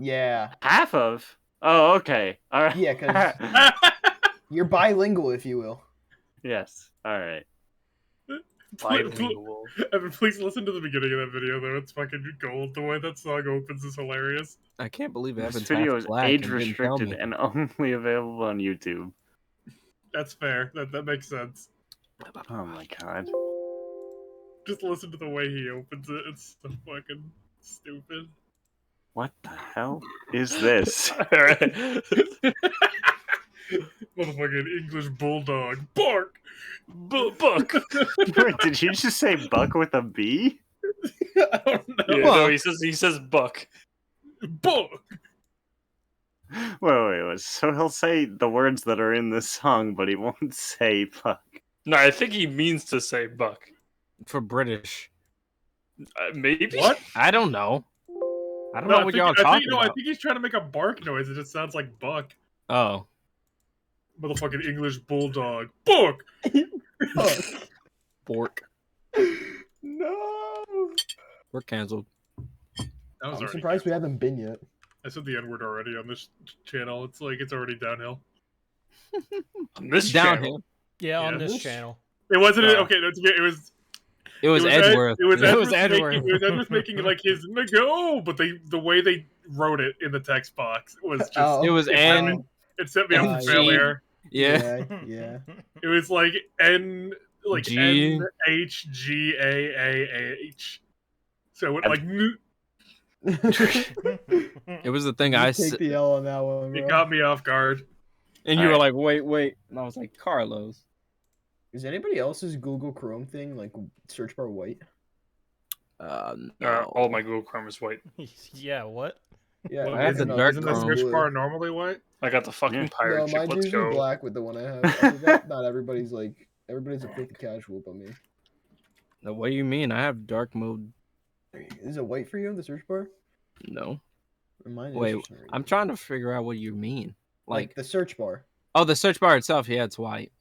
Yeah. Half of? Oh, okay. All right. Yeah, 'cause- You're bilingual, if you will. Yes. All right. Bilingual. Evan, please listen to the beginning of that video, though. It's fucking gold. The way that song opens is hilarious. I can't believe This Evan's video half is black age and didn't tell restricted me. and only available on YouTube. That's fair. That makes sense. Oh my god. Just listen to the way he opens it. It's so fucking stupid. What the hell is this? Alright. Motherfucking English bulldog. Bark! Buck. Wait, did you just say buck with a B? I don't know. Yeah, no, he says buck. Buck! Wait. So he'll say the words that are in this song, but he won't say buck. No, I think he means to say buck. For British. Maybe. What? I don't know. I don't No, know what y'all talking I about. think he's trying to make a bark noise. It just sounds like buck. Oh. Motherfucking English bulldog. Buck! Bork. No. We're canceled. That was I'm already surprised we haven't been yet. I said the N-word already on this channel. It's like it's already downhill. On this channel. Downhill. Yeah, on Yeah. this channel. It wasn't. Oh. Okay, it was. It was Edgeworth. It was It was Edgeworth. Edgeworth. It was Edgeworth making like his no, but the way they wrote it in the text box was just. Oh. It was N. It set me up for G. failure. Yeah. Yeah. It was like N, like G. NHGAAAH. So it went like It was the thing I You take said. the L on that one, it bro. got me off guard. And you were like, wait. And I was like, Carlos. Is anybody else's Google Chrome thing like search bar white? No. All my Google Chrome is white. Yeah, what? Yeah, Well, I have the no, dark Isn't the Chrome. search bar normally white? I got the fucking Yeah. No, pirate ship. mine's Let's usually go. black with the one I have. I forgot not everybody's a filthy casual but me. No, what do you mean? I have dark mode. Is it white for you, the search bar? No. Mine is Wait, for some reason. I'm trying to figure out what you mean. like the search bar. Oh, the search bar itself. Yeah, it's white.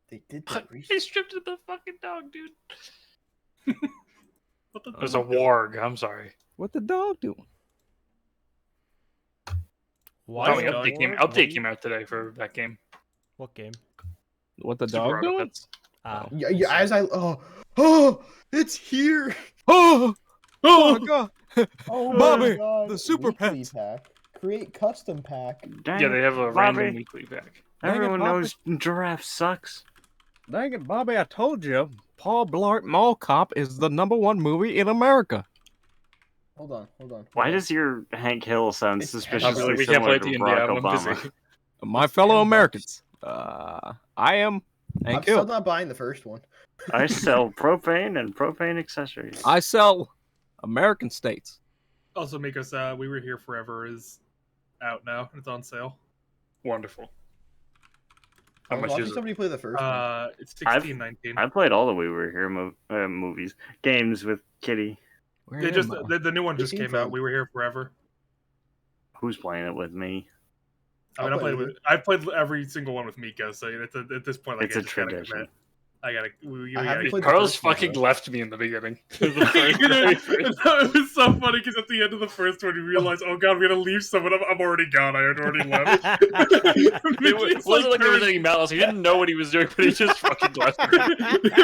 They did that He recently. stripped of the fucking dog, dude. What the? There's a warg. I'm sorry. What the dog doing? Why? Oh, is it Update war? came out today for that game. What game? What the Super dog Auto doing? Pets. Ah, Yeah, as I it's here. Oh, oh my god! Oh Bobby, my God. the super Weekly pets. pack. Create custom pack. Dang Yeah, they have a Bobby. random weekly pack. Dang it, Everyone Bobby. knows giraffe sucks. Dang it, Bobby! I told you, Paul Blart Mall Cop is the #1 movie in America. Hold on. Why does your Hank Hill sound It's suspiciously we can't similar play to D&D. Barack I'm Obama? busy. My fellow $10. Americans, I am I'm Hank still Hill. not buying the first one. I sell propane and propane accessories. I sell American states. Also, Mikos, We Were Here Forever is out now. It's on sale. Wonderful. How I'm much watching is it? somebody play the first one. It's $16.19. I played all the We Were Here movies, games with Kitty. Where They am just I? the new one They just seem came fun. out. We Were Here Forever. Who's playing it with me? I mean, I'll play with I've played every single one with Mika, so at this point, like, It's I a just gotta tradition. commit. I gotta. We I haven't gotta played the Carlos first one, fucking though. left me in the beginning. it was so funny because at the end of the first one, you realize, oh god, we gotta leave someone. I'm already gone. I had already left. It wasn't like there was any malice. He didn't know what he was doing, but he just fucking left me.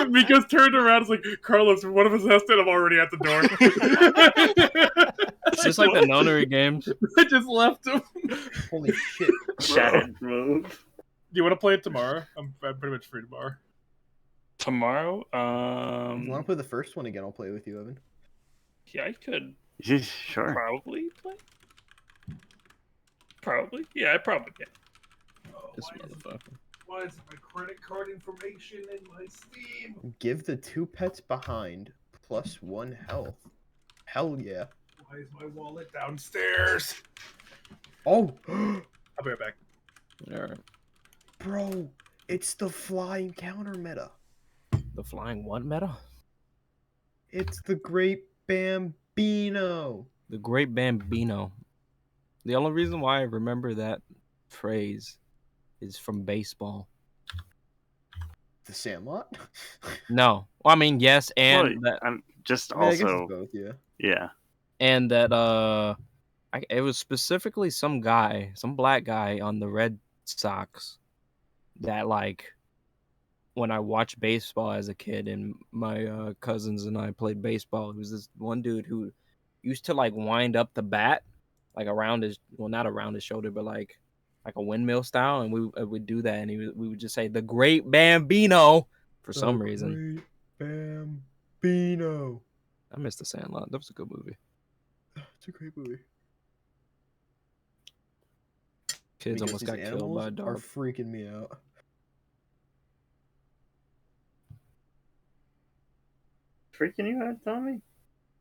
Mika's turned around. It's like, Carlos, one of us has to. I'm already at the door. Just like the nunnery games. I just left him. Holy shit. Shattered move. Do you want to play it tomorrow? I'm pretty much free tomorrow. Tomorrow, If you want to play the first one again, I'll play with you, Evan. yeah, I could Sure. probably play. Probably, yeah, I probably can. This motherfucker. Why is my credit card information in my Steam? Give the 2 pets behind +1 health. Hell yeah. Why is my wallet downstairs? Oh, I'll be right back. Alright. bro, it's the flying counter meta. The flying what meta? It's the Great Bambino. The Great Bambino. The only reason why I remember that phrase is from baseball. The Sandlot? No. Well, I mean, yes, and Well, that I'm just I mean, I guess also it's both, yeah. yeah. and that It was specifically some guy, some black guy on the Red Sox that like when I watched baseball as a kid and my cousins and I played baseball, it was this one dude who used to like wind up the bat like around his, well, not around his shoulder, but like a windmill style, and we would do that, and we would just say the Great Bambino for some reason. Bambino. I missed The Sandlot. That was a good movie. It's a great movie. Kids Because almost these got killed animals by a are dog. freaking me out. Freaking you out, Tommy?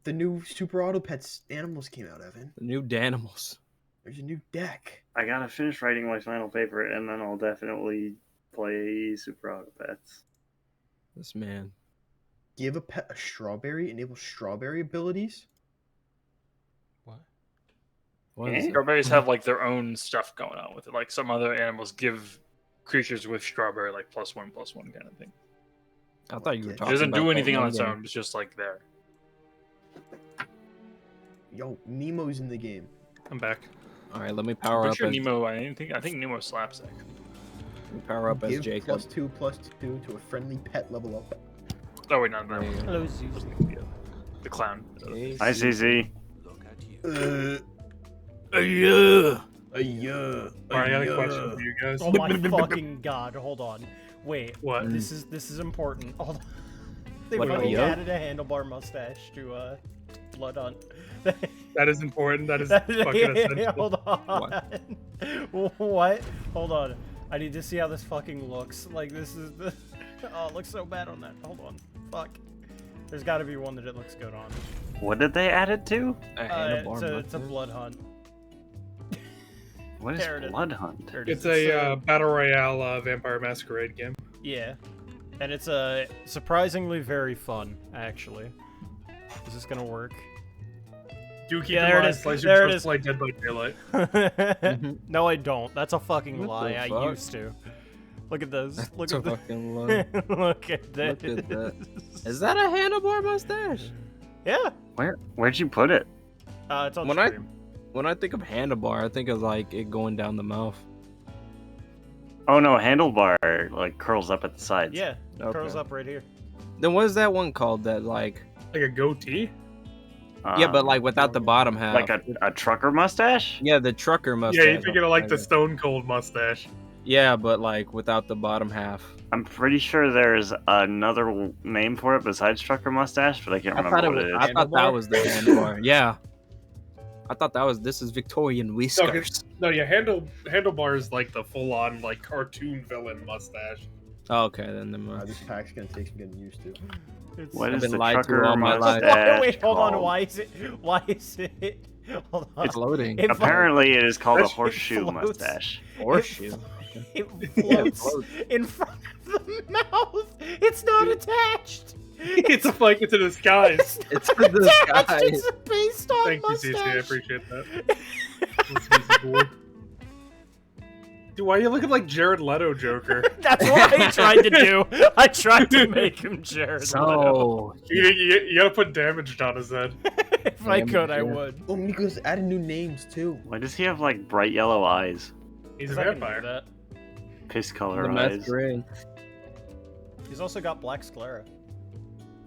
The new Super Auto Pets animals came out, Evan. The new Danimals. There's a new deck. I gotta finish writing my final paper, and then I'll definitely play Super Auto Pets. This man. Give a pet a strawberry, enable strawberry abilities. What? What Eh? is it? Strawberries have like their own stuff going on with it. Like some other animals give creatures with strawberry like +1/+1 kind of thing. I thought you were It talking It doesn't about do that anything on one its game. own. It's just like there. Yo, Nemo's in the game. I'm back. All right, let me I'm power pretty up sure as Nemo. I think Nemo slaps it. let me power up as Give Jacob. +2/+2 to a friendly pet level up. Oh wait, not There that. you go. Hello, Zeus. The clown. Okay, Hi, CZ. Yeah. Alright, I got a question for you guys. Oh my fucking god! Hold on. Wait. What? This is important. Hold on. They What, fucking yo? added a handlebar mustache to Blood Hunt. That is important. That is fucking essential. Hold on. What? Hold on. I need to see how this fucking looks. Like this is the. Oh, it looks so bad on that. Hold on. Fuck. There's got to be one that it looks good on. What did they add it to? a It's handlebar a mustache. Blood Hunt. What is There it is. Blood Hunt? There it is. It's a Battle Royale Vampire Masquerade game. Yeah. And it's surprisingly very fun, actually. Is this gonna work? Do keep Yeah, in there it mind, is. Slice There your it just is. like Dead by Daylight. No, I don't. That's a fucking What lie. the I fuck? used to. Look at this. Look That's a at this. fucking lie. Look at this. Look at that. Is that a handlebar mustache? Yeah. Where'd you put it? It's on When I- stream. When I think of handlebar, I think of like it going down the mouth. Oh no, handlebar like curls up at the sides. Yeah. It curls Okay. up right here. Then what is that one called? That like Like a goatee? yeah, but Um, like without the bottom half. like a trucker mustache. yeah, the trucker mustache. Yeah, you're thinking of like the Stone Cold mustache. Yeah, but like without the bottom half. I'm pretty sure there's another name for it besides trucker mustache, but I can't I remember thought it what was. it is. I thought that Handlebar? was the handlebar. Yeah. I thought that was. This is Victorian whiskers. No, yeah, Handlebar is like the full-on like cartoon villain mustache. Oh, okay, then never mind. This pack's gonna take some getting used to. It's... What I've is been the lied to trucker all my life. mustache Wait, hold on. called? Why is it? Hold on. It's loading. It Apparently, it is called a That's- horseshoe floats. mustache. Horseshoe. It Yeah, it floats floats. in front of the mouth. It's not attached. It's a flank into the skies. It's in the attached. sky. It's based on Thank you, mustache. CC. I appreciate that. That's easy, boy. Dude, why are you looking like Jared Leto, Joker? That's what I tried to do. I tried to make him Jared Leto. So You gotta put damaged on his head. If I could, I Yeah. would. Oh, Nico's added new names too. Why does he have like bright yellow eyes? He's a 'Cause I can do vampire. that. Piss the color eyes. masquerade. He's also got black sclera.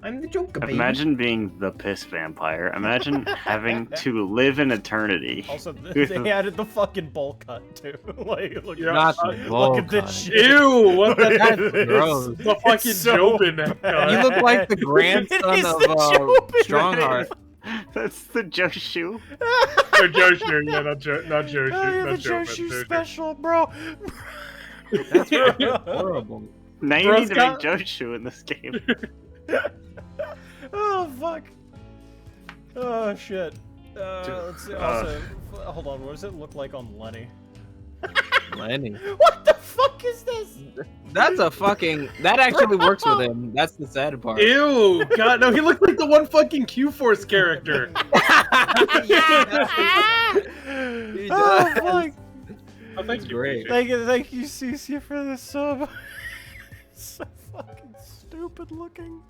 I'm the Joker, baby. Imagine being the piss vampire. Imagine having to live in eternity. Also, they added the fucking bowl cut too. Like, look, Yeah. Not the look bowl at this cut. shit. Ew! What the Look heck? at this. gross. The fucking so Jobin bad. cut. You look like the grandson It is of the Jobin. Strongheart. That's the Joshu. Or Joshu, yeah, not Joshu. Oh, yeah, not the Jobin, Joshu Joshu. special, bro. That's horrible. Now you Bro's need to got- make Joshu in this game. Oh fuck. Oh shit. Let's see. Also, hold on. What does it look like on Lenny? Lenny. What the fuck is this? That's a fucking. That actually works with him. That's the sad part. Ew! God, no, he looked like the one fucking Q-Force character. He Oh does. fuck. Oh, thank you. Great. Thank you, CC, for this sub. It's so fucking stupid looking.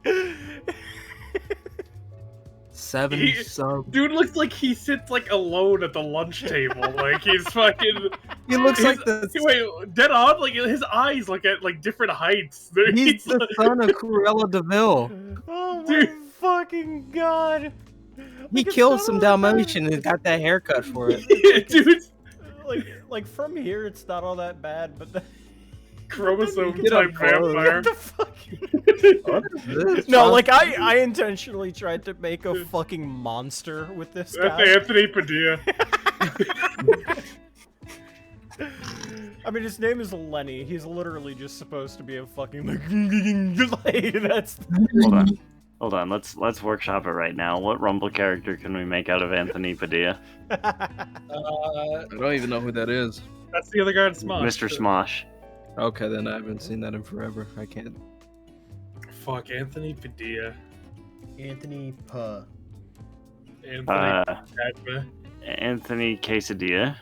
7 He- subs. Dude looks like he sits like alone at the lunch table. Like he's fucking. He looks he's- like the Wait, dead on. Like his eyes look at like different heights. he's the like- son of Cruella Deville. Oh my Dude. fucking god! He Like, it's killed not some all that bad. Dalmatian and got that haircut for it. Yeah, dude. Like from here, it's not all that bad, but Chromosome Get type up close. vampire. what the fuck? What is this? No, like I intentionally tried to make a fucking monster with this That's guy. Anthony Padilla. I mean, his name is Lenny. He's literally just supposed to be a fucking like that's. Hold on. Let's workshop it right now. What Rumble character can we make out of Anthony Padilla? I don't even know who that is. That's the other guy in Smosh. Mr. Smosh. Okay, then I haven't seen that in forever. I can't. Fuck, Anthony Padilla. Anthony Puh. Anthony Padilla. Anthony Quesadilla.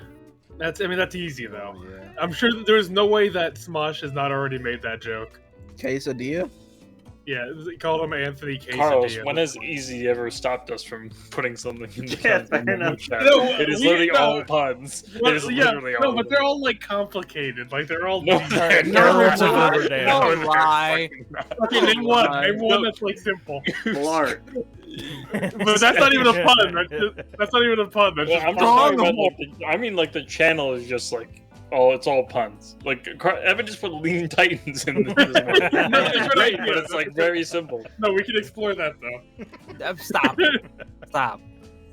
That's easy though. Oh, yeah. I'm sure that there's no way that Smosh has not already made that joke. Quesadilla? Yeah, he called him Anthony Quesadilla. Carlos, when has Easy ever stopped us from putting something in the, Yeah, in fair the enough. chat? No, It is we- literally no. all puns. Well, It is yeah, literally no, all but they're all like complicated. Like they're all. No, deep. they're No, not. it's a Riverdale. No, Don't they're lie. fucking not. Okay, name one. Right. Name one that's like simple. Blart. But that's not even a pun. That's not even a pun. That's Well, just I'm just wrong. talking about like I mean like the channel is just like it's all puns. Like Evan just put Lean Titans in this one. It's great, but it's like very simple. No, we can explore that though. Stop. Stop.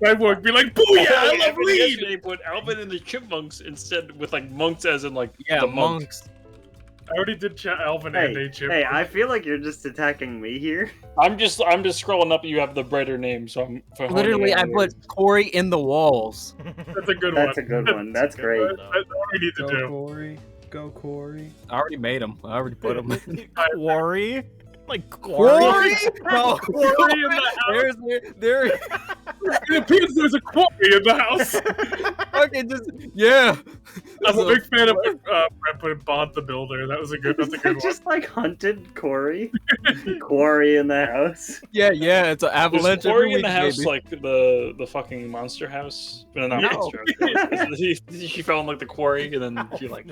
Cyborg be like, booyah, I love Evan weed. yesterday put Alvin and the Chipmunks instead with like monks as in like Yeah, the monks. monks. I already did chat Alvin and Hey, A Chip. hey, I feel like you're just attacking me here. I'm just scrolling up. You have the brighter name, so I'm for Literally, I put Corey in the walls. That's a good one. That's a good one. That's great. That's all we need to Go do. Corey. Go Corey. I already made him. I already put him. Quarry? Like quarry? Bro, Quarry in the house. there. It appears there's a quarry in the house. Okay, just yeah. I'm a big fan of Brett putting Bond the Builder. That's a good one. Just like hunted Corey. Quarry in the house. Yeah. It's an Is avalanche. Corey every in the week, house baby. like the fucking monster house? No, not No. monster house. She fell in like the quarry and then she like.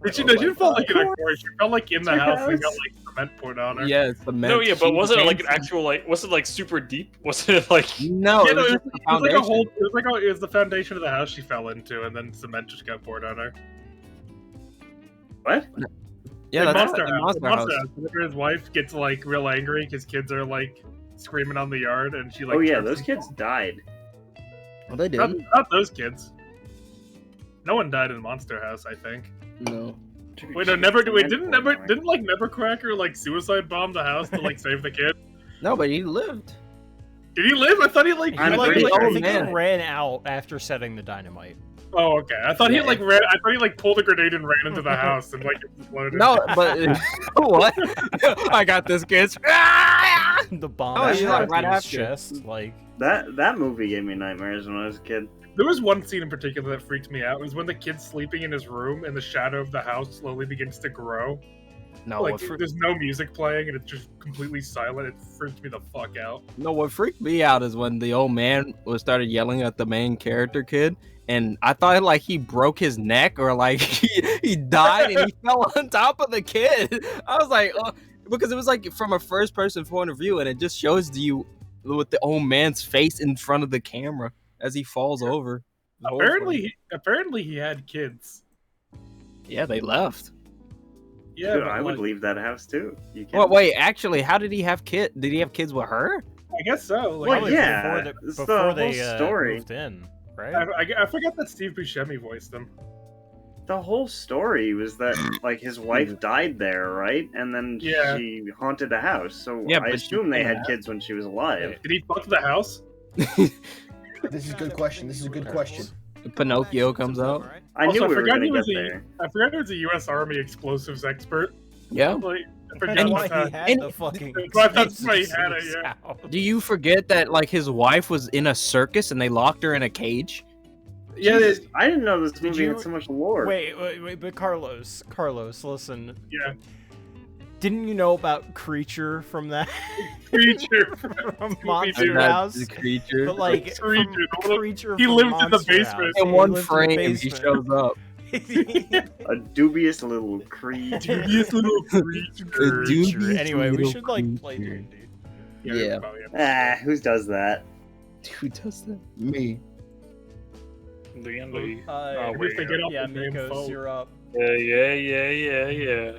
But she didn't fall like in a quarry. She fell like in the It's her house and got house. like cement poured on her. Yeah, it's the No, yeah, but wasn't it like an actual like? Was it like super deep? Was it like? No, Yeah, it no, was it just was, the it was like a foundation. whole. It was the foundation of the house she fell into, and then cement just got poured on her. What? Yeah, Like that's Monster the House. Monster Monster House. House. Whenever his wife gets like real angry because kids are like screaming on the yard, and she like. Oh yeah, turns those them- kids died. Well, they Not, didn't. not those kids. No one died in Monster House, I think. No. Wait, no, didn't like Nevercracker like suicide bomb the house to like save the kid? No, but he lived. Did he live? I thought he like. I'm he, like, pretty like- sure I he think did. he ran out after setting the dynamite. Oh, okay. I thought he Yeah, like ran. I thought he like pulled a grenade and ran into the house and like exploded. No, but what? I got this, kids. The bomb Oh, shot yeah, through right his after. chest, like That movie gave me nightmares when I was a kid. There was one scene in particular that freaked me out. It was when the kid's sleeping in his room and the shadow of the house slowly begins to grow. No, like what fre- there's no music playing and it's just completely silent. It freaked me the fuck out. no, what freaked me out is when the old man was started yelling at the main character kid, and I thought like he broke his neck or like he died and he fell on top of the kid. I was like, because it was like from a first person point of view, and it just shows you with the old man's face in front of the camera as he falls over. The whole Apparently he had kids. yeah, they left. Yeah, Dude, but, I would like, leave that house too. You Well, can't. wait, actually, how did he have kid? Did he have kids with her? I guess so. Like, Well, probably yeah, before, it's the before whole they story. moved in, right? I forgot that Steve Buscemi voiced him. The whole story was that like his wife died there, right? And then Yeah. she haunted the house. So Yeah, I but she assume they couldn't had kids when she was alive. Did he fuck the house? This is a good question. This is a good question. Pinocchio comes out. I Also, knew I we were forgot gonna he get was there. I forgot he was a U.S. Army explosives expert. Yeah. Like, I forgot That's about why that. he had And- the fucking. That's why he had it, explosives yeah. out. Do you forget that like his wife was in a circus and they locked her in a cage? Yeah, Jesus, I didn't know this Did movie you- had so much lore. Wait, but Carlos, listen. yeah. Didn't you know about Creature from that Creature. from Scooby-Doo. Monster That's House? the creature. But like Creature, from Creature he from lived in the Monster basement. House. In one lived frame, the he basement. shows up. A dubious little creature. Dubious little creature. Creature. Anyway, we should like play creature. D&D. Yeah. probably. Who does that? Who does that? Me. D&D. Uh, If they get off yeah, the damn Mikos, phone. you're up. Yeah.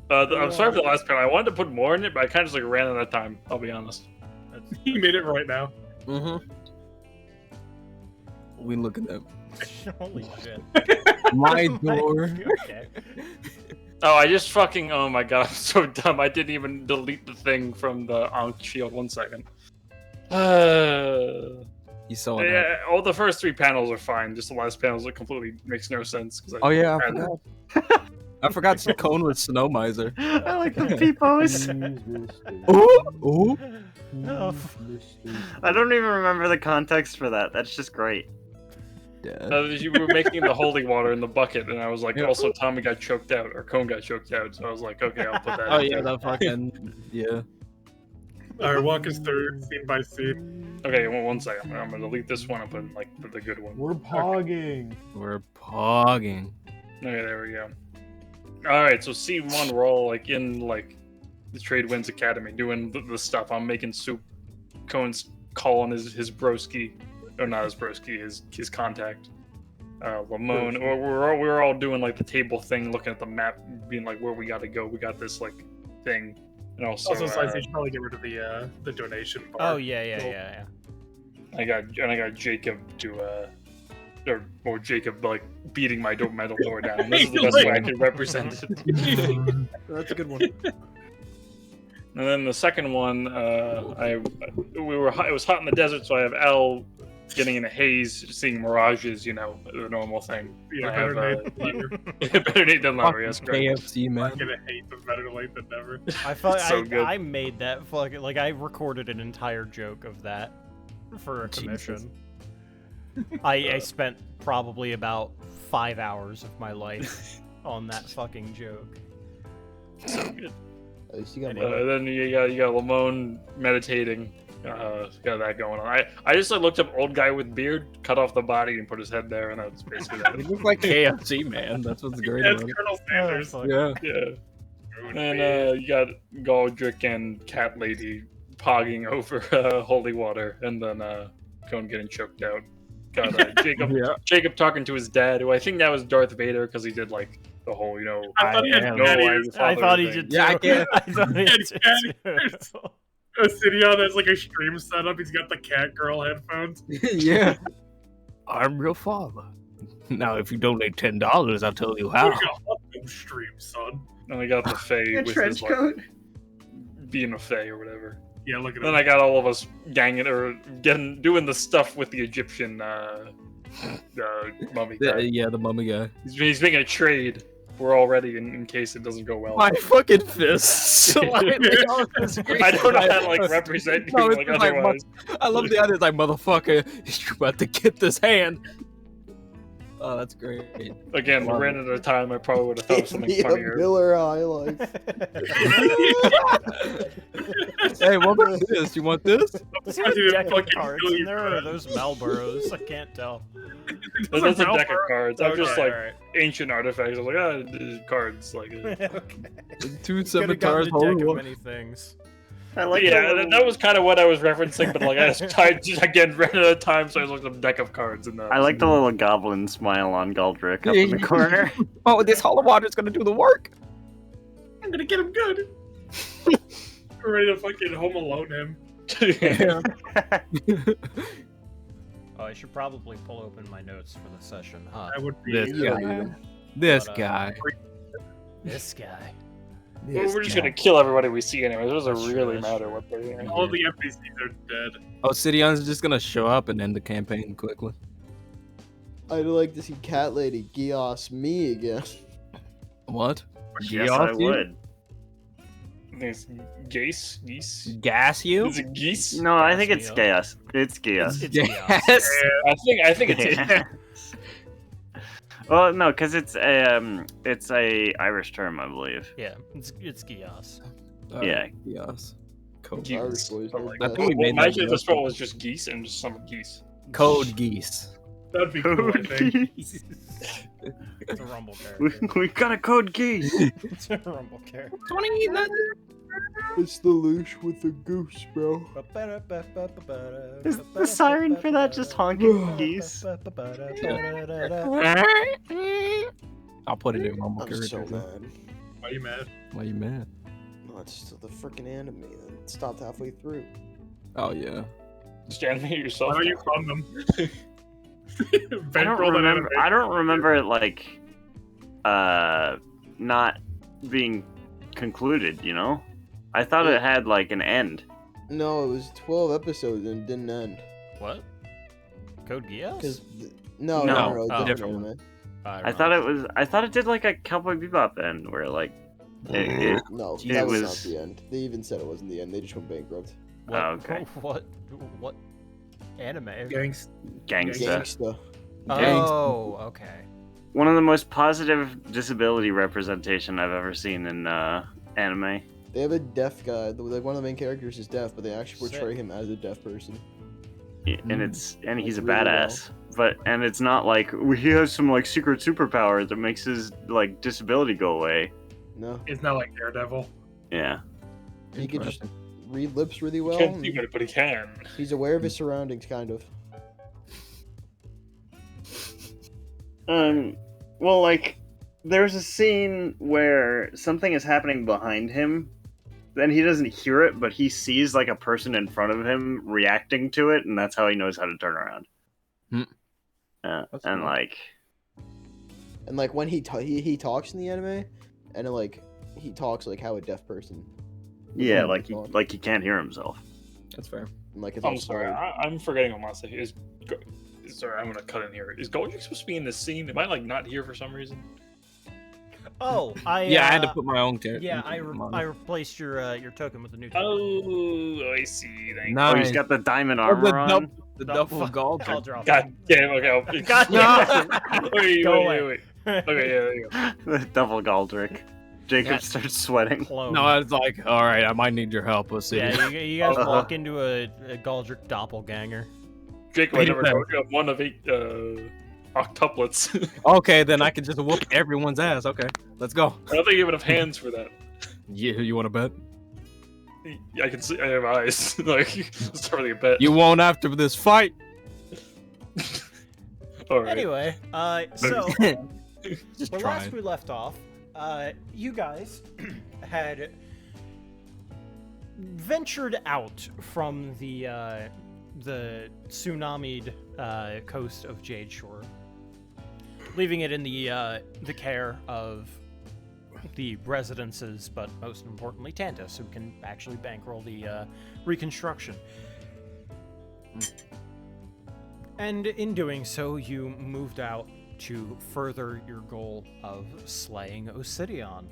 I'm sorry for the last panel. I wanted to put more in it, but I kind of just like ran out of time. I'll be honest. He made it right now. Mm-hmm. We look at them. Holy shit. My door. Okay. Oh, I just fucking. Oh my god, I'm so dumb. I didn't even delete the thing from the Ankh shield. 1 second. You saw that. Yeah, all the first 3 panels are fine. Just the last panels that completely makes no sense. 'cause Oh yeah, I had- forgot. I forgot Cone was Snow Miser. I like the peepos. Oh, Oh, I don't even remember the context for that. That's just great. Dad. You were making the holy water in the bucket, and I was like, Yeah. also Tommy got choked out, or Cone got choked out. So I was like, okay, I'll put that. Oh in yeah, there. that fucking yeah. Alright, walk us through scene by scene. Okay, 1 second. I'm gonna delete this one and put in, like the good one. We're pogging. We're pogging. Okay, there we go. All right, so scene 1, we're all like in like the Trade Winds Academy doing the stuff. I'm making soup. Cohen's calling his broski, or not his broski, his contact. Lamone, or we're all doing like the table thing, looking at the map, being like where we got to go. We got this like thing, and also Also, Slice, you should probably get rid of the donation bar. oh yeah. I got Jacob to or Jacob like beating my metal door down. This is the best way I can represent it. That's a good one. And then the second one, it was hot in the desert, so I have Al getting in a haze, seeing mirages, the normal thing. Yeah, I have, better late than never. better Nate than Lowry, yes, Fucking correct. KFC I'm man. gonna hate the better late than never. I thought So good. I made that fucking like I recorded an entire joke of that for a Jesus. commission. I spent probably about 5 hours of my life on that fucking joke. So good. At least you got Then you got Lamone meditating. Got that going on. I just looked up old guy with beard, cut off the body, and put his head there, and that's basically that. It looks like KFC man. That's what's great That's about it. Colonel Sanders. fuck. Yeah. Yeah. And you got Galdrick and Cat Lady pogging over holy water, and then Cone getting choked out. Got Jacob talking to his dad, who I think that was Darth Vader because he did like the whole, I thought he had am- no, daddy I- as I thought he thing. did too. Yeah, I get- I thought he Yeah, did too. Obsidian has like a stream setup. He's got the cat girl headphones. Yeah. I'm your father. Now, if you donate $10, I'll tell you how. Look at all them stream, son. And I got the Fae A with trench his like coat. being a Fae or whatever. Yeah, look at Then him. I got all of us ganging or doing the stuff with the Egyptian mummy guy. Yeah, the mummy guy. He's making a trade. We're all ready in case it doesn't go well. My fucking fists. I don't know how to like represent you No, it's like just like, otherwise. I love the others like, motherfucker, you're about to get this hand. Oh, that's great. Again, we Love ran out of time. I probably would have thought of something me a funnier. Miller High Life. Hey, what about this? You want this? Does he have a deck of cards in there, or are those Malboros? I can't tell. That's a deck of cards. I'm just Okay, like alright. ancient artifacts. I was like, these cards. Like, Okay. Two Could have gotten scimitars, a holy deck of war. many things. I like yeah, the that was kind of what I was referencing. But like, I just again ran out of time, so I looked up a deck of cards. And I like the little goblin smile on Galdrick up in the corner. Oh, this holy water's gonna do the work. I'm gonna get him good. We're ready to fucking Home Alone him. Oh, I should probably pull open my notes for the session, huh? That would be. This Yeah. guy. This But, guy. This guy. Well, we're just gonna kill everybody we see anyway. It doesn't That's true, really that's matter true. what they are. All the NPCs are dead. Obsidian's just gonna show up and end the campaign quickly. I'd like to see Cat Lady Gios me again. What? Yes, I Geoff you? would. There's geese. Gas you? Is it geese? No, I think Gas it's me Chaos. It's Chaos. It's Yes. I think it's. Well, no, because it's a Irish term, I believe. Yeah, it's Gios. Yeah. Yes. Code. Geese. Irish boys Oh know my I best. think we Well, made that imagine if joke. this spell was just geese and just some geese. Code geese. That'd be cool, I think. It's a Rumble character. We got a code geese. It's a Rumble character. It's the leash with the goose, bro. Is the siren for that just honking geese? I'll put it in Rumble I'm character. so too. mad. Why are you mad? Why you mad? No, it's just the freaking anime that stopped halfway through. Oh yeah. Just animate yourself. Why are you from them? I don't remember it like not being concluded, you know? I thought it had like an end. No, it was 12 episodes and it didn't end. What? Code Geass? Cause no, No. no, Oh. different anime. I thought it did like a Cowboy Bebop end where like it No, It that was not was- the end. They even said it wasn't the end. They just went bankrupt. What, Oh, okay. What anime? Gangs. gangsta. Gangsta. Oh, okay. One of the most positive disability representation I've ever seen in anime. They have a deaf guy. Like one of the main characters is deaf, but they actually portray Sick. him as a deaf person. And he's a Really badass. But it's not like he has some like secret superpower that makes his like disability go away. No, It's not like Daredevil. Yeah. he can just read lips really well. Can't and do it, but he can. He's aware of his surroundings, kind of. Well, like, there's a scene where something is happening behind him, then he doesn't hear it, but he sees, like, a person in front of him reacting to it, and that's how he knows how to turn around. Hmm. And, cool. like, And like when he talks in the anime, and like he talks like how a deaf person. yeah, would like talk. he can't hear himself. That's fair. And, like it's I'm all sorry, slurred. I'm forgetting what Masa is. Sorry, I'm gonna cut in here. Is Goldrick supposed to be in this scene? Am I like not here for some reason? Oh, I Yeah, I had to put my own character. Yeah, I replaced your token with the new token. Oh, I see. Thank Oh, Nice. he's got the diamond Oh, armor on. the No, double fuck, gold. I'll drop it. God damn. Okay. God damn. Wait. Go away. Okay, yeah, there you go. The double Galdrick. Jacob Yeah. starts sweating. Clone. No, it's like, all right, I might need your help. Let's see. Yeah, you guys Uh-huh. walk into a Galdrick doppelganger. Jacob, I never told you I'm one of 8 octuplets. Okay, then I can just whoop everyone's ass. Okay, let's go. I don't think you have enough hands for that. Yeah, you want to bet? I can see. I have eyes. Like, it's hardly a bet. You won't after this fight. All right. Anyway, so Just where try. last we left off, you guys had ventured out from the tsunamied coast of Jade Shore, leaving it in the care of the residences, but most importantly, Tantus, who can actually bankroll the reconstruction. And in doing so, you moved out to further your goal of slaying Obsidian.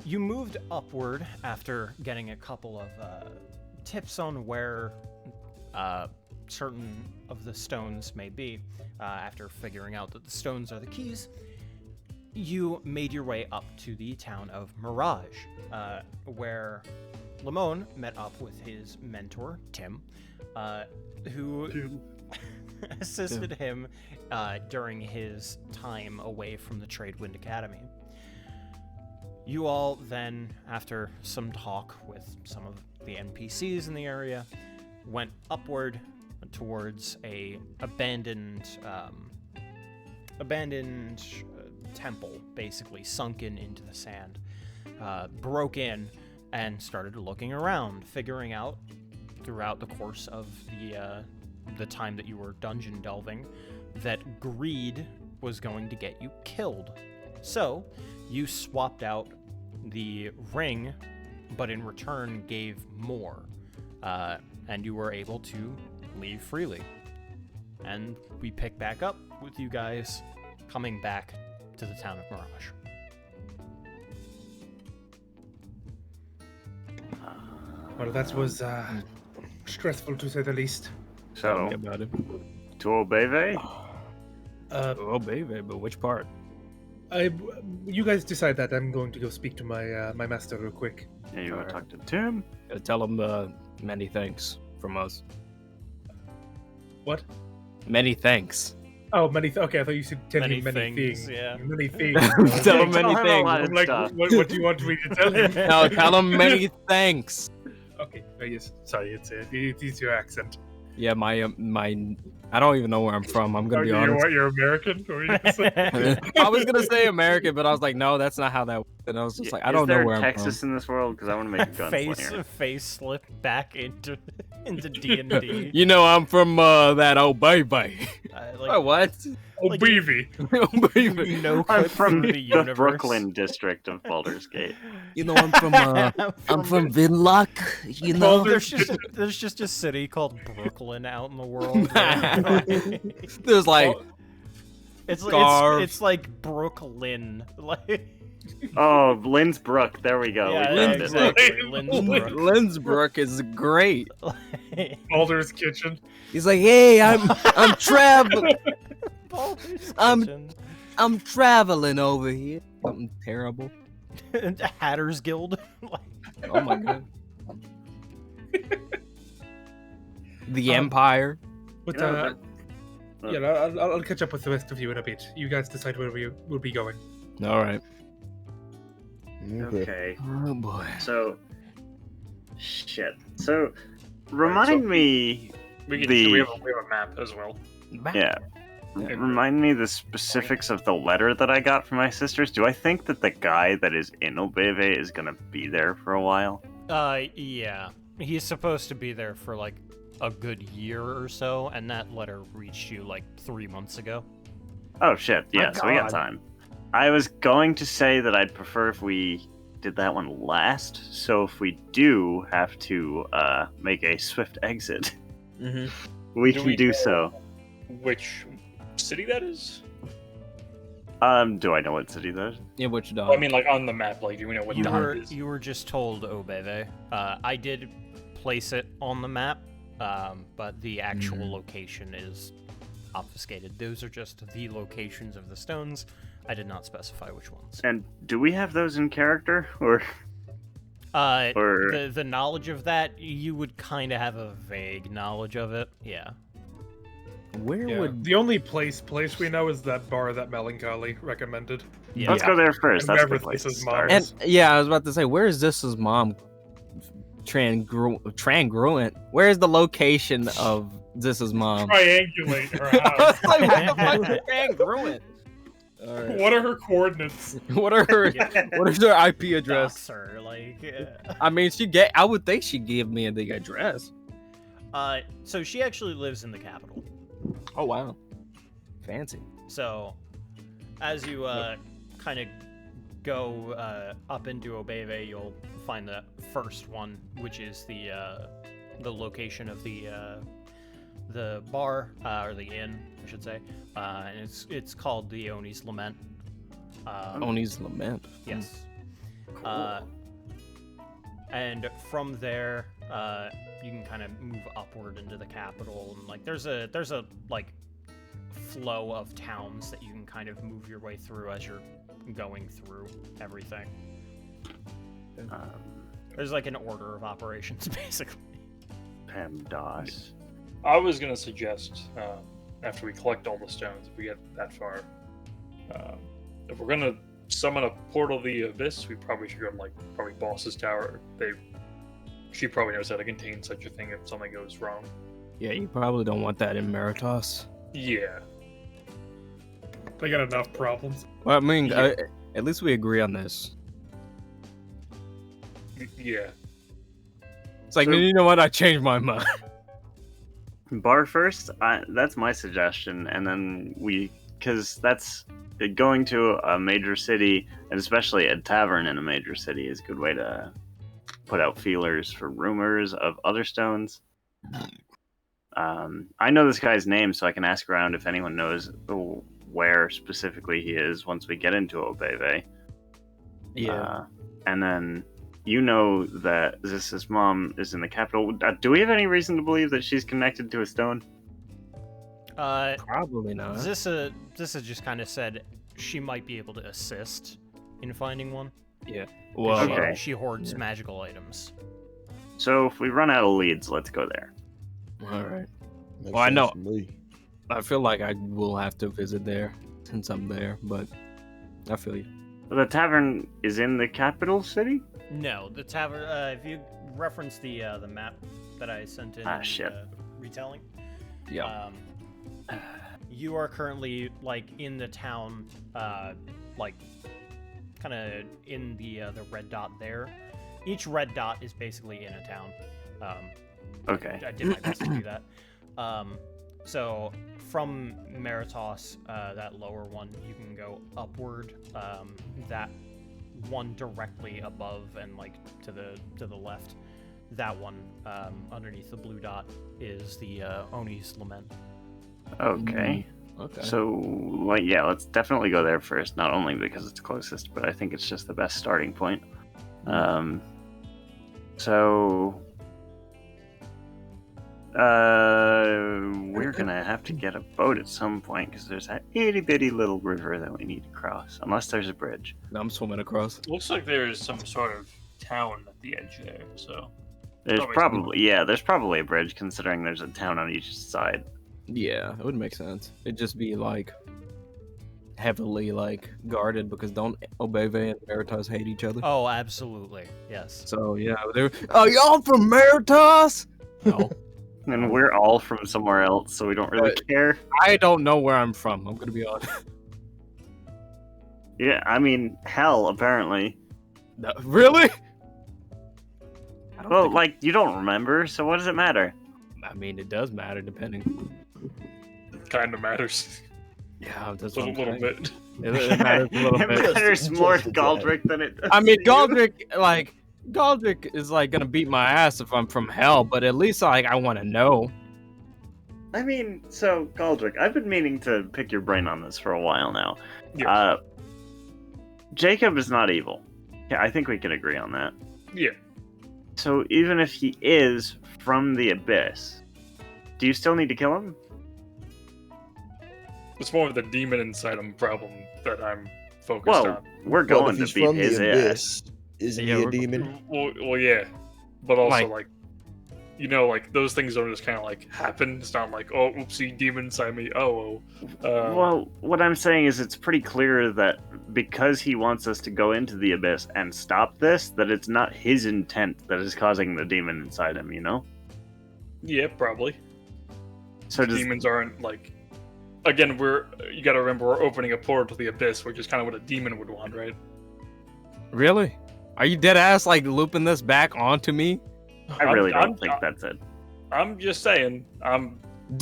You moved upward after getting a couple of tips on where certain of the stones may be. After figuring out that the stones are the keys, you made your way up to the town of Mirage, where Lamone met up with his mentor, Tim, who assisted him during his time away from the Tradewind Academy. You all then, after some talk with some of the NPCs in the area, went upward towards a abandoned temple, basically sunken into the sand. Broke in and started looking around, figuring out throughout the course of the time that you were dungeon delving that greed was going to get you killed. So you swapped out the ring, but in return gave more, and you were able to leave freely. And we pick back up with you guys coming back to the town of Mirage. Well, that was stressful to say the least. So, About it. to Obeve? Oh, baby, but which part? You guys decide that. I'm going to go speak to my my master real quick. Yeah, you want to talk to Tim? Tell him many thanks from us. What? Many thanks. Oh, okay, I thought you said tell Many him many things, things. yeah. Many things. Tell him Tell many him a things. lot of I'm like, stuff. what do you want me to tell him? No, tell him many thanks. Okay, yes. Sorry, it's your accent. Yeah, my I don't even know where I'm from. I'm gonna be honest. You're American? What were you gonna say? I was gonna say American, but I was like, no, that's not how that works. And I was just like, I don't know where Is I'm there from. Texas in this world? Because I want to make a gunslinger. face slip back into D&D. You know, I'm from that old baby. Like, What? Oh, Like- baby. Baby. no I'm clip from the the universe. Brooklyn district of Baldur's Gate. You know, I'm from Vinlock. You Well, know, There's just a city called Brooklyn out in the world. there's like It's like Brooklyn. Like Oh, Lindsbrook. There we go. yeah, we found it. exactly. Lindsbrook. Linsbrook is great. Baldur's Kitchen. He's like, hey, I'm traveling. Baldur's I'm- Kitchen. I'm traveling over here. Something terrible. Hatters Guild. Oh my god. The Empire. But, You know, yeah, I'll catch up with the rest of you in a bit. You guys decide where we will be going. All right. Okay. Oh boy. So, shit. So, remind me. We The- have a map as well. Yeah. Remind me the specifics of the letter that I got from my sisters. Do I think that the guy that is in Obeve is gonna be there for a while? Yeah. He's supposed to be there for like a good year or so, and that letter reached you like 3 months ago. Oh shit! Yeah, so we got God. time. I was going to say that I'd prefer if we did that one last. So if we do have to make a swift exit, Mm-hmm. we Do can we do know- so. Which city that is? Do I know what city that is? Yeah, which dog? Well, I mean, like on the map. Like, do we know what dot it is? You were just told Obeve. I did place it on the map, but the actual location is obfuscated. Those are just the locations of the stones. I did not specify which ones. And do we have those in character, or or The knowledge of that, you would kind of have a vague knowledge of it. Yeah. Where Yeah. would? The only place we know is that bar that Melancholy recommended. Yeah. let's go there first. And That's wherever the place to this is start. Mars. And yeah, I was about to say, where is this mom? Transgruent. Where is the location of Zis's mom? Triangulate her I house. was like, what the fuck is transgruent? All right. What are her coordinates? What are her? What is her IP address? Doxer, like. I mean, I would think she'd give me the address. So she actually lives in the capital. Oh wow, fancy. So, as you kind of go up into Obeve, you'll find the first one, which is the location of the bar or the inn, I should say, and it's called the Oni's Lament. Oni's Lament. Yes. And from there, you can kind of move upward into the capital, and like there's a like flow of towns that you can kind of move your way through as you're going through everything. There's like an order of operations, basically. PEMDAS. I was gonna suggest after we collect all the stones, if we get that far, if we're gonna summon a portal of the abyss, we probably should go to like probably Boss's Tower. She probably knows how to contain such a thing if something goes wrong. Yeah, you probably don't want that in Meritos. Yeah. They got enough problems. Well, I mean, Yeah. at least we agree on this. Yeah. It's like, So- you know what? I changed my mind. Bar first. That's my suggestion, and then because that's going to a major city, and especially a tavern in a major city, is a good way to put out feelers for rumors of other stones. I know this guy's name, so I can ask around if anyone knows where specifically he is once we get into Obeve. And then you know that Zis's mom is in the capital. Do we have any reason to believe that she's connected to a stone? Probably not. Zissa just kind of said she might be able to assist in finding one. Well, Okay. She hoards magical items. So if we run out of leads, let's go there. all right. Makes Well, I know. sense to me. I feel like I will have to visit there since I'm there, but I feel you. The tavern is in the capital city? No, the tavern. If you reference the map that I sent in, Shit. retelling. Yeah. You are currently like in the town, like kind of in the red dot there. Each red dot is basically in a town. Okay. I did my best to do that. So from Meritos, that lower one, you can go upward. That one directly above and like to the left. That one underneath the blue dot is the Oni's Lament. Okay. Okay. So, well, yeah, let's definitely go there first. Not only because it's closest, but I think it's just the best starting point. So, we're gonna have to get a boat at some point because there's that itty bitty little river that we need to cross. Unless there's a bridge. I'm swimming across. Looks like there's some sort of town at the edge there, so. There's Always there's probably a bridge considering there's a town on each side. Yeah, it would make sense. It'd just be like heavily like guarded because don't Obeve and Meritos hate each other? Oh, absolutely. Yes. So yeah, they're y'all from Meritos? No, And we're all from somewhere else, so we don't really care. I don't know where I'm from. I'm gonna be honest. Yeah, I mean, hell, apparently. No, really? I don't Well, think- like, you don't remember, so what does it matter? I mean, it does matter depending. Kind of matters. Yeah, that's A what I'm little saying. bit. It matters a little It bit. matters more to Galdrick than it does. I mean, to you. Galdrick is like gonna beat my ass if I'm from hell, but at least like I want to know. I mean, so, Galdrick, I've been meaning to pick your brain on this for a while now. Yeah. Jacob is not evil. Yeah, I think we can agree on that. Yeah. So even if he is from the Abyss, do you still need to kill him? It's more of the demon inside him problem that I'm focused Well, on. we're But going if to he's beat from his the ass. abyss, isn't Yeah, he a we're- demon? Well, yeah. But also, Like- like, you know, like, those things don't just kind of, like, happen. It's not like, oh, oopsie, demon inside me. Well, what I'm saying is it's pretty clear that because he wants us to go into the Abyss and stop this, that it's not his intent that is causing the demon inside him, you know? Yeah, probably. So does... Demons aren't, like... Again, you gotta remember, we're opening a portal to the Abyss, which is kind of what a demon would want, right? Really? Are you dead ass like looping this back onto me? I really don't think that's it. I'm just saying.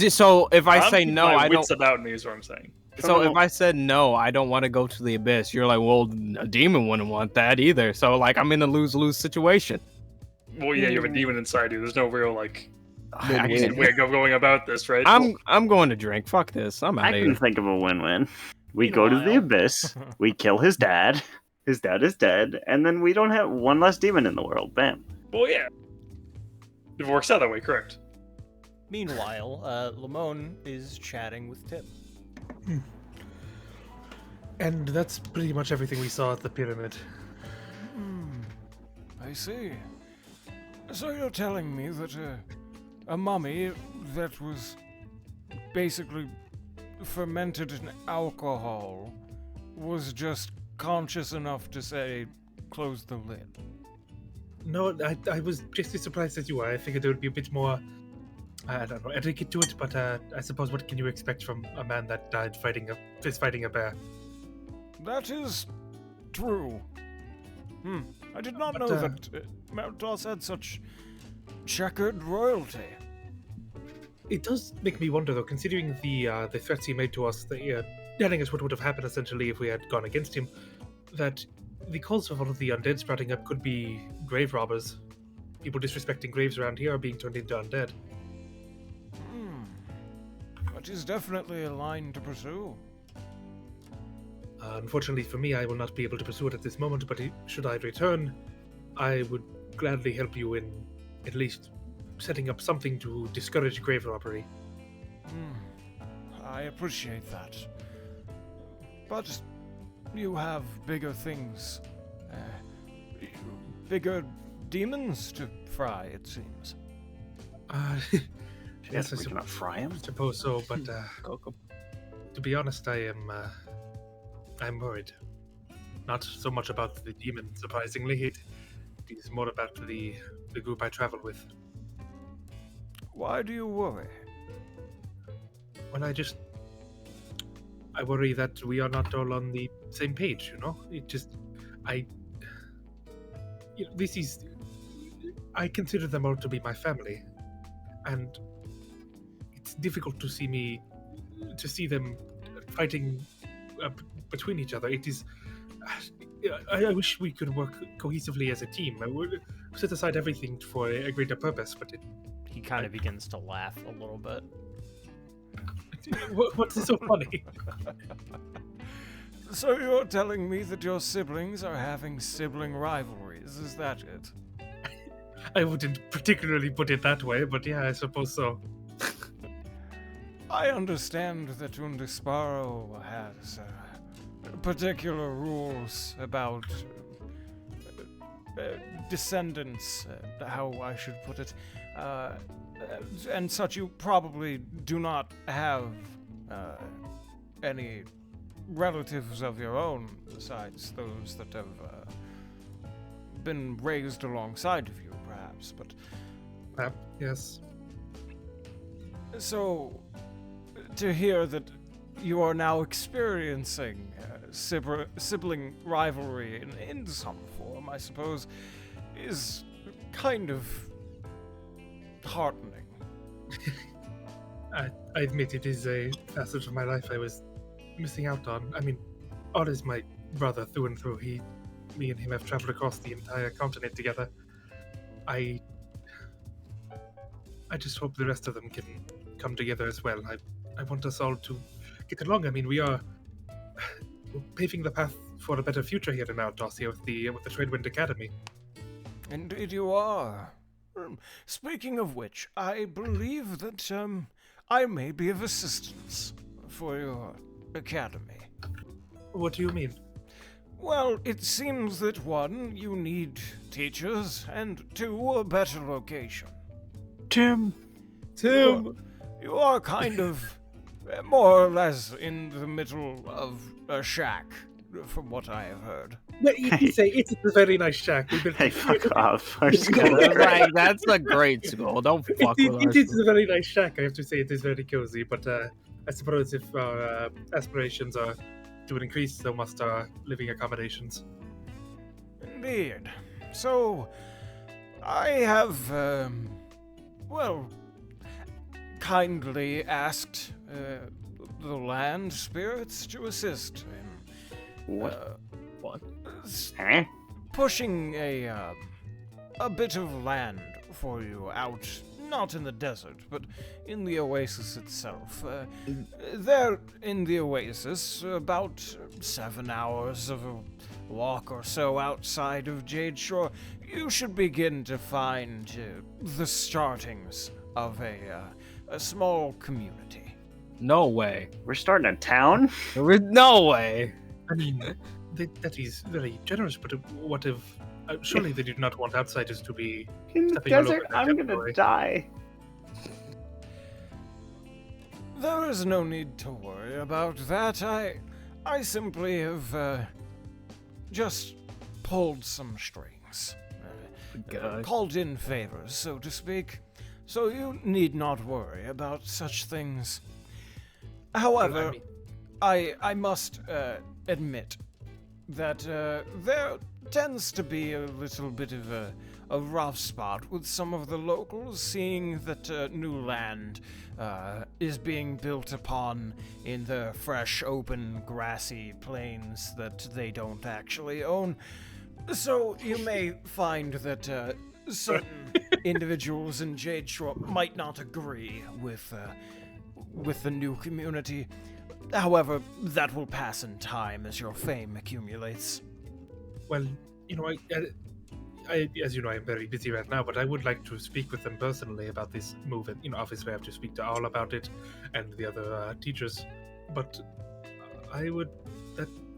So if I I'm say keeping no, my I don't. wits about me is what I'm saying. So if I said no, I don't want to go to the abyss. You're like, well, a demon wouldn't want that either. So like, I'm in a lose-lose situation. Well, yeah, you have a demon inside you. There's no real, like, I easy can, way of going about this, right? I'm going to drink. Fuck this. I'm I out of can here. think of a win-win. We go to the Meanwhile- Abyss, we kill his dad is dead, and then we don't have one less demon in the world. Bam. Well, yeah. It works out that way, correct? Meanwhile, Lamone is chatting with Tib. And that's pretty much everything we saw at the pyramid. I see. So you're telling me that a mummy that was basically fermented in alcohol was just conscious enough to say, close the lid? No, I was just as surprised as you were. I figured there would be a bit more, I don't know, etiquette to it, but I suppose what can you expect from a man that died fighting a bear? That is true. I did not know But, that Meritos had such checkered royalty. It does make me wonder, though, considering the threats he made to us, telling us what would have happened essentially if we had gone against him, that the cause of all of the undead sprouting up could be grave robbers. People disrespecting graves around here are being turned into undead. That is definitely a line to pursue. Unfortunately for me, I will not be able to pursue it at this moment, but should I return, I would gladly help you in at least setting up something to discourage grave robbery. I appreciate that. But you have bigger things. Bigger demons to fry, it seems. Yes, I we cannot fry him. suppose so, but Coco. to be honest, I'm worried. Not so much about the demon, surprisingly. It is more about the group I travel with. Why do you worry? Well, I worry that we are not all on the same page, you know? I consider them all to be my family, and it's difficult to see them fighting between each other. It is. I wish we could work cohesively as a team. I would set aside everything for a greater purpose, but He kind of begins to laugh a little bit. what's so funny? So you're telling me that your siblings are having sibling rivalries, is that it? I wouldn't particularly put it that way, but yeah, I suppose so. I understand that Undisparro has particular rules about descendants, how I should put it, and such. You probably do not have any relatives of your own besides those that have been raised alongside of you, perhaps, but... Yes. So, to hear that you are now experiencing sibling rivalry in some form, I suppose, is kind of heartening. I admit it is a facet of my life I was missing out on. I mean, Odd is my brother through and through. Me and him have traveled across the entire continent together. I just hope the rest of them can come together as well. I want us all to get along. I mean, we're paving the path for a better future here in Altos here with the Tradewind Academy. Indeed you are. Speaking of which, I believe that I may be of assistance for your academy. What do you mean? Well, it seems that 1, you need teachers, and 2, a better location. Tim! You are kind of more or less in the middle of a shack, from what I have heard. Well, you can say it's a very nice shack. Hey, fuck off. Our school. Like, that's a great school. Don't fuck with It us. is a very nice shack. I have to say it is very cozy. But I suppose if our aspirations are to increase, so must our living accommodations. Indeed. So, I have, kindly asked the land spirits to assist in What? Huh? Pushing a bit of land for you out, not in the desert, but in the oasis itself. There in the oasis, about 7 hours of a walk or so outside of Jade Shore, you should begin to find the startings of a small community. No way. We're starting a town? No way. I mean, that is very generous, but what if... surely they do not want outsiders to be... In the stepping all over desert, their I'm gonna territory. die. There is no need to worry about that. I simply have just pulled some strings. God. Called in favors, so to speak. So you need not worry about such things. However, I must admit that there tends to be a little bit of a rough spot with some of the locals, seeing that new land is being built upon in the fresh, open, grassy plains that they don't actually own. So you may find that certain individuals in Jade Shore might not agree with the new community. However, that will pass in time as your fame accumulates. Well, as you know, I'm very busy right now, but I would like to speak with them personally about this move. And, obviously I have to speak to Owl about it and the other teachers. But I would,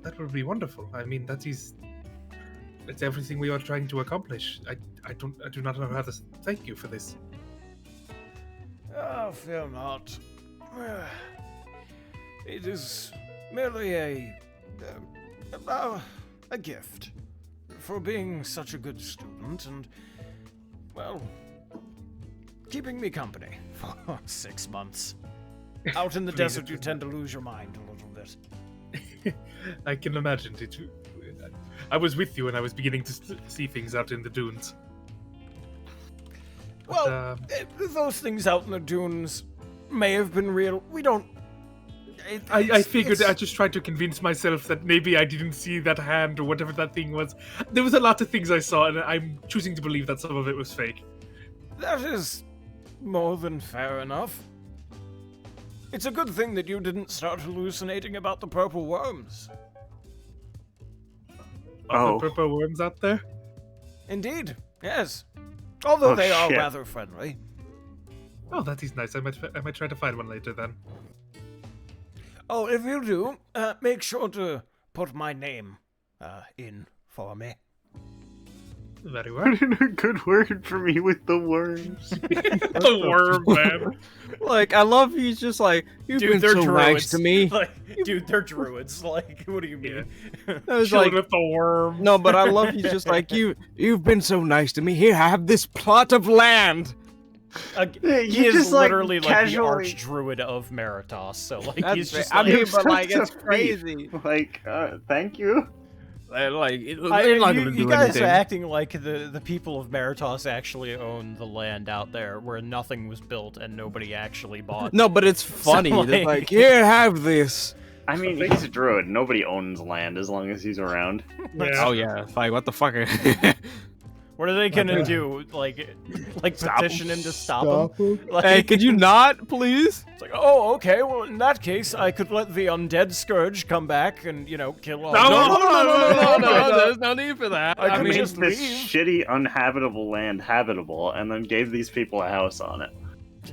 that would be wonderful. I mean, it's everything we are trying to accomplish. I do not know how to thank you for this. Oh, fear not. It is merely a gift for being such a good student and, well, keeping me company for 6 months. Out in the Please, desert, you tend to lose your mind a little bit. I can imagine it. I was with you when I was beginning to see things out in the dunes. But, Well, those things out in the dunes may have been real. We don't. I figured I just tried to convince myself that maybe I didn't see that hand or whatever that thing was. There was a lot of things I saw, and I'm choosing to believe that some of it was fake. That is more than fair enough. It's a good thing that you didn't start hallucinating about the purple worms. Are Oh. the purple worms out there? Indeed, yes. Although Oh, they are shit. rather friendly. Oh, that is nice. I might try to find one later then. Oh, if you do, make sure to put my name in for me. Very well. Put in a good word for me with the worms. The worm, man. Like, I love he's just like, you've Dude, been they're so nice druids. to me. Like, dude, they're druids. Like, what do you mean? I was Chilling like, with the worm. no, but I love he's just like, you've been so nice to me. Here, have this plot of land. You He is just, like, literally like the casually- arch druid of Meritos. So like That's he's just I like, mean, but like, That's it's so sweet. crazy. Like, thank you. Like, I, they're not you, gonna you do guys anything. are acting like the people of Meritos actually own the land out there where nothing was built and nobody actually bought. No, but it's funny. They're like- like, here, have this. I mean, he's a druid. Nobody owns land as long as he's around. Yeah. Oh yeah, like what the fuck? What are they gonna do? Like Stop 'em. petition him to stop him? Like, Hey, could you not, please? It's like, oh, okay, well, in that case, I could let the undead scourge come back and, kill all No, there's no need for that. I I could mean, just this leave. shitty, uninhabitable land habitable, and then gave these people a house on it.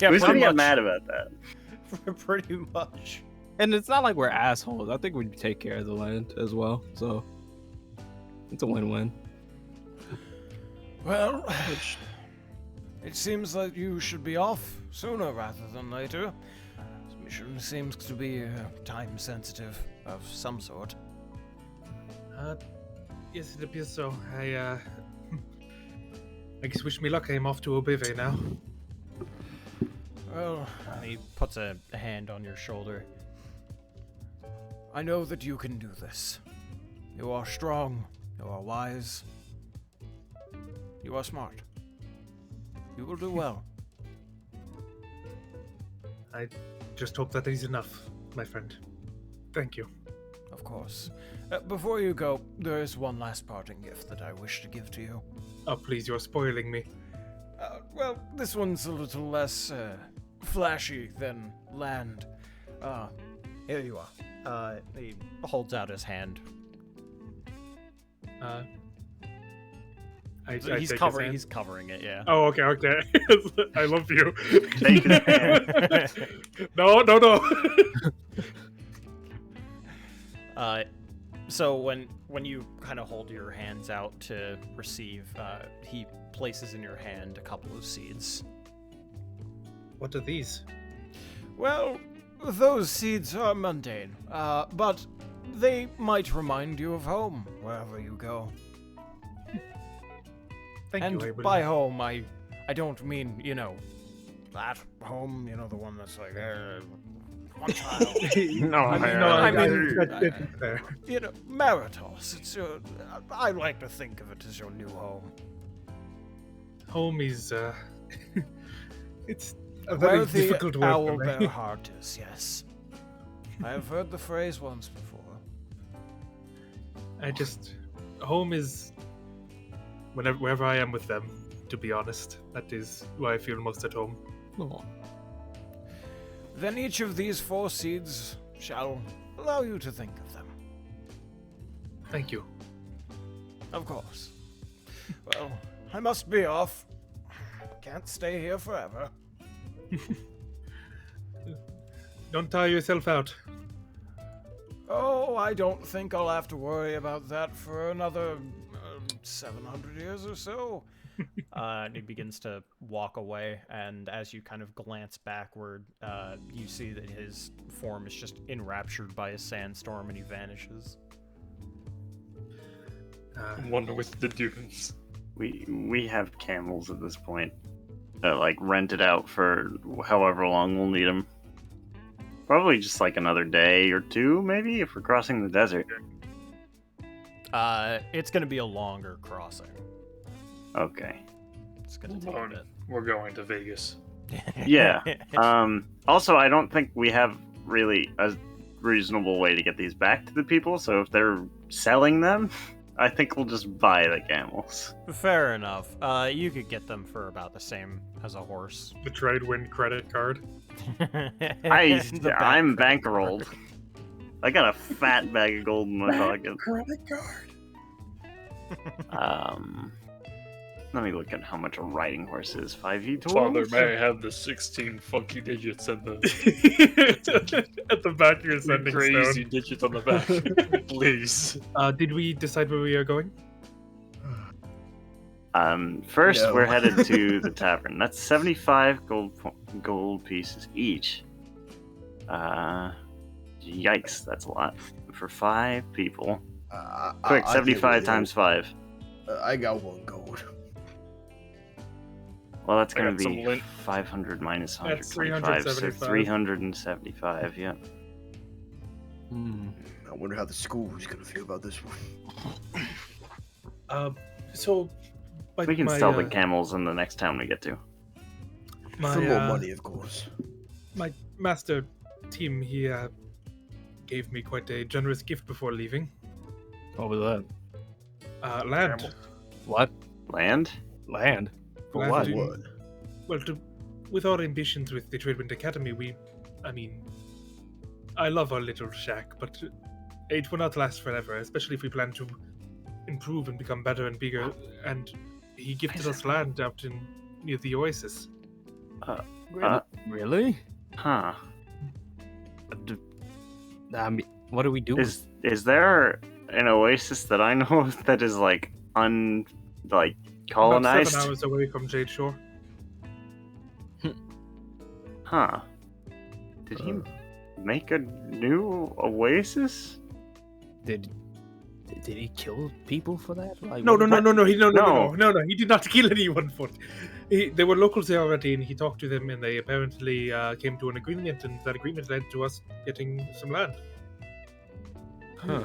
yeah, Who's gonna pretty get much. mad about that? Pretty much. And it's not like we're assholes. I think we take care of the land as well. So it's a win-win. Well, it seems that you should be off sooner rather than later. This mission seems to be time sensitive of some sort. Yes, it appears so. I guess wish me luck. I am off to Obive now. Well, And he puts a hand on your shoulder. I know that you can do this. You are strong. You are wise. You are smart. You will do well. I just hope that is enough, my friend. Thank you. Of course. Before you go, there is one last parting gift that I wish to give to you. Oh, please, you're spoiling me. Well, this one's a little less flashy than land. Here you are. He holds out his hand. I He's take his covering. hand. He's covering it. Yeah. Oh, okay. I love you. Take his hand. No. So when you kind of hold your hands out to receive, he places in your hand a couple of seeds. What are these? Well, those seeds are mundane, but they might remind you of home wherever you go. Thank And you, I will. by home, I don't mean, that home, the one that's like, one child. No, I mean, that's fair. Meritos. It's I like to think of it as your new home. Home is, it's a Where very the difficult word owl for their me. heart is, yes. I have heard the phrase once before. Home is wherever I am with them, to be honest. That is where I feel most at home. Oh. Then each of these 4 seeds shall allow you to think of them. Thank you. Of course. Well, I must be off. Can't stay here forever. Don't tire yourself out. Oh, I don't think I'll have to worry about that for another 700 years or so. And he begins to walk away, and as you kind of glance backward, you see that his form is just enraptured by a sandstorm, and he vanishes. Wonder with the dunes. We have camels at this point. Like rented out for however long we'll need them. Probably just like another day or two, maybe, if we're crossing the desert. It's gonna be a longer crossing. Okay. It's gonna take a bit. We're going to Vegas. Yeah. Also, I don't think we have really a reasonable way to get these back to the people, so if they're selling them, I think we'll just buy the camels. Fair enough. You could get them for about the same as a horse. The Tradewind credit card. I'm bankrolled. I got a fat bag of gold in my pocket. Credit card. Let me look at how much a riding horse is. 5e12? Father, may I have the 16 funky digits and the At the back of your sending crazy stone. digits on the back, please? Did we decide where we are going? First, No. we're headed to the tavern. That's 75 gold pieces each. Yikes, that's a lot. For 5 people. Quick, I 75 times 5. I got 1 gold. Well, that's I going got to some be lint. 500 minus That's 125, so 375. 375, yeah. I wonder how the school is gonna feel about this one. So, We can sell the camels in the next town we get to. my, For more money, of course. my master Tim, he gave me quite a generous gift before leaving. What was that? Land. What? Land? Land? For Land what? in- What? Well, with our ambitions with the Tradewind Academy, I love our little shack, but it will not last forever, especially if we plan to improve and become better and bigger. And he gifted us land out near the oasis. Really? Huh. I mean, what do we do? Is there an oasis that I know of that is like About colonized? 7 hours away from Jade Shore. Huh. Did he make a new oasis? Did he kill people for that? Like, No, what- no. He did not kill anyone for it. There were locals there already, and he talked to them, and they apparently came to an agreement, and that agreement led to us getting some land. Huh.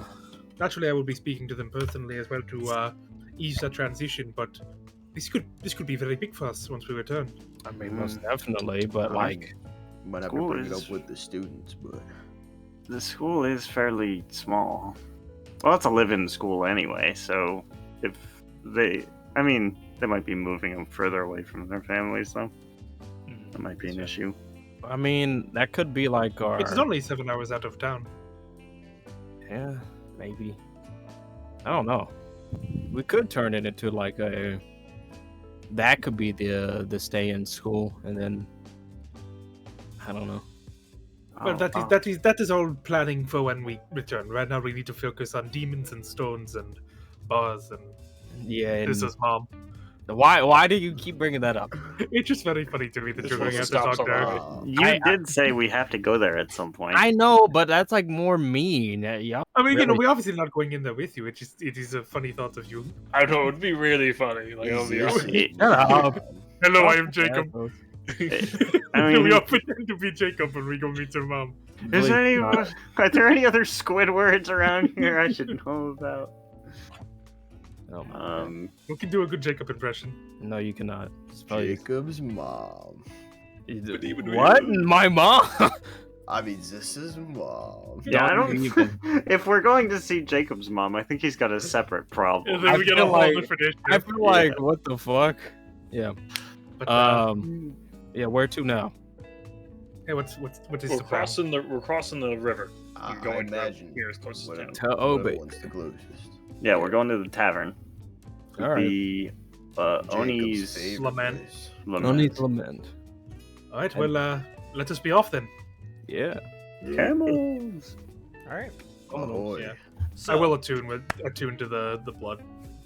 Naturally, I will be speaking to them personally as well to ease that transition, but this could be very big for us once we return. I mean, most definitely, but like, Might have to School bring it is- up with the students, but The school is fairly small. Well, it's a live-in school anyway, so if they might be moving them further away from their families, though. That might be an issue. I mean, that could be like our. It's only 7 hours out of town. Yeah, maybe. I don't know. We could turn it into like a. That could be the stay in school, and then I don't know. Well, Oh, that is all planning for when we return. Right now, we need to focus on demons and stones and bars and Yeah. And this is mom. why do you keep bringing that up? It's just very funny to me that This you're going to one have to stops talk on there. You did say we have to go there at some point. I know, but that's like more mean. Yeah. I mean, Really? we're obviously not going in there with you. It is a funny thought of you. I know, it would be really funny. Like, I'll be honest. It- Shut up. Hello, I am Jacob. I mean, we all pretend to be Jacob when we go meet your mom. is Please are there any other Squidwards around here I should know about? Oh my God. We can do a good Jacob impression. No, you cannot. Spell your- Jacob's mom. What? My mom? I mean, this is mom. Yeah, I Don't don't. even. If we're going to see Jacob's mom, I think he's got a separate And problem. then I we get a feel whole like- different issue. I feel like what the fuck? Yeah. But, Yeah. Where to now? hey, what is We're the plan? crossing the river. I You're going imagine here as close as whatever- town. To Obe. whatever one's the closest. Yeah, we're going to the tavern. All right. The Oni's favorite Lament. place. No lament. need to lament. All right, well, let us be off then. Yeah. Camels. All right. Ahoy. Yeah. So, I will attune to the blood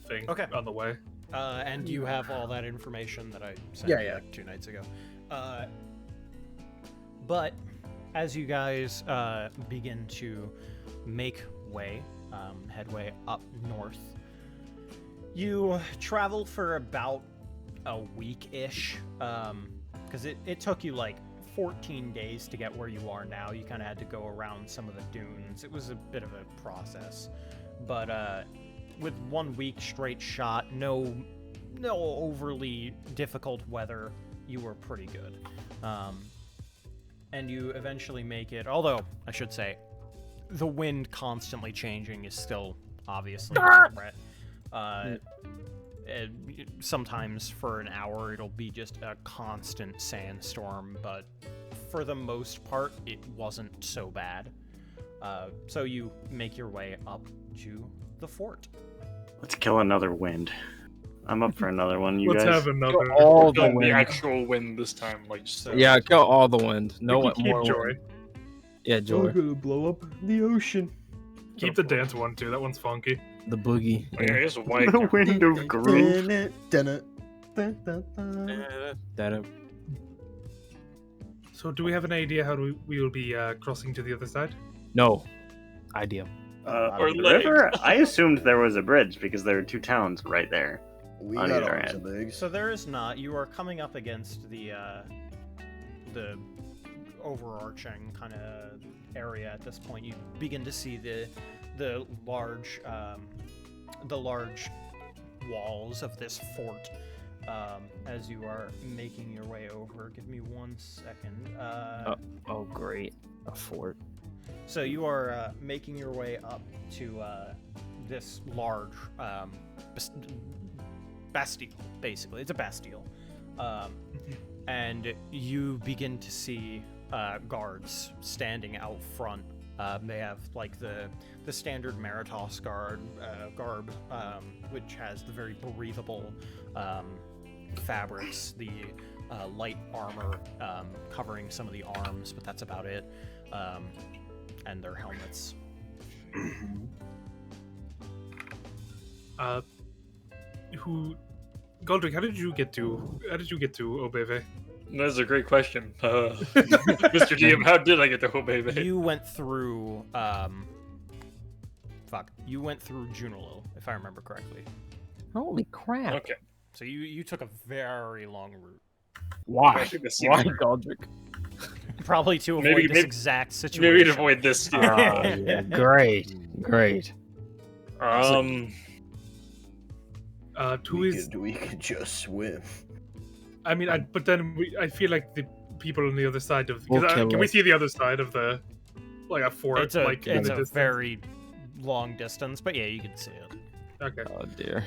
thing Okay. on the way. And you have all that information that I sent Yeah, you yeah. like 2 nights ago. But as you guys begin to make way, headway up north, you travel for about a week-ish, because it took you like 14 days to get where you are now. You kind of had to go around some of the dunes. It was a bit of a process, but with 1 week straight shot, no overly difficult weather, you were pretty good. And you eventually make it, although I should say the wind constantly changing is still obviously a threat. Sometimes for an hour it'll be just a constant sandstorm, but for the most part it wasn't so bad. So you make your way up to the fort. Let's kill another wind. I'm up for another one. You Let's guys. have another. All the Kill the wind. actual wind this time, like just Yeah, kill all the wind. No We one can keep more. Joy. Wind. Yeah, Joy. gonna blow up the ocean. Keep the dance one too. That one's funky. The boogie. I guess why The wind of groove. That So, do we have an idea how we will be crossing to the other side? no idea. Or The legs. river? I assumed there was a bridge because there are 2 towns right there. We On got either arms end. and legs. So there is not. You are coming up against the overarching kind of area at this point. You begin to see the large walls of this fort as you are making your way over. Give me 1 second. Oh, great. A fort. So you are making your way up to this large bastille, basically. It's a bastille. And you begin to see guards standing out front. They have like the standard Maritos garb, which has the very breathable fabrics, the light armor covering some of the arms, but that's about it. And their helmets. Goldrick, how did you get to Obeve? That's a great question. Mr. DM, how did I get to Obebe? You went through you went through Junilil, if I remember correctly. Holy crap. Okay. So you took a very long route. Why? I think this Why, seems- Goldrick? Probably to avoid Maybe- this maybe- exact situation. Maybe to avoid this. Yeah. Yeah, great. Great. We could just swim. I mean, but then I feel like the people on the other side of. We'll kill Can we us. see the other side of the, like a fort? It's a like in it's the a distance? very long distance, but yeah, you can see it. Okay. Oh dear.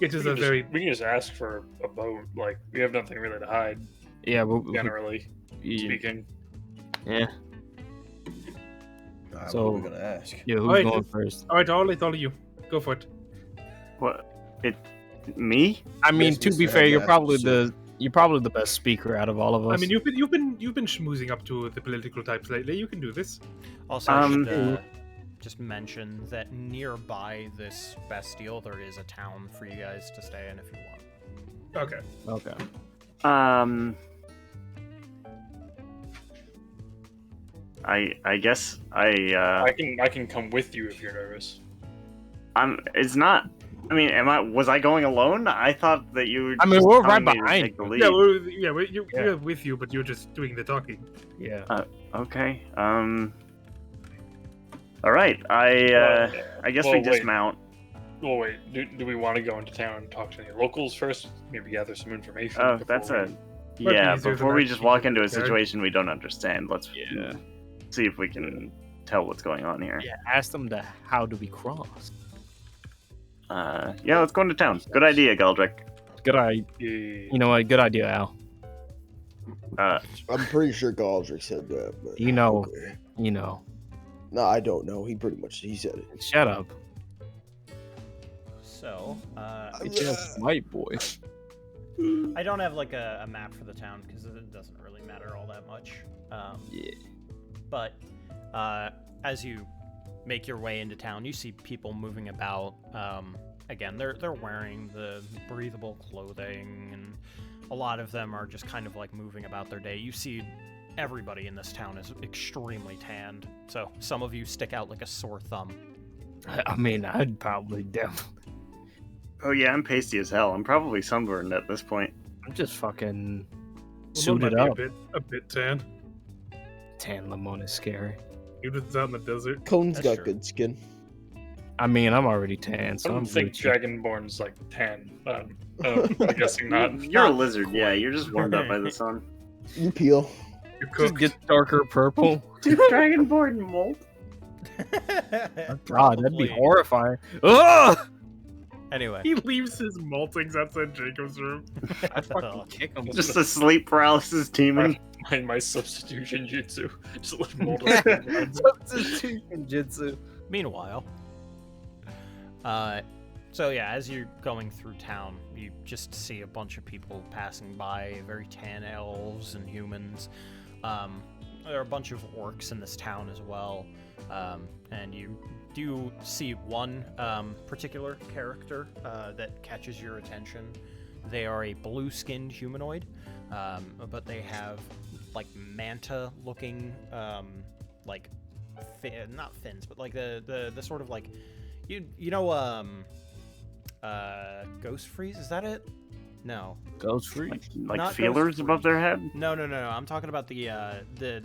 It is a very. We can just ask for a boat. Like, we have nothing really to hide, Yeah, generally speaking. yeah. What So- are we gonna ask? Yeah, who's Alright, going first? All right, all of you, go for it. What? Me? I mean, Yes, to be Mr. fair, you're Headmaster, probably sir. the best speaker out of all of us. I mean, you've been schmoozing up to the political types lately. You can do this. Also, I should Um, just mention that nearby this Bastille, there is a town for you guys to stay in if you want. Okay. okay. I guess I can come with you if you're nervous. it's not. I mean, was I going alone? I thought that you were. I mean, just we're telling right me to behind take the you. lead. We're with you, but you're just doing the talking. Yeah. Okay. All right. I guess we Well, wait. dismount. Well, wait. Do we want to go into town and talk to any locals first? Maybe gather some information. Oh, before that's we- a. Might be Yeah, easier before than we actually just walk into a prepared. situation we don't understand, let's Yeah. see if we can tell what's going on here. Yeah. Ask them to how do we cross. Yeah, let's go into town. Good idea, Galdrick. Good idea. Yeah. You know what? Good idea, Al. I'm pretty sure Galdrick said that. But You know. okay. You know. No, I don't know. He said it. Shut up. So, Yeah, white boy. I don't have like a map for the town because it doesn't really matter all that much. Yeah. But as you make your way into town, you see people moving about. Again, they're wearing the breathable clothing, and a lot of them are just kind of like moving about their day. You see everybody in this town is extremely tanned, so some of you stick out like a sore thumb. I mean, I'd probably definitely. Oh yeah, I'm pasty as hell. I'm probably sunburned at this point. I'm just fucking Lemon suited might up. be a bit tan. Tan Lemon is scary. He was out in the desert. Cone's That's got true. good skin. I mean, I'm already tan, I so don't I'm think Gucci. Dragonborn's like 10. I'm guessing not. You're a lizard, yeah. You're just warmed up by the sun. You peel. You Just cooked. get darker purple. Dragonborn molt. God, that'd be Probably. horrifying. Ugh! Anyway, He leaves his maltings outside Jacob's room. I'd fucking kick him. Just a sleep paralysis demon. My substitution jutsu. Just let mold Substitution jutsu. meanwhile, so yeah, as you're going through town, you just see a bunch of people passing by, very tan elves and humans. There are a bunch of orcs in this town as well, and you do see one particular character that catches your attention. They are a blue-skinned humanoid, but they have like manta-looking, like not fins, but like the sort of like you know Ghost Freeze, is that it? No. Ghost free. Like Not feelers Ghost above their head. No. I'm talking about the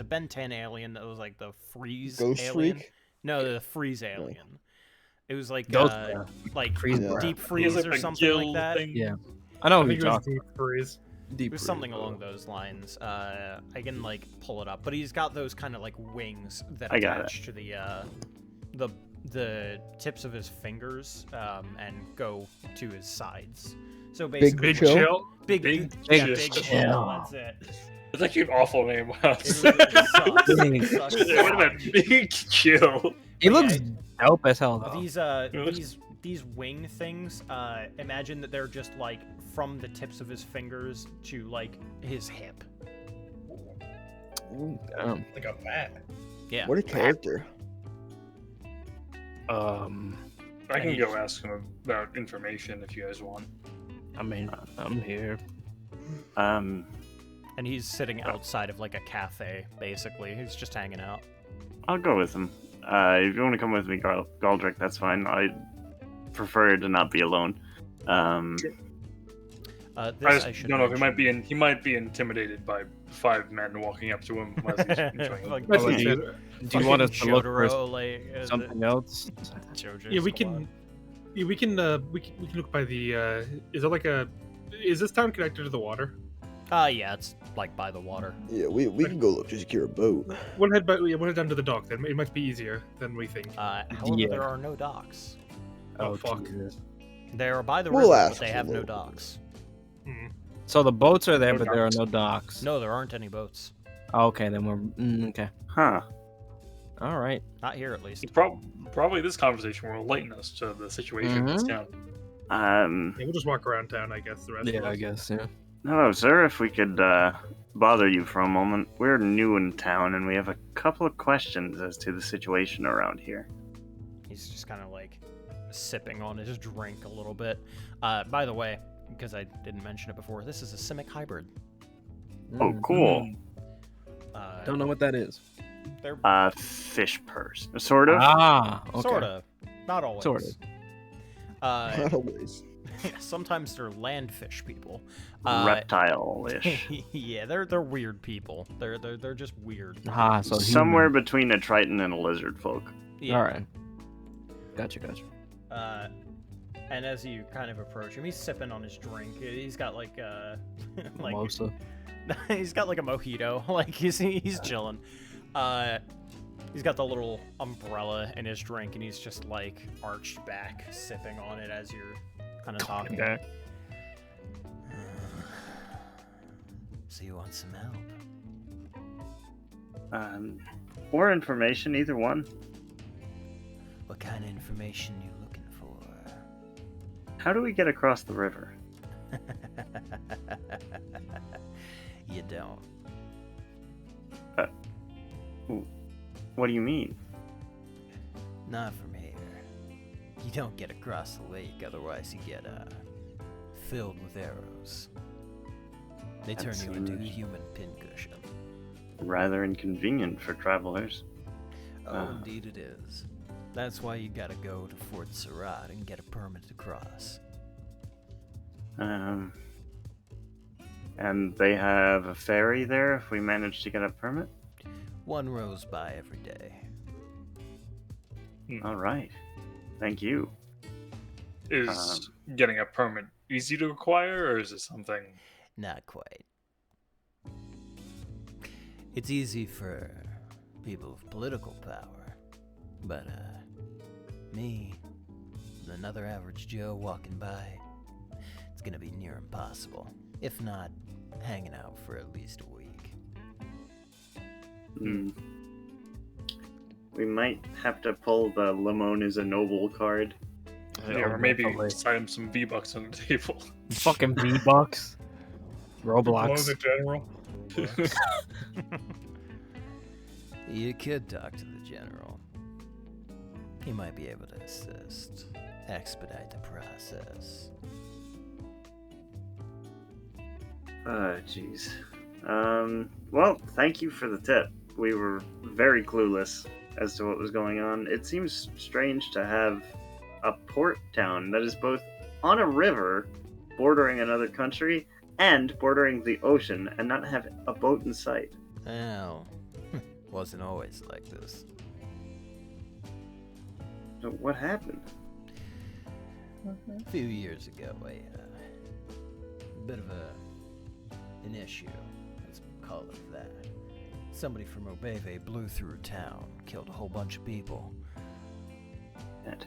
Ben 10 alien that was like the freeze Ghost alien. freak. No, the freeze alien. It was like Ghost- like Freeze Yeah. deep He has, freeze like, or a something like gill that. thing. Yeah. I know I who think you're it was talking deep freeze. It was something along those lines. I can like pull it up, but he's got those kind of like wings that I got attach to the tips of his fingers and go to his sides. So basically, Big Chill? chill. big, Big yeah, Chill. big Chill. chill. That's it. It's actually an awful name. Wow. It sucks. It sucks so What about much. Big Chill? He looks Yeah. dope as hell, though. These wing things, imagine that they're just like from the tips of his fingers to like his hip. Ooh, Damn. Like a bat. Yeah. what a character. I can go ask him about information if you guys want. I mean, I'm here. Um, And he's sitting outside of like a cafe, basically. He's just hanging out. I'll go with him. If you want to come with me, Galdrick, that's fine. I prefer to not be alone. This I I just should don't know if he mention. might be intimidated by 5 men walking up to him as he's enjoying Like, it. That's Like, what do I you, said. do you want us to look for Jotaro, like, something else? JoJo's Yeah, we Squad. can. Yeah, we can look by the. Is there like a? Is this town connected to the water? Yeah, it's like by the water. Yeah, we can go look to secure a boat. We'll head down to the dock. Then it might be easier than we think. However, Yeah. there are no docks. Oh, fuck. Jesus. They are by the We'll river, ask but they the have no locals. docks. Hmm. So the boats are there, No but there are docks. no docks. No, there aren't any boats. Okay, then we're okay. Huh. All right. Not here, at least. Probably this conversation will enlighten us to the situation in this Mhm. town. Yeah, we'll just walk around town, I guess. The rest of Yeah, us. I guess. Yeah. Hello, sir. If we could bother you for a moment. We're new in town, and we have a couple of questions as to the situation around here. He's just kind of like sipping on his drink a little bit. By the way, because I didn't mention it before, this is a Simic hybrid. Oh, cool. Don't know what that is. They're Fish purse. Sort of. Ah, okay. sort of, not always. Sorta. Not always. Sometimes they're landfish people. Reptile-ish. Yeah, they're weird people. They're just weird. Ah, so Somewhere human. between a triton and a lizard folk. Yeah. All right. Gotcha. And as you kind of approach him, he's sipping on his drink. He's got like like Mimosa. he's got like a mojito. Like he's chilling. He's got the little umbrella in his drink, and he's just like arched back, sipping on it as you're kind of talking. Okay. So you want some help? Or information, either one. What kind of information you looking for? How do we get across the river? You don't. What do you mean? Not from here. You don't get across the lake, otherwise you get, filled with arrows. They That turn you into a seems- human pincushion. Rather inconvenient for travelers. Oh, indeed it is. That's why you gotta go to Fort Surat and get a permit to cross. And they have a ferry there if we manage to get a permit? One rows by every day. All right. Thank you. Is getting a permit easy to acquire, or is it something? Not quite. It's easy for people with political power, but, me, and another average Joe walking by, it's gonna be near impossible. If not, hanging out for at least a week. We might have to pull the Limon is a noble card. Yeah, or maybe definitely. slide him some V-Bucks on the table. Fucking V-Bucks. Blow Roblox. the general. You could talk to the general. He might be able to assist, expedite the process. Jeez. Well, thank you for the tip. We were very clueless as to what was going on. It seems strange to have a port town that is both on a river, bordering another country, and bordering the ocean, and not have a boat in sight. Well, wasn't always like this. So what happened? A few years ago, a bit of an issue. Let's call it that. Somebody from Obeve blew through town, killed a whole bunch of people. That.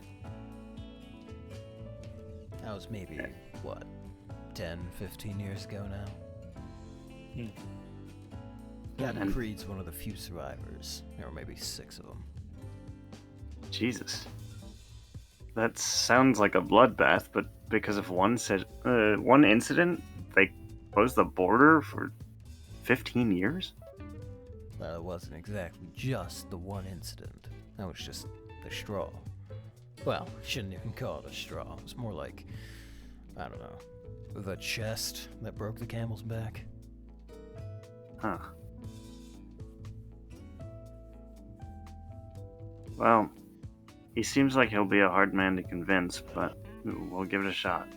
That was maybe, what, 10, 15 years ago now? Captain And- Creed's one of the few survivors. There were maybe 6 of them. Jesus. That sounds like a bloodbath, but because of one incident, they closed the border for 15 years? Well, it wasn't exactly just the one incident. That was just the straw. Well, shouldn't even call it a straw. It was more like, I don't know, the chest that broke the camel's back. Huh. Well, he seems like he'll be a hard man to convince, but we'll give it a shot.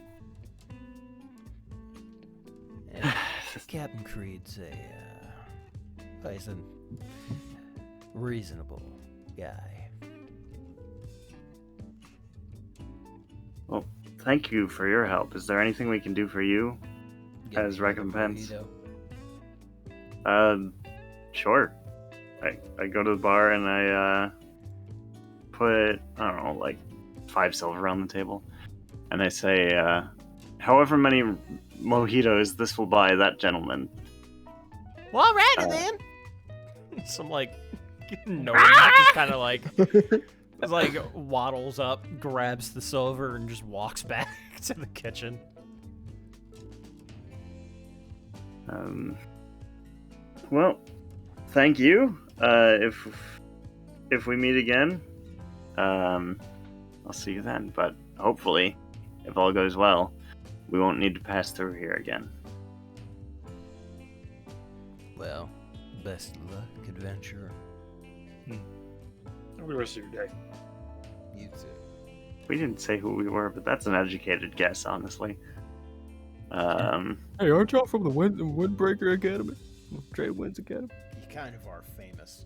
And Captain Creed's he's a reasonable guy. Well, thank you for your help. Is there anything we can do for you? Get As me another recompense. mojito. Sure. I go to the bar and I put, I don't know, like 5 silver on the table. And I say, however many mojitos this will buy that gentleman. Well, alrighty then. Some like no, just kind of like waddles up, grabs the silver, and just walks back to the kitchen. Well, thank you. If we meet again, I'll see you then. But hopefully, if all goes well, we won't need to pass through here again. Well, best of luck, adventurer. Have a good rest of your day. You too. We didn't say who we were, but that's an educated guess, honestly. Hey, aren't y'all from the Windbreaker Academy? Trade Winds Academy? You kind of are famous.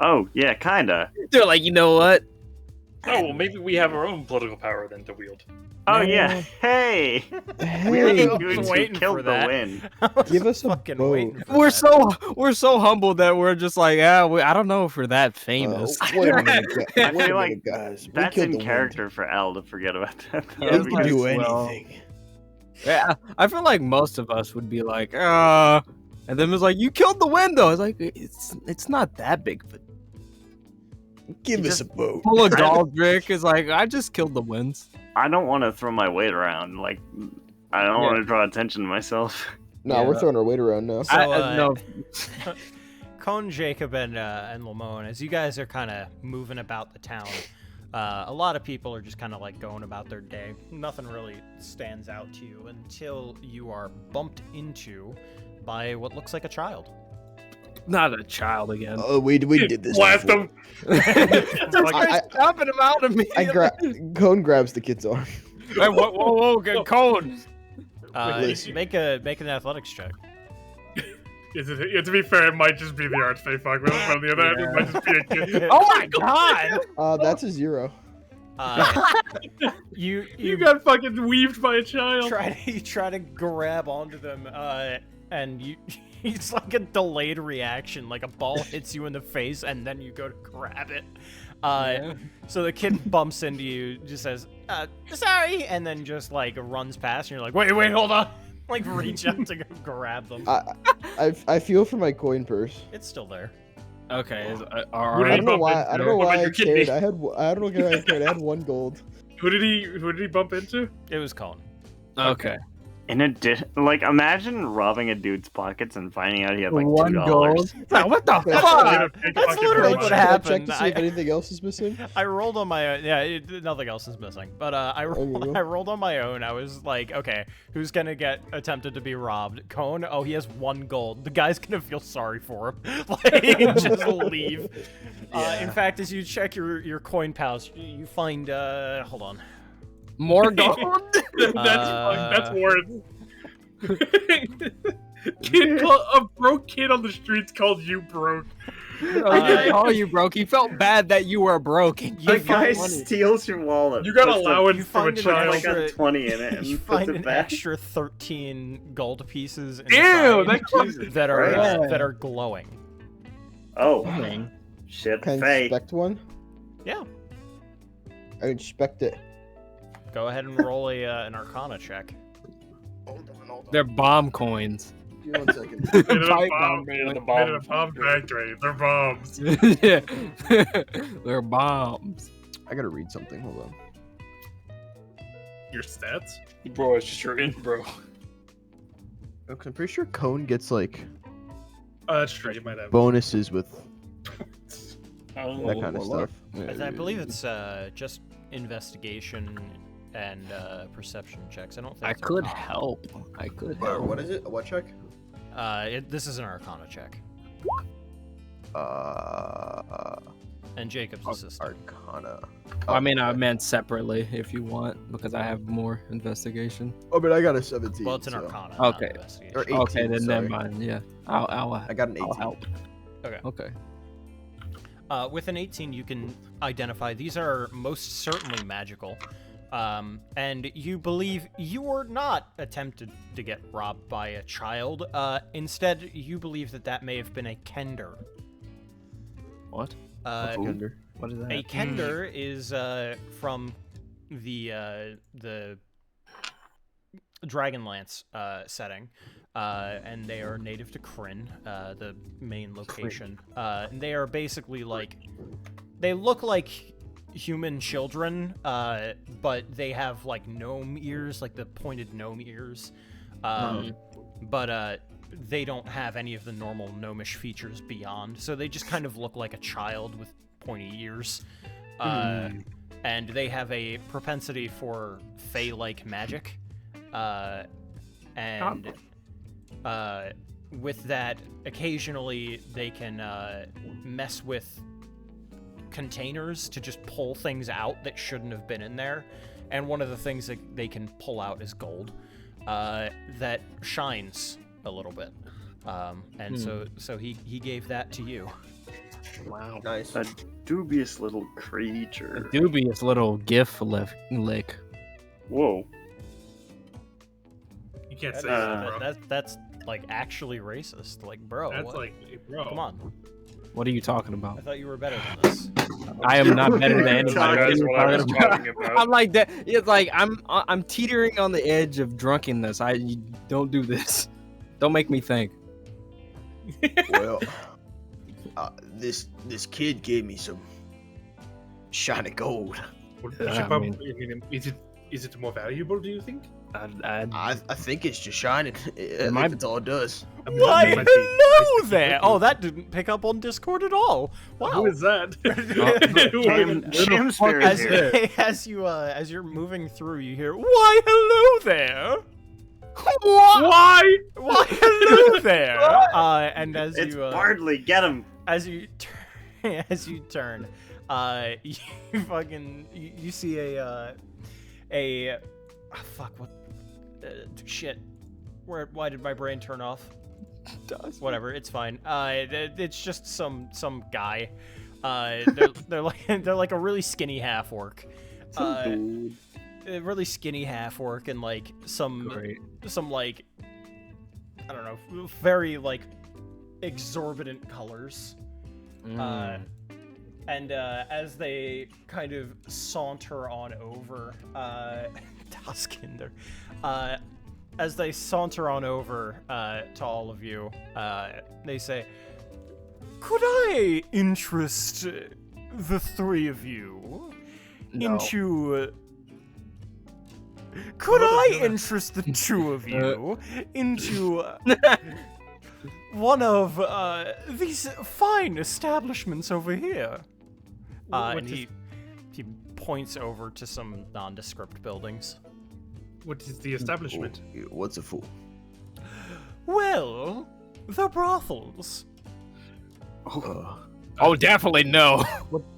Oh, yeah, kinda. They're like, you know what? Oh, well, maybe we have our own political power then to wield. Oh, yeah. Hey! We are Hey, the dudes who waiting for killed the that. wind. Give us a fucking boat. waiting for We're that. so humble that we're just like, I don't know if we're that famous. Wait a minute, I wait a feel like minute, guys. We That's killed in the wind. character for Al to forget about that. though, Yeah, We it's can do like, well, anything. Yeah, I feel like most of us would be like, and then it was like, you killed the wind though. I was like, it's not that big of a Give You us a boat. Full of Galdrick is like, I just killed the winds. I don't want to throw my weight around. Like, I don't want to draw attention to myself. No, we're throwing our weight around now. So, no. Cone, Jacob, and Lamone, as you guys are kind of moving about the town, a lot of people are just kind of like going about their day. Nothing really stands out to you until you are bumped into by what looks like a child. Not a child again. Oh, we did this. Blast before. him! Stomping him out of me. Cone grabs the kid's arm. Hey, whoa, good cone. Make an athletics check. To be fair, it might just be the Archfey fuck. But on the other hand, it might just be a kid. Oh my god! That's a 0. You got fucking weaved by a child. try to grab onto them, and it's like a delayed reaction, like a ball hits you in the face, and then you go to grab it. So the kid bumps into you, just says, sorry, and then just like runs past, and you're like, wait, hold on. Like reach out to go grab them. I feel for my coin purse. It's still there. Okay. I don't know why I cared. I don't know why I cared. I had 1 gold. Who did he bump into? It was Colin. Okay. In addition, like, imagine robbing a dude's pockets and finding out he had like $1 $2. Wow, what the Can I fuck? That's literally what check happened. to see if anything else is missing? I rolled on my own. Nothing else is missing. But I rolled on my own. I was like, okay, who's gonna get attempted to be robbed? Cone. Oh, he has 1 gold. The guy's gonna feel sorry for him. Like, just leave. In fact, as you check your coin pouch, you find hold on. More gold? That's worse. A broke kid on the streets called you broke. He didn't call you broke. He felt bad that you were broke. The guy steals your wallet. You got puts the- allowance from a find an child. like a 20 in it and You puts find it an back. extra 13 gold pieces Ew, inside that that are Christ. that are glowing. Oh, shit, Can I Faye. inspect one? Yeah. I inspect it. Go ahead and roll an Arcana check. Hold on. They're bomb coins. Give me 1 second. Made in a Pipe bomb, bomb, made in a man. bomb factory. They're bombs. Yeah. They're bombs. I gotta read something. Hold on. Your stats? Bro, it's just your in, bro. I'm pretty sure Cone gets like That's true. You might have. bonuses with Oh, that kind of stuff. I believe it's just investigation and perception checks. I don't think I it's could Arcana. help. I could Wait, help. what is it? What check? This is an Arcana check. And Jacob's assistant. Arcana. I mean, I meant separately if you want, because I have more investigation. Oh, but I got a 17. Well, it's an so- Arcana. not Okay. investigation. Or 18, Okay, then sorry. never mind. Yeah, I'll I got an 18. help. Okay. Okay. With an 18, you can identify these are most certainly magical. And you believe you were not attempted to get robbed by a child. Instead, you believe that may have been a kender. What? Kender. What is that? A kender is from the Dragonlance setting, and they are native to Kryn, the main location. And they are basically like, they look like human children, but they have like gnome ears, like the pointed gnome ears. But they don't have any of the normal gnomish features beyond, so they just kind of look like a child with pointy ears. And they have a propensity for fey-like magic. And with that, occasionally they can mess with containers to just pull things out that shouldn't have been in there. And one of the things that they can pull out is gold that shines a little bit. And so he gave that to you. Wow. Nice. A dubious little creature. Dubious little gif lick. Whoa. You can't say That- that, bro. that's like actually racist. Like, bro, That's what? like, bro. Come on. What are you talking I about? thought you were better than this. I am not better than anybody. That's what I was talking about. I'm like that. It's like I'm teetering on the edge of drunkenness. You don't do this. Don't make me think. Well, this kid gave me some shiny gold. We Yeah, should I probably, mean- is Is it more valuable? Do you think? I think it's just shining. I think might- that's all it does. I mean, Why, that might be hello wasting there! equipment. Oh, that didn't pick up on Discord at all. Wow. Who is that? As you're moving through, you hear, "Why, hello there! Why? Why, hello there!" And as It's you Bardley, get him! as you turn, you see a fuck, what shit. Why did my brain turn off? Whatever, it's fine. It's just some guy. They're like a really skinny half orc. A really skinny half orc and like some like, I don't know, very like exorbitant colors. And as they kind of saunter on over, Taskinder, as they saunter on over to all of you, they say, "Could I interest the three of you into... Could I interest the two of you into one of these fine establishments over here?" And he points over to some nondescript buildings. What is the establishment? What's a fool? Well, the brothels. Oh, definitely no.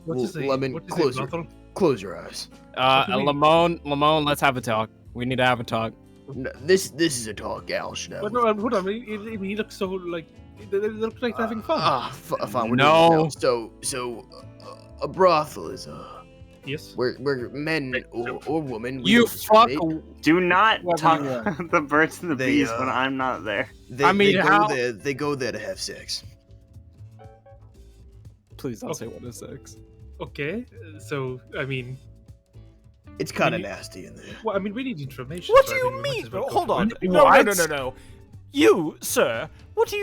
What is a Lemon, what is a close brothel? Close your eyes. Lamone, let's have a talk. We need to have a talk. No, this is a talk, Al should have. But no, hold on. He looks so like they look like they're having fun. Fine. We're No. doing it now. So, a brothel is Yes. where men or women. we You don't fuck. discriminate. Do not Whatever talk you want. about the birds and the They, bees when I'm not there. They, I mean, they go how- there. They go there to have sex. Please don't say what is sex. Okay. So I mean, It's kind of Maybe- nasty in there. well, I mean, we need information. What so do I you we might mean? as well go Hold to on. it. No. You, sir, what are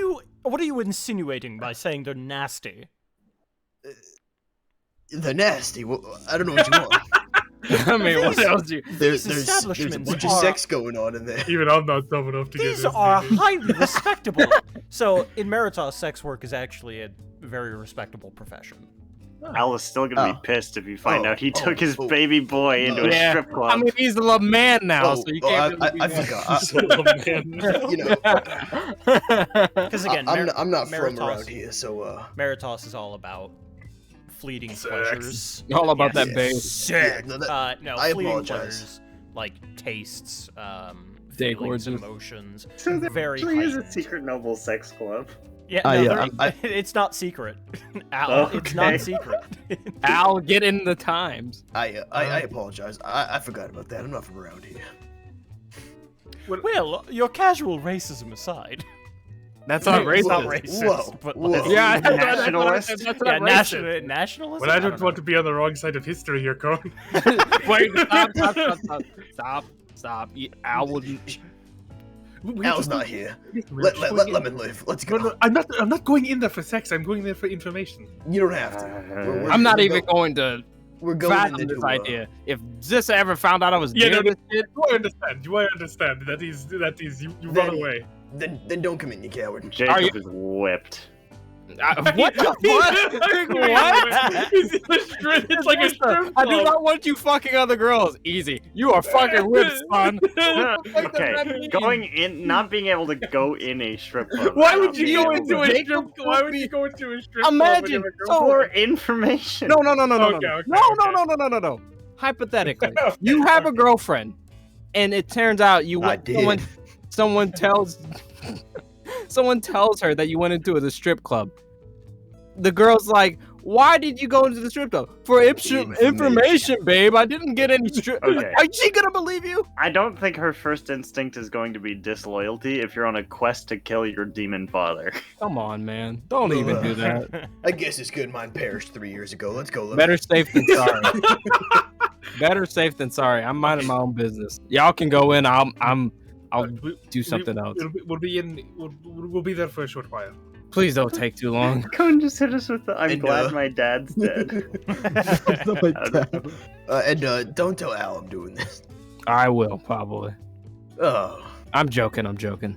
you insinuating by saying they're nasty? They're nasty. Well, I don't know what you want. I mean, what else do you? There's These a establishments bunch of are- sex going on in there. Even I'm not dumb enough to get These this. are maybe. highly respectable. So, in Meritos, sex work is actually a very respectable profession. Al is still gonna Oh. be pissed if you find Oh, out he took his oh. baby boy into Yeah. a strip club. I mean, he's a little man now, so you can't really I be forgot. You know, Because again, I'm not from Meritos- around here, so Meritos is all about fleeting Sex. pleasures. All about Yes. that bass. yeah, no, that- No, I fleeting apologize. pleasures, like tastes, Dick feelings, and orgies. emotions. So there very actually is a heightened. secret noble sex club. Yeah, yeah, it's not secret. Al, it's not Okay. secret. Al, get in the times. I apologize. I forgot about that. I'm not from around here. Well, your casual racism aside. That's not Whoa, It's not racist. racist, whoa, but whoa. like, Yeah, Nationalist? That's yeah, not racist. nationalism. Well, I don't know. want to be on the wrong side of history here, Cohen. Wait, stop. Al wouldn't. Al's not here. Let Lemon live. Let's go. No, I'm not going in there for sex. I'm going there for information. You don't have to. We're- I'm not we're even go- going to We're going fathom into this idea. If Zissa ever found out I was Yeah, doing no, this shit, Do I understand? Do I understand? That is you Then- run away. Then don't come in, you coward. Jacob is whipped. what the fuck? What? It's like a strip I do club. not want you fucking other girls. Easy. You are fucking whipped, son. Okay, not being able to go in a strip club. Why would you Not go being into able a to- strip? Why would you go into a strip club? Imagine. So, For information. no. Okay. No. Hypothetically, you have a girlfriend, and it turns out I did. someone tells her that you went into the strip club. The girl's like, "Why did you go into the strip club? For information, babe. I didn't get any strip." Okay. Are she gonna believe you? I don't think her first instinct is going to be disloyalty if you're on a quest to kill your demon father. Come on, man. Don't even do that. I guess it's good mine perished 3 years ago. Let's go, Lemon. Better safe than sorry. Better safe than sorry. I'm minding my own business. Y'all can go in. I'll do something else. We'll be there for a short while. Please don't take too long. Cohen just hit us with the I'm And, glad my dad's dead. And don't tell Al I'm doing this. I will probably. Oh, I'm joking. I'm joking.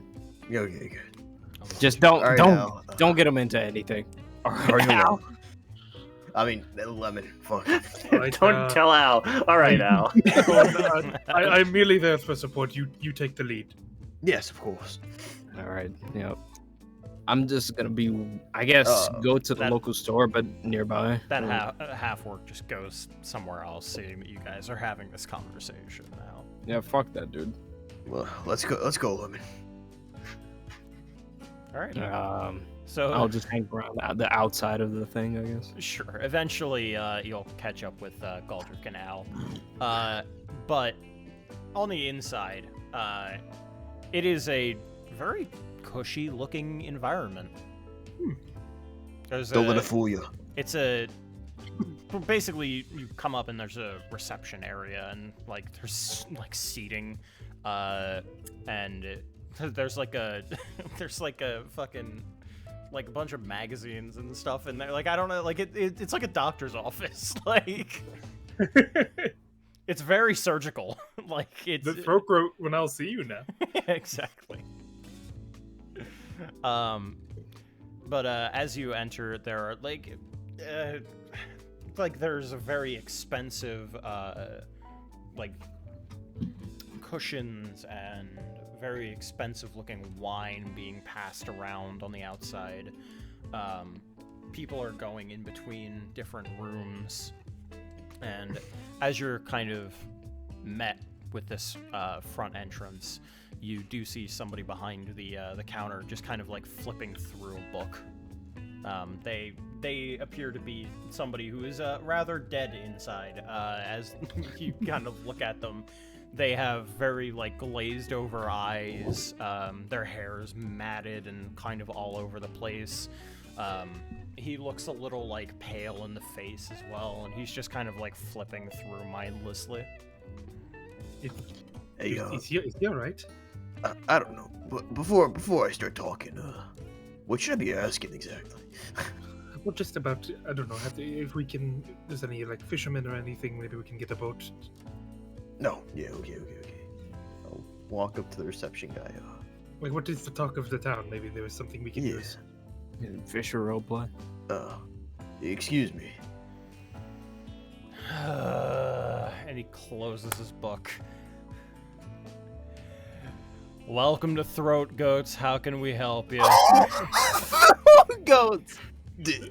okay, good. Just don't All right, don't Al. don't get him into anything. All How are right, you, Al. Al? I mean, Lemon. Fuck. Right, Don't tell Al. All right, Al. I'm merely there for support. You take the lead. Yes, of course. All right. Yep. I'm just gonna be, I guess, go to the that- local store, but nearby. That half work just goes somewhere else, seeing that you guys are having this conversation now. Yeah, fuck that, dude. Well, let's go, Lemon. All right. So I'll just hang around the outside of the thing, I guess. Sure. Eventually, you'll catch up with Galdrick and Al. But on the inside, it is a very cushy-looking environment. Don't let it fool you. It's basically you come up and there's a reception area and like there's like seating, and there's like a fucking like a bunch of magazines and stuff in there. Like I don't know, like it's like a doctor's office. Like it's very surgical. Like it's The throat goat when I'll see you now. exactly. But as you enter, there are like there's a very expensive like cushions and very expensive looking wine being passed around on the outside. People are going in between different rooms, and as you're kind of met with this front entrance, you do see somebody behind the counter just kind of like flipping through a book. They appear to be somebody who is rather dead inside. As you kind of look at them, they have very like glazed over eyes. Their hair is matted and kind of all over the place. He looks a little like pale in the face as well, and he's just kind of like flipping through mindlessly. Hey, Is he alright? I don't know, but before I start talking, what should I be asking exactly? Well, just about, I don't know, if we can, if there's any like fishermen or anything, maybe we can get a boat. No, yeah, okay. I'll walk up to the reception guy. Like, what is the talk of the town? Maybe there was something we can Yeah. use. Fisher roleplay. Excuse me. And he closes his book. Welcome to Throat Goats. How can we help you? Goats.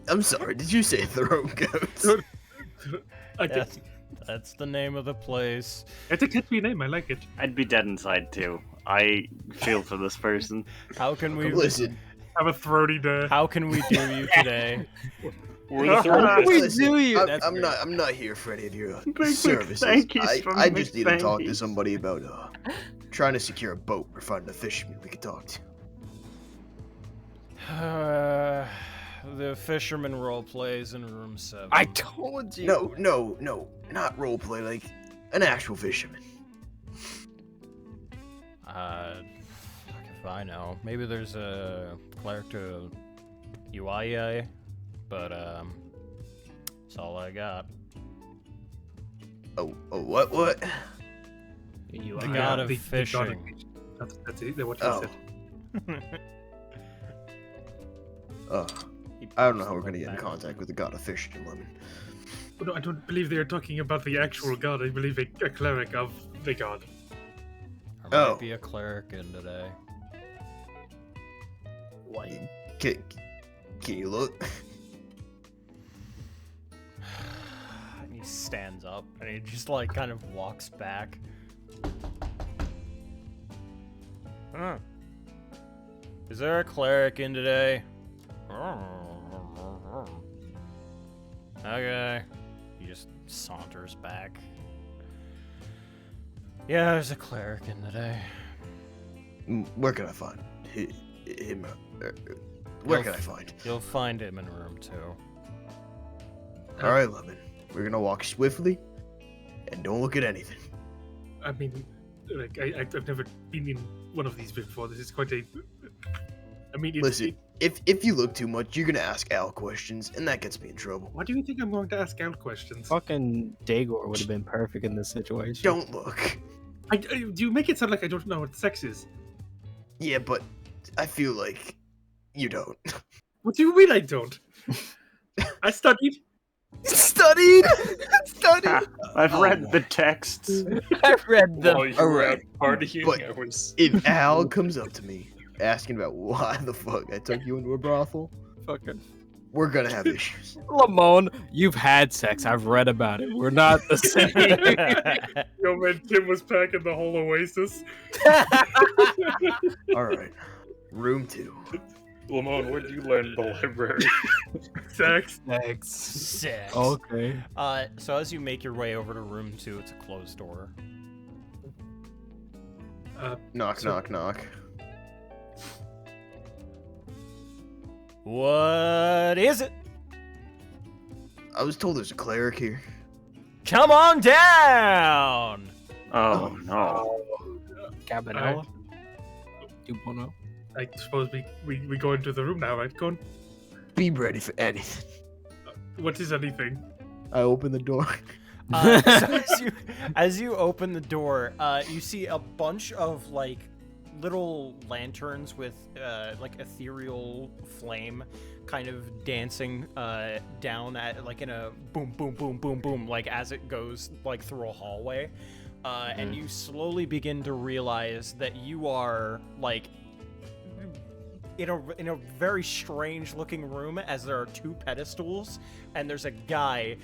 I'm sorry. Did you say throat goats? I Yes, think that's the name of the place. it's a catchy name. I like it. I'd be dead inside too. I feel for this person. How can we Listen, Have a throaty day. How can we do you today? We're the throat. listen, do you? That's I'm great. not here for any of your Big services. thankies from I Big just need to talk to thankies. somebody about trying to secure a boat or find a fisherman we can talk to. The fisherman role plays in room 7. I told you. No, not roleplay. Like an actual fisherman. Fuck if I know. Maybe there's a cleric to UIA, but that's all I got. Oh, what? You The are. god of the god of fishing. fishing. That's it, what he Oh. said. I don't know how we're gonna get in contact with the god of fish and lemon. Oh, no, I don't believe they are talking about the actual god. I believe a cleric of the god. There might Oh. be a cleric in today. Can you look? And he stands up and he just like kind of walks back. Huh. Is there a cleric in today? Okay. He just saunters back. Yeah, there's a cleric in today. Where can I find him? Where You'll can I find? You'll find him in room 2. All right, lemon. We're gonna walk swiftly, and don't look at anything. I mean, like I've never been in one of these before. This is quite a. I mean, Listen, if you look too much, you're gonna ask Al questions, and that gets me in trouble. Why do you think I'm going to ask Al questions? Fucking Dagor would have been perfect in this situation. Don't look. Do you make it sound like I don't know what sex is? Yeah, but I feel like you don't. What do you mean I don't? I studied. Studied. Studied. I've Oh read my- the texts. I read them. While you were out Alright, partying, but I was. If Al comes up to me asking about why the fuck I took you into a brothel, Fucking we're gonna have issues. Lamone, you've had sex. I've read about it. We're not the same. Yo, man, Tim was packing the whole Oasis. All right, room 2. Lamone, where did you learn the library? Sex. Sex. Six. Okay. So as you make your way over to room 2, it's a closed door. Knock, So- knock, knock. What is it? I was told there's a cleric here. Come on down! Oh no. Cabanella 2.0. I suppose we go into the room now, right? Go on. Be ready for anything. What is anything? I open the door. So as you open the door, you see a bunch of like little lanterns with like ethereal flame kind of dancing down at like in a boom boom boom boom boom like as it goes like through a hallway. And you slowly begin to realize that you are like in a very strange looking room, as there are 2 pedestals and there's a guy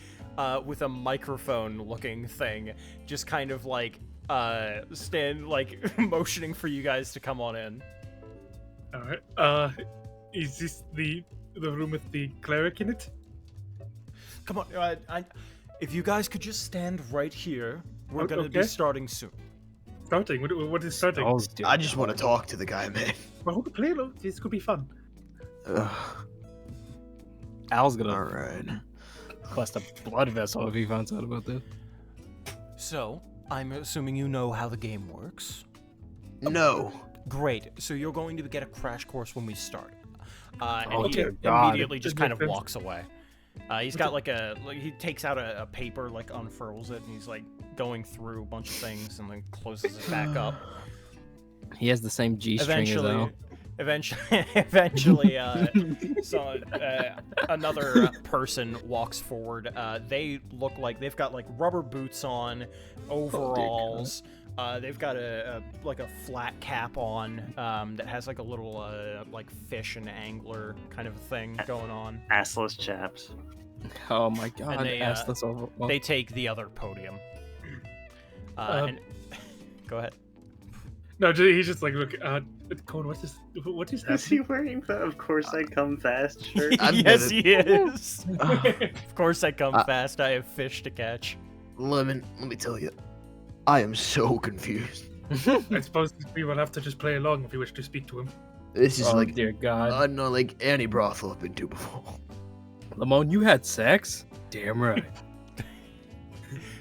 with a microphone looking thing just kind of like stand like motioning for you guys to come on in. All right. Is this the room with the cleric in it? Come on, if you guys could just stand right here, we're gonna be Okay. starting soon. Starting. What is starting? I just want to talk to the guy, man. Well, who could play along? This could be fun. Ugh, Al's gonna all right. request a blood vessel if he finds out about this. So, I'm assuming you know how the game works. No. Great. So you're going to get a crash course when we start. And Oh, he dear God. immediately just That kind makes of sense. walks away. He's got like he takes out a paper, like unfurls it, and he's like going through a bunch of things and then closes it back up. He has the same G string as Al. Eventually, another person walks forward. They look like they've got like rubber boots on, overalls. They've got a flat cap on that has like a little like fish and angler kind of thing going on. Assless chaps. Oh my god, they, ask this over. Well, They take the other podium. And go ahead. No, he's just like, look, Cohen, what is Is happening? he wearing the "Of course I come fast" shirt? I'm Yes, gonna- he is. Ugh, Of course, I come fast. I have fish to catch. Lemon, let me tell you, I am so confused. I suppose we will have to just play along if you wish to speak to him. This is oh like dear God. not like any brothel I've been to before. Lamone, you had sex? Damn right.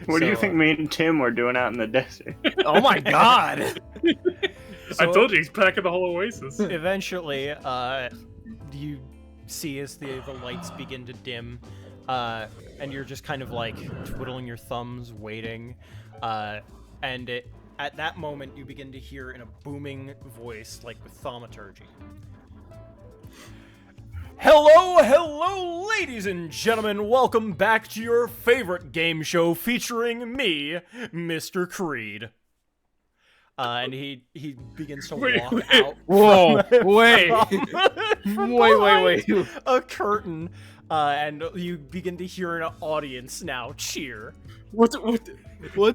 What do you So, think me and Tim were doing out in the desert? Oh my God. I told you he's packing the whole Oasis. Eventually, you see as the lights begin to dim, and you're just kind of like twiddling your thumbs, waiting, and at that moment you begin to hear in a booming voice, like with thaumaturgy. Hello, ladies and gentlemen. Welcome back to your favorite game show featuring me, Mr. Creed. And he begins to Wait, walk wait. out. Whoa, from- wait. from Wait. behind a curtain, and you begin to hear an audience now cheer. What? What? Wha-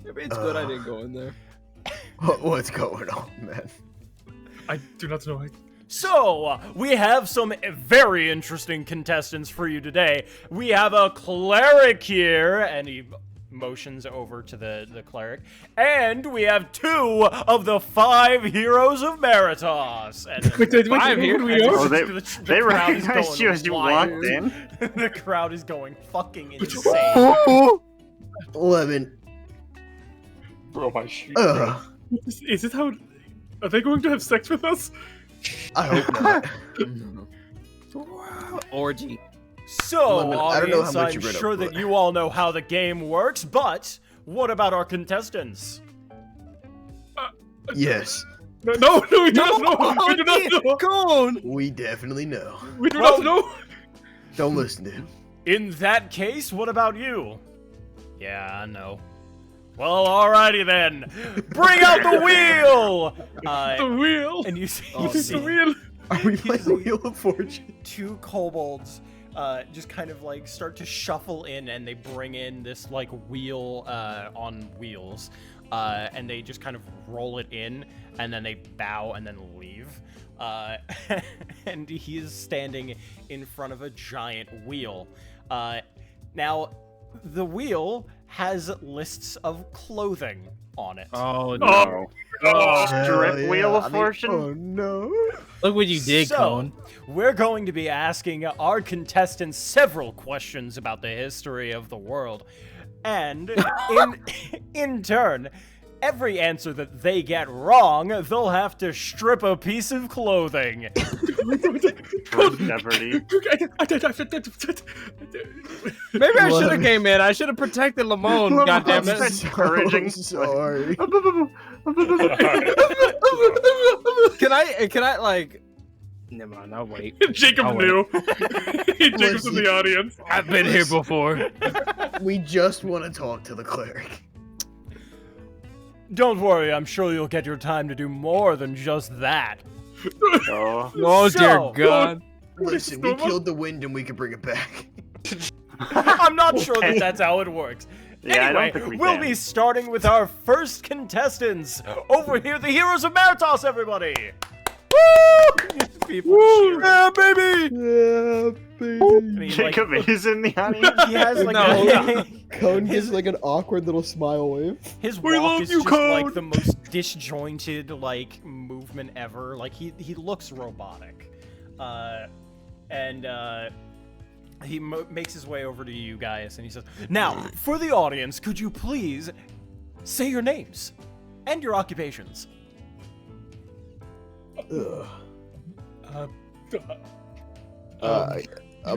Maybe it's good I didn't go in there. What's going on, man? I do not know. So, we have some very interesting contestants for you today. We have a cleric here, and he motions over to the cleric. And we have 2 of the 5 heroes of Maritos. And Wait, here we and are? Oh, they- the They crowd is recognized going you as you wild. walked in. The crowd is going fucking insane. Lemon. Bro, my shoe. Ugh. Is it how? Are they going to have sex with us? I hope not. Orgy. So, Lemon, I don't know how audience, much I'm you read up, sure that but- you all know how the game works, but what about our contestants? Yes, No, we do not know. We do not know. Cone! we definitely know. We do Well- not know. Don't listen to him. In that case, what about you? Yeah, I know. Well, alrighty then. Bring out the wheel! The wheel. And you see, Oh, you see The wheel. Are we playing the Wheel of Fortune? two kobolds just kind of like start to shuffle in, and they bring in this like wheel on wheels, and they just kind of roll it in, and then they bow and then leave. And he is standing in front of a giant wheel. Now, the wheel has lists of clothing on it. Oh, no. Oh, Hell strip yeah. Wheel of I mean, Fortune? oh no. Look what you did, So, Cone. we're going to be asking our contestants several questions about the history of the world. And in turn, every answer that they get wrong, they'll have to strip a piece of clothing. Jeopardy. Maybe I should have Lemon. came in. I should have protected Lamone, Lemon, goddammit. I'm so encouraging. sorry. Can I like never mind, I'll wait. Jacob Oh, wait. knew. Jacob's in the audience. I've been here before. We just want to talk to the cleric. Don't worry, I'm sure you'll get your time to do more than just that. Oh. Oh dear So- God. Listen, we killed the wind and we can bring it back. I'm not sure Okay. that that's how it works. Yeah, I don't Anyway, think we we'll can. be starting with our first contestants. Over here, the heroes of Meritos, everybody! Woo! People cheering. Yeah, baby. Yeah, And baby. he, like, Jacob is in the audience. he has like No. Cone gives like an awkward little smile wave. his We walk love is you, just like Code. the most disjointed like movement ever. Like he looks robotic, and he makes his way over to you guys and he says, "Now, for the audience, could you please say your names and your occupations?" Ugh.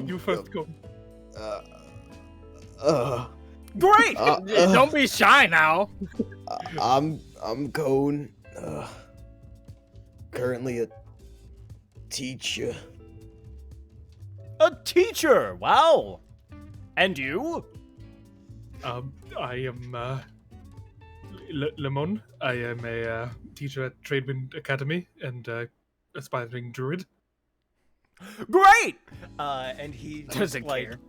You first go. Great. Don't be shy now. I'm Cone. Currently a teacher. A teacher. Wow. And you? I am Lemon. I am a teacher at Tradewind Academy and aspiring druid. Great. And he just, Doesn't like, care.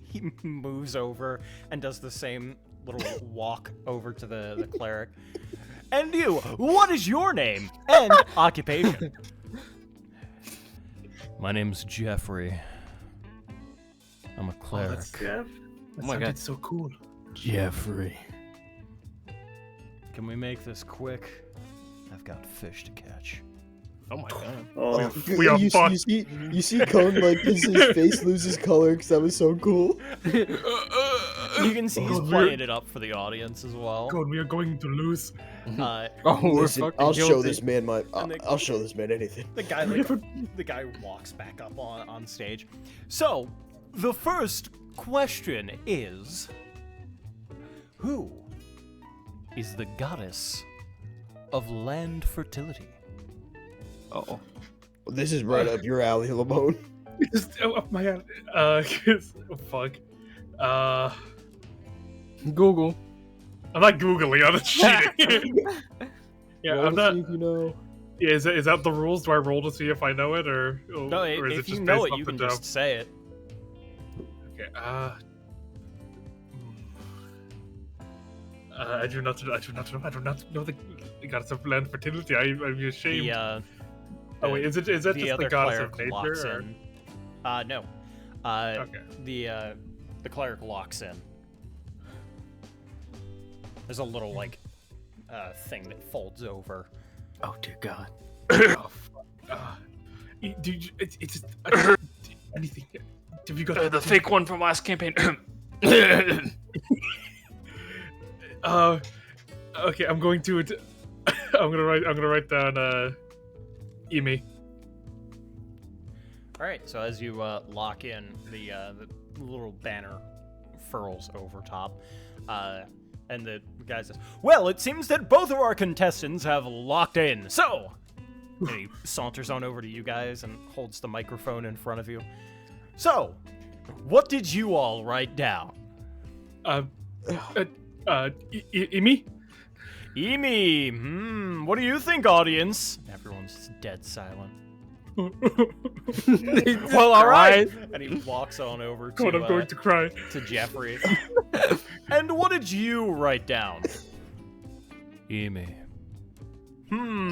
he moves over and does the same little walk over to the cleric. And you, what is your name and occupation? My name's Jeffrey. I'm a cleric. That's, that Oh my sounded God. so cool. Jeffrey. Can we make this quick? I've got fish to catch. Oh my God. Oh, We are you, fun. you see Cone like his face loses color because that was so cool. You can see he's playing it up for the audience as well. God, we are going to lose. Uh, Oh, we're Listen, fucking I'll show guilty. this man my. And they- I'll show this man anything. the guy walks back up on stage. So, the first question is, who is the goddess of land fertility? Oh. This is right up your alley, Lamone. Oh my God. Oh, fuck. Google. I'm not googling. I'm cheating. Yeah, Roll I'm to not. see if you know. Yeah, is that the rules? Do I roll to see if I know it, or No, or is it if just you know based it, off you the can dome? just say it. Okay. I do not know the goddess of land fertility. I'm ashamed. Oh wait, is that just the other goddess of cleric locks nature? Or? in. No. Okay. The cleric locks in. There's a little like thing that folds over. Oh dear God. Oh, fuck. Dude, it's just anything. Have you got The fake one from last campaign. Okay, I'm going to. I'm gonna write down Emi. All right. So as you lock in, the little banner furls over top. And the guy says, "Well, it seems that both of our contestants have locked in. So," and he saunters on over to you guys and holds the microphone in front of you. "So, what did you all write down?" Imi? Emi, what do you think, audience? Everyone's dead silent. Well, all right. And he walks on over to, God, I'm going to cry. to Jeffrey. And what did you write down? Emi.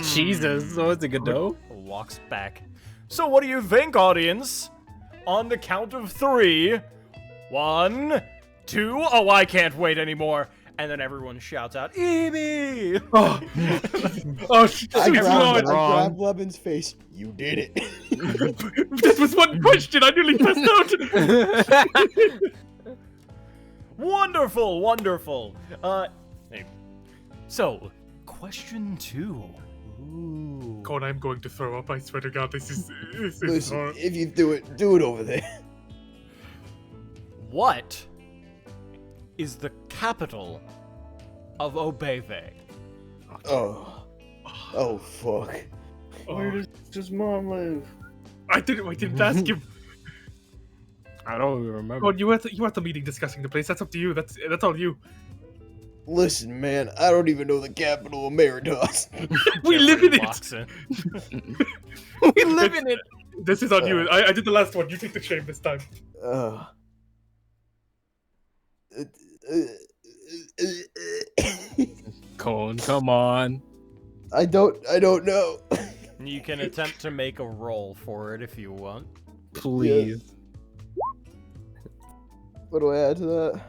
Jesus, so it's a Godot? Walks back. So what do you think, audience? On the count of 3. 1, 2. Oh, I can't wait anymore. And then everyone shouts out, "Emi!" Oh, I Lord. grabbed Levin's face. You did it. This was one question. I nearly passed out. Wonderful, wonderful. Hey. So, question 2. Ooh. God, I'm going to throw up. I swear to God, this is Listen, horrible. if you do it over there. What is the capital of Obeve? Oh fuck. Where does his mom live? I didn't ask him. I don't even remember. God, you were at the meeting discussing the place. That's up to you. That's all you. Listen, man, I don't even know the capital of Meridos. We live in it. Walks in. We live in it. This is on you. I did the last one. You take the shame this time. Cone, come on. I don't know. You can attempt to make a roll for it if you want. Please. What do I add to that?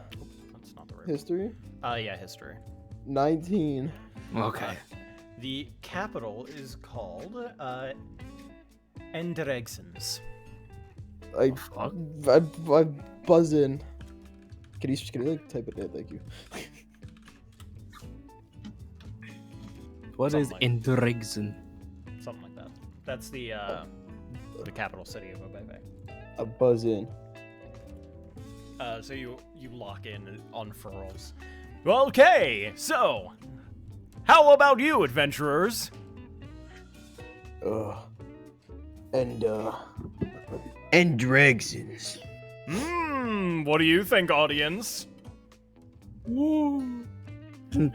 That's not the right History? Yeah, history. 19. Okay. The capital is called Endregsens. I buzz in. Can you like type it in? Thank you. What is Something Endrigsen? Something like that. That's the capital city of Obeve. I buzz in. So you lock in on furls. Okay, so how about you, adventurers? And Dregsons. What do you think, audience?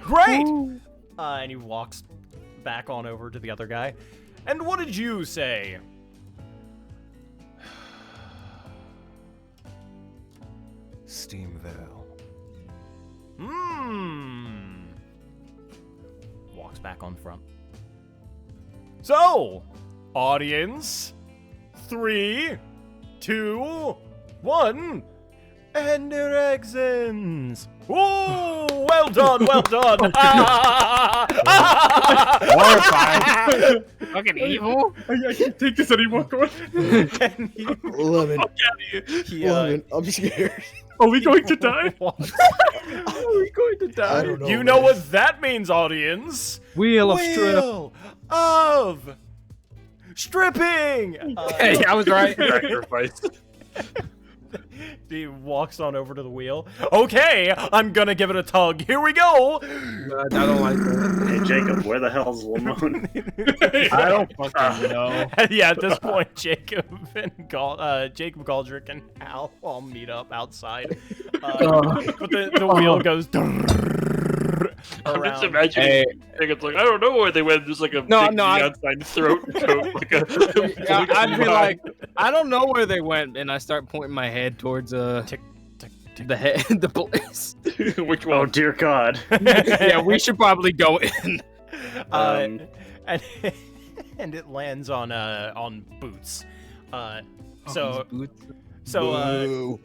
Great! And he walks back on over to the other guy. And what did you say? Steamville. Walks back on front. So, audience, 3, 2, 1, Endregsens. Ooh, well done, well done. Horrified. Fucking evil. I can't take this anymore. Go on. And he, Levin, he, Levin, I'm scared. Are we going to die? Are we going to die? I don't know. You know what that means, audience? Wheel of strip. Wheel of stripping. Hey, I was right. Sacrifice. He walks on over to the wheel. Okay, I'm gonna give it a tug. Here we go. I don't like that. Hey, Jacob, where the hell's Lamone? I don't fucking know. Yeah, at this point, Jacob and Jacob Galdrick and Hal all meet up outside. But the wheel goes I'm around. just imagining Jacob's like, I don't know where they went. Just like a big outside throat coat. Like I'd be like, I don't know where they went, and I start pointing my head towards tick, the head, the place. which Oh one? dear God! Yeah, we should probably go in. And it lands on Boots. So Boo.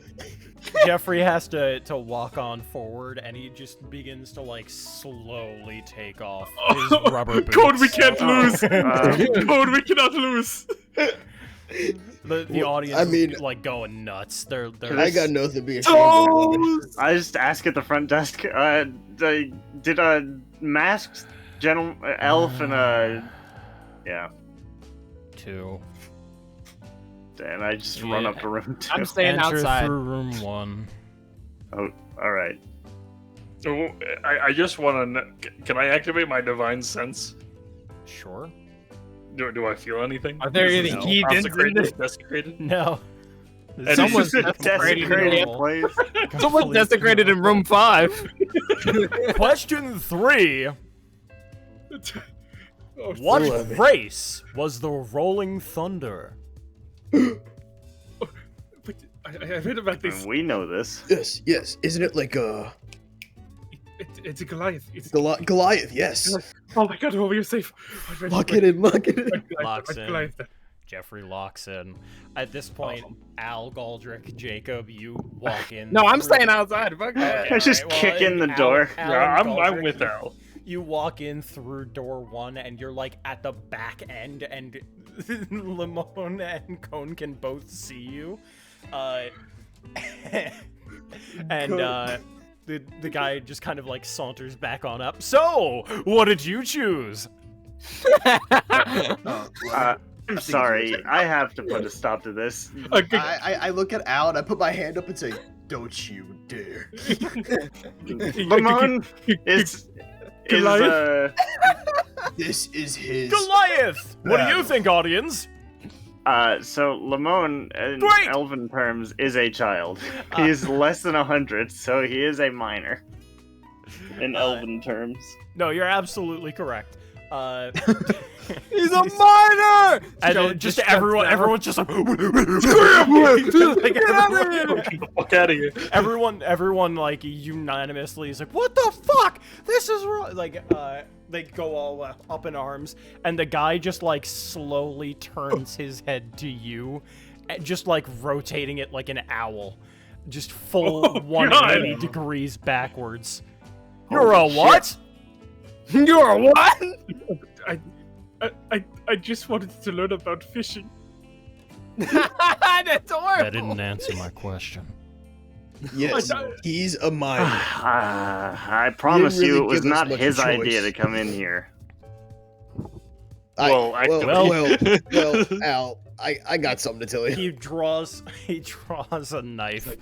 Jeffrey has to walk on forward, and he just begins to like slowly take off his rubber boots. Code, we can't lose. Code, we cannot lose. The audience, I mean- is like going nuts. They're I got nothing to be ashamed of. Levin. I just ask at the front desk. Did a masked elf and a yeah? 2. And I just run up to room 2. I'm staying Enter outside. through room 1. Oh, all right. Oh, I just want to. Can I activate my divine sense? Sure. Do I feel anything? Are there Is any this heathens in consecrated, this? desecrated? No. And Someone's This is a desecrated place. Someone's Complete desecrated in room 5. Question 3. Oh, What 11. race was the Rolling Thunder? But I read about this. We know this. Yes. Isn't it like It's a Goliath. It's, Goliath? Yes. oh my god, oh, you're safe. Lock it in. Locks in. Goliath. Jeffrey locks in. At this point, Al, Galdrick, Jacob, you walk in. No, I'm through- staying outside. Fuck that. Okay, I just alright, well, kick in the Al- door. Al Yeah, and I'm Galdrick, with Al. You walk in through door 1, and you're like at the back end, and Limon and Cone can both see you. And the guy just kind of like saunters back on up. So, what did you choose? I'm sorry. I have to put a stop to this. I look at Al and I put my hand up and say, "Don't you dare!" Lamont is This is his. Goliath! What do you think, audience? so Lamont in Great! elven terms is a child. He's less than 100, so he is a minor. In elven terms. No, you're absolutely correct. He's a minor! And Joe then just shuts everyone, down. everyone's just like, Get like, out of here! Get the fuck out of here. everyone like unanimously is like, what the fuck? This is wrong. Like, they go all up in arms, and the guy just like slowly turns his head to you, just like rotating it like an owl, just full Oh, 180 God. degrees backwards. You're a what? You're a what? I just wanted to learn about fishing. That's horrible. That didn't answer my question. Yes, he's a minor. I promise really you, it was give us not much his choice. idea to come in here. Well, well, Al, I got something to tell you. He draws a knife.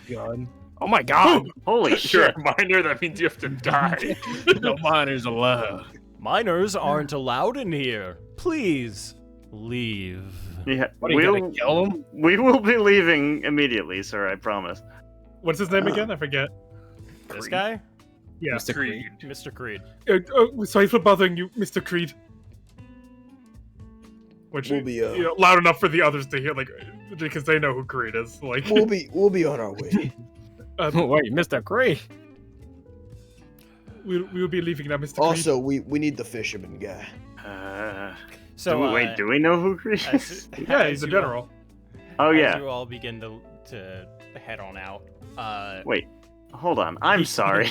Oh my god. Holy You're shit! a minor, that means you have to die. No minors allowed. Minors aren't allowed in here. Please leave. Yeah, What, are you gonna kill him? we will be leaving immediately, sir. I promise. What's his name again? I forget. This guy? Yeah. Mr. Creed. Mr. Creed. Sorry for bothering you, Mr. Creed. Which We'll be loud enough for the others to hear, like, because they know who Creed is. Like, we'll be on our way. Wait, Mr. Creed. we'll be leaving now, Mr. Creed. Also, we need the fisherman guy. So Do we know who Creed as- is? Yeah, as he's a you general. Oh as yeah. you all begin to head on out. Wait, hold on. I'm sorry.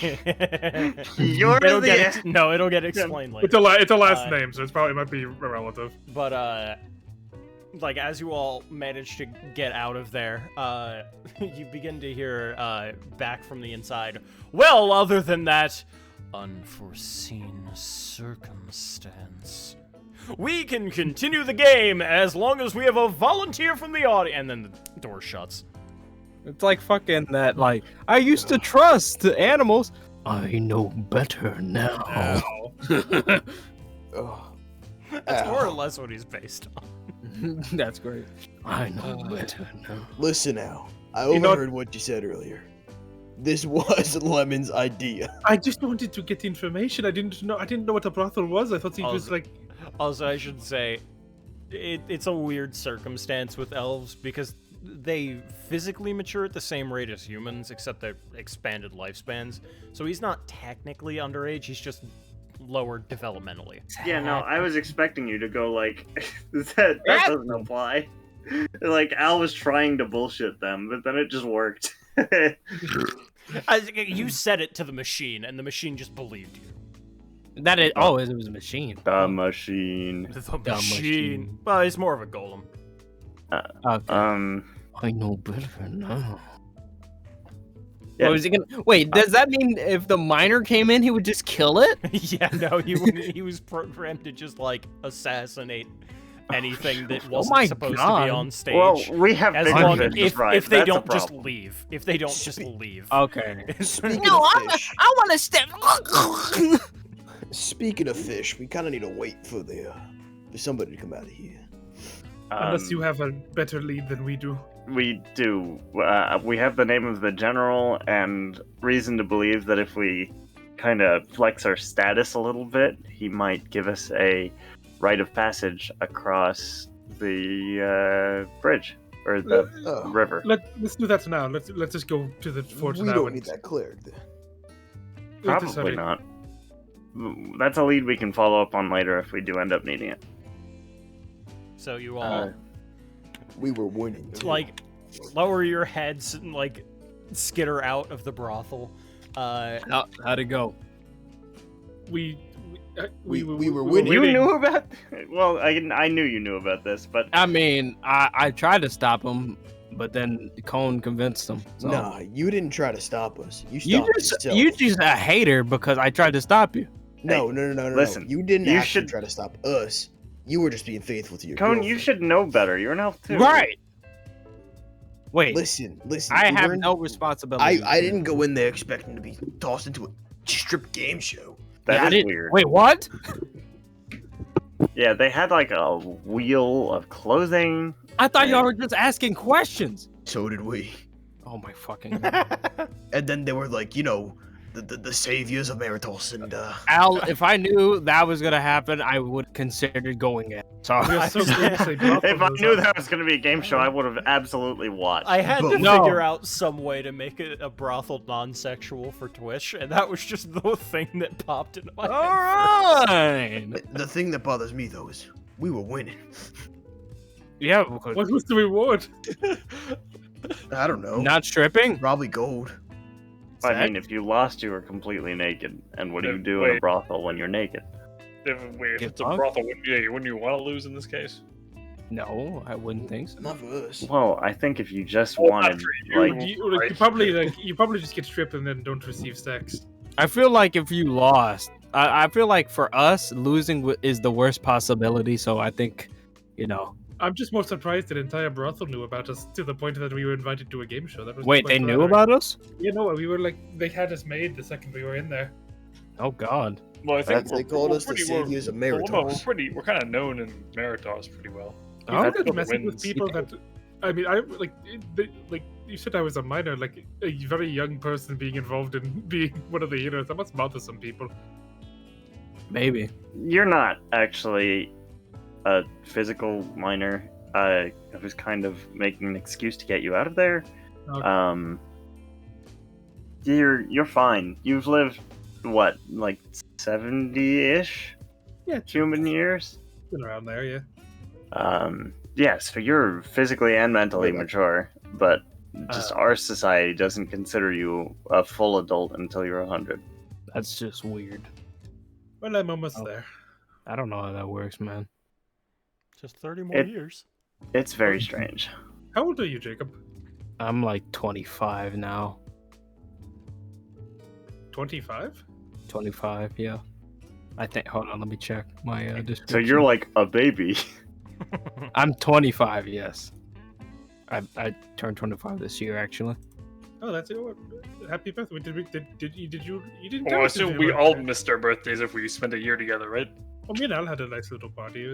You're You're it'll get explained later. It's a last Uh, name, so it's probably might be a relative. But like as you all manage to get out of there, you begin to hear back from the inside. Well, other than that unforeseen circumstance, we can continue the game as long as we have a volunteer from the audience. And then the door shuts. It's like fucking that, like, I used to trust the animals. I know better now. Ugh. That's Ow. more or less what he's based on. That's great. I know better now. Listen, Al. I You know- overheard what you said earlier. This was Lemon's idea. I just wanted to get information. I didn't know what a brothel was. I thought he was like. Also, I should say, it's a weird circumstance with elves because they physically mature at the same rate as humans, except they're expanded lifespans. So he's not technically underage, he's just lower developmentally. Yeah, no, I was expecting you to go like that doesn't apply. Like Al was trying to bullshit them, but then it just worked. You said it to the machine, and the machine just believed you. That is, oh, it was a machine. The machine. The machine. Well, he's more of a golem. Okay. I know better now. Yeah. What was he gonna? Wait, does that mean if the miner came in, he would just kill it? Yeah, no, he was programmed to just like assassinate anything that Oh wasn't my supposed to God. be on stage. Well, we have as bigger long fish, right? if they That's a don't just problem. leave. If they don't just leave. Okay. Speaking No, of I fish, want to step. speaking of fish, we kind of need to wait for somebody to come out of here. Unless you have a better lead than we do. We do. We have the name of the general and reason to believe that if we kind of flex our status a little bit, he might give us a rite of passage across the bridge or the Oh, river. Let's do that now. Let's just go to the fort we now. don't and need that cleric then. let this Probably hurry. not. That's a lead we can follow up on later if we do end up needing it. So you all We were winning. too. like lower your heads and like skitter out of the brothel. How'd it go? We were winning. You knew about? Well, I knew you knew about this, but I mean, I tried to stop him, but then Cone convinced him. So. Nah, you didn't try to stop us. You You stopped just yourself. you just a hater because I tried to stop you. No. listen, You didn't you actually should- try to stop us. You were just being faithful to your Cone, girlfriend. you should know better. You're an elf too. Right. Wait, Listen. I we have weren't- no responsibility. I didn't go in there expecting to be tossed into a strip game show. That Yeah, I is didn't- weird. Wait, what? Yeah, they had like a wheel of clothing. I thought y'all were just asking questions. So did we. Oh my fucking God. And then they were like, the saviors of Meritos and Al, if I knew that was gonna happen, I would consider going in. So We are so closely dropped If on I those knew others. that was going to be a game show, I would have absolutely watched. I had to No. figure out some way to make it a brothel non-sexual for Twitch, and that was just the thing that popped into my head. Alright. the thing that bothers me though is we were winning. Yeah, because What was the reward? I don't know. not stripping? Probably gold. I mean, if you lost, you were completely naked. And what do you do in a Wait. brothel when you're naked? If Get it's a drunk? brothel, wouldn't you want to lose in this case? No, I wouldn't think so. Not for us. Well, I think if you just Well, not wanted, for you. like, You probably just get stripped and then don't receive sex. I feel like if you lost, I feel like for us, losing is the worst possibility. So I think, I'm just more surprised that the entire brothel knew about us to the point that we were invited to a game show. That was wait, quite they knew flattering. about us? You know, we were like, they had us made the second we were in there. Oh God. Well, I think They called us the saviors of Meritos. we're kind of known in Meritos pretty well. You Oh, think that's that what messing with wins. people that, I mean, like you said I was a minor, like a very young person being involved in being one of the heroes. That must bother some people. Maybe. you're not actually a physical minor. I was kind of making an excuse to get you out of there. Okay. You're fine. You've lived what, like 70-ish Yeah, human years? been around there, yeah. Yeah, so you're physically and mentally Wait, mature, but just our society doesn't consider you a full adult until you're 100. That's just weird. Well, I'm almost Oh. there. I don't know how that works, man. Just 30 more It- years. It's very strange. How old are you, Jacob? I'm like 25 now. 25? 25, yeah. I think. Hold on, let me check my So description. you're like a baby. I'm 25. Yes. I turned 25 this year, actually. Oh, that's it. Happy birthday. Did you didn't Well, tell I us if assume you we were- all missed our birthdays if we spent a year together, right? Well, me and Al had a nice little party.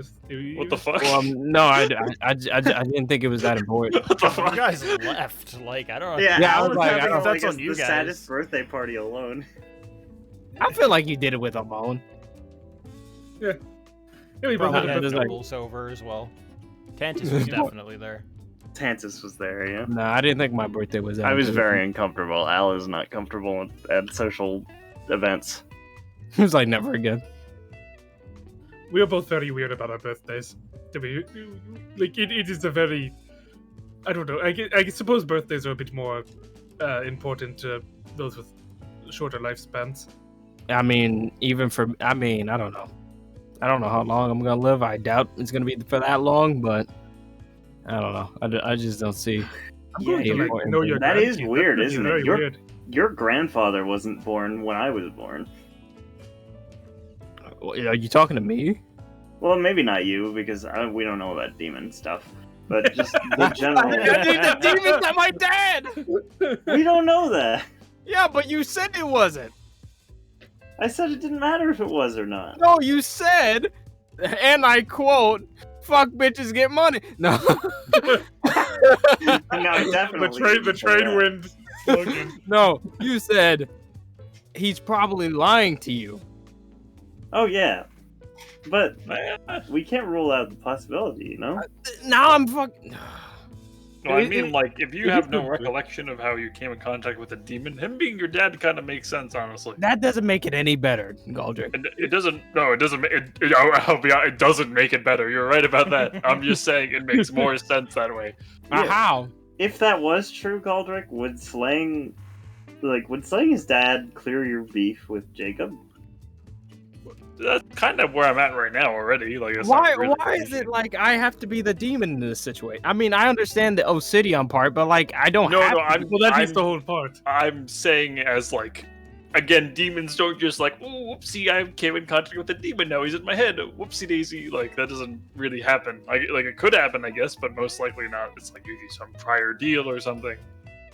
What the fuck? Well, no, I didn't think it was that important. What the You fuck? guys left. Like, I don't know. Yeah, Yeah, I I was was like, having, I don't- that's like, on you the guys. saddest birthday party alone. I feel like you did it with Amon. Yeah, we both Probably had a had just birthday. like- Nobles over as well. Tantus was definitely there. Tantus was there, yeah. No, I didn't think my birthday was that I was important. very uncomfortable. Al is not comfortable at social events. He was like, never again. We were both very weird about our birthdays. To be like, it is a very, I don't know. I suppose birthdays are a bit more important to those with shorter lifespans. I mean, I don't know. I don't know how long I'm gonna live. I doubt it's gonna be for that long, but I don't know. I just don't see. I'm going Yeah, to you're- like know your that is grandkids. weird, That's isn't it? very You're- weird. Your grandfather wasn't born when I was born. Are you talking to me? Well, maybe not you, because we don't know about demon stuff. But just the general. The demon's not my dad! We don't know that. Yeah, but you said it wasn't. I said it didn't matter if it was or not. No, you said, and I quote, "Fuck bitches, get money." No. No, definitely. The trade wind slogan. No, you said he's probably lying to you. Oh yeah, but we can't rule out the possibility, you know. Now I'm fucking. No, I mean, like, if you have no recollection of how you came in contact with a demon, him being your dad kind of makes sense, honestly. That doesn't make it any better, Galdrick. It doesn't. No, it doesn't. I'll be honest, it doesn't make it better. You're right about that. I'm just saying it makes more sense that way. Yeah. How? If that was true, Galdrick, would slaying his dad clear your beef with Jacob? That's kind of where I'm at right now already. Like, it's Why? not really Why an is issue. it like I have to be the demon in this situation? I mean, I understand the Obsidian part, but like I don't No, have no, to. I'm. Well, that I'm, is the whole part. I'm saying as like, again, demons don't just like, oh, whoopsie, I came in contact with a demon. Now he's in my head. Whoopsie daisy. Like that doesn't really happen. Like it could happen, I guess, but most likely not. It's like usually some prior deal or something.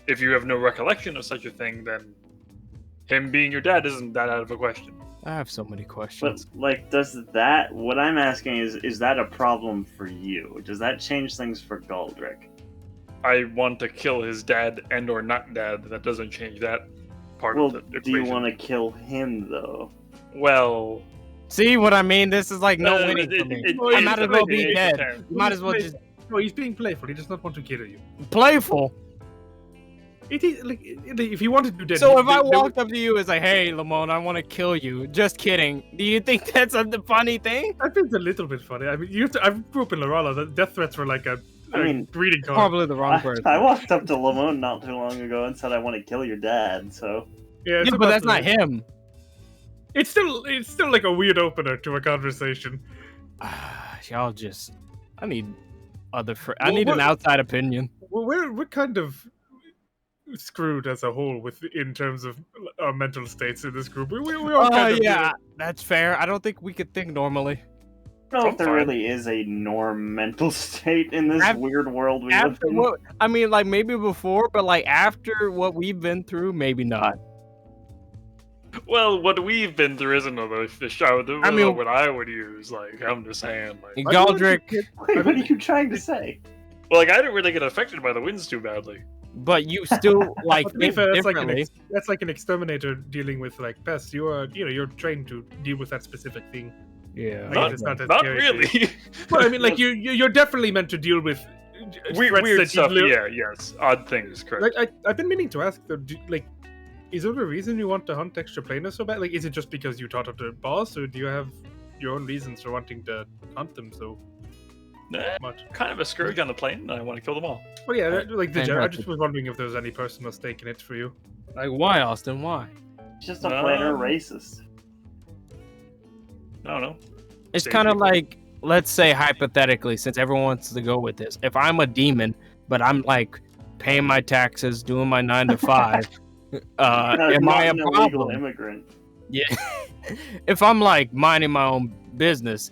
If you have no recollection of such a thing, then him being your dad isn't that out of a question. I have so many But questions. like, does that? What I'm asking is that a problem for you? Does that change things for Galdrick? I want to kill his dad and or not dad. That doesn't change that part Well, of the do you equation. want to kill him though? Well, See what I mean? This is like no winning it- for me. it- I it- might as it- well it- be it- dead. it- You might as well just No, he's being playful. He does not want to kill you. playful. It is like if he wanted to do that. So he- if I there- walked up to you and say, "Hey, Lamone, I want to kill you," just kidding. Do you think that's a funny thing? I think it's a little bit funny. I mean, I grew up in Lorala. The death threats were like a I mean, greeting card. Probably the wrong person. I walked up to Lamone not too long ago and said I want to kill your dad. So Yeah, it's Yeah, but about that's not the- him. It's still like a weird opener to a conversation. Y'all just. I need other. I Well, need an what- outside opinion. Well, we're kind of screwed as a whole in terms of our mental states in this group. We all kind of Yeah, that's fair. I don't think we could think normally. I don't know if I'm there fine. really is a norm mental state in this Af- weird world we live After in. what I mean, like maybe before, but like after what we've been through, maybe not. well, what we've been through isn't the show. I mean- What I would use. Like, I'm just saying. Like, Galdrick, Wait, what are you trying to say? well, like I didn't really get affected by the winds too badly. but you still like But to be think fair, differently. that's like an exterminator dealing with like pests. You're trained to deal with that specific thing. Yeah. I Not, guess it's not as not scary to you. really. Well, I mean, like you're definitely meant to deal with threats Weird that stuff. you live. Yeah. Yes. Odd things. Correct. Like I've been meaning to ask though, is there a reason you want to hunt extra planers so bad? Like, is it just because you thought of the boss, or do you have your own reasons for wanting to hunt them so Nah, much? kind of a scourge on the plane, and I want to kill them all. Well, yeah, like I Fantastic. just was wondering if there was any personal stake in it for you. Like why, Austin? Why? Just a planner Um, racist. No. It's Same kind of people. like, let's say hypothetically, since everyone wants to go with this, if I'm a demon, but I'm like paying my taxes, doing my 9 to 5, am Not I a an illegal problem? immigrant. Yeah. If I'm like minding my own business,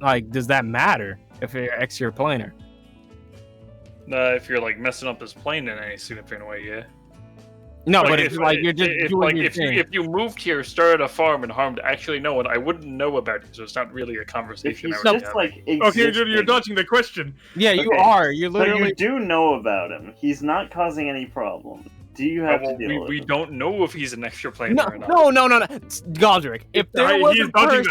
like, does that matter if you're extra planer? If you're like messing up this plane in any significant way, yeah. No, Like, but if like you're just if, doing like, your if thing. you moved here, started a farm, and harmed actually no one, I wouldn't know about you. So it's not really a If conversation. he's I would just have. like Okay, you're existing- dodging the question. Yeah, you Okay, are. You're So literally. you do know about him. He's not causing any problems. Do you have Well, to deal with we him? don't know if he's an extra planer No, or not. no. Galdrick, if there was He's a dodging the person,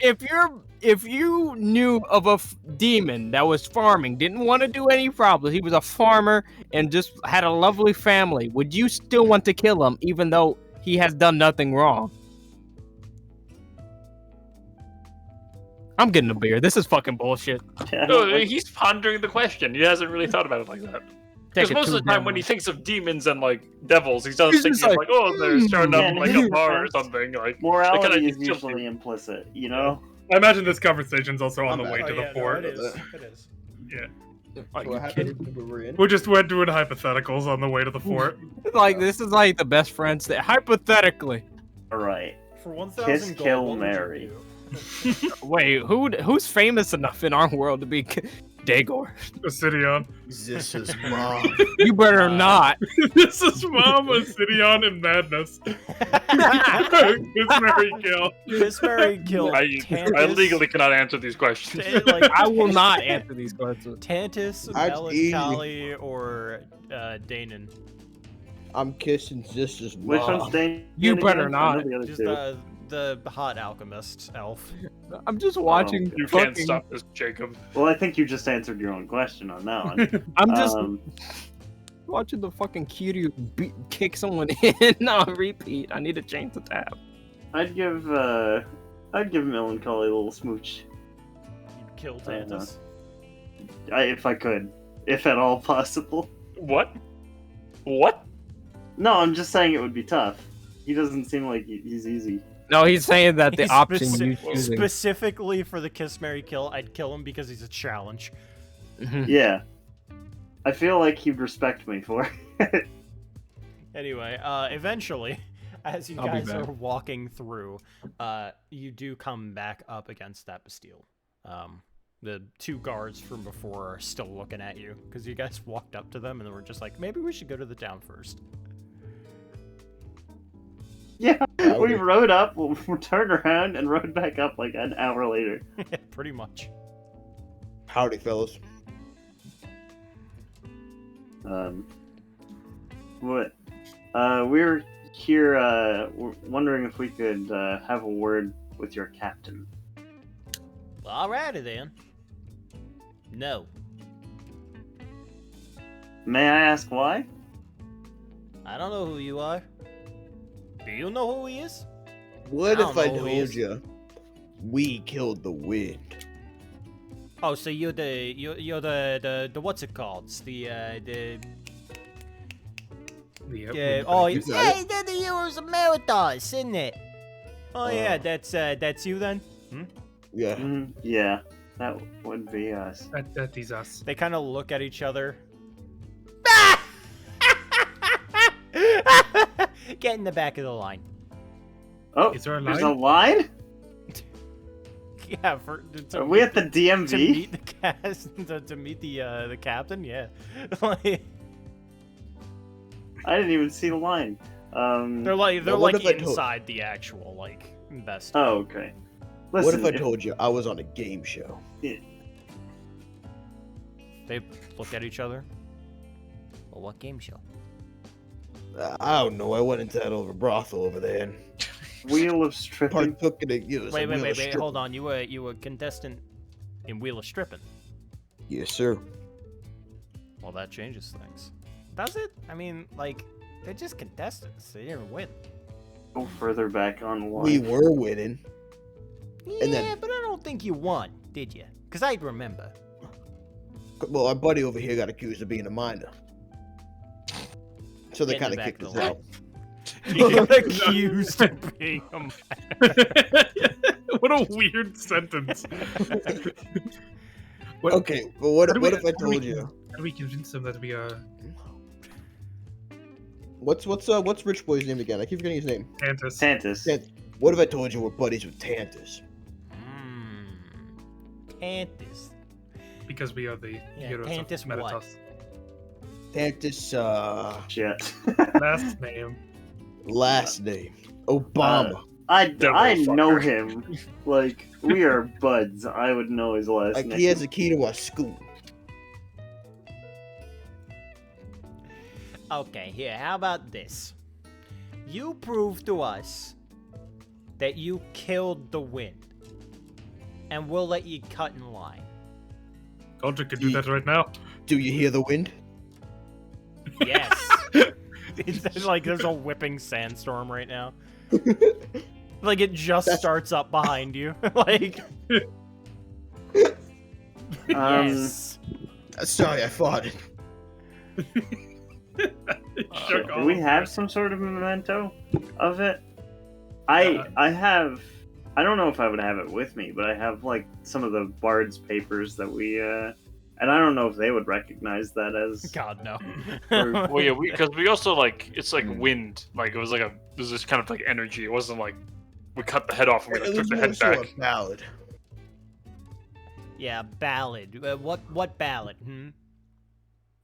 hypothetical. if you knew of a demon that was farming, didn't want to do any problems, he was a farmer and just had a lovely family, would you still want to kill him even though he has done nothing wrong? I'm getting a beer. This is fucking bullshit. Yeah, No, like- he's pondering the question. He hasn't really thought about it like that. Take Because it most too of the time, damn when he long. thinks of demons and like devils, he's just He's thinking just of like, oh, they're starting Yeah, up like he's a bar or just- something. Like, morality kinda is just usually implicit, you know? I imagine this conversation's also on I'm the way back. to the fort. It is. Are you What kidding? happened? We're in. We're doing hypotheticals on the way to the fort. Like, this is like the best friends that hypothetically. Alright. For Kiss, 1,000 kill, gold, what would you marry. do? Wait, who's famous enough in our world to be Dagor? Obsidian. This is mom. You better not. This is Mom, Obsidian, and Madness. Kiss, Mary, kill. Kiss, marry, kill. I Tantus, legally cannot answer these questions. like I will not answer these questions. Tantus, That's Melancholy, or Danon. I'm kissing Zista's Which mom. one's Dane? You better again? not. I know the other Just two. the hot alchemist elf. I'm just watching. You can't fucking- stop this, Jacob. Well, I think you just answered your own question on that one. I'm just Um, watching the fucking Kiryu kick someone in on repeat. I need to change the tab. I'd give Melancholy a little smooch, You'd kill Tantus. if I could, if at all possible. What? What? No, I'm just saying it would be tough. He doesn't seem like he's easy. No, he's saying that the He's option you speci- choosing. Specifically for the kiss, marry, kill, I'd kill him because he's a challenge. Yeah, I feel like he'd respect me for it. Anyway, eventually, as you I'll be guys back. are walking through, you do come back up against that Bastille. The two guards from before are still looking at you because you guys walked up to them and they were just like, maybe we should go to the town first. Yeah, Yeah, we okay. rode up, we turned around, and rode back up like an hour later. Pretty much. Howdy, fellas. What? We're here, we're wondering if we could have a word with your captain. Alrighty then. No. May I ask why? I don't know who you are. Do you know who he is? What I if don't I know who he told is. you we killed the wind? Oh, so you're the what's it called? It's the Yeah. oh You got it. they're the heroes of Meritos, isn't it? Oh yeah, Uh. that's you then. Yeah. Yeah, that would be us. That is us. They kind of look at each other. Get in the back of the line. Oh, Is there a there's line? a line? Yeah, Are we at the to DMV? meet the cast to meet the captain? Yeah. Like, I didn't even see the line. they're like Now, what if I told- inside the actual like best. Oh, okay. What Listen, if I told you I was on a game show? They look at each other. Well, what game show? I don't know. I went into that over brothel over there and Wheel of Stripping? partook in a use. Wait, hold on. You were a contestant in Wheel of Stripping. Yes, sir. Well, that changes things. Does it? I mean, like, they're just contestants. They didn't win. Go further back on the line. We were winning. Yeah, And then- but I don't think you won, did you? Because I remember. Well, our buddy over here got accused of being a minor. So they Get in kind the of back kicked of us the out. You got accused of being a What a weird sentence. What, Okay, but what How do we- if I how do we- told you? How do we convince them that we are What's Rich Boy's name again? I keep forgetting his name. Tantus? Tantus. What if I told you we're buddies with Tantus? Tantus. Because we are the Yeah, heroes Tantus of what? Meritos. Tantus, Shit. Last name. last name Obama. I Devil know fucker. him. Like, we are buds. I would know his last Like name. he has a key to our school. Okay, here, how about this? You prove to us that you killed the wind, and we'll let you cut in line. Godric can do that right now. Do you hear the wind? Yes. It's like there's a whipping sandstorm right now. Like it just That's- starts up behind you. Like yes. Sorry, I fought it. Shook Do all we of have us. some sort of memento of it? I have. I don't know if I would have it with me, but I have like some of the Bard's papers that we and I don't know if they would recognize that as. God no. Well, yeah, because we also like it's like wind. Like it was like there's this kind of like energy. It wasn't like we cut the head off and we It like, took was the more head so back. a ballad. Yeah, ballad. What ballad? Hmm?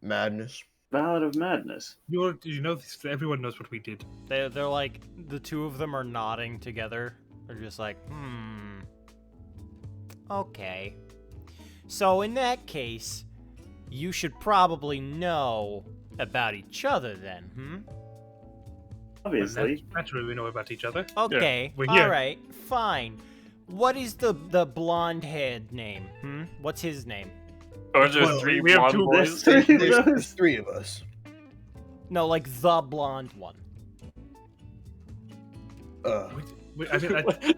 Madness. Ballad of Madness. You know, everyone knows what we did. They're like, the two of them are nodding together. They're just like, okay. So in that case, you should probably know about each other then, Obviously. Naturally, we know about each other. Okay, we're here. alright, fine. What is the blonde-haired name, What's his name? Or there's Well, 3 we have blonde two boys. There's 3 of us. No, like the blonde one. I mean,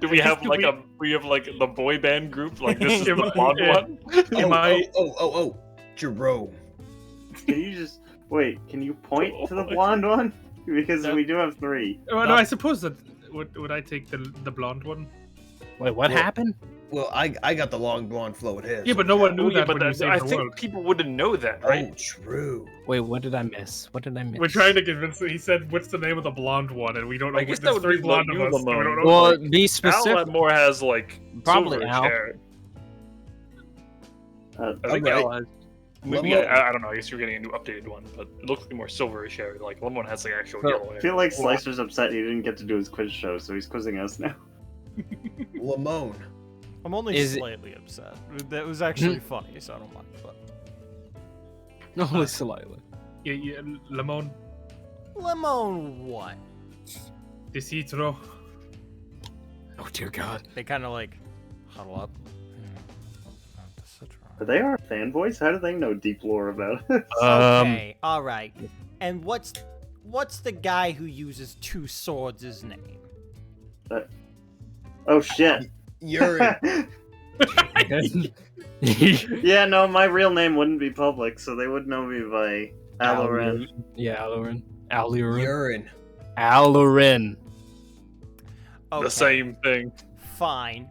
Do we I have guess like we have like the boy band group? Like this is Yeah, the blonde yeah. one? Am I- Jerome. Can you just wait? Can you point to the Oh my blonde one? Because That- we do have 3. Oh, no, I suppose that would I take the blonde one? Wait, what Well, happened? Well, I got the long blonde flowing hair. Yeah, but no one knew Oh, yeah, that but when you that, saved I the think world. people wouldn't know that, right? Oh, true. Wait, what did I miss? What did I miss? We're trying to convince him. He said, "What's the name of the blonde one?" And we don't know. I guess There's that would 3 be blonde like of you, us. So we Lamone. don't know. Well, like- be Al specific. Ledmore has like Probably silverish Al. hair. Uh, I think Alright. Al has. Maybe Lamone. I don't know. I guess you're getting a new updated one, but it looks like more silverish hair. Like Lemon has like actual yellow I hair. feel like Slicer's upset he didn't get to do his quiz show, so he's quizzing us now. Lamone. I'm only Is it- slightly upset. That was actually funny, so I don't mind. But Only slightly. Yeah, Lemon, Lemon what? Decitro. Oh dear God. They kind of like huddle up. Are they our fanboys? How do they know deep lore about it? Okay, all right. And what's the guy who uses 2 swords' name? Oh shit. Urine. Yeah, no, my real name wouldn't be public, so they would know me by Aloran. Yeah, Aloran. Alurin. Urine. Alurin. Okay, The same thing. Fine.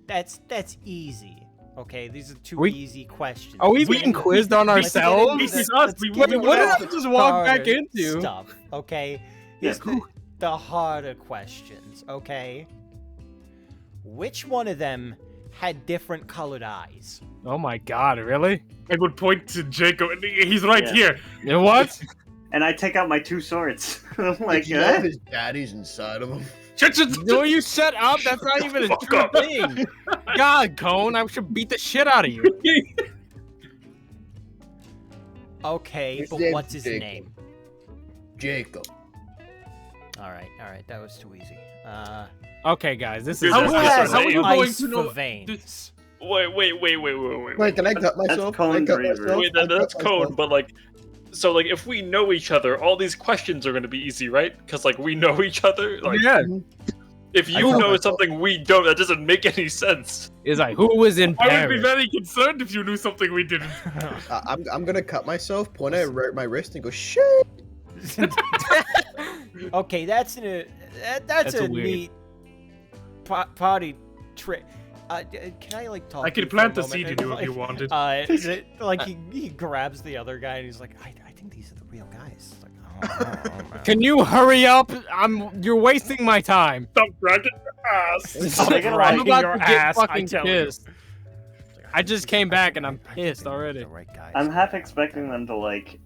That's easy. Okay, these are 2 We- easy questions. Are we Let's being get into- quizzed on let's get ourselves? into This the- is us, let's we get wouldn't into What did the I just walk back harder into? Stuff, okay? Here's the harder questions, okay? Which one of them had different colored eyes? Oh my God, really? I would point to Jacob. And he's right Yeah. here. You know what? And I take out my 2 swords. I'm like, Did you know his daddy's inside of him? No, you shut up. That's not even a Fuck true up. thing. God, Cone, I should beat the shit out of you. Okay, His but name's what's his Jacob. name? Jacob. Alright, that was too easy. Okay, guys, this is. How How, How how, is how are you going ice to know? for veins. Wait. Wait, can I cut myself? Can I Cone cut Draver. myself? Wait, Can I that's cut code, myself? but like, so like, if we know each other, all these questions are gonna be easy, right? Because like, we know each other. Like, Yeah, if I you cut know myself. something we don't, that doesn't make any sense. it's like who was in I would be Paris? very concerned if you knew something we didn't. I'm gonna cut myself, point at my wrist, and go shit. Okay, that's That's a a weird- neat party trick. Can I like talk? I to you could for plant a the seed moment? in you if you wanted. Is it, like he grabs the other guy and he's like, I think these are the real guys. It's like, oh, man. Can you hurry up? You're wasting my time. Stop dragging your ass. Stop They're gonna dragging I'm about your to get ass, I fucking tell pissed. you. I just came back and I'm I think pissed they're already. The right guys. I'm half expecting them to like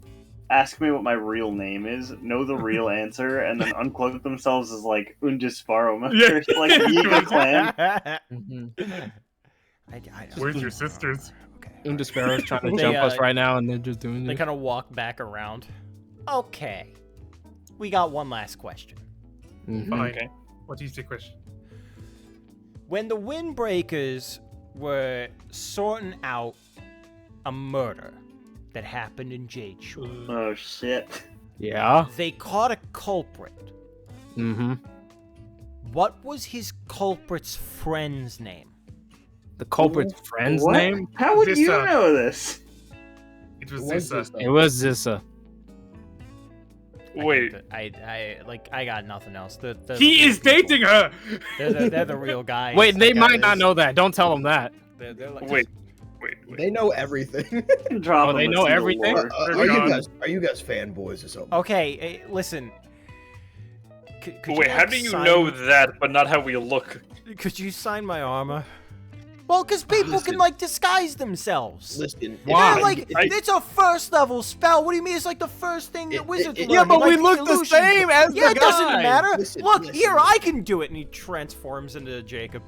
ask me what my real name is, know the real answer, and then uncloak themselves as like Undisfaro members, like the Yiga clan. Mhm. Where's your sisters? Okay. Undisparrow's trying to They, jump us right now, and they're just doing They this. kind of walk back around. Okay. We got one last question. Mhm. Fine. Okay. What is the question? When the Windbreakers were sorting out a murder that happened in Jade Shore, Oh shit. Yeah. they caught a culprit. Mm-hmm. What was his culprit's friend's name? The culprit's friend's What? name? How would This, you know this? It was What this. was It was Zissa. Wait. I got nothing else. He is dating her. They're the real guys. Wait, they The might not guys- know that. Don't tell them that. They're like, Wait. They know everything. Drop Oh, them they a know single everything? lore. Are you guys fanboys or something? Okay, listen. could Wait, you, how like, do you sign- know that, but not how we look? Could you sign my armor? Well, because people Listen. can like disguise themselves. Listen, Yeah, if- like if- it's a first level spell. What do you mean? It's like the first thing that wizards learn. Yeah, but like, we the look the illusion. same as Yeah, the it doesn't guy. matter. Listen, Look, listen, here, listen. I can do it. And he transforms into Jacob.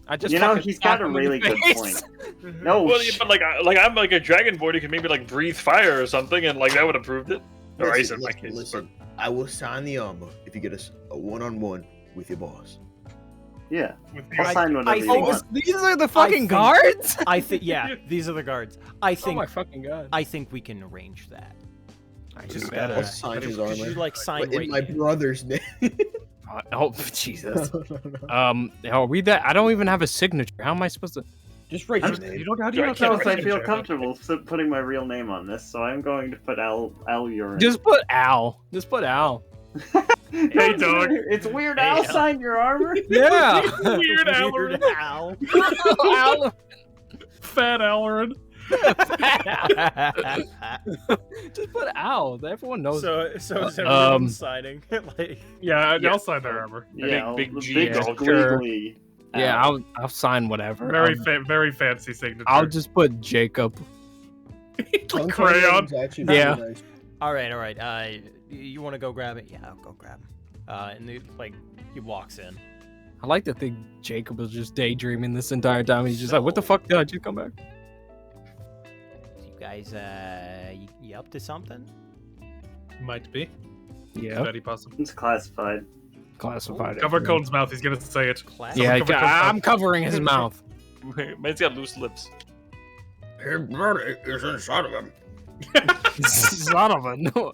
I just You know, fucking he's got slapped a him in the really good face. point. No, Well, yeah, but like I'm like a dragonborn. You can maybe like breathe fire or something, and like that would have proved it. Or ice in my case. listen. I will sign the armor if you get us a one-on-one with your boss. yeah, With I'll your- sign whatever you Oh, want. these are the fucking think- guards? I think, yeah, these are the guards. I Oh think, my fucking god. I think we can arrange that. I just better. I'll gotta. sign his Could armor. you like sign in right my here? brother's name. Oh, Jesus. I'll read that. I don't even have a signature. How am I supposed to? Just write I'm- your name. You don't. How do Yeah, you I not can't have a So I feel signature? comfortable putting my real name on this, so I'm going to put Al Urine. Just put Al. Just put Al. Hey, dog. It's weird. Hey, Al Al. signed your armor. Yeah. Weird Al. Weird Al. Al. Fat Alvarin. Just put Al. Everyone knows. so is everyone Um, signing? Like, Yeah, Yeah. I'll sign their armor. Yeah, Big the G. big yeah, squiggly sure. Yeah, Al. I'll sign whatever. Very fancy signature. I'll just put Jacob. Tongue crayon. is actually very Yeah. nice. all right. You want to go grab it? Yeah, I'll go grab him. And he walks in. I like to think Jacob was just daydreaming this entire time. He's just like, "What the fuck did I just come back?" You guys, you up to something? Might be. Yeah, Very possible. It's classified. classified. Cover information. Cone's mouth. He's gonna say it. Class. Yeah, Cover- I'm covering his mouth. Man's got loose lips. Her brother is inside of him. Son of a no.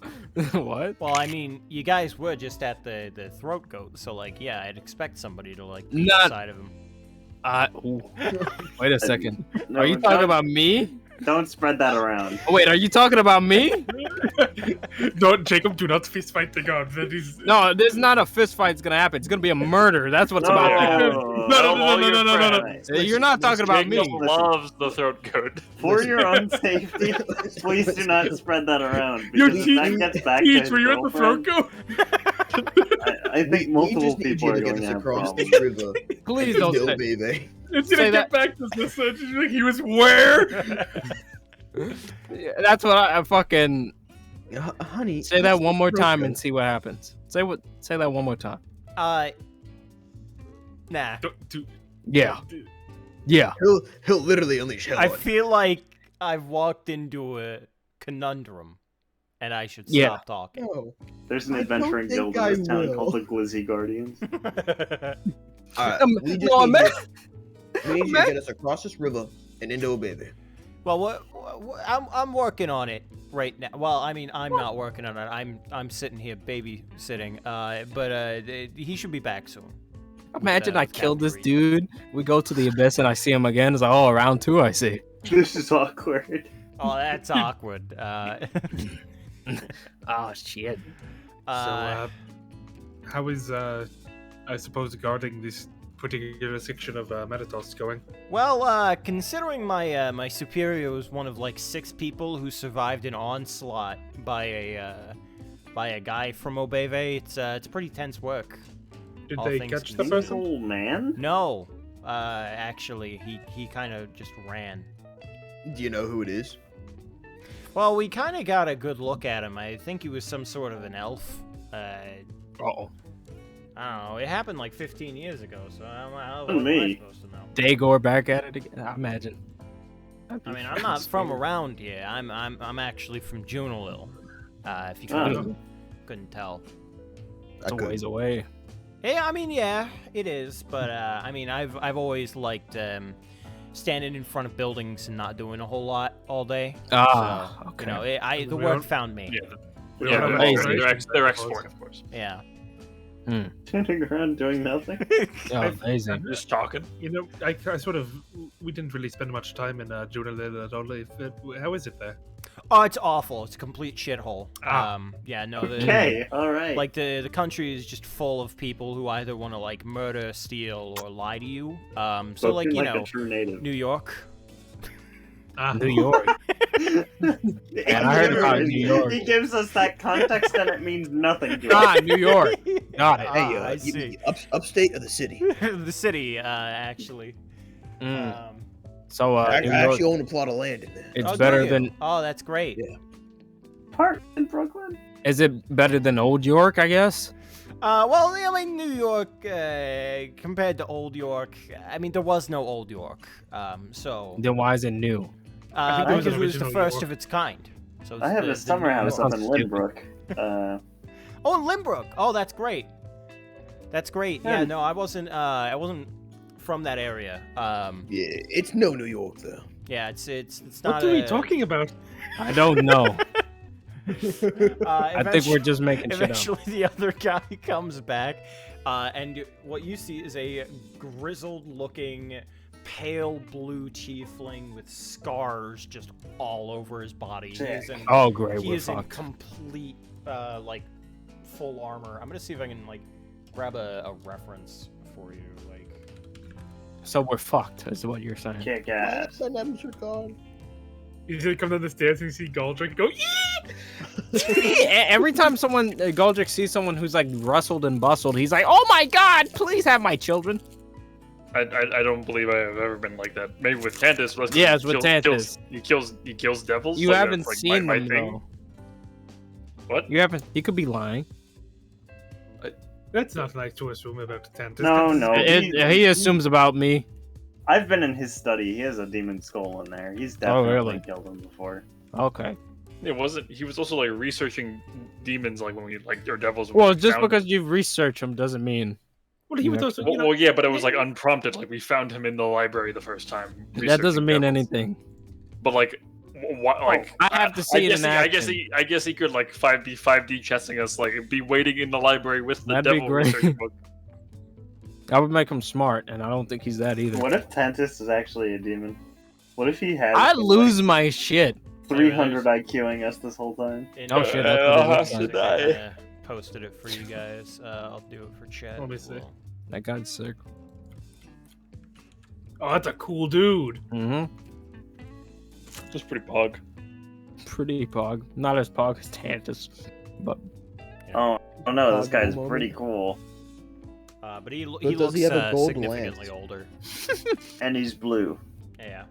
What? Well, I mean, you guys were just at the throat goat, so like, yeah, I'd expect somebody to like be Not- inside of him. Ooh. Wait a second. No, Are you don't- talking about me? Don't spread that around. Oh, wait, are you talking about me? Don't, Jacob. Do not fist fight the god. That is. No, there's not a fist fight that's gonna happen. It's gonna be a murder. That's what's about to happen. No. You're not talking about me. Jacob loves the throat goat. For your own safety, please do not spread that around. Yo, Because that gets back to Teach, his were you at the throat girlfriend. goat? I think multiple just need people you are to get going to us have across problems. the river. Please don't Dill say. baby. It's Say gonna that- get back to this message. Like, he was where? Yeah, that's what I fucking Honey, say that what's one the more throat time goat? and see what happens. Say that one more time. Nah. Yeah. Yeah. He'll literally unleash hell. I on feel like I've walked into a conundrum, and I should Yeah. stop talking. you. There's an I don't adventuring think guild in this I town will. called the Glizzy Guardians. Alright, we just no, need man. we need you to get us across this river and into a baby. Well, I'm working on it right now. Well, I mean, I'm not working on it. I'm sitting here babysitting. But he should be back soon. Imagine I killed this Calgary. dude. We go to the abyss and I see him again. It's like, oh, round 2, I see. This is awkward. Oh, that's awkward. Oh shit. How is I suppose guarding this particular section of Metatos going? Well, considering my my superior was one of like 6 people who survived an onslaught by a guy from Obeve, it's pretty tense work. Did All they things catch the considered. person? Old man? No, actually, he kind of just ran. Do you know who it is? Well, we kind of got a good look at him. I think he was some sort of an elf. Uh-oh. I don't know. It happened like 15 years ago, so how Wasn't what am I me. supposed to know? Dagor back at it again. I imagine. I mean, I'm not from around here. I'm actually from Junalil. If you Oh. couldn't tell. It's a ways away. Yeah, I mean, yeah, it is. But I mean, I've always liked standing in front of buildings and not doing a whole lot all day. Ah, So, okay. You know, the We work don't- found me. Yeah, We yeah, don't have amazing. operations, they're I export, suppose. of course. Yeah. Standing around doing nothing? Oh, amazing. Just talking. You know, I sort of we didn't really spend much time in Junalil at all. How is it there? Oh, it's awful. It's a complete shithole. Ah. Yeah, no. Okay, alright. Like the country is just full of people who either want to like murder, steal, or lie to you. So like Spoken you like know, a true native. New York. Ah, New York. And I heard about New York. He gives us that context and it means nothing to us. Ah, New York. Got it. Hey, I you see. mean upstate of the city. The city, actually. Mm. So, I New York, actually own a plot of land in there. it's Oh, better do you? than. Oh, that's great. Yeah. Part in Brooklyn. Is it better than Old York? I guess. Well, I mean, New York, compared to Old York, I mean, there was no Old York. So, Then why is it new? think because there was it an was the original first York. of its kind. So I have the a summer New house York. up in Sounds stupid. Lynbrook. Oh, in Lynbrook. Oh, that's great. That's great. Yeah, Yeah. no, I wasn't from that area. Yeah, it's no New York though. Yeah, it's not. What are we talking about? I don't know. I I think we're just making shit up. Eventually, the other guy comes back, and what you see is a grizzled-looking, pale blue tiefling with scars just all over his body. He is in, Oh, great. he We're is in fucked. complete, like, full armor. I'm gonna see if I can like grab a reference for you. Like, So we're fucked, is what you're saying. Kick ass. My names are gone. You just come down the stairs and you see Galdrick and go, Every time someone, Goldrick sees someone who's like rustled and bustled, he's like, "Oh my god, please have my children." I don't believe I have ever been like that. Maybe with Tantus. Was Yeah, it's with Tantus. He kills devils. You like, haven't that's, like, seen my them thing. though. What? You haven't. He could be lying. That's not nice to assume about Tantus. No. He assumes about me. I've been in his study. He has a demon skull in there. He's definitely really? killed him before. Okay. It wasn't. He was also like researching demons, like when we like or devils. when Well, we just found because you've researched them doesn't mean Well, he was Yeah. also, Well, well, yeah, but it was like unprompted. Like we found him in the library the first time. that researching doesn't mean devils. anything. But like, what? Like I have to see it in I guess he could like 5D chessing us, like be waiting in the library with the That'd be devil great. research book. I would make him smart, and I don't think he's that either. What if Tantus is actually a demon? What if he has? I lose my shit. 300 IQing us this whole time. Oh, shit, that's what it looks like. I Die. posted it for you guys. I'll do it for chat. Let me see. Well, That guy's sick. Oh, that's a cool dude. Mm-hmm. Just pretty pog. Pretty pog. Not as pog as Tantus, but Oh no, this guy's Moment. pretty cool, but he But looks does he have a gold significantly lance? older. and he's blue. Yeah.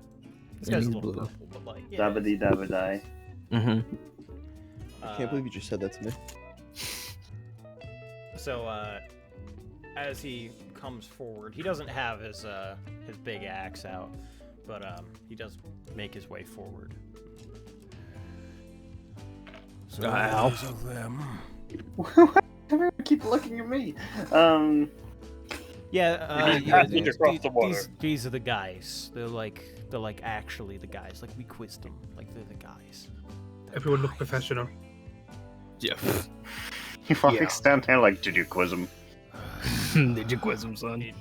This Yeah, guy's a he's little blue. purple, but like, yeah. Dabba-dee dabba-die. mm-hmm. I can't believe you just said that to me. So, as he comes forward, he doesn't have his big axe out, but he does make his way forward. So Ow. those of them. Everyone keep looking at me. Yeah, You can look across the water. these are the guys. They're like actually the guys. Like we quizzed them. Like they're the guys. Everyone look professional. Yeah. He walks down there like, did you quiz him? Did you quiz him, son? He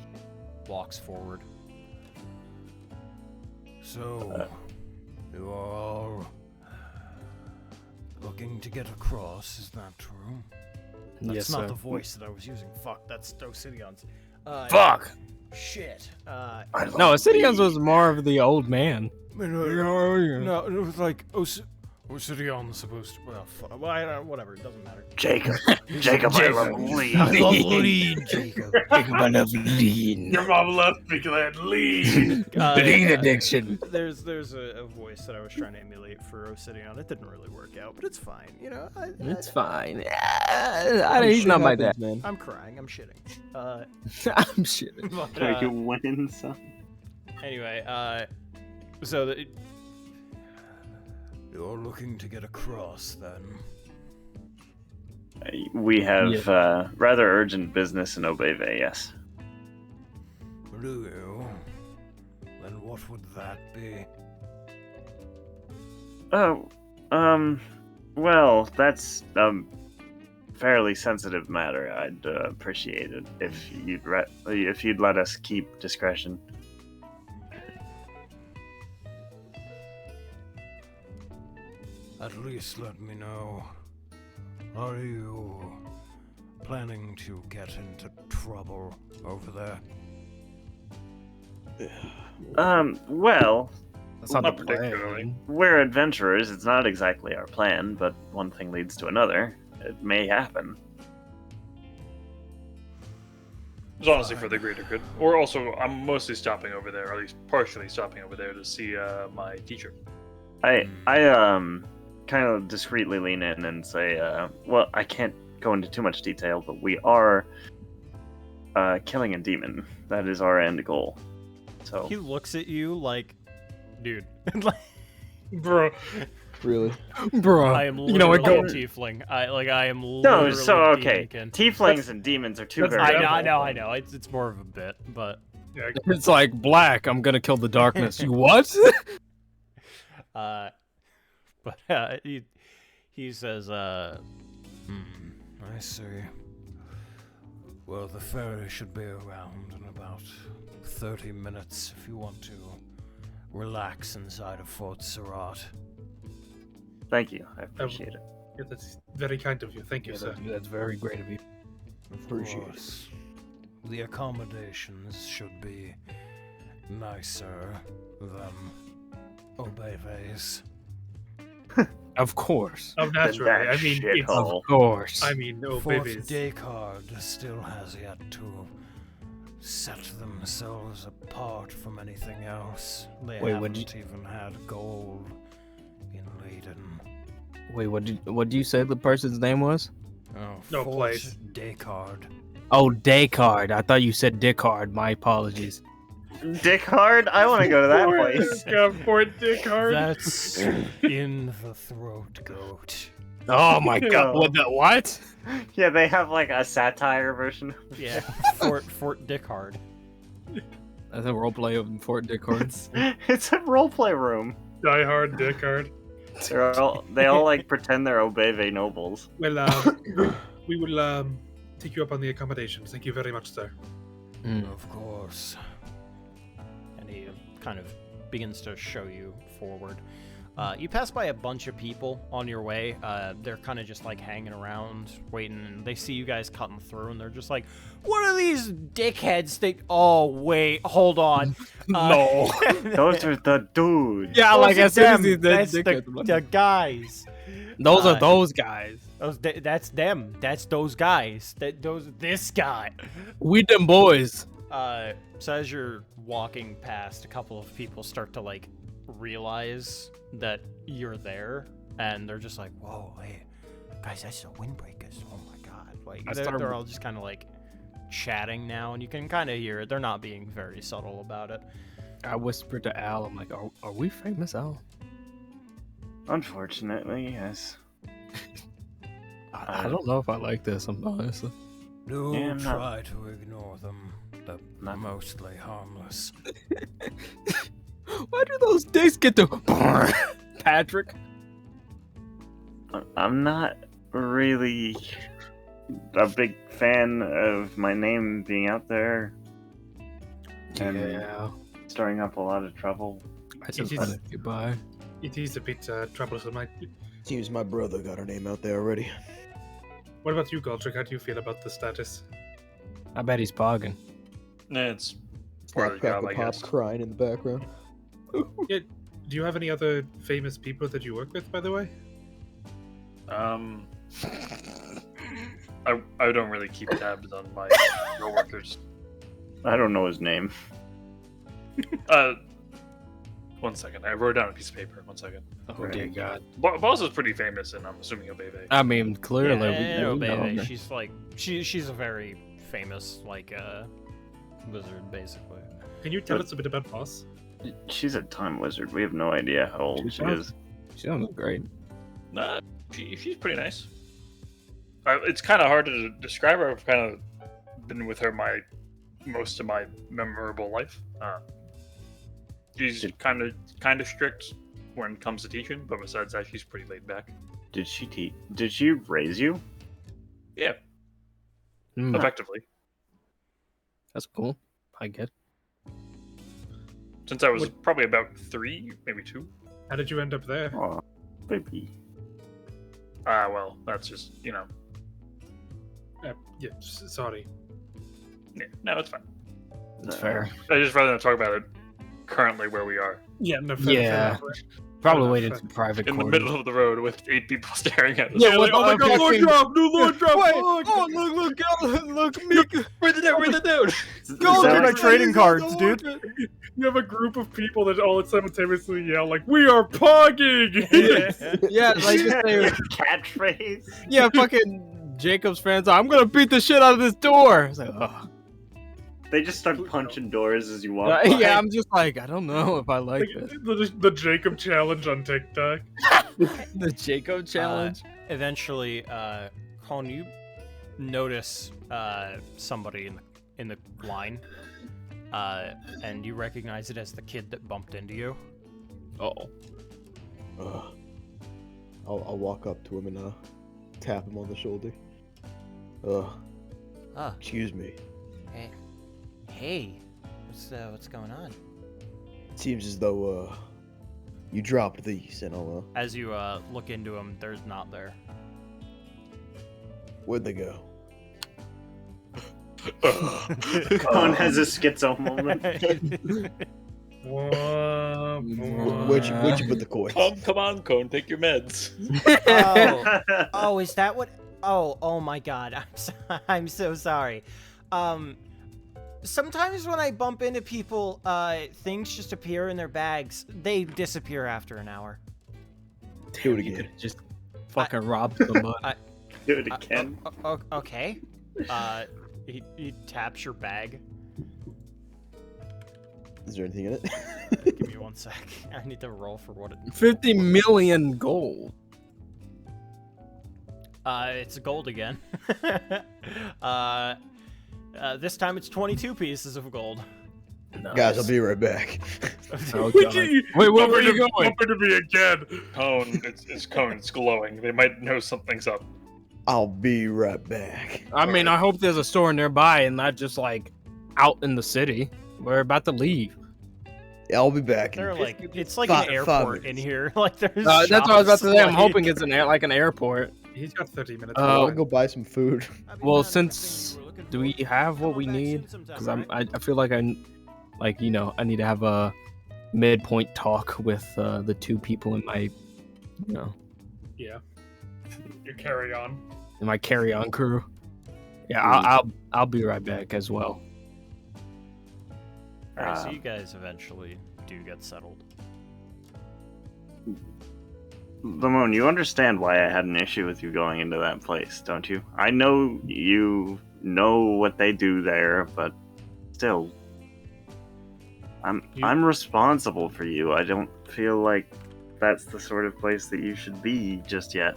walks forward. So, you are all looking to get across, is that true? That's Yes, not sir. the voice that I was using. Fuck, that's Dosidion's. Fuck. Shit. No, Ascidians was more of the old man. No, it was like Osidion's supposed to. Well, Whatever. It doesn't matter. Jacob. Jacob, I love lean. I love lean, Jacob. Jacob, I love lean. Your mom left me because I had lean. Lean addiction. There's a voice that I was trying to emulate for Osidion. It didn't really work out, but it's fine. You know, It's fine. He's Shit not my happens, dad. man. I'm crying. I'm shitting. I'm shitting. But, You win, son. anyway, so You're looking to get across, then. We have rather urgent business in Obeve, yes. Do you? Then what would that be? Oh, well, that's a fairly sensitive matter. I'd appreciate it if you'd let us keep discretion. At least let me know. Are you planning to get into trouble over there? Well, That's not, Not the particularly. plan. We're adventurers. It's not exactly our plan, but one thing leads to another. It may happen. It's honestly for the greater good. Or also, I'm mostly stopping over there, or at least partially stopping over there to see my teacher. I kind of discreetly lean in and say, well, I can't go into too much detail, but we are killing a demon. That is our end goal. So He looks at you like, dude. Bro, Really? Bro, I am you know literally what? a tiefling. I am no, literally so okay. demonkin. Tieflings and demons are two that's- very. I Yeah. know. It's more of a bit, but yeah, It's like Black. I'm gonna kill the darkness. You what? he says, I see. Well, the ferry should be around in about 30 minutes if you want to relax inside of Fort Surat. Thank you. I appreciate it. yeah, that's very kind of you. Thank you, sir. That's very great of you. Of Appreciate it. course, the accommodations should be nicer than Obeve's. Of course. Oh, naturally. I mean, it's, shithole. Of course. I mean, oh, Fort babies. Descartes still has yet to set themselves apart from anything else. They Wait, what haven't even had gold in Leiden. Wait, what do you say the person's name was? Oh, No Fort place. Descartes. Oh, Descartes. I thought you said Dickard. My apologies. Dick hard? I want to go to that place. Fort Dickard. That's in the throat goat. Oh my god. What? Yeah, they have like a satire version. yeah, Fort Dickard. That's a roleplay of Fort Dickard. It's a roleplay room. Die Hard Dickard. They all like pretend they're Obeve nobles. Well, we will take you up on the accommodations. Thank you very much, sir. Of course. And he kind of begins to show you forward. You pass by a bunch of people on your way. They're kind of just like hanging around, waiting, and they see you guys cutting through, and they're just like, "What are these dickheads think?" Oh wait, hold on. No. Those are the dudes. Yeah, Those like are as soon as them. he That's did the guys. those are those guys. That's them. That's those guys. This guy. We them boys. So as you're walking past, a couple of people start to like realize that you're there, and they're just like, "Whoa, hey, guys, that's the Windbreakers! Oh my god!" Like they're all just kind of like chatting now, and you can kind of hear it. They're not being very subtle about it. I whispered to Al, I'm like, are we famous, Al? Unfortunately, yes. I don't know if I like this, I'm honestly. Do Yeah, I'm not- try to ignore them. They're Not- mostly harmless. Why do those dicks get to Patrick? I'm not really a big fan of my name being out there and Yeah. stirring up a lot of trouble. I just It want is- to goodbye. It is a bit troublesome. Seems my brother got her name out there already. What about you, Goldrick? How do you feel about the status? I bet he's pogging. It's part of the job, I Pop guess. crying in the background. Do you have any other famous people that you work with, by the way? I don't really keep tabs on my coworkers. I don't know his name. One second. I wrote down a piece of paper. One second. Oh dear God. Boss is pretty famous, and I'm assuming Obeve. I mean, clearly, Yeah, we know Obeve, her. she's like she's a very famous like wizard, basically. Can you tell us a bit about Boss? She's a time wizard. We have no idea how old She's she fine. is. She don't look great. She's pretty nice. It's kind of hard to describe her. I've kind of been with her most of my memorable life. She's kind of strict when it comes to teaching, but besides that, she's pretty laid back. Did she raise you? Yeah, Mm, effectively. that's cool. I get. Since I was probably about 3, maybe 2. How did you end up there? Oh, baby. Well, that's just, Yeah, sorry. Yeah, no, it's fine. It's fair. I just rather not talk about it currently where we are. Yeah, no, Yeah. fair. Probably enough, waited fair. to private In the quarters. middle of the road with 8 people staring at us. Yeah, with Oh my god, Lord drop! New Lord drop! Wait, fuck! look, me. Where's the note? Where's the note? Go Zach- to my trading cards, dude. You have a group of people that all simultaneously yell like, "We are pogging!" Yeah, like just say, catchphrase. yeah, fucking Jacob's fans. I'm gonna beat the shit out of this door. It's like, ugh. They just start punching doors as you walk by. Yeah, I'm just like, I don't know if I like this. the Jacob challenge on TikTok. The Jacob challenge. Eventually, Colin, you notice somebody in the line, and you recognize it as the kid that bumped into you. Oh. I'll walk up to him and tap him on the shoulder. Excuse me. Hey, what's going on? It seems as though you dropped these, and I'll As you look into him, there's not there. where'd they go? Cohen has a schizo moment. Where'd you put the coins? Come on, Cone, take your meds. Oh, is that what? Oh my God! I'm so sorry. Sometimes when I bump into people, things just appear in their bags. They disappear after an hour. Do it You again. could just fucking rob someone. Do it again. Okay. He taps your bag. Is there anything in it? Give me 1 sec. I need to roll for what it. 50 million gold. It's gold again. This time it's 22 pieces of gold. Guys, I'll be right back. Oh, God. Wait, where are you going? Bump into me again. Cone, it's Cone, it's glowing. They might know something's up. I'll be right back. I mean, I hope there's a store nearby and not just like out in the city. We're about to leave. Yeah, I'll be back. They're like, it's like Five- an 5 airport in minutes. here. Like there's. That's what I was about to say. I'm shops, hoping like- it's like an airport. He's got 30 minutes. I want to go buy some food. Well, since do we have what we need? Because I feel like I need to have a midpoint talk with the two people in my, Yeah. You carry on. in my carry-on crew. Yeah, I'll be right back as well. Alright, so you guys eventually do get settled. Lamone, you understand why I had an issue with you going into that place, don't you? I know you know what they do there, but still, I'm responsible for you. I don't feel like that's the sort of place that you should be just yet.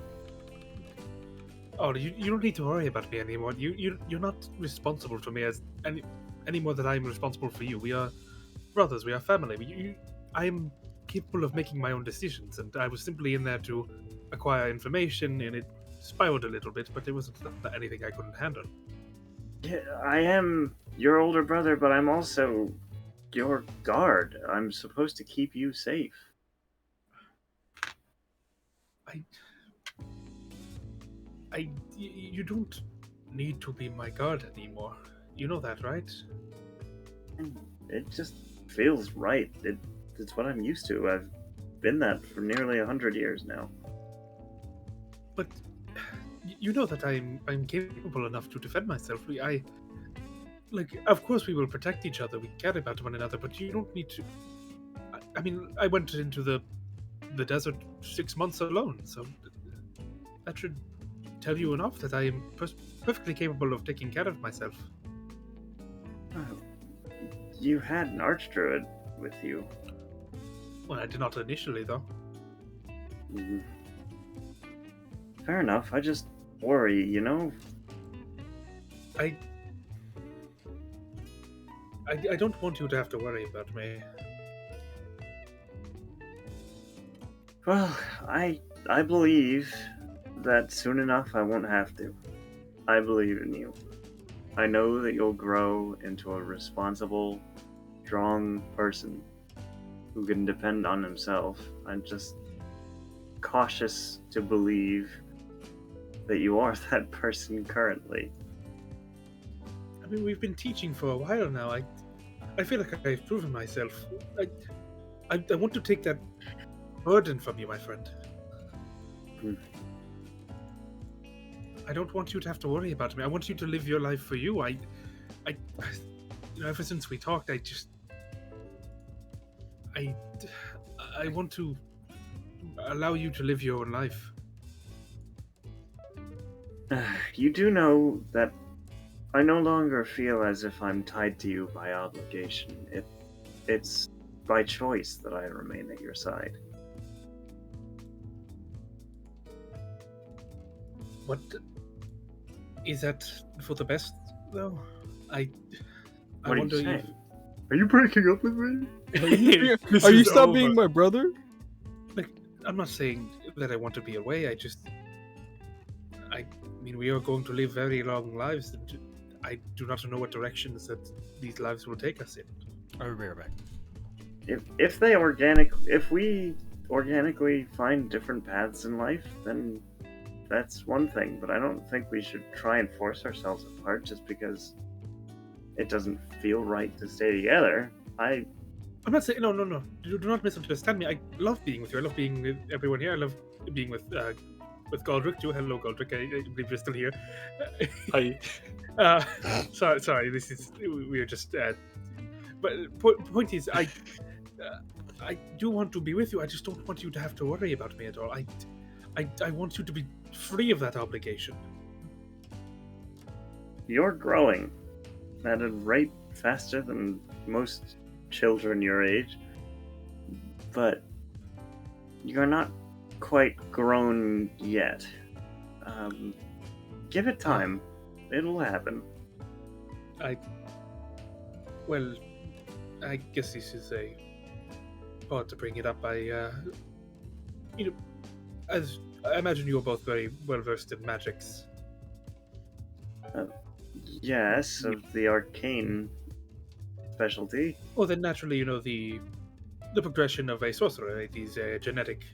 Oh, you don't need to worry about me anymore. You're not responsible for me as any more than I'm responsible for you. We are brothers. We are family. I'm capable of making my own decisions, and I was simply in there to acquire information, and it spiraled a little bit, but it wasn't anything I couldn't handle. Yeah, I am your older brother, but I'm also your guard. I'm supposed to keep you safe. You don't need to be my guard anymore. You know that, right? It just feels right. It's what I'm used to. I've been that for nearly 100 years now. But you know that I'm capable enough to defend myself. Of course we will protect each other. We care about one another, but you don't need to. I mean, I went into the desert 6 months alone, so that should tell you enough that I am perfectly capable of taking care of myself. You had an archdruid with you. Well, I did not initially, though. Mhm. Fair enough. I just worry, you know? I don't want you to have to worry about me. Well, I believe that soon enough I won't have to. I believe in you. I know that you'll grow into a responsible, strong person who can depend on himself. I'm just cautious to believe that you are that person currently. I mean, we've been teaching for a while now. I feel like I've proven myself. I want to take that burden from you, my friend. Hmm. I don't want you to have to worry about me. I want you to live your life for you. Ever since we talked, I want to allow you to live your own life. You do know that I no longer feel as if I'm tied to you by obligation. It's by choice that I remain at your side. What is that for the best, though? I What are you wonder saying? Are you breaking up with me? if Are you stop being my brother? I'm not saying that I want to be away. I mean, we are going to live very long lives, and I do not know what directions that these lives will take us in. I'll be right back. If we organically find different paths in life, then that's one thing. But I don't think we should try and force ourselves apart just because it doesn't feel right to stay together. I'm not saying no. Do not misunderstand me. I love being with you. I love being with everyone here. I love being with Goldrick too. Hello, Goldrick. I believe you're still here. Hi. Sorry. This is we're just. But point is, I do want to be with you. I just don't want you to have to worry about me at all. I want you to be free of that obligation. You're growing at a rate faster than most children your age, but you're not quite grown yet. Give it time. It'll happen. Well, I guess this is a odd to bring it up. As I imagine you're both very well versed in magics. Yes, of the arcane specialty. Well, then naturally, the progression of a sorcerer. It is a genetic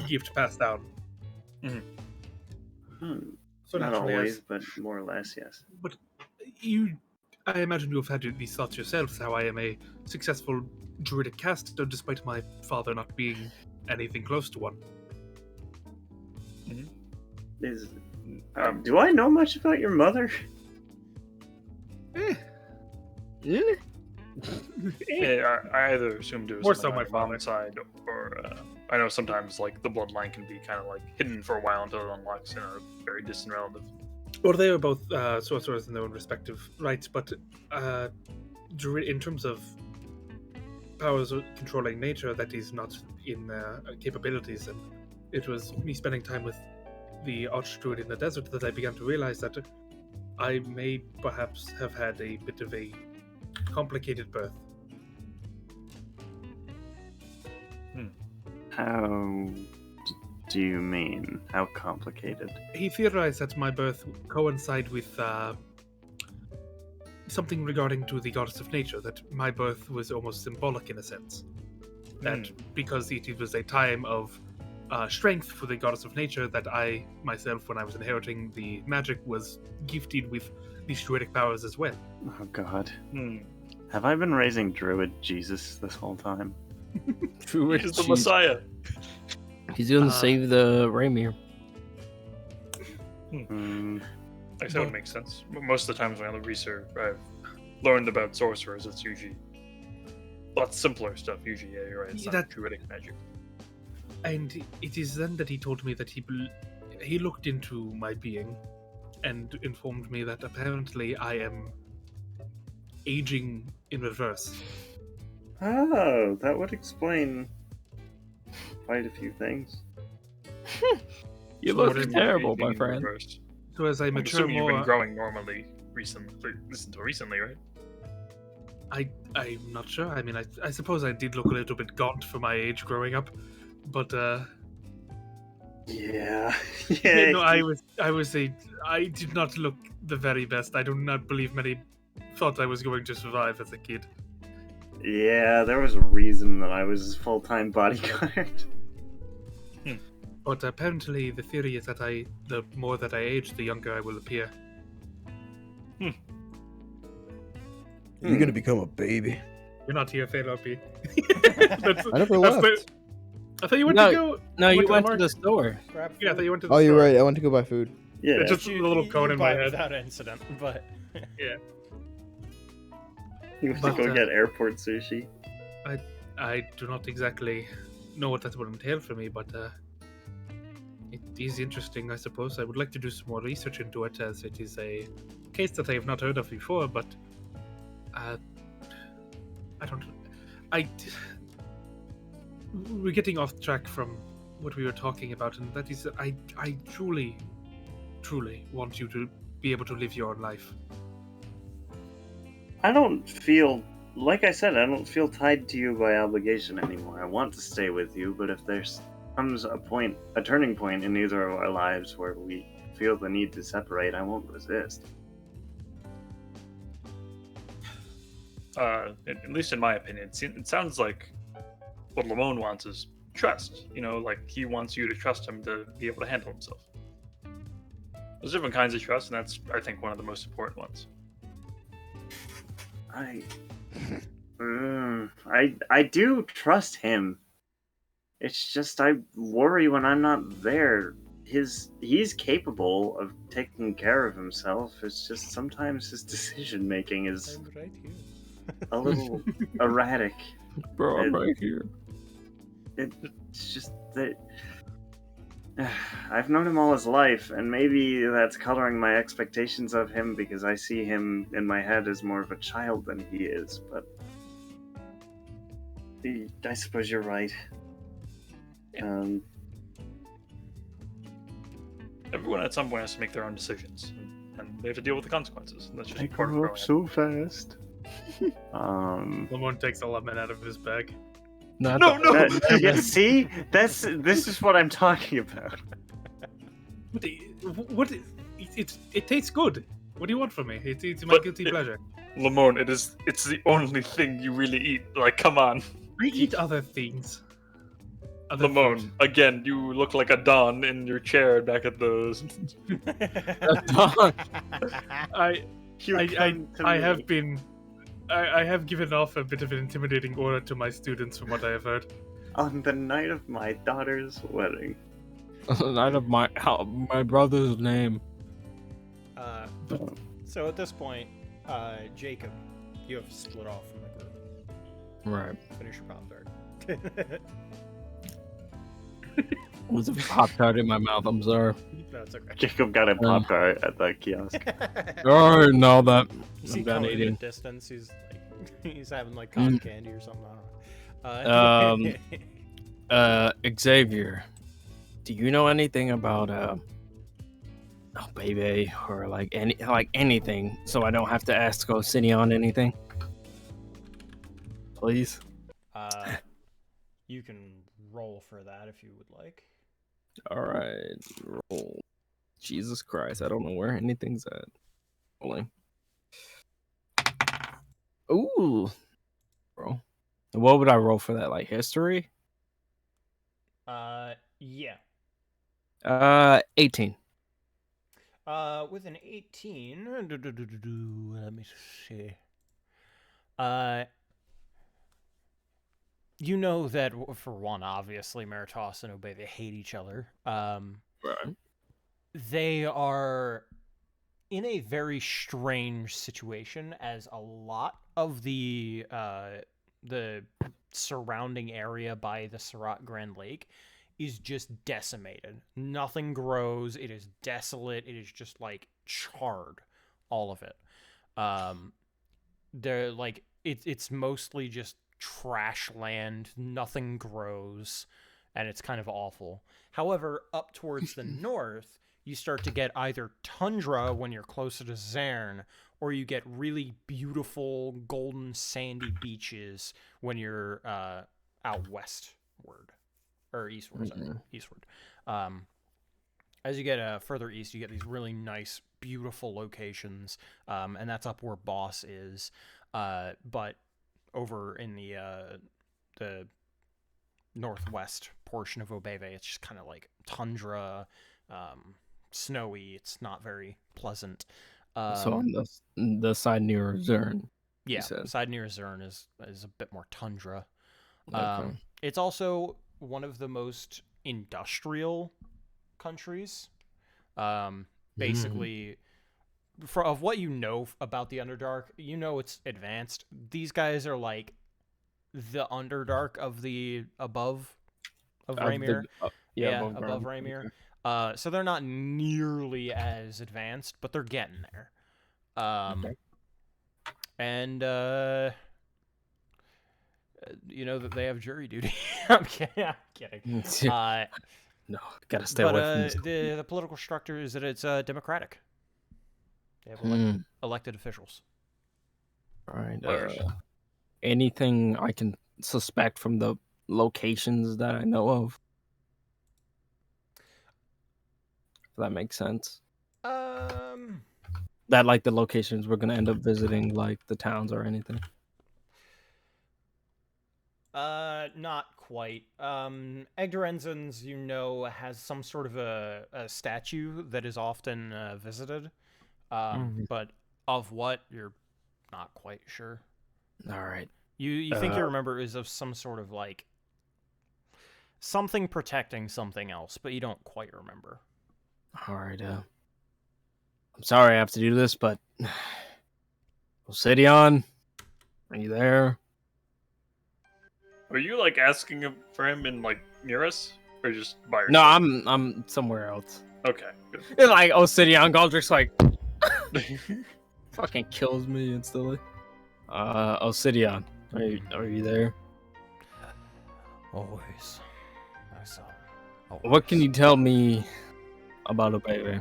gift passed down. So Not naturally, always, but more or less, yes. But I imagine you have had these thoughts yourselves. How I am a successful druidic caster, despite my father not being anything close to one. Do I know much about your mother? Yeah, I either assumed it was More something so on my your mom's side, or I know sometimes like the bloodline can be kind of like hidden for a while until it unlocks in a very distant relative. Well, they are both sorcerers in their own respective rights, but in terms of powers controlling nature, that is not in capabilities. And it was me spending time with the Archdruid in the desert that I began to realize that I may perhaps have had a bit of a complicated birth. How do you mean? How complicated? He theorized that my birth coincided with something regarding to the goddess of nature, that my birth was almost symbolic in a sense. That because it was a time of strength for the goddess of nature, that I myself, when I was inheriting the magic, was gifted with these druidic powers as well. Oh god. Have I been raising Druid Jesus this whole time? Druid He's the Messiah. He's gonna save the Raymir. I guess that would make sense. Most of the times when I've learned about sorcerers, it's usually a lot simpler stuff. Usually, yeah, you're right. It's not druidic magic. And it is then that he told me that he looked into my being and informed me that apparently I am aging in reverse. Oh, that would explain quite a few things. You So look what is terrible, aging my in friend. reverse? So as I I'm mature assuming you've been more, growing normally recently, right? I'm not sure. I mean, I suppose I did look a little bit gaunt for my age growing up, but Yeah. no, I did not look the very best. I do not believe many thought I was going to survive as a kid. Yeah, there was a reason that I was his full-time bodyguard. But apparently, the theory is that the more that I age, the younger I will appear. You're gonna become a baby. You're not here, Penelope. I never left. I thought you went No, to go. No, you went to market. the store. Grab Yeah, I food. thought you went to the Oh, you're store. right. I went to go buy food. Yeah. It's just a little cone in my buy head. without incident, but You have But, to go get airport sushi. I do not exactly know what that would entail for me, but it is interesting, I suppose. I would like to do some more research into it, as it is a case that I have not heard of before, but I don't... We're getting off track from what we were talking about, and that is, I truly, truly want you to be able to live your own life. I don't feel, like I said, I don't feel tied to you by obligation anymore. I want to stay with you, but if there's comes a turning point in either of our lives where we feel the need to separate, I won't resist. At least in my opinion, it sounds like what Lamone wants is trust. You know, like he wants you to trust him to be able to handle himself. There's different kinds of trust, and that's, I think, one of the most important ones. I do trust him. It's just I worry when I'm not there. He's capable of taking care of himself. It's just sometimes his decision making is I'm right here. a little erratic. Bro, I'm right here. It's just that I've known him all his life, and maybe that's coloring my expectations of him because I see him in my head as more of a child than he is, but I suppose you're right. Everyone at some point has to make their own decisions, and they have to deal with the consequences. And that's just I part of grew growing up so fast. Lamone takes a lemon out of his bag. Not No, the- no! Yeah, see? This is what I'm talking about. It tastes good. What do you want from me? It's my But guilty pleasure. Lamone, it's the only thing you really eat. Like, come on. I eat other things. Other Lamone, food. again, you look like a Don in your chair back at the... I have given off a bit of an intimidating aura to my students from what I have heard. On the night of my daughter's wedding. The night of my brother's name. So at this point, Jacob, you have split off from the group. Right. Finish your Pop-Tart. Was a Pop-Tart in my mouth, I'm sorry. No, it's okay. Jacob got a Pop-Tart at the kiosk. Alright, now that See I'm done Conan eating. at distance, he's like, he's having like cotton candy or something. I don't know. Xavier, do you know anything about baby, or like anything, so I don't have to ask Osinion anything? Please. You can roll for that if you would like. Alright, roll. Jesus Christ, I don't know where anything's at. Rolling. Ooh. Bro. What would I roll for that? Like history? Yeah. 18. With an 18, let me see. You know that for one, obviously, Meritos and Obey, they hate each other. Right. They are in a very strange situation, as a lot of the surrounding area by the Surat Grand Lake is just decimated. Nothing grows. It is desolate. It is just like charred, all of it. They're like it's mostly just trash land. Nothing grows, and it's kind of awful. However, up towards the north, you start to get either tundra when you're closer to Zern, or you get really beautiful golden sandy beaches when you're out westward. Or eastward, sorry. Eastward. As you get further east, you get these really nice, beautiful locations, and that's up where Boss is. But over in the northwest portion of Obeve, it's just kind of like tundra, snowy. It's not very pleasant. So on the side near Zern. Yeah, said. side near Zern is a bit more tundra. Okay. It's also one of the most industrial countries. Basically, of what you know about the Underdark, you know it's advanced. These guys are like the Underdark of the above of Raymir. Above Raymir. Okay. So they're not nearly as advanced, but they're getting there. And you know that they have jury duty. I'm kidding. No, gotta stay away from this. The political structure is that it's democratic. They have elected officials. All right. Anything I can suspect from the locations that I know of? If that makes sense. That like the locations we're gonna end up visiting, like the towns or anything. Not quite. Egderenzens, you know, has some sort of a statue that is often visited. But of what, you're not quite sure. All right. You think you remember is of some sort of like something protecting something else, but you don't quite remember. All right. I'm sorry I have to do this, but Obsidian, are you there? Are you like asking him for him in like near us, or just by yourself? No, I'm somewhere else. Okay. It's like Obsidian Galdrick's like fucking kills me instantly. Obsidian, are you there? Always, my son. Always. What can you tell me about a baby?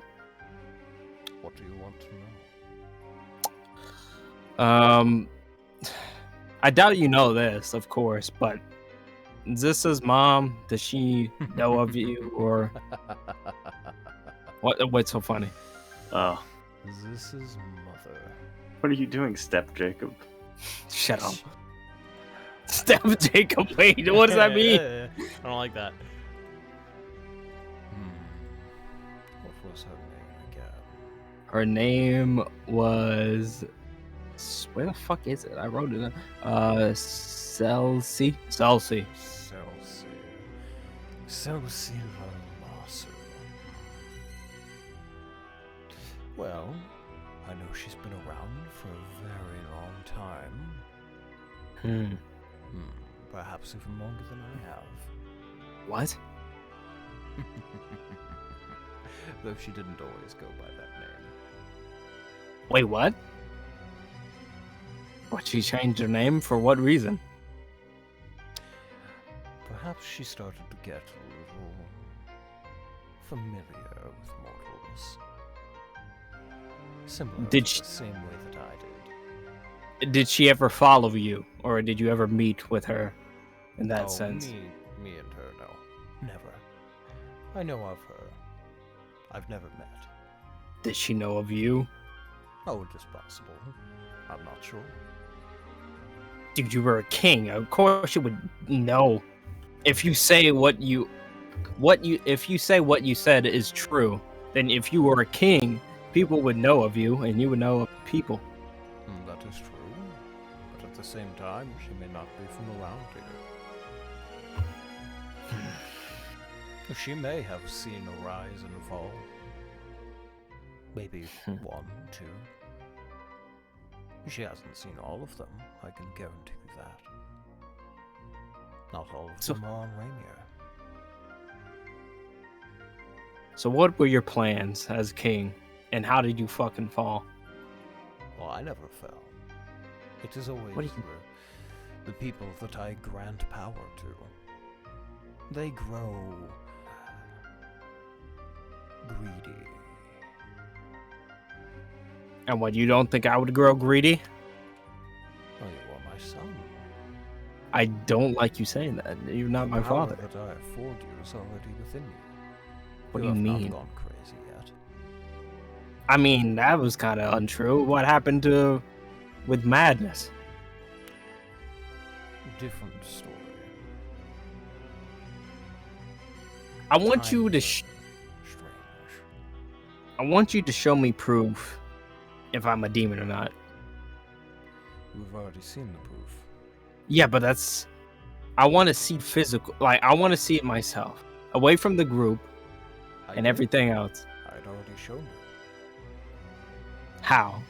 What do you want to know? I doubt you know this, of course, but is this his mom? Does she know of you, or what? What's so funny? Oh, This is mother. what are you doing, Step Jacob? Shut up. Step Jacob. Wait, what does that mean? I don't like that. What was her name again? Her name was. Where the fuck is it? I wrote it down. Celsi. Celsi Lamarsu. Well, I know she's been around for a very long time. Perhaps even longer than I have. What? Though she didn't always go by that name. Wait, what? What, she changed her name? For what reason? Perhaps she started to get a little familiar with mortals. Similar Did to she- the same way that I did. Did she ever follow you, or did you ever meet with her in that Oh, sense? Me and her, no. Never. I know of her. I've never met. Did she know of you? Oh, it is possible. I'm not sure. Dude, you were a king. Of course you would know. If you say what you said is true, then if you were a king, people would know of you, and you would know of people. That is true. But at the same time, she may not be from around here. She may have seen a rise and a fall. Maybe one, two. She hasn't seen all of them, I can guarantee you that. Not all of them are on Rainier. So what were your plans as king, and how did you fucking fall? Well, I never fell. It is always What do you- the people that I grant power to. They grow greedy. And what, you don't think I would grow greedy? Oh, you are my son. I don't like you saying that. You're not my The power father. that I afford you is already within you. What do you have mean? Not gone crazy yet. I mean, that was kind of untrue. What happened with madness? Different story. I want you to Strange. I want you to show me proof if I'm a demon or not. We've already seen the proof. Yeah, but that's. I want to see physical. Like, I want to see it myself. Away from the group and everything else. I'd already shown you. How?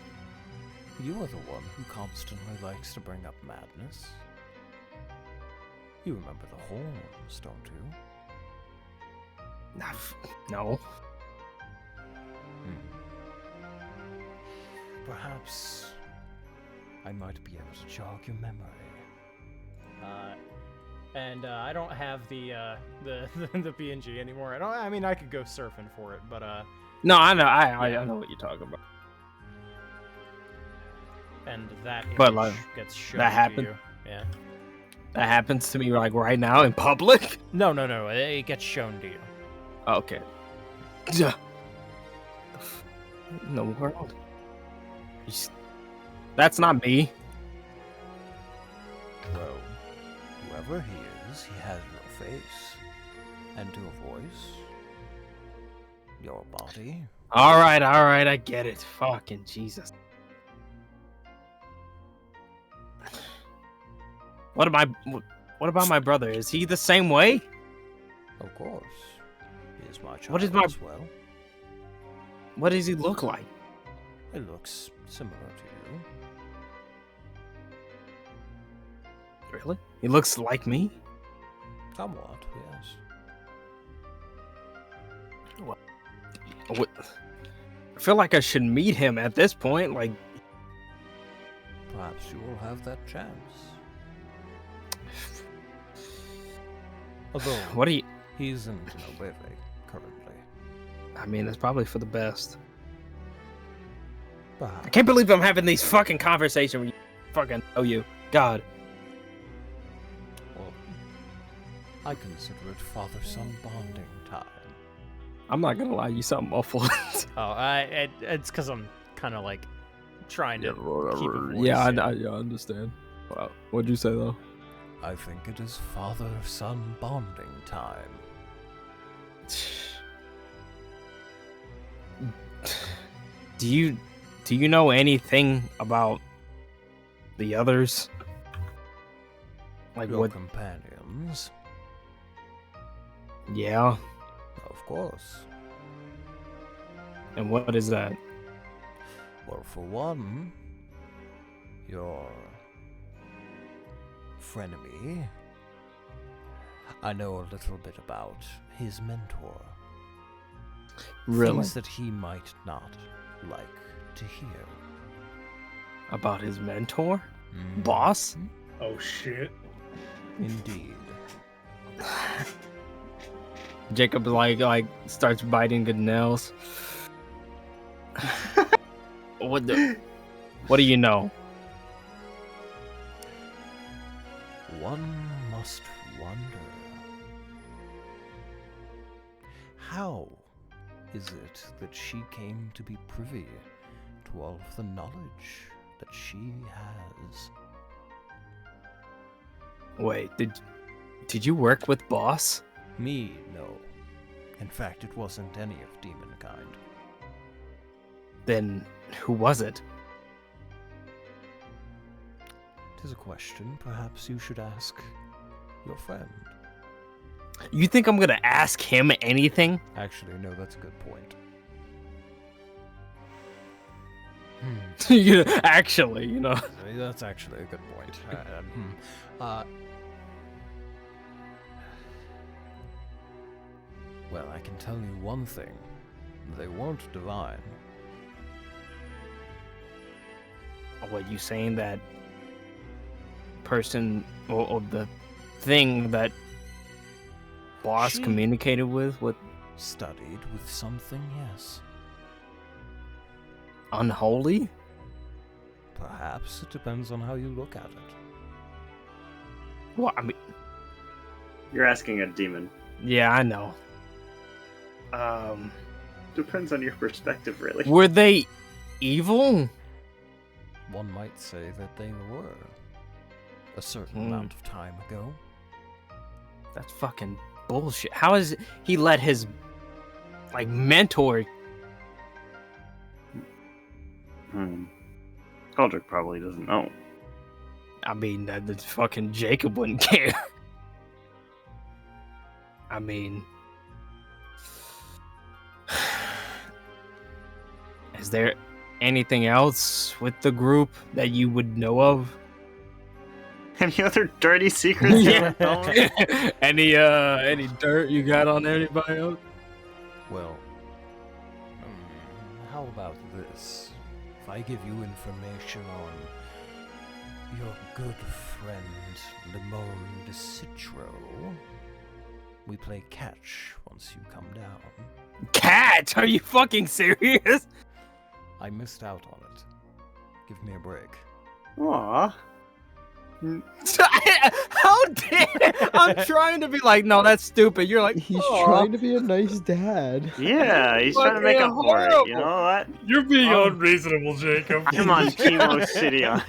You are the one who constantly likes to bring up madness. You remember the horns, don't you? No. Perhaps I might be able to jog your memory. And I don't have the PNG anymore. I mean, I could go surfing for it, but No, I know. I know what you're talking about. and that image But, like, gets shown that to happened? you. Yeah. That happens to me like right now in public. No. It gets shown to you. Okay. In the world. That's not me. Well, whoever he is, he has your face. And your voice. Your body. All right, I get it. Fucking Jesus. What about my brother? Is he the same way? Of course. He is my child What is my- as well. What does he look like? It looks similar to you. Really? He looks like me? Somewhat, yes. What? I feel like I should meet him at this point. Like, Perhaps you will have that chance. Although, what do you? he isn't in a living currently. I mean, it's probably for the best. Perhaps. I can't believe I'm having these fucking conversations with you. Fucking know you. God. Well, I consider it father-son bonding time. I'm not gonna lie, you sound muffled. It's because I'm kind of like trying to keep a voice. Yeah, I understand. Wow. What'd you say though? I think it is father-son bonding time. Do you know anything about the others? Like Your what? companions? Yeah. Of course. And what is that? Well, for one, your frenemy. I know a little bit about his mentor. Really? Things that he might not like to hear. About his mentor? Mhm. Boss? Oh shit. Indeed. Jacob like starts biting good nails. What do you know? One must wonder. How is it that she came to be privy to all of the knowledge that she has? Wait, did you work with Boss? Me, no. In fact, it wasn't any of demonkind. Then who was it? Tis a question perhaps you should ask your friend. You think I'm gonna ask him anything? Actually, no, that's a good point. Actually, you know. That's actually a good point. Well, I can tell you one thing. They weren't divine. What, you saying that person or the thing that Boss She- communicated with Studied with something, yes. unholy? Perhaps it depends on how you look at it. Well, I mean, You're asking a demon. yeah, I know. Depends on your perspective, really. Were they evil? One might say that they were. A certain Hmm. amount of time ago. That's fucking bullshit. How is he let his mentor? Aldrich probably doesn't know. I mean, that fucking Jacob wouldn't care. I mean, is there anything else with the group that you would know of? Any other dirty secrets? you wanna tell me? Any dirt you got on anybody else? Well, how about this? If I give you information on your good friend Limon de Citro, we play catch once you come down. Cat? Are you fucking serious? I missed out on it. Give me a break. Aw. How dare I'm trying to be like, no, that's stupid. You're like, He's "Aw." trying to be a nice dad. Yeah, he's trying to make up Fucking for it. You horrible. know what? You're being unreasonable, Jacob. I'm on Chemo City on.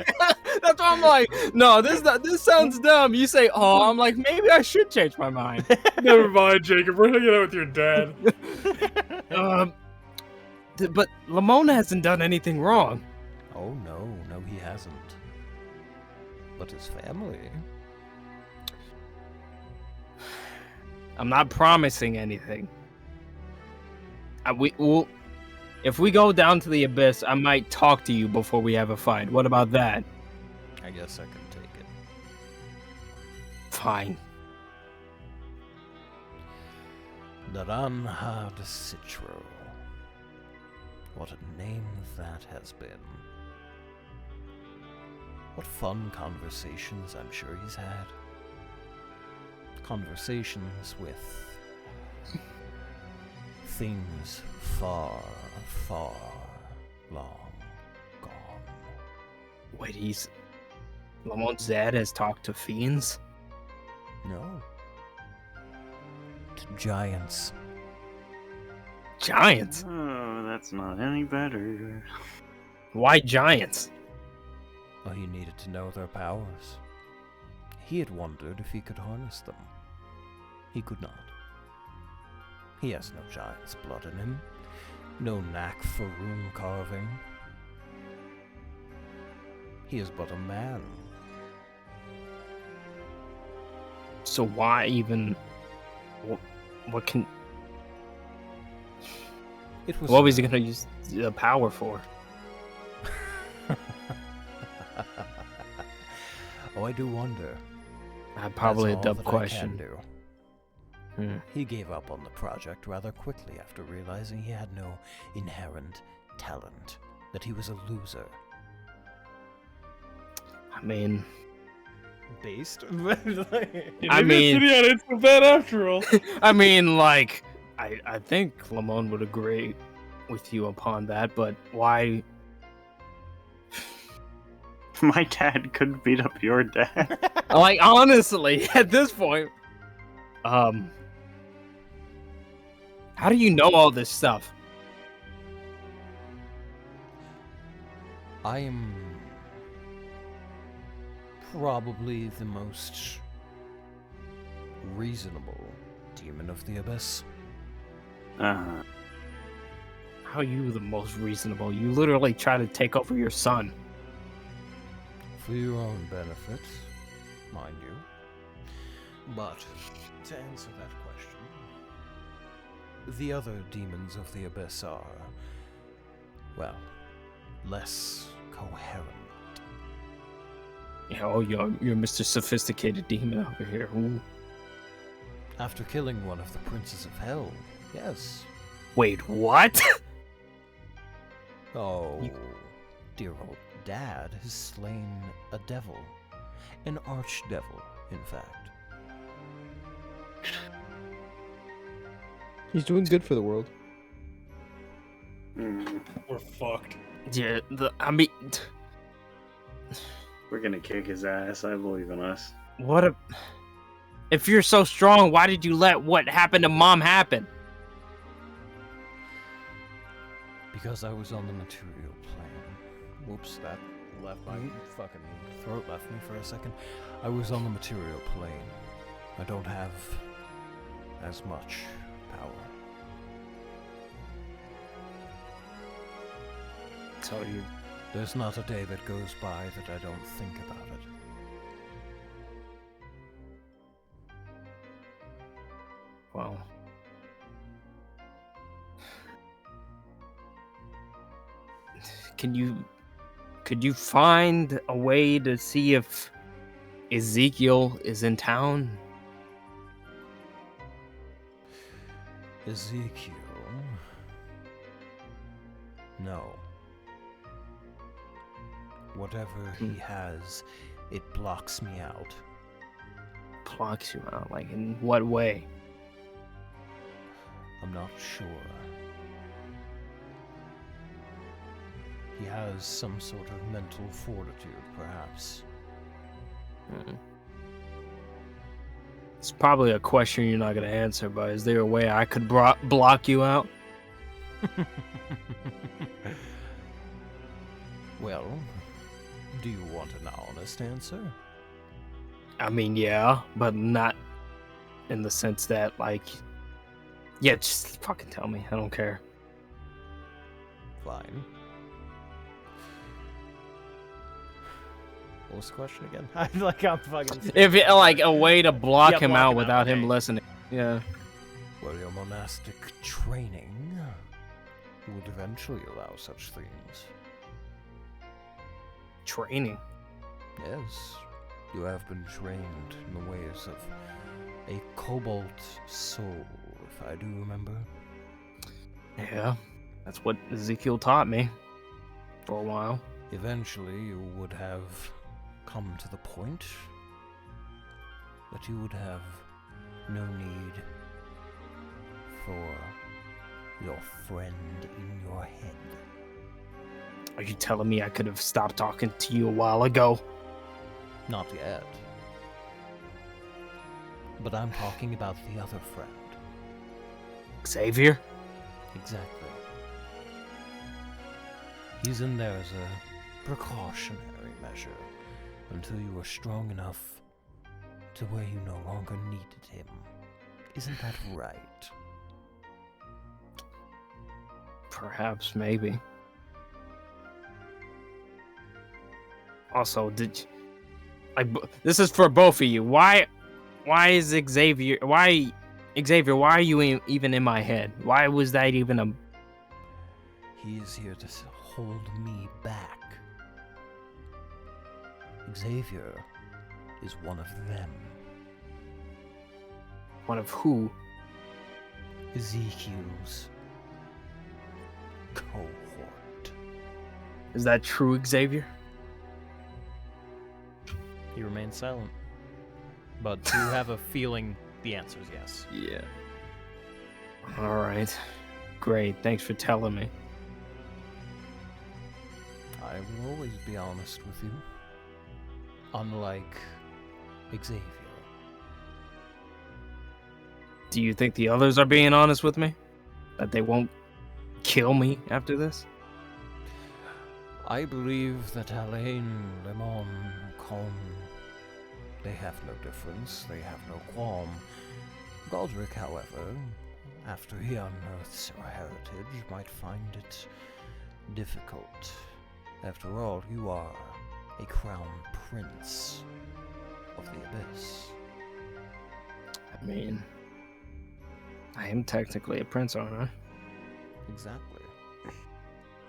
That's why I'm like, no, this sounds dumb. You say, oh, I'm like, maybe I should change my mind. Never mind, Jacob. We're hanging out with your dad. But Lamona hasn't done anything wrong. Oh no, he hasn't. But his family. I'm not promising anything. If we go down to the abyss, I might talk to you before we have a fight. What about that? I guess I can take it. Fine. Naranja de Citro. What a name that has been. What fun conversations I'm sure he's had. Conversations with things far, far long gone. Wait, Lamont's dad has talked to fiends? No. To giants. Giants? Oh, that's not any better. Why giants? Oh, he needed to know their powers. He had wondered if he could harness them. He could not. He has no giant's blood in him, no knack for rune carving. He is but a man. So why even... What can... It was What was he gonna use the power for? Oh, I do wonder. Probably a That's dumb all that I can question. do. Hmm. He gave up on the project rather quickly after realizing he had no inherent talent, that he was a loser. I mean... Based? I mean- City ain't so bad after all. I mean, like... I think Lamone would agree with you upon that, but why... My dad could beat up your dad. Like, honestly, at this point... How do you know all this stuff? I am probably the most reasonable demon of the abyss. Uh-huh. How are you the most reasonable? You literally try to take over your son. For your own benefit, mind you. But, to answer that question, the other demons of the abyss are, well, less coherent. Yeah, oh, you're Mr. Sophisticated Demon over here. Ooh. After killing one of the princes of hell, yes. Wait, what? Oh, dear old dad has slain a devil. An archdevil, in fact. He's doing good for the world. We're fucked. Yeah, I mean, We're gonna kick his ass. I believe in us. what a... If you're so strong, why did you let what happened to Mom happen? Because I was on the material plane. Whoops, that left my fucking throat left me for a second. I was on the material plane. I don't have as much power. So you... There's not a day that goes by that I don't think about it. Well. Could you find a way to see if Ezekiel is in town? Ezekiel? No. Whatever he has, it blocks me out. Blocks you out? Like, in what way? I'm not sure. He has some sort of mental fortitude, perhaps. It's probably a question you're not going to answer, but is there a way I could block you out? Well, do you want an honest answer? I mean, yeah, but not in the sense that, like... Yeah, just fucking tell me. I don't care. Fine. What was the question again? I'm fucking... If it, like, a way to block him block out him out, without him okay. listening. Yeah. Well, your monastic training would eventually allow such things. Training. Yes, you have been trained in the ways of a cobalt soul, if I do remember. Yeah. That's what Ezekiel taught me. For a while. Eventually, you would have come to the point that you would have no need for your friend in your head. Are you telling me I could have stopped talking to you a while ago? Not yet. But I'm talking about the other friend. Xavier? Exactly. He's in there as a precautionary measure until you are strong enough to where you no longer needed him. Isn't that right? Perhaps, maybe. Also, this is for both of you. Why is Xavier? Why are you even in my head? Why was that even a? He is here to hold me back. Xavier is one of them. One of who? Ezekiel's cohort. Is that true, Xavier? He remains silent. But do you have a feeling the answer is yes? Yeah. All right. Great. Thanks for telling me. I will always be honest with you. Unlike Xavier. Do you think the others are being honest with me? That they won't kill me after this? I believe that Alain, Lemon, Con, they have no difference, they have no qualm. Godric, however, after he unearths your heritage, might find it difficult. After all, you are a crown prince of the Abyss. I mean, I am technically a prince, aren't I? Exactly.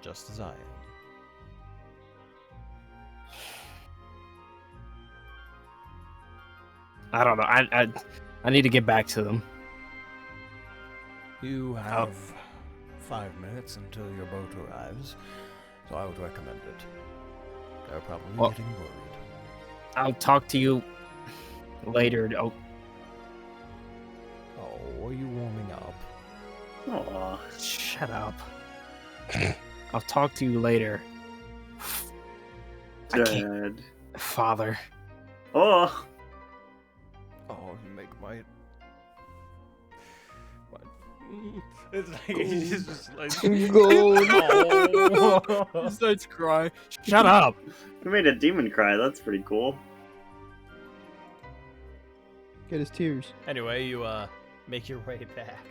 Just as I am. I don't know. I need to get back to them. You have 5 minutes until your boat arrives, so I would recommend it. They're probably getting worried. I'll talk to you later. Oh, Oh, are you warming up? Aw. shut up. I'll talk to you later. I can't- Dad. Father. Oh. Oh, you make my... It's like he's just like He starts crying. Shut up. We made a demon cry. That's pretty cool. Get his tears. Anyway, you make your way back.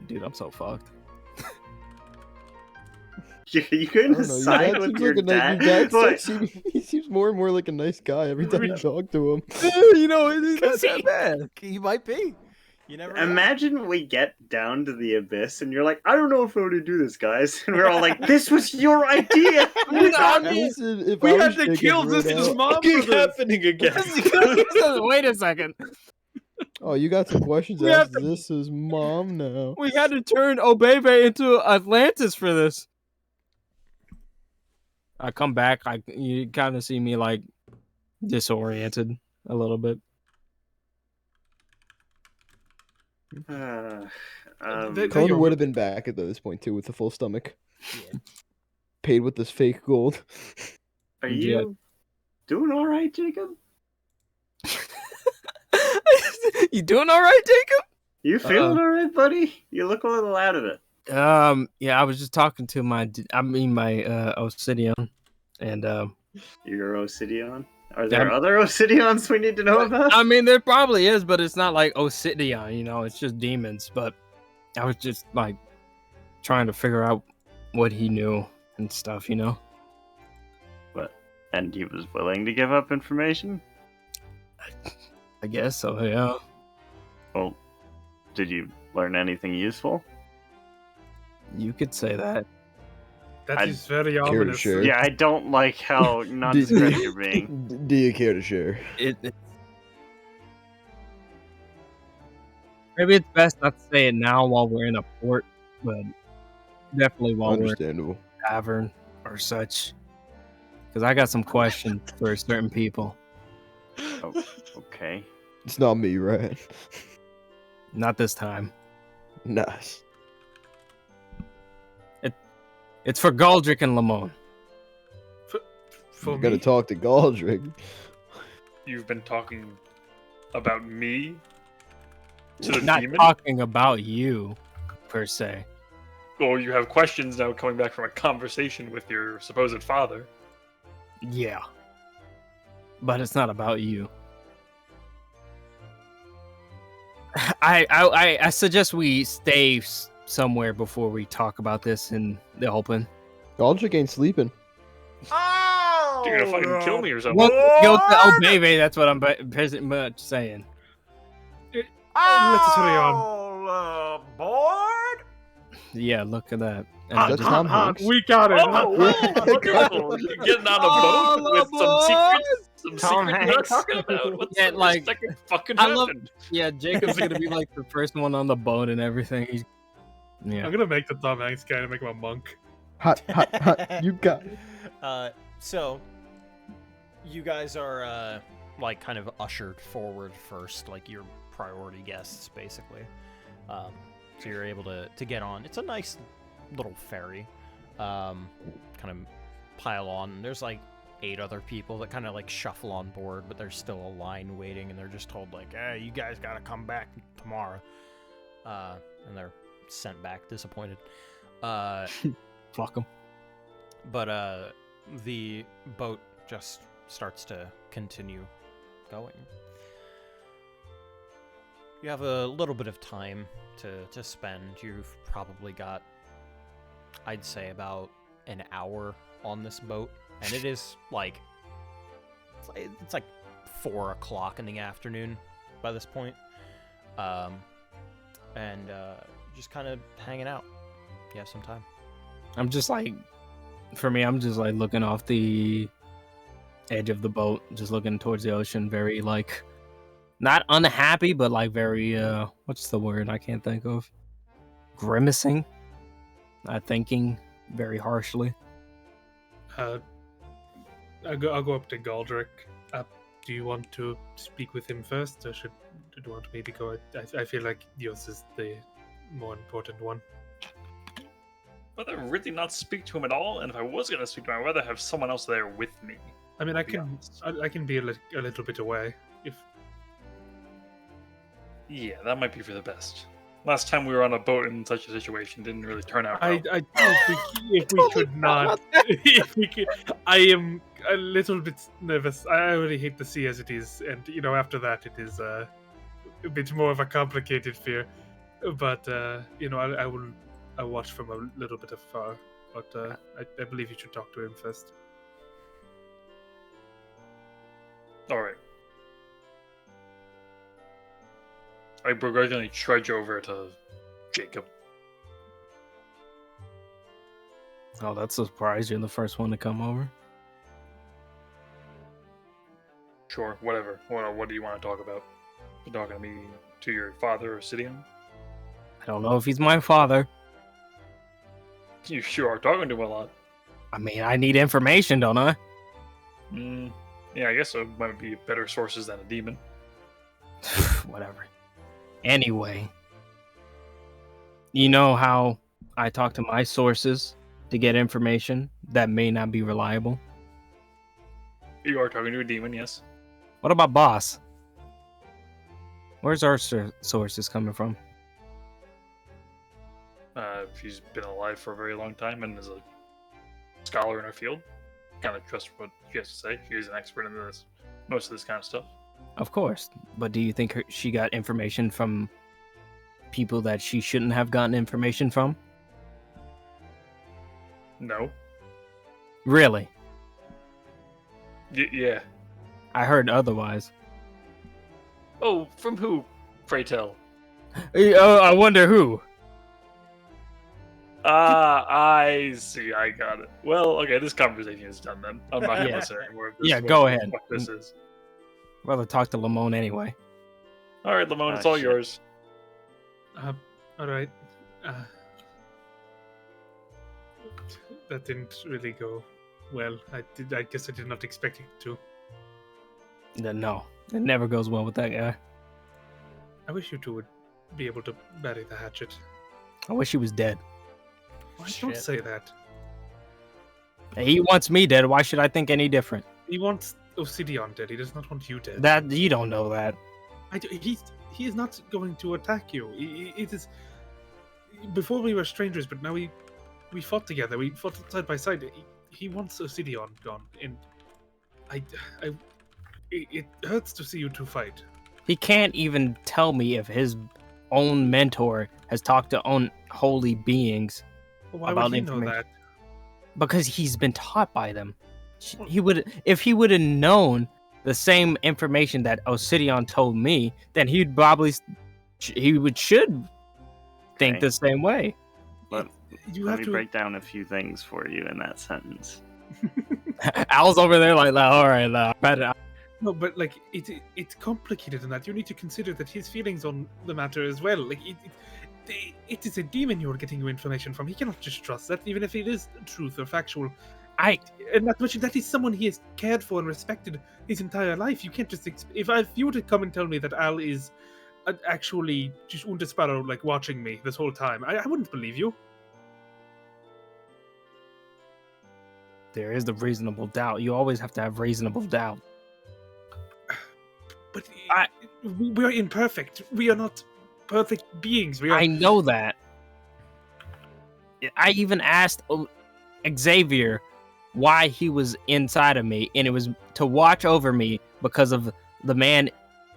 Dude, I'm so fucked. You couldn't I don't know. Your side dad with seems your like a dad. nice. Your dad What? he seems more and more like a nice guy every time you talk to him. You know, it's not that bad. He might be. You never know. Imagine we get down to the abyss and you're like, I don't know if I want to do this, guys. And we're all like, this was your idea. Listen, if We I had was to kill Jacob right this now- mom for this. happening again. Wait a second. Oh, you got some questions We have after this is mom now. We had to turn Obebe into Atlantis for this. I come back, you kind of see me like disoriented a little bit. They- Conan you're- would have been back at this point too with a full stomach. Yeah. Paid with this fake gold. Are Yeah. you doing all right, Jacob? You doing all right, Jacob? You feeling all right, buddy? You look a little out of it. Yeah, I was just talking to my Obsidian, and Your Obsidian? Are there other Obsidians we need to know about? I mean, there probably is, but it's not like Obsidian, you know, it's just demons. But I was just like trying to figure out what he knew and stuff, you know. And he was willing to give up information? I guess so, yeah. Well, did you learn anything useful? You could say that. That is very to ominous. share? Yeah, I don't like how nondescript you're being. Do you care to share? Maybe it's best not to say it now while we're in a port, but definitely while we're in Understandable. a tavern or such. Because I got some questions for certain people. Oh, okay. It's not me, right? Not this time. Nice. It's for Galdrick and Lamone. For You're gonna me? talk to Galdrick. You've been talking about me to the Not demon? talking about you, per se. Or you have questions now coming back from a conversation with your supposed father. Yeah. But it's not about you. I suggest we stay somewhere before we talk about this in the open. Galdrick ain't sleeping. Oh! You're gonna fucking kill me or something. What? Go to oh baby, that's what I'm pretty much saying. Let's hurry on. Bored? Yeah, look at that. And Hot, I That's just- Tom Hanks. We got it. Oh, wonderful! You're getting on a boat All with some secrets. Some Tom secrets you're not Hanks. talking about. What's Yeah, the like, second fucking I love- happened? Yeah, Jacob's gonna be like the first one on the boat and everything. Yeah. I'm gonna make the Tom Hanks guy and make him a monk. Hot, hot, hot. You got it. So you guys are like kind of ushered forward first, like your priority guests, basically. So you're able to get on. It's a nice little ferry. Kind of pile on. There's like 8 other people that kind of like shuffle on board, but there's still a line waiting, and they're just told like, "Hey, you guys gotta come back tomorrow," and they're sent back disappointed. Fuck them. But the boat just starts to continue going. You have a little bit of time to spend. You've probably got, I'd say, about an hour on this boat, and it is like it's like 4 o'clock in the afternoon by this point. And just kind of hanging out. You have some time. I'm just like, for me, I'm just like looking off the edge of the boat, just looking towards the ocean, very like, not unhappy, but like very, what's the word I can't think of? Grimacing. Thinking very harshly. I'll go up to Galdrick. Do you want to speak with him first, or do you want me to go? I feel like yours is the more important one. I'd rather really not speak to him at all, and if I was gonna speak to him, I'd rather have someone else there with me. I mean, I be can honest. I can be a little bit away if Yeah, that might be for the best. Last time we were on a boat in such a situation didn't really turn out well. I if we could not. If we could, I am a little bit nervous. I already hate the sea as it is, and you know, after that, it is a bit more of a complicated fear. But you know, I'll watch from a little bit afar. But I believe you should talk to him first. Alright. I begrudgingly trudge over to Jacob. Oh, that's a surprise. You're the first one to come over. Sure, whatever. What do you want to talk about? You talking to me, to your father, Sidion? I don't know if he's my father. You sure are talking to him a lot. I mean, I need information, don't I? Yeah, I guess it might be better sources than a demon. Whatever. Anyway, you know how I talk to my sources to get information that may not be reliable? You are talking to a demon, yes. What about Boss? Where's our sources coming from? She's been alive for a very long time and is a scholar in her field. Kind of trust what she has to say. She is an expert in this, most of this kind of stuff. Of course. But do you think she got information from people that she shouldn't have gotten information from? No. Really? Yeah. I heard otherwise. Oh, from who? Pray tell. I wonder who. I see. I got it. Well, okay, this conversation is done then. I'm not going to say anymore. Of this, Yeah, go ahead. What this is. Rather talk to Lamone anyway. All right, Lamone, it's all shit. yours. All right. That didn't really go well. I guess I did not expect it to. No, it never goes well with that guy. I wish you two would be able to bury the hatchet. I wish he was dead. Why don't Shit. say that? He wants me dead. Why should I think any different? He wants Obsidian dead. He does not want you dead. That you don't know that. He is not going to attack you. It is. Before we were strangers, but now we fought together. We fought side by side. He wants Obsidian gone, and it hurts to see you two fight. He can't even tell me if his own mentor has talked to unholy beings Why about would he know information. that? Because he's been taught by them. If he would have known the same information that Obsidian told me, then should think Okay. the same way. Let, You let have me to. break down a few things for you in that sentence. Al's over there like, all right, better. No, but like it's complicated in that you need to consider that his feelings on the matter as well. Like it is a demon you're getting your information from. He cannot just trust that, even if it is truth or factual. And not much that is someone he has cared for and respected his entire life. You can't just if you were to come and tell me that Al is actually just Unda Sparrow like watching me this whole time, I wouldn't believe you. There is the reasonable doubt. You always have to have reasonable doubt. But we are imperfect. We are not perfect beings. We are. I know that. I even asked Xavier why he was inside of me, and it was to watch over me because of the man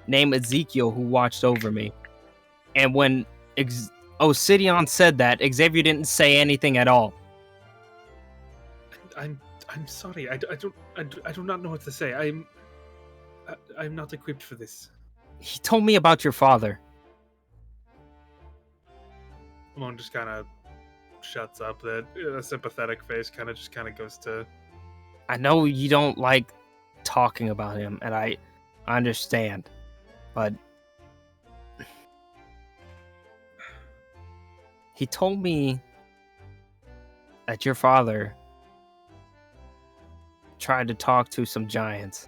named Ezekiel who watched over me. And when Obsidian said that, Xavier didn't say anything at all. I'm sorry. I do not know what to say. I'm not equipped for this. He told me about your father. Ramon just kind of shuts up. That sympathetic face kind of goes to. I know you don't like talking about him, and I understand, but he told me that your father tried to talk to some giants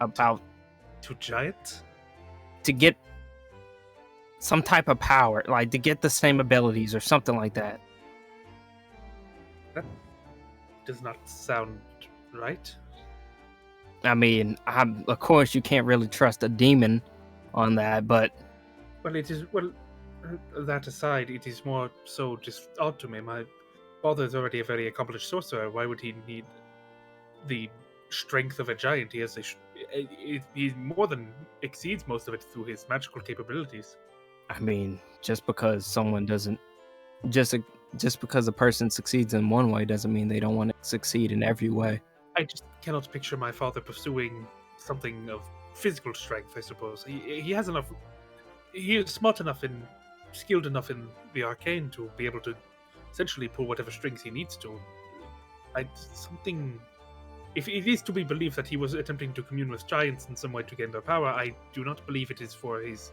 about To giant? to get some type of power, like to get the same abilities or something like that. That does not sound right. I mean, of course you can't really trust a demon on that, but Well, it is. Well, that aside, it is more so just odd to me. My father is already a very accomplished sorcerer. Why would he need the strength of a giant? He has he more than exceeds most of it through his magical capabilities. I mean, just because someone doesn't, just because a person succeeds in one way doesn't mean they don't want to succeed in every way. I just cannot picture my father pursuing something of physical strength, I suppose. He has enough. He is smart enough and skilled enough in the arcane to be able to essentially pull whatever strings he needs to. Something. If it is to be believed that he was attempting to commune with giants in some way to gain their power, I do not believe it is for his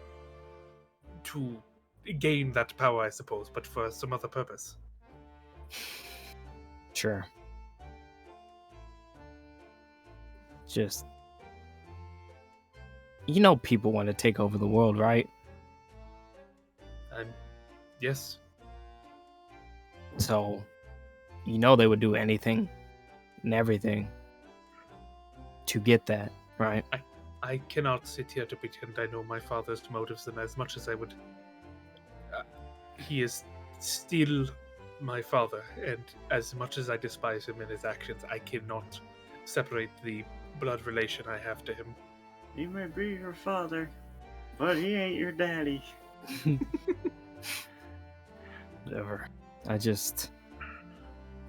to gain that power, I suppose, but for some other purpose. Sure. Just, people want to take over the world, right? Yes. So, they would do anything and everything to get that, right? I cannot sit here to pretend I know my father's motives, and as much as I would, he is still my father, and as much as I despise him and his actions, I cannot separate the blood relation I have to him. He may be your father, but he ain't your daddy. Whatever. It's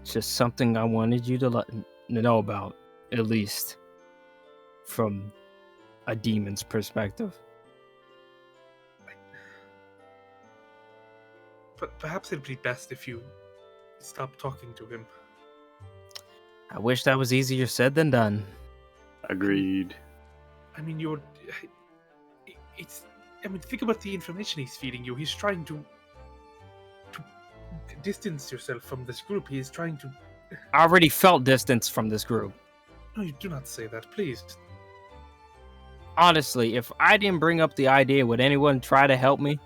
just something I wanted you to know about, at least from a demon's perspective. But perhaps it'd be best if you stop talking to him. I wish that was easier said than done. Agreed. I mean, think about the information he's feeding you. He's trying to distance yourself from this group. He is trying to... I already felt distance from this group. No, you do not say that, please. Honestly, if I didn't bring up the idea, would anyone try to help me?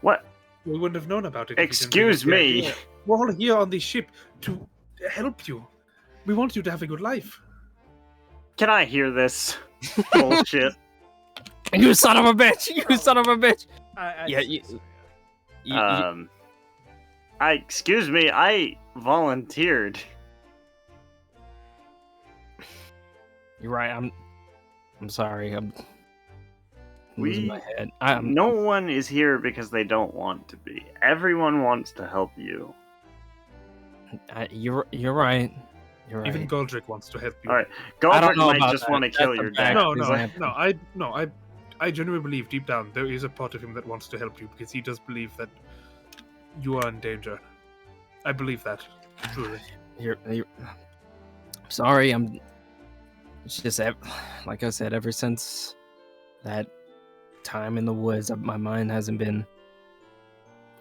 What? We wouldn't have known about it. Excuse me. We're all here on this ship to help you. We want you to have a good life. Can I hear this bullshit? You son of a bitch! You son of a bitch! Excuse me, I volunteered. You're right. I'm sorry. I'm losing my head. No one is here because they don't want to be. Everyone wants to help you. You're right. You're right. Even Goldrick wants to help you. All right, Goldrick might just want to kill your dad. I genuinely believe deep down there is a part of him that wants to help you because he does believe that you are in danger. I believe that, truly. You're sorry. It's just like I said, ever since that time in the woods, my mind hasn't been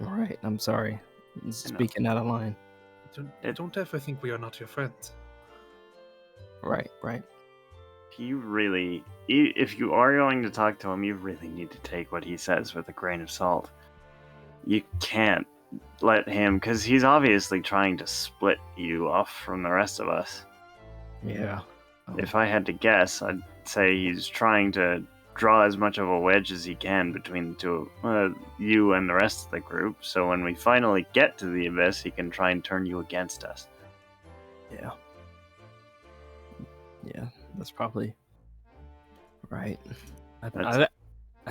all right. I'm sorry. Speaking out of line. Don't ever think we are not your friends. Right. If you are going to talk to him, you really need to take what he says with a grain of salt. You can't let him, because he's obviously trying to split you off from the rest of us. Yeah. If I had to guess, I'd say he's trying to draw as much of a wedge as he can between the two of you and the rest of the group, so when we finally get to the Abyss, he can try and turn you against us. Yeah, that's probably right. I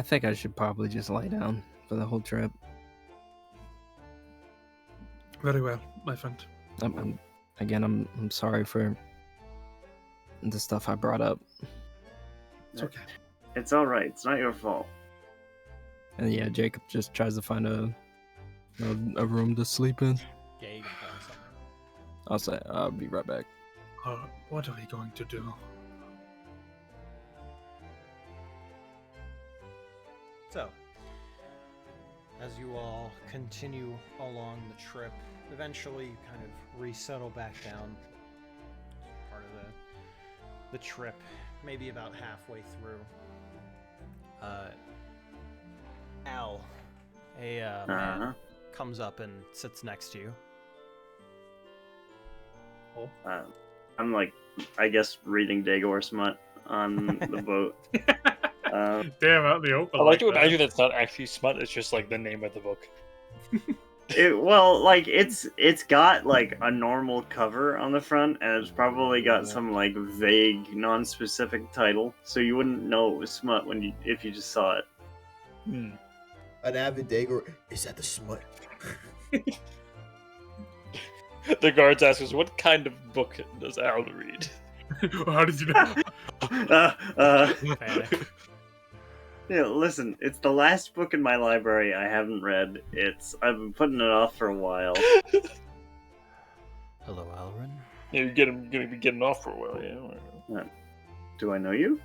think I should probably just lie down for the whole trip. Very well, my friend. I'm sorry for the stuff I brought up. It's okay. It's alright, it's not your fault. And yeah, Jacob just tries to find a room to sleep in. Yeah, you can find something. I'll say I'll be right back. What are we going to do? So, as you all continue along the trip, eventually you kind of resettle back down. Part of the trip, maybe about halfway through. Al, a man, comes up and sits next to you. I'm I guess reading Dagor smut on the boat. Damn, out in the open. I like to imagine that's not actually smut, it's just the name of the book. It's got a normal cover on the front, and it's probably got some vague, non-specific title, so you wouldn't know it was smut if you just saw it. An avid Dagor, is that the smut? The guards ask us, what kind of book does Al read? How did you know? Panic. Yeah, listen, it's the last book in my library I haven't read. I've been putting it off for a while. Hello, Alrin. Yeah, you're gonna be getting off for a while, yeah. Do I know you?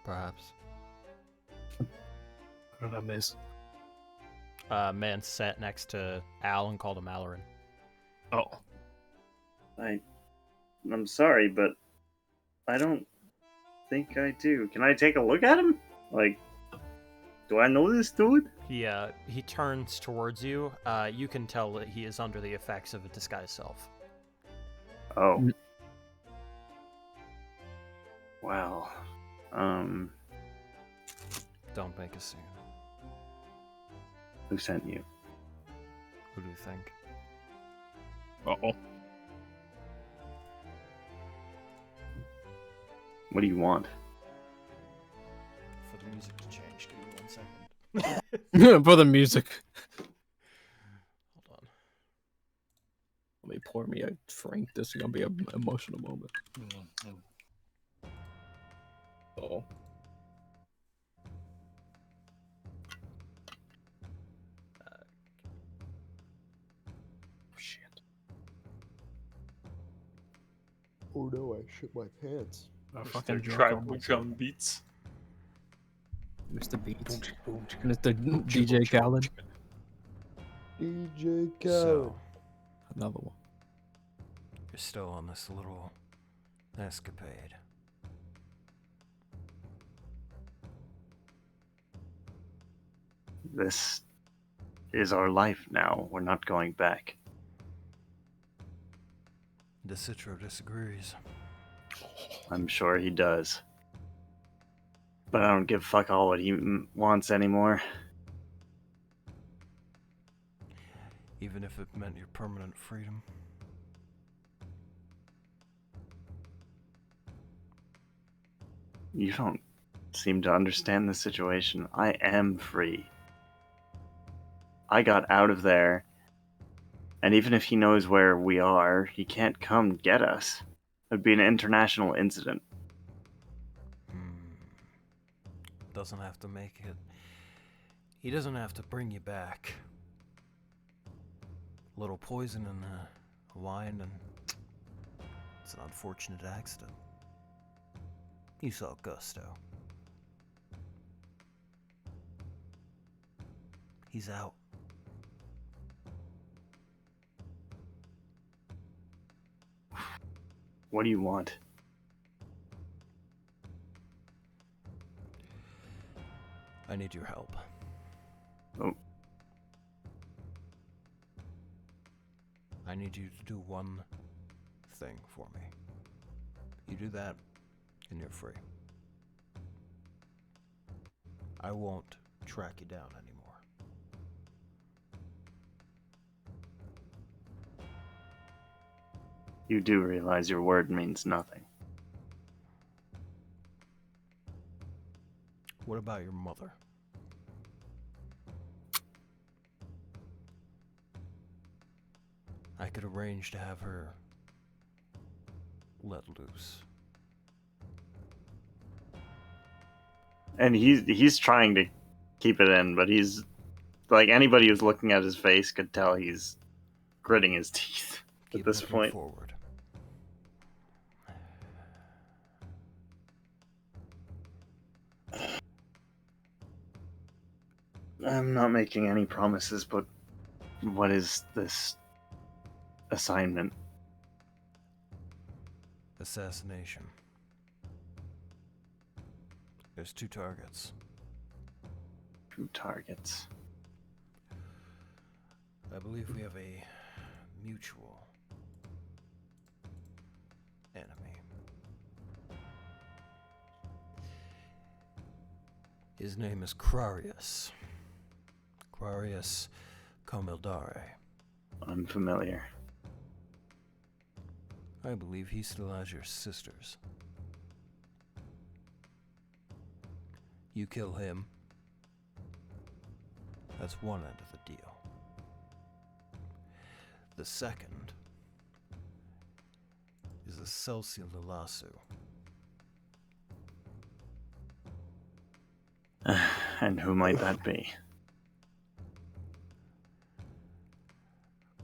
Perhaps. What did I miss? Man sat next to Al and called him Alrin. Oh. I'm sorry, but I don't think I do. Can I take a look at him? Like, do I know this dude? He turns towards you. You can tell that he is under the effects of a disguised self. Oh. Mm. Wow. Don't make a scene. Who sent you? Who do you think? Uh-oh. What do you want? For the music to change, give me 1 second. For the music. Hold on. Let me pour me a drink. This is gonna be an emotional moment. Oh. Shit. Oh no, I shit my pants. I Their fucking drunk tribal on myself. drum beats. Mr. Beats. Mr. DJ Khaled. DJ Khaled. So, Another one. you're still on this little escapade. This is our life now. We're not going back. The Citro disagrees. I'm sure he does. But I don't give fuck all what he wants anymore. Even if it meant your permanent freedom. You don't seem to understand the situation. I am free. I got out of there, and even if he knows where we are, he can't come get us. It'd be an international incident. Doesn't have to make it. He doesn't have to bring you back. A little poison in the wine, and it's an unfortunate accident. You saw Gusto. He's out. What do you want? I need your help. Oh. I need you to do one thing for me. You do that, and you're free. I won't track you down anymore. You do realize your word means nothing. What about your mother? I could arrange to have her let loose. And he's trying to keep it in, but he's like, anybody who's looking at his face could tell he's gritting his teeth Keep at this looking point. forward. I'm not making any promises, but what is this assignment? Assassination. There's 2 targets. 2 targets. I believe we have a mutual enemy. His name is Crarius. Crarius Comildare. Unfamiliar. I believe he still has your sisters. You kill him. That's one end of the deal. The second is a Celsi Lalasu. And who might that be?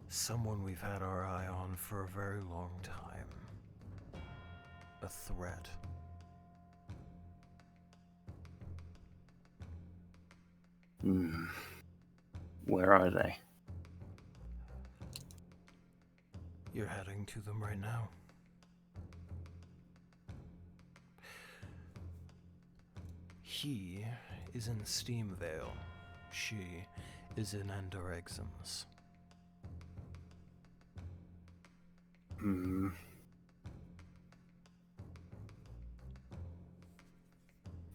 Someone we've had our eye on for a very long time. A threat. Where are they? You're heading to them right now. He is in Steamvale. She is in Andorexums.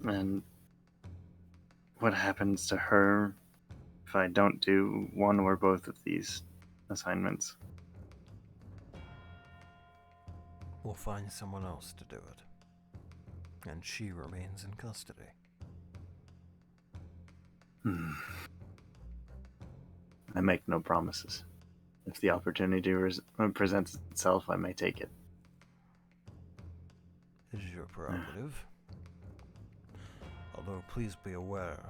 And what happens to her if I don't do one or both of these assignments? We'll find someone else to do it. And she remains in custody. I make no promises. If the opportunity presents itself, I may take it. It is your prerogative. Although please be aware,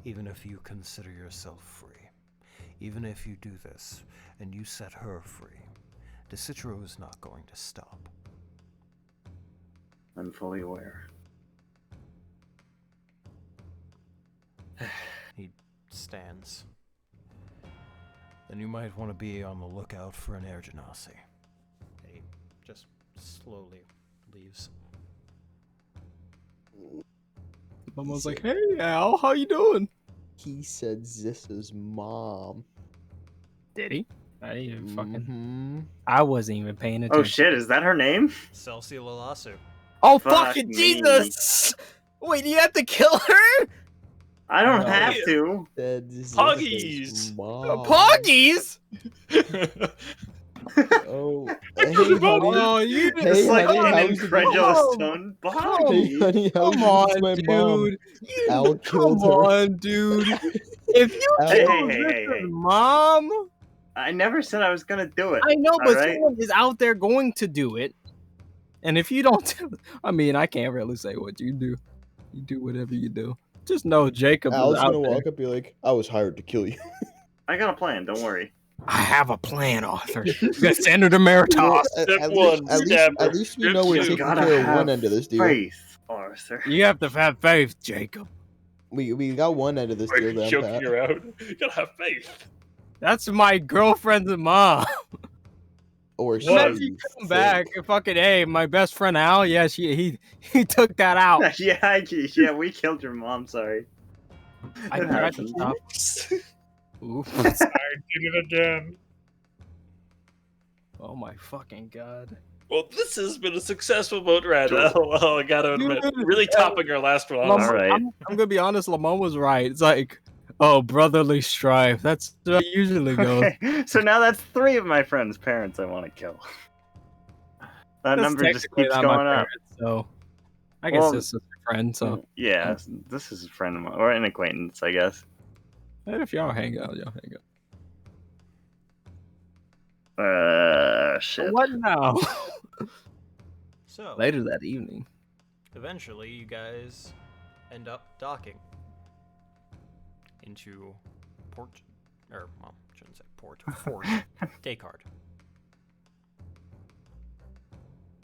even if you consider yourself free, even if you do this and you set her free, DeCitro is not going to stop. I'm fully aware. He stands. Then you might want to be on the lookout for an Air Genasi. And he just slowly leaves. Mom was like, "Hey, Al, how you doing?" He said Zissa's mom. Did he? I didn't even fucking. Mm-hmm. I wasn't even paying attention. Oh shit, is that her name? Celsi Lalasu. Oh Fuck fucking me. Jesus! Wait, you have to kill her? I don't No. have to. Said Zissa's Puggies! mom. Poggies? Oh, hey, honey. Oh, you Hey, It's like honey, an how's it incredulous going? tone. Hey, Bobby. honey, how's come it? on, It's my mom. dude. You, Al come killed her. on, dude. If you Al- kill Hey, hey, Victor's hey. mom, I never said I was gonna do it. I know, but Alright? someone is out there going to do it. And if you don't, I mean, I can't really say what you do. You do whatever you do. Just know Jacob is Al's out gonna there. walk up and be like, I was hired to kill you. I got a plan, don't worry. I have a plan, Arthur. Senator Emeritus. At Step least- one, at least- stab her. at least we Step know we're two. You taking gotta care of have one end of this deal. faith, Arthur. You have to have faith, Jacob. We got one end of this deal down Choking pat. her out. You gotta have faith. That's my girlfriend's mom. Or she. Whenever you come back, fucking hey, my best friend Al, yeah, he took that out. yeah, we killed your mom, sorry. I It tried to happened. stop. Oof. I did it again. Oh my fucking god. Well, this has been a successful boat ride. I gotta admit, Dude, really topping our last one. Lamar, honestly. Alright. I'm gonna be honest, Lamar was right. It's like, oh, brotherly strife. That's what it usually goes. Okay, so now that's 3 of my friends' parents I want to kill. That That's number just technically keeps not my going up. parents, so I guess Well, this is a friend, so Yeah, this is a friend of mine, or an acquaintance, I guess. if y'all hang out, y'all hang out. Shit. What now? So, Later that evening. eventually, you guys end up docking into Port, or, well, shouldn't say Port, Fort Descartes.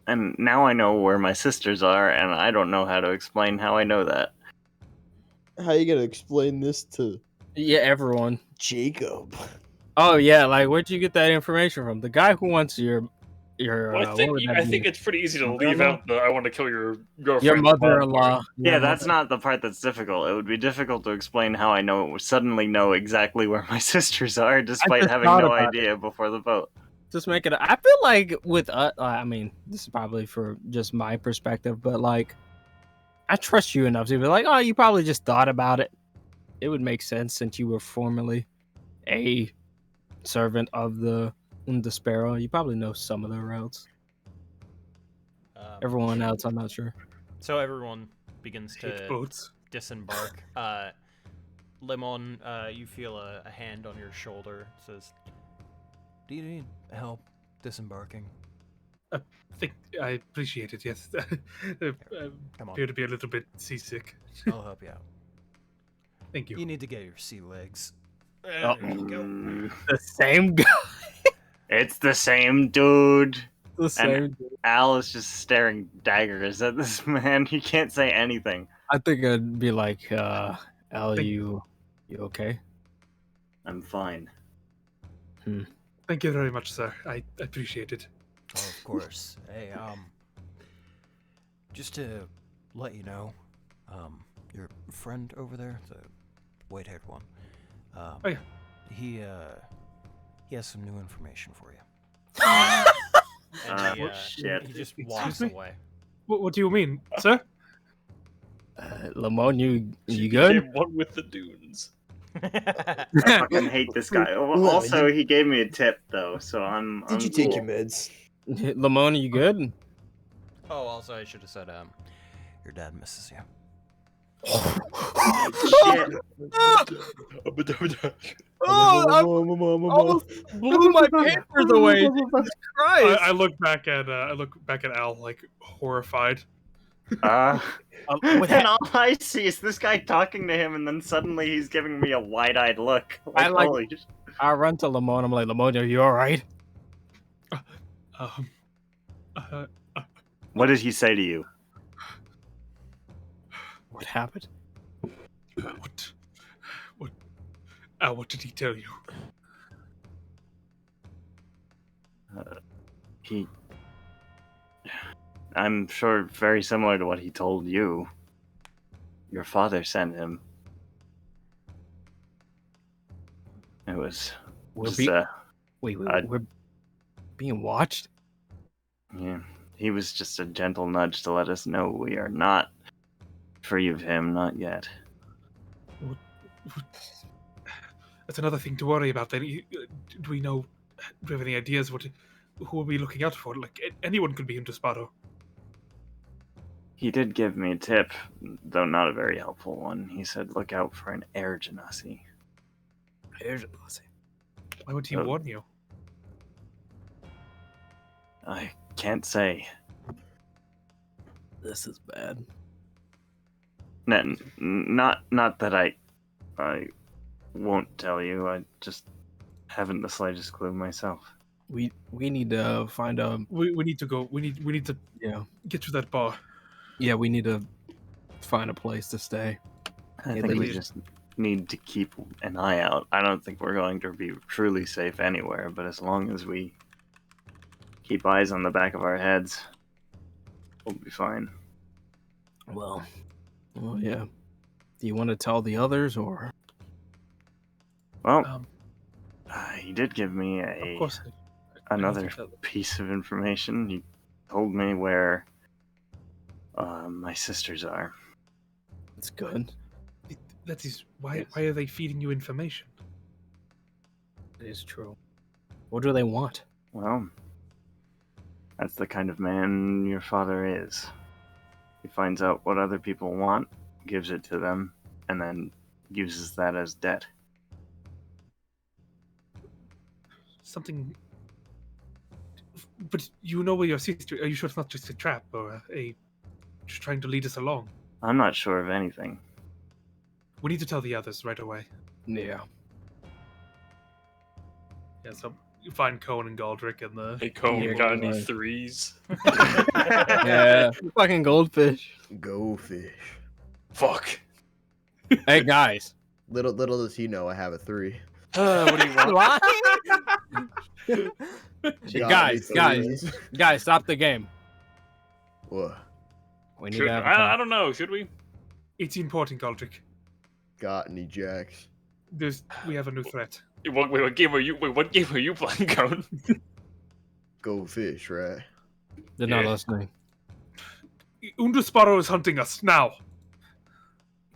And now I know where my sisters are, and I don't know how to explain how I know that. How you gonna explain this to Yeah, everyone. Jacob? Oh yeah, like where'd you get that information from? The guy who wants your Well, I what think would that I be? think it's pretty easy to Mother-in-law? leave out the "I want to kill your girlfriend." your mother-in-law. Yeah, Your that's mother- not the part that's difficult. It would be difficult to explain how I suddenly know exactly where my sisters are, despite just having thought no about idea before the vote. Just make it. I feel like with I mean, this is probably for just my perspective, but like, I trust you enough to be like, oh, you probably just thought about it. It would make sense since you were formerly a servant of the Sparrow. You probably know some of the routes. Everyone else, I'm not sure. So everyone begins Hate to boats. disembark. Lemon, you feel a hand on your shoulder. It says, Do you need help disembarking? I appreciate it. Yes, I Come on. appear to be a little bit seasick. I'll help you out. Thank you. You need to get your sea legs. Oh. There you go. The same guy. It's the same dude. The same. Al is just staring daggers at this man. He can't say anything. I think I'd be like, Al, Thank- you okay? I'm fine. Thank you very much, sir. I appreciate it. Oh, of course. Hey, just to let you know, your friend over there, the white-haired one, Oh, yeah. he has some new information for you. Ah, he, shit. he just Excuse walks me? away. What do you mean, sir? Lamone, you She good? became one with the dunes. I fucking hate this guy. Also, he gave me a tip though, so I'm. Did you I'm take cool. your meds? Lamone, you good? Oh, also, I should have said, your dad misses you. Shit. Almost blew my papers away. Jesus Christ! I look back at Al like horrified. What And all I see is this guy talking to him, and then suddenly he's giving me a wide-eyed look. I like- holy sh- I run to Lamone. I'm like, Lamone, are you all right? Um, What did he say to you? What happened? what did he tell you? He. I'm sure very similar to what he told you. Your father sent him. It was We're just, wait, I- we're being watched? yeah. He was just a gentle nudge to let us know we are not free of him, not yet. That's another thing to worry about. Then, do we know? Do we have any ideas who are we looking out for? Like anyone could be in Despado. He did give me a tip, though not a very helpful one. He said, look out for an air genasi. Why would he Oh. warn you? I can't say. This is bad. Not that I won't tell you. I just haven't the slightest clue myself. We need to find a We need to go. We need to yeah. get to that bar. Yeah, we need to find a place to stay. I Yeah, think we they- just need to keep an eye out. I don't think we're going to be truly safe anywhere, but as long as we keep eyes on the back of our heads, we'll be fine. Well, yeah. Do you want to tell the others or? Well, Um, he did give me of course. another tell them. piece of information. He told me where my sisters are. It's good. That is why. Yes. Why are they feeding you information? It is true. What do they want? Well, that's the kind of man your father is. He finds out what other people want, gives it to them, and then uses that as debt. Something. But you know where your sister. Are you sure it's not just a trap or just trying to lead us along? I'm not sure of anything. We need to tell the others right away. Yeah. Yeah. So you find Cohen and Galdrick and the. Hey, Cone, Yeah, got any right. threes? Yeah. Fucking goldfish. Go fish. Fuck. Hey guys. Little does he know I have a 3. What do you want? Got me Guys. threes. Guys, stop the game. What? We need Should, to have a I talk. don't know. Should we? It's important, Galdrick. Got any jacks? We have a new threat. What game are you? Wait, what game are you playing, Cone? Go fish, right? They're not Yeah. listening. Undesparo is hunting us now.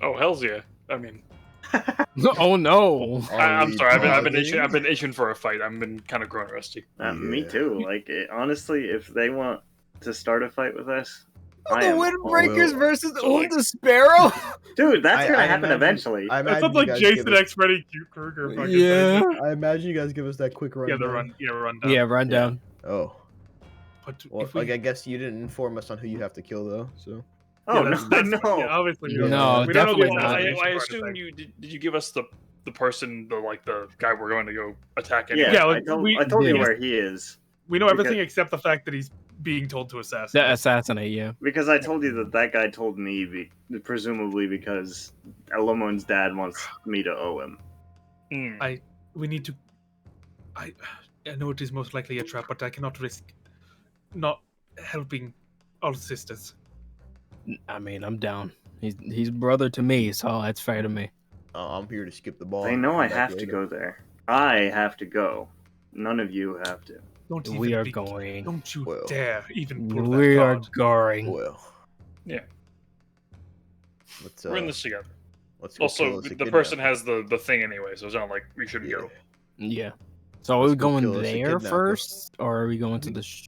Oh, hell's yeah. I mean, Oh no. I'm sorry. I've been pausing? itching. I've been itching for a fight. I've been kind of growing rusty. Me Yeah. too. Like, honestly, if they want to start a fight with us, I The am Windbreakers all- versus So, like- Unda Sparrow? Dude, that's I- gonna I happen imagine- eventually. I That imagine sounds you like guys Jason give us- X Freddy Krueger. fucking Yeah. thing. I imagine you guys give us that quick rundown. Yeah, the run. Yeah, rundown. Yeah, run down. Oh. But Well, if we, like I guess you didn't inform us on who you have to kill though. So. Oh yeah, no, that's no. fine. Yeah, obviously, we don't No, know. We don't know definitely the not. assassination I part of assume things. you did you give us the person, the guy we're going to go attack Yeah, anyway? Yeah, I like, told, we- I told you yeah. where he is We know everything Because- except the fact that he's being told to The assassinate. assassinate, yeah. because I told you that guy told me, presumably because Elamon's dad wants me to owe him. Hmm. We need to. I know it is most likely a trap, but I cannot risk not helping our sisters. I mean, I'm down. He's brother to me, so that's fair to me. I'm here to skip the ball. They and know come I back have to later. go there. I have to go. None of you have to. Don't We even are be- going. Don't you Well, dare even pull We that are card. going. Well. Yeah. Let's We're in this together. let's go kill Also, us a the person kidnapper. has the thing anyway, so it's not like we should Yeah. go. Yeah. So are Let's we go going kill us a there kidnapper. first, or are we going to the?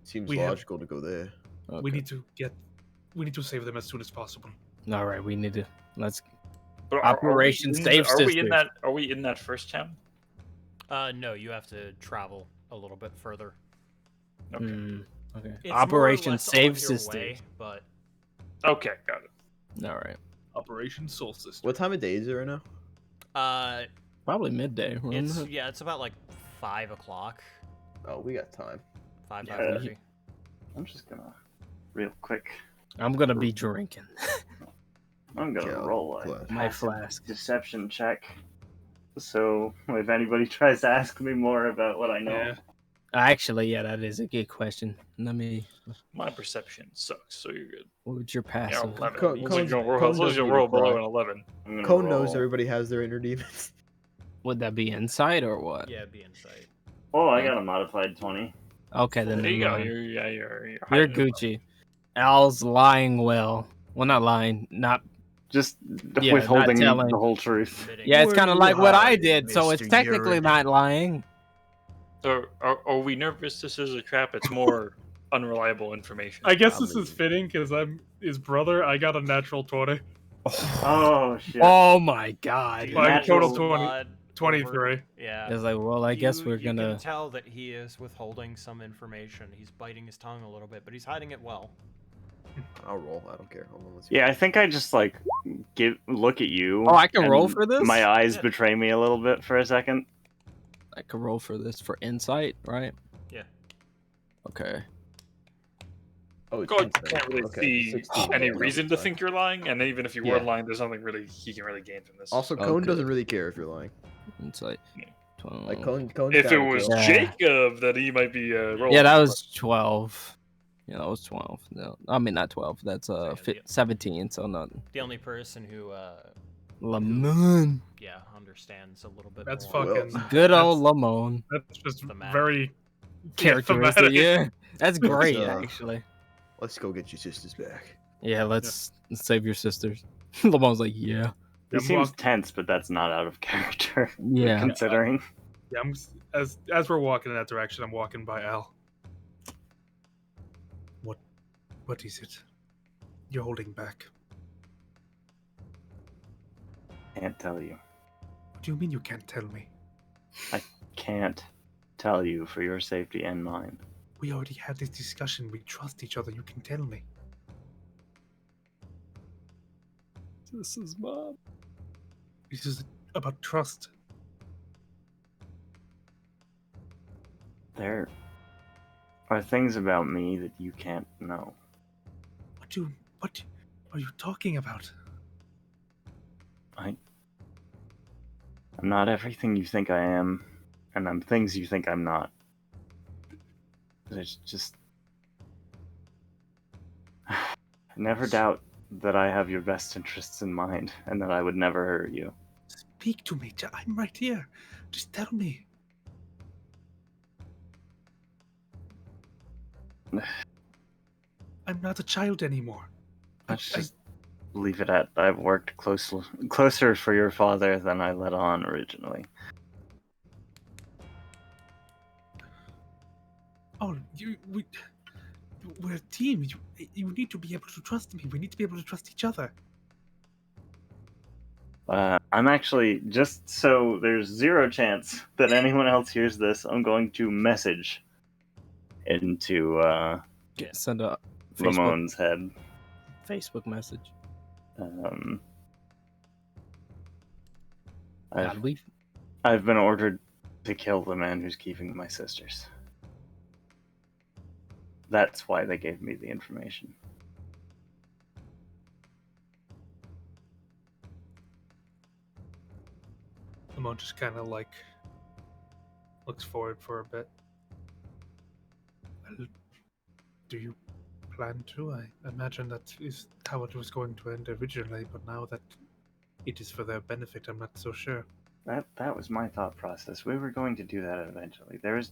Seems We have- logical to go there. We Okay. need to get. We need to save them as soon as possible. All right, we need to. Let's. But Operation are we in, Save Are we in Sisters. that? Are we in that first town? No, you have to travel a little bit further. Okay. Okay. It's more or Operation less on Save your Sisters. way, but Okay, got it. All right. Operation Soul Sister. What time of day is it right now? Probably midday. it's wasn't it? it's about like 5 o'clock, Oh, we got time. 5:30. I'm just gonna, real quick, I'm gonna be drinking. I'm gonna Yeah, roll a class. My passive flask. deception check. So if anybody tries to ask me more about what I know, Yeah. Actually, yeah, that is a good question. Let me. My perception sucks, so you're good. What's your Yeah, passive? 11. Co- As long as Cone's- you don't roll, Cone as long as you doesn't roll need to below cry. an 11. I'm gonna Cone roll. knows everybody has their inner demons. Would that be insight or what? Yeah, be insight. Oh, I got a modified 20. Okay, then There you never go. mind. You're You're hiding it. Gucci. Al's lying well. Well, not lying. Not. Just Yeah, withholding not telling. the whole truth. Admitting- Yeah, it's Where kind of you like what I hiding, did, so it's Mr. technically Urine? not lying. Are we nervous this is a trap? It's more unreliable information. I guess this Probably. is fitting because I'm his brother. I got a natural 20. Oh shit! Oh my god. The Like, Natural total 20 blood 23. over- Yeah. It's like, well, I guess we're You gonna. can tell that he is withholding some information. He's biting his tongue a little bit, but he's hiding it well. I'll roll. I don't care. Hold on, let's see. Yeah, I think I just like look at you. Oh, I can roll and for this? My eyes Yeah. betray me a little bit for a second. I could roll for this for insight, right? Yeah. Okay. Oh, it's God instant. can't really Okay, see 16. any Yeah, reason to fine. think you're lying, and even if you were Yeah. lying, there's nothing really he can really gain from this. Also, Oh, Cone good. doesn't really care if you're lying. Insight. Yeah. 12. Like Cone's if it down to was kill. Yeah. Jacob, that he might be rolling. Yeah, that was 12. Yeah, that was 12. No, I mean, not 12. That's Yeah, 17, so not. The only person who, Lamon. yeah, understands a little bit That's more. Well, fucking. Good old that's- Lamon. That's just Thematic. very Characteristic, thematic. yeah. That's great, uh, actually. Let's go get your sisters back. Yeah, let's save your sisters. Lamon's like, yeah. He I'm seems walk- tense, but that's not out of character. Yeah. Considering. Yeah, as we're walking in that direction, I'm walking by Al. What is it? You're holding back. Can't tell you. What do you mean you can't tell me? Can't tell you for your safety and mine. We already had this discussion. We trust each other. You can tell me. This is mom. This is about trust. There are things about me that you can't know. What are you talking about? I'm not everything you think I am, and I'm things you think I'm not. There's just... Never doubt that I have your best interests in mind, and that I would never hurt you. Speak to me. I'm right here. Just tell me. I'm not a child anymore. Let's just leave it at I've worked closer for your father than I let on originally. Oh, we're a team. You need to be able to trust me. We need to be able to trust each other. I'm actually, just so there's zero chance that anyone else hears this, I'm going to message into Send a Facebook, Lamone's head. Facebook message. I've, God, I've been ordered to kill the man who's keeping my sisters. That's why they gave me the information. Lamont just kind of like looks forward for a bit. Well, do you plan to? I imagine that is how it was going to end originally, but now that it is for their benefit, I'm not so sure. That was my thought process. We were going to do that eventually. There was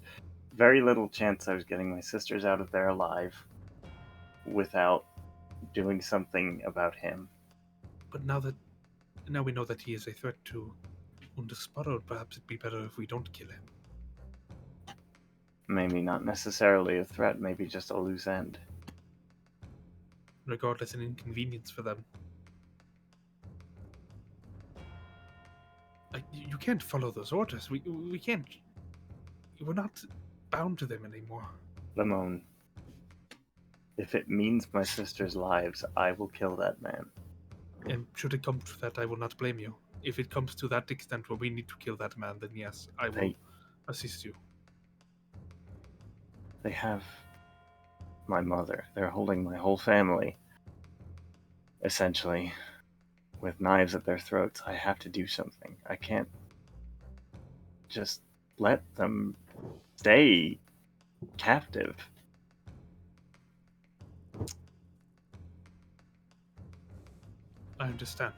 very little chance I was getting my sisters out of there alive without doing something about him. But now we know that he is a threat to Undisparrowed, perhaps it'd be better if we don't kill him. Maybe not necessarily a threat, maybe just a loose end. Regardless, an inconvenience for them. You can't follow those orders. We can't. We're not bound to them anymore. Lamone, if it means my sisters' lives, I will kill that man. And should it come to that, I will not blame you. If it comes to that extent where we need to kill that man, then yes, I will assist you. They have my mother. They're holding my whole family, essentially, with knives at their throats. I have to do something. I can't just let them stay captive. I understand.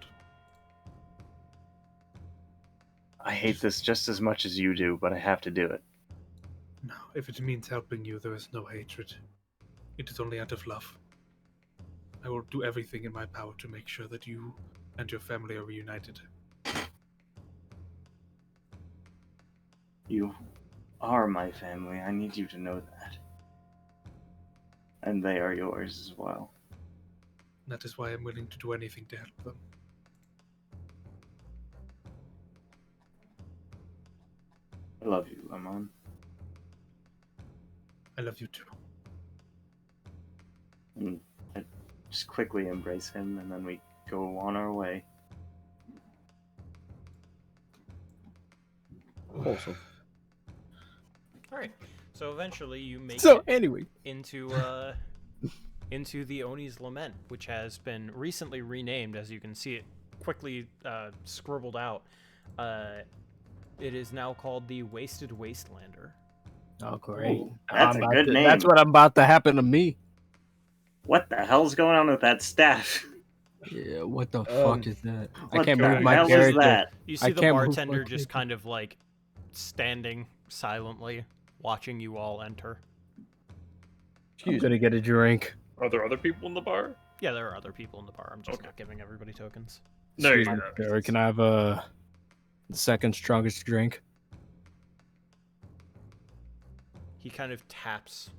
I hate this just as much as you do, but I have to do it. No, if it means helping you, there is no hatred. It is only out of love. I will do everything in my power to make sure that you and your family are reunited. You are my family. I need you to know that. And they are yours as well. That is why I'm willing to do anything to help them. I love you, Lamone. I love you too. And I just quickly embrace him, and then we go on our way. Wholesome. All right. So eventually you make So it anyway, into the Oni's Lament, which has been recently renamed, as you can see it quickly scribbled out. It is now called the Wasted Wastelander. oh great, Ooh, that's I'm a about good to- name. That's what I'm about to happen to me. What the hell's going on with that staff? Yeah, what the fuck is that? I What can't the move my hell is character. that? You I see the can't move my bartender just character. kind of like standing silently, watching you all enter. I'm Excuse gonna me. get a drink. Are there other people in the bar? Yeah, there are other people in the bar. I'm just Okay. not giving everybody tokens. There you Excuse me, go. sir, can I have a second strongest drink? He kind of taps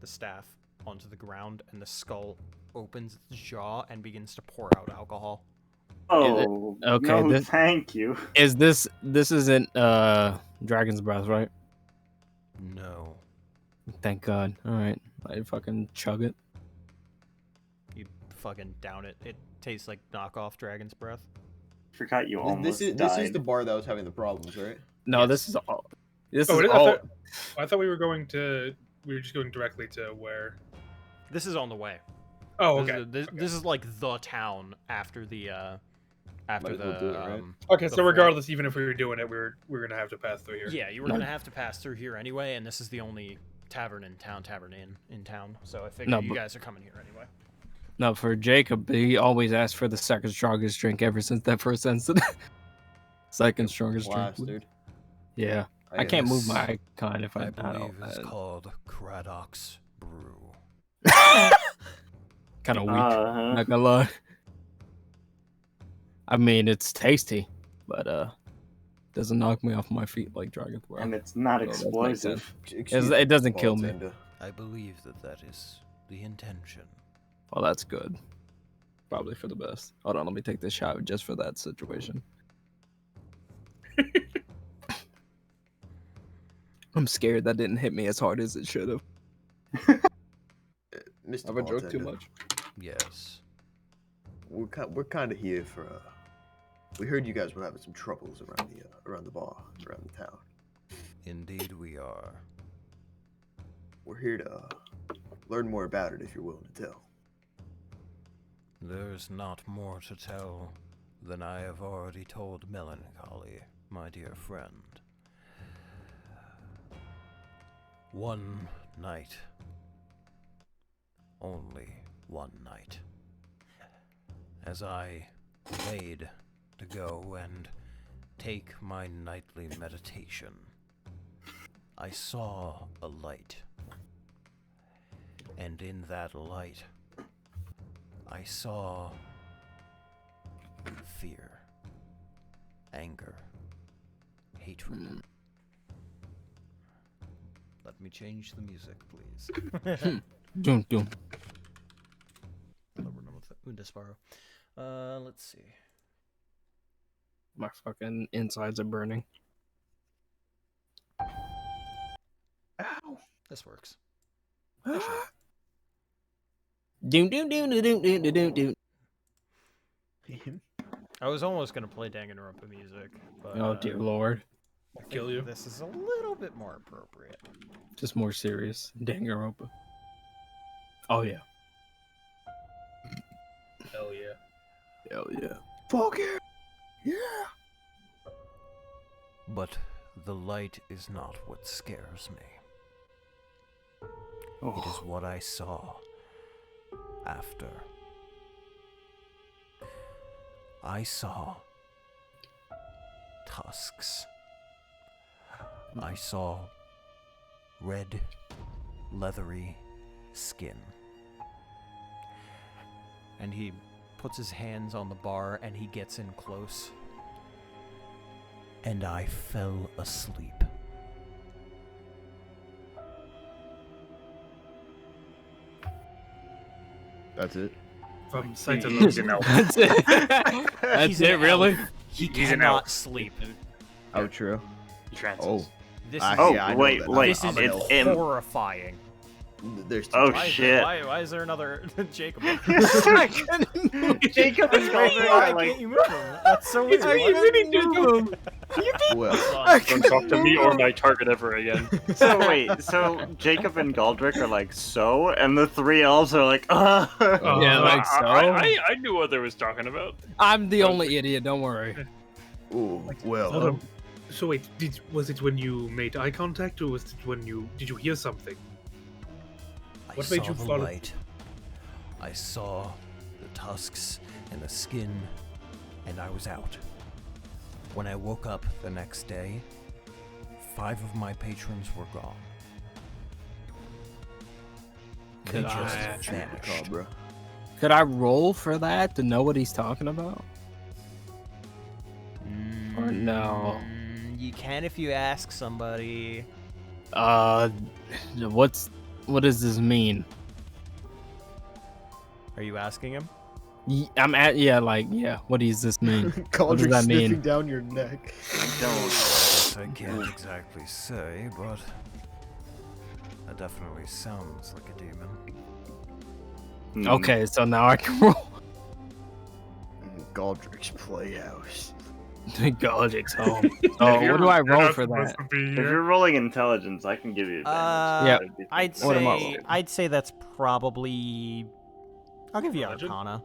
the staff onto the ground, and the skull opens its jaw and begins to pour out alcohol. Oh, okay, no, this- thank you. Is this isn't Dragon's Breath, right? No. Thank God. All right, I fucking chug it. You fucking down it. It tastes like knockoff Dragon's Breath. Forgot you almost This died. is the bar that was having the problems, right? No, Yes. this is all. This Oh, is I all. thought- I thought we were just going directly to where. This is on the way. Oh, This okay. is- This is like the town after the Might as well do it, right? Okay, the so fort. regardless, even if we were doing it, we're gonna have to pass through here. Yeah, you were No. gonna have to pass through here anyway, and this is the only tavern in town. So I figured No, you but- guys are coming here anyway. No, for Jacob, he always asked for the second strongest drink ever since that first incident. Second strongest Blast, drink. dude. Yeah, I can't move Yes. my icon if I, I don't. believe it's called Craddock's Brew. Kind of weak. Uh-huh. Not gonna lie. I mean, it's tasty, but doesn't knock me off my feet like Dragon's Breath. And it's not that makes explosive. Excuse It doesn't me, kill me. bartender. I believe that is the intention. Well, that's good. Probably for the best. Hold on, let me take this shot just for that situation. I'm scared that didn't hit me as hard as it should have. Mr. Have I joked too Bartender, much? Yes. We're kind of here for. We heard you guys were having some troubles around the bar, around the town. Indeed, we are. We're here to learn more about it if you're willing to tell. There's not more to tell than I have already told Melancholy, my dear friend. One night. Only one night. As I laid to go and take my nightly meditation, I saw a light. And in that light, I saw fear, anger, hatred. Let me change the music, please. Doom, doom. Undesparo. Let's see. My fucking insides are burning. Ow! This works. Doom, doom, doom, doom, doom, doom, doom, doom. I was almost gonna play Danganronpa music, but Oh dear lord. I think kill you. This is a little bit more appropriate. Just more serious. Danganronpa. Oh yeah. Hell yeah. Hell yeah. Fuck yeah! Yeah! But the light is not what scares me. It is what I saw after. I saw tusks. I saw red, leathery skin. And he puts his hands on the bar and he gets in close. And I fell asleep. That's it. From sight of He's an elf. That's it. That's He's it, an really? elf. He He's an cannot elf. sleep. Oh, true. He trances. Oh. This I- is, Oh, yeah, I know wait, that. wait. this is I'm an elf. horrifying. There's two Oh, Why is shit. there- why is there another Jacob? Jacob is going Why like, can't you move him? That's so weird. Are you really doing him? well. Don't talk to me or my target ever again. so wait, so Jacob and Galdrick are like, so? And the three elves are like, Yeah, like so. I knew what they was talking about. I'm the only idiot, don't worry. Ooh, well. Hold on. So wait, was it when you made eye contact, or was it when did you hear something? I What saw made you the follow- light. I saw the tusks and the skin, and I was out. When I woke up the next day, 5 of my patrons were gone. They Could just I- vanished. Bro. Could I roll for that to know what he's talking about? Or no? You can if you ask somebody. What does this mean? Are you asking him? What does this mean? Galdrick that mean? sniffing down your neck. I can't exactly say, but that definitely sounds like a demon. Okay, so now I can roll. Galdrick's Playhouse. Galdrick's home. Oh, what do I roll for that? If you're rolling intelligence, I can give you advantage. Yeah. I'd What am I say rolling? I'd say that's probably. I'll give you Legend? Arcana.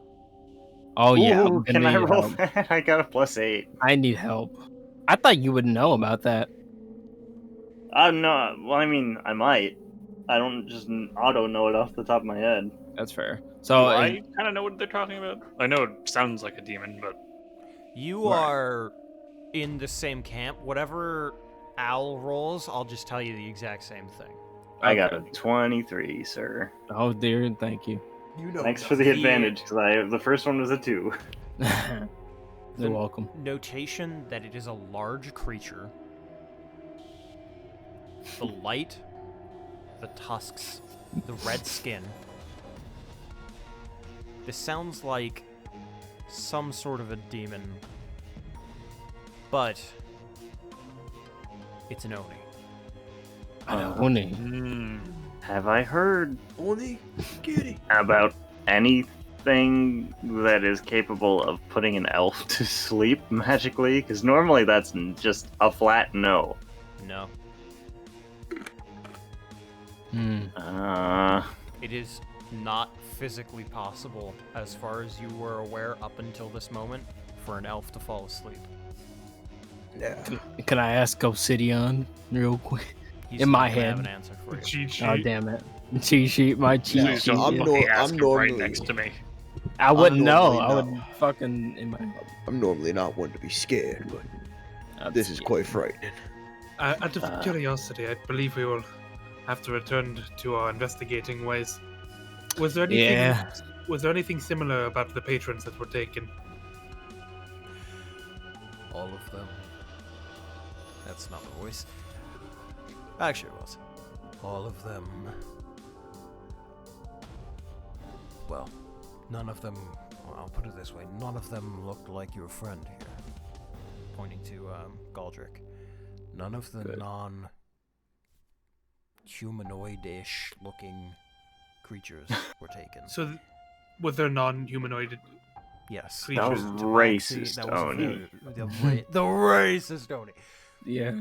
Oh yeah, Ooh, I'm gonna can I need roll help. that? I got a +8. I need help. I thought you would know about that. No, well, I mean, I might. I don't just auto know it off the top of my head. That's fair. Do So I kind of know what they're talking about. I know it sounds like a demon, but You Right. are in the same camp. Whatever Owl rolls, I'll just tell you the exact same thing. I got a 23, sir. oh dear, thank you. You know. Thanks for the advantage, because the first one was a 2. You're welcome. Notation that it is a large creature. The light, the tusks, the red skin. This sounds like some sort of a demon, but it's an Oni. Oni. Have I heard Oni, kitty. about anything that is capable of putting an elf to sleep magically? Because normally that's just a flat no. No. It is not physically possible, as far as you were aware up until this moment, for an elf to fall asleep. Yeah. Can I ask Obsidian real quick? He's In not my gonna have head. an answer for you. Cheat sheet. Oh damn it! Cheat sheet, my cheat Yeah, sheet. Don't I'm is- fucking nor- ask I'm him right normally- next to me. I wouldn't know. normally I would not. fucking in my. I'm normally not one to be scared, but this is quite frightening. Out of curiosity, I believe we will have to return to our investigating ways. Was there anything? Yeah. Was there anything similar about the patrons that were taken? All of them. That's not the voice. Actually, it was. All of them. Well, none of them. Well, I'll put it this way: none of them looked like your friend here. Pointing to Galdrick. None of the Good. non-humanoid-ish looking creatures were taken. So, were there non-humanoid? Yes. That was racist, That was Oni. the racist Oni. Yeah.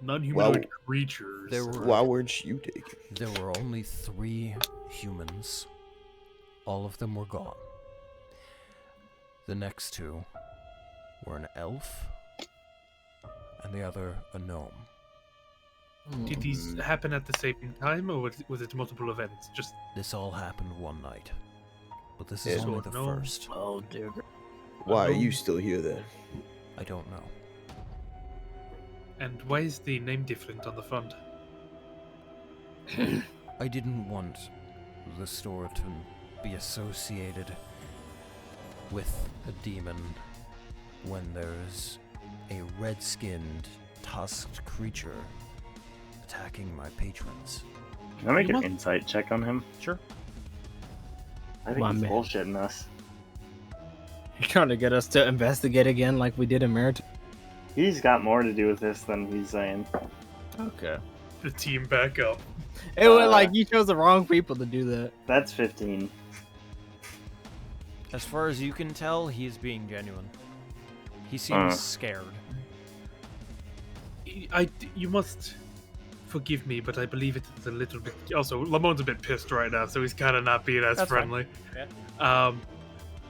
Non-humanoid creatures. There were Why weren't you taken? There were only 3 humans. All of them were gone. The next 2 were an elf, and the other a gnome. Did these happen at the same time, or was it multiple events? Just This all happened one night. But this is Yeah. only the No. first. Oh dear. Why are you still here then? I don't know. and why is the name different on the front? I didn't want the store to be associated with a demon when there's a red-skinned, tusked creature attacking my patrons. Can I make You an must- insight check on him? Sure. I think My he's man. bullshitting us. You're trying to get us to investigate again, like we did in Merit. He's got more to do with this than he's saying. Okay. The team back up. It was like you chose the wrong people to do that. That's 15. As far as you can tell, he's being genuine. He seems Uh. scared. You must forgive me, but I believe it's a little bit. Also, Lamone's a bit pissed right now, so he's kind of not being as That's fine. friendly.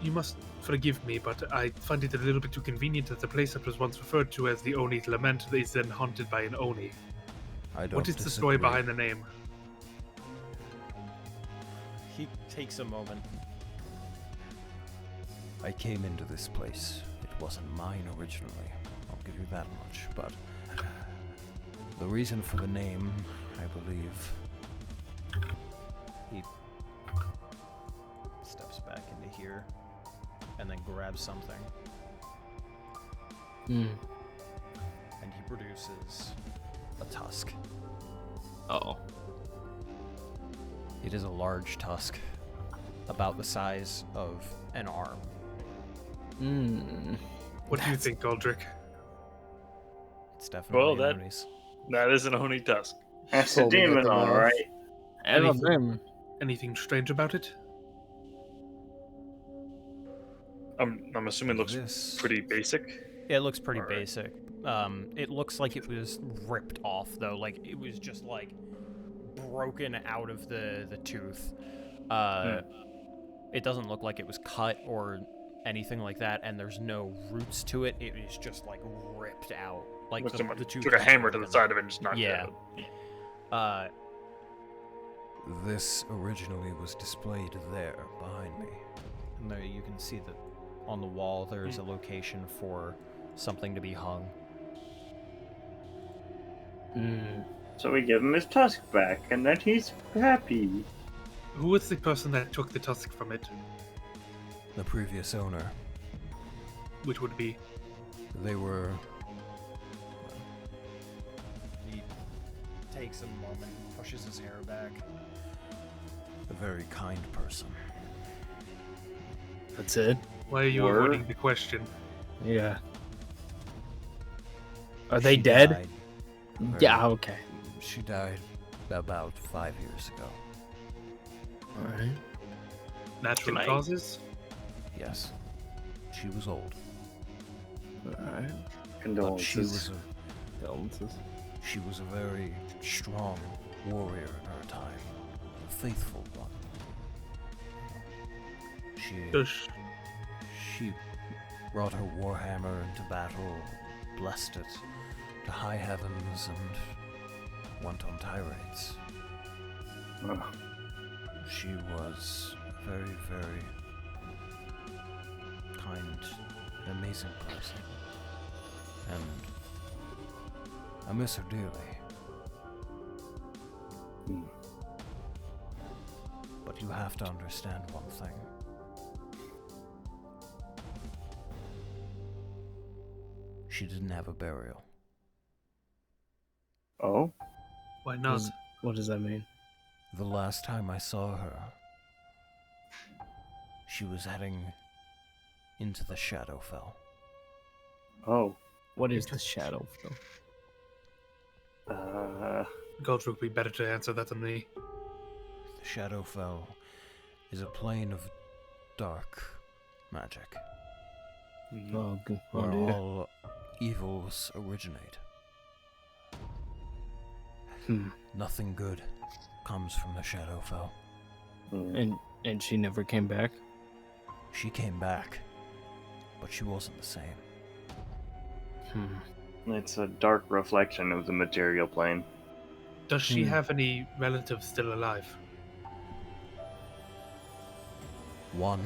You must forgive me, but I find it a little bit too convenient that the place that was once referred to as the Oni's Lament is then haunted by an Oni. I don't What is the story disagree. behind the name? He takes a moment. I came into this place. It wasn't mine originally. I'll give you that much. But the reason for the name, I believe, he steps back into here and then grabs something, Hmm. and he produces a tusk. Oh. It is a large tusk, about the size of an arm. Hmm. What do you think, Aldrich? It's definitely that- Oni's. That is an Oni tusk. That's a Foaming at demon, the mouth. alright. I don't Anything- know. Anything strange about it? I'm assuming it looks This- pretty basic. Yeah, it looks pretty Alright. basic. It looks like it was ripped off though, like it was just like broken out of the tooth. It doesn't look like it was cut or anything like that, and there's no roots to it. It is just like ripped out, like Like someone the tooth. took a was hammer to the broken. side of it and just knocked Yeah. it out. This originally was displayed there behind me, and there you can see that on the wall there is a location for something to be hung. Hmm. So we give him his tusk back, and then he's happy. Who was the person that took the tusk from it? The previous owner, Which would be they were. He takes a moment, pushes his hair back. A very kind person. That's it. why are you Were? avoiding the question? Yeah. Are they She dead? died Yeah. very- Okay. She died about 5 years ago. All right. Natural Can I- causes? Yes. She was old, All right. but she was Condolences. she was a very strong warrior in her time, a faithful one. Does She brought her warhammer into battle, blessed it to high heavens, and went on tirades. She was a very, very kind, amazing person. And I miss her dearly. But you have to understand one thing. She didn't have a burial. Oh? why not? What does that mean? The last time I saw her, she was heading into the Shadowfell. Oh. What is the shadow film? Goldrick would be better to answer that than me. The Shadowfell is a plane of dark magic, Oh, good. Oh, where dear. all evils originate. Nothing good comes from the Shadowfell. And she never came back. She came back, but she wasn't the same. It's a dark reflection of the material plane. Does she have any relatives still alive? One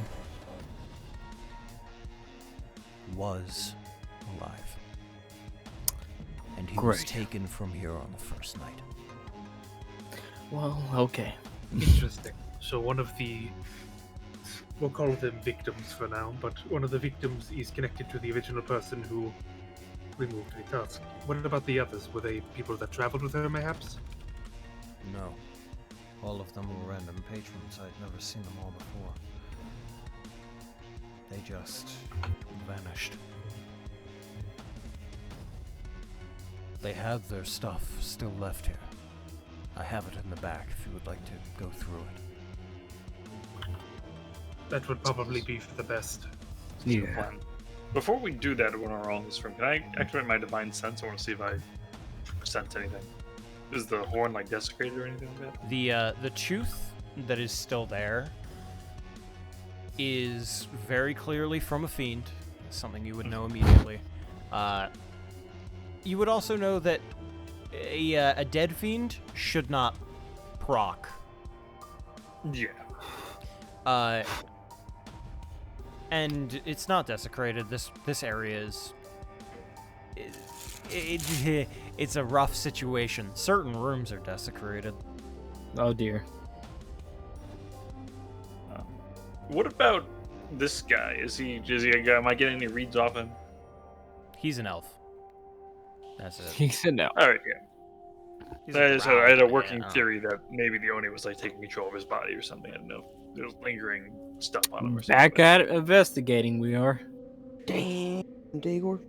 was alive, and he was Great. taken from here on the first night. Well, okay. Interesting. So one of the, we'll call them victims for now, but one of the victims is connected to the original person who removed the tusk. What about the others? Were they people that traveled with her, mayhaps? No. All of them were random patrons. I'd never seen them all before. They just vanished. They have their stuff still left here. I have it in the back if you would like to go through it. That would probably be for the best. That's the plan. Before we do that when we're all in this room, can I activate my divine sense? I want to see if I sense anything. Is the horn like desecrated or anything like that? The tooth that is still there is very clearly from a fiend. Something you would know immediately. You would also know that a dead fiend should not proc. Yeah. And it's not desecrated. This area is. It's a rough situation. Certain rooms are desecrated. Oh dear. What about this guy? Is he a guy? Am I getting any reads off him? He's an elf. That's it. He said no. All right, yeah. He's I had a drow, working yeah. theory that maybe the Oni was like taking control of his body or something. I don't know. There's lingering stuff on him or something. Back at it, investigating we are. Damn, Dagor.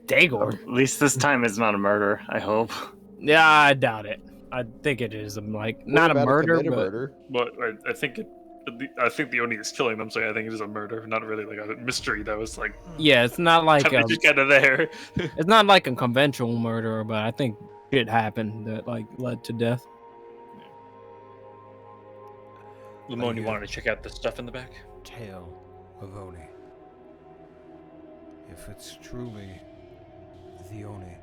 Dagor. At least this time it's not a murder, I hope. Yeah, I doubt it. I think it is. I'm like not a We're about to murder, commit a but murder. But I think the Oni is killing them, so I think it is a murder, not really like a mystery that was like yeah, it's not like just kind of there. it's not like a conventional murder, but I think shit happened that like led to death. Lamone, you wanted to check out the stuff in the back? Tale of Oni. If it's truly the Oni,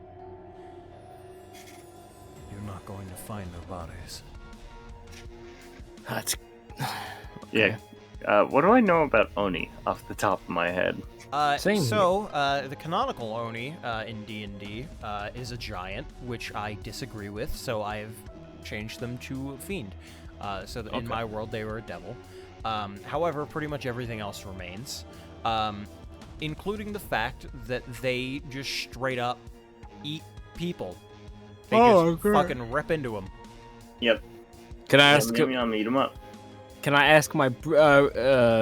you're not going to find their bodies. That's Yeah. What do I know about Oni off the top of my head? Same The canonical Oni in D&D is a giant, which I disagree with, so I have changed them to fiend. So that in my world, they were a devil. However, pretty much everything else remains, including the fact that they just straight up eat people. They just fucking rip into them. Yep. Can I ask? Maybe I'll meet him up. Can I ask my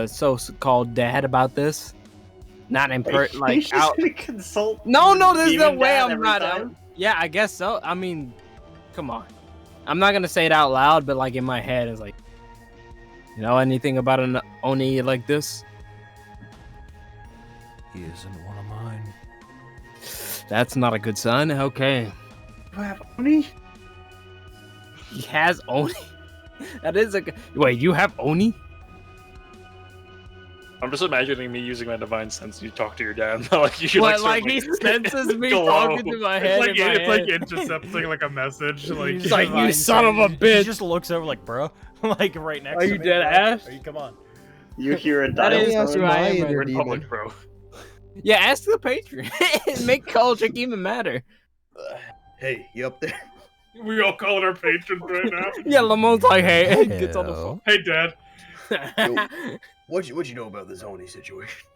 so-called dad about this? Not in like He's just out. gonna consult. No, there's no demon way dad I'm every not. time? Yeah, I guess so. I mean, come on. I'm not gonna say it out loud, but like in my head, it's like, you know anything about an Oni like this? He isn't one of mine. That's not a good sign. Okay. You have Oni? He has Oni? That is a... Wait, you have Oni? I'm just imagining me using my divine sense. You talk to your dad, like you should What, like, like he senses me glow. talking to my head It's like, in my it's like head. intercepting like a message. Like, It's like, you son of a He bitch. just looks over like, bro, like right next Are to you me. dead bro. ass? Are you, come on. You hear a That dial is Ask who tone? I my am, inner We're in demon. public, bro. Yeah, ask the patron. Make culture even matter. Hey, you up there? we all call it our patrons right now. Yeah, Lamont's like, hey, gets on the Hello. Hey, Dad. phone. What you know about this Oni situation?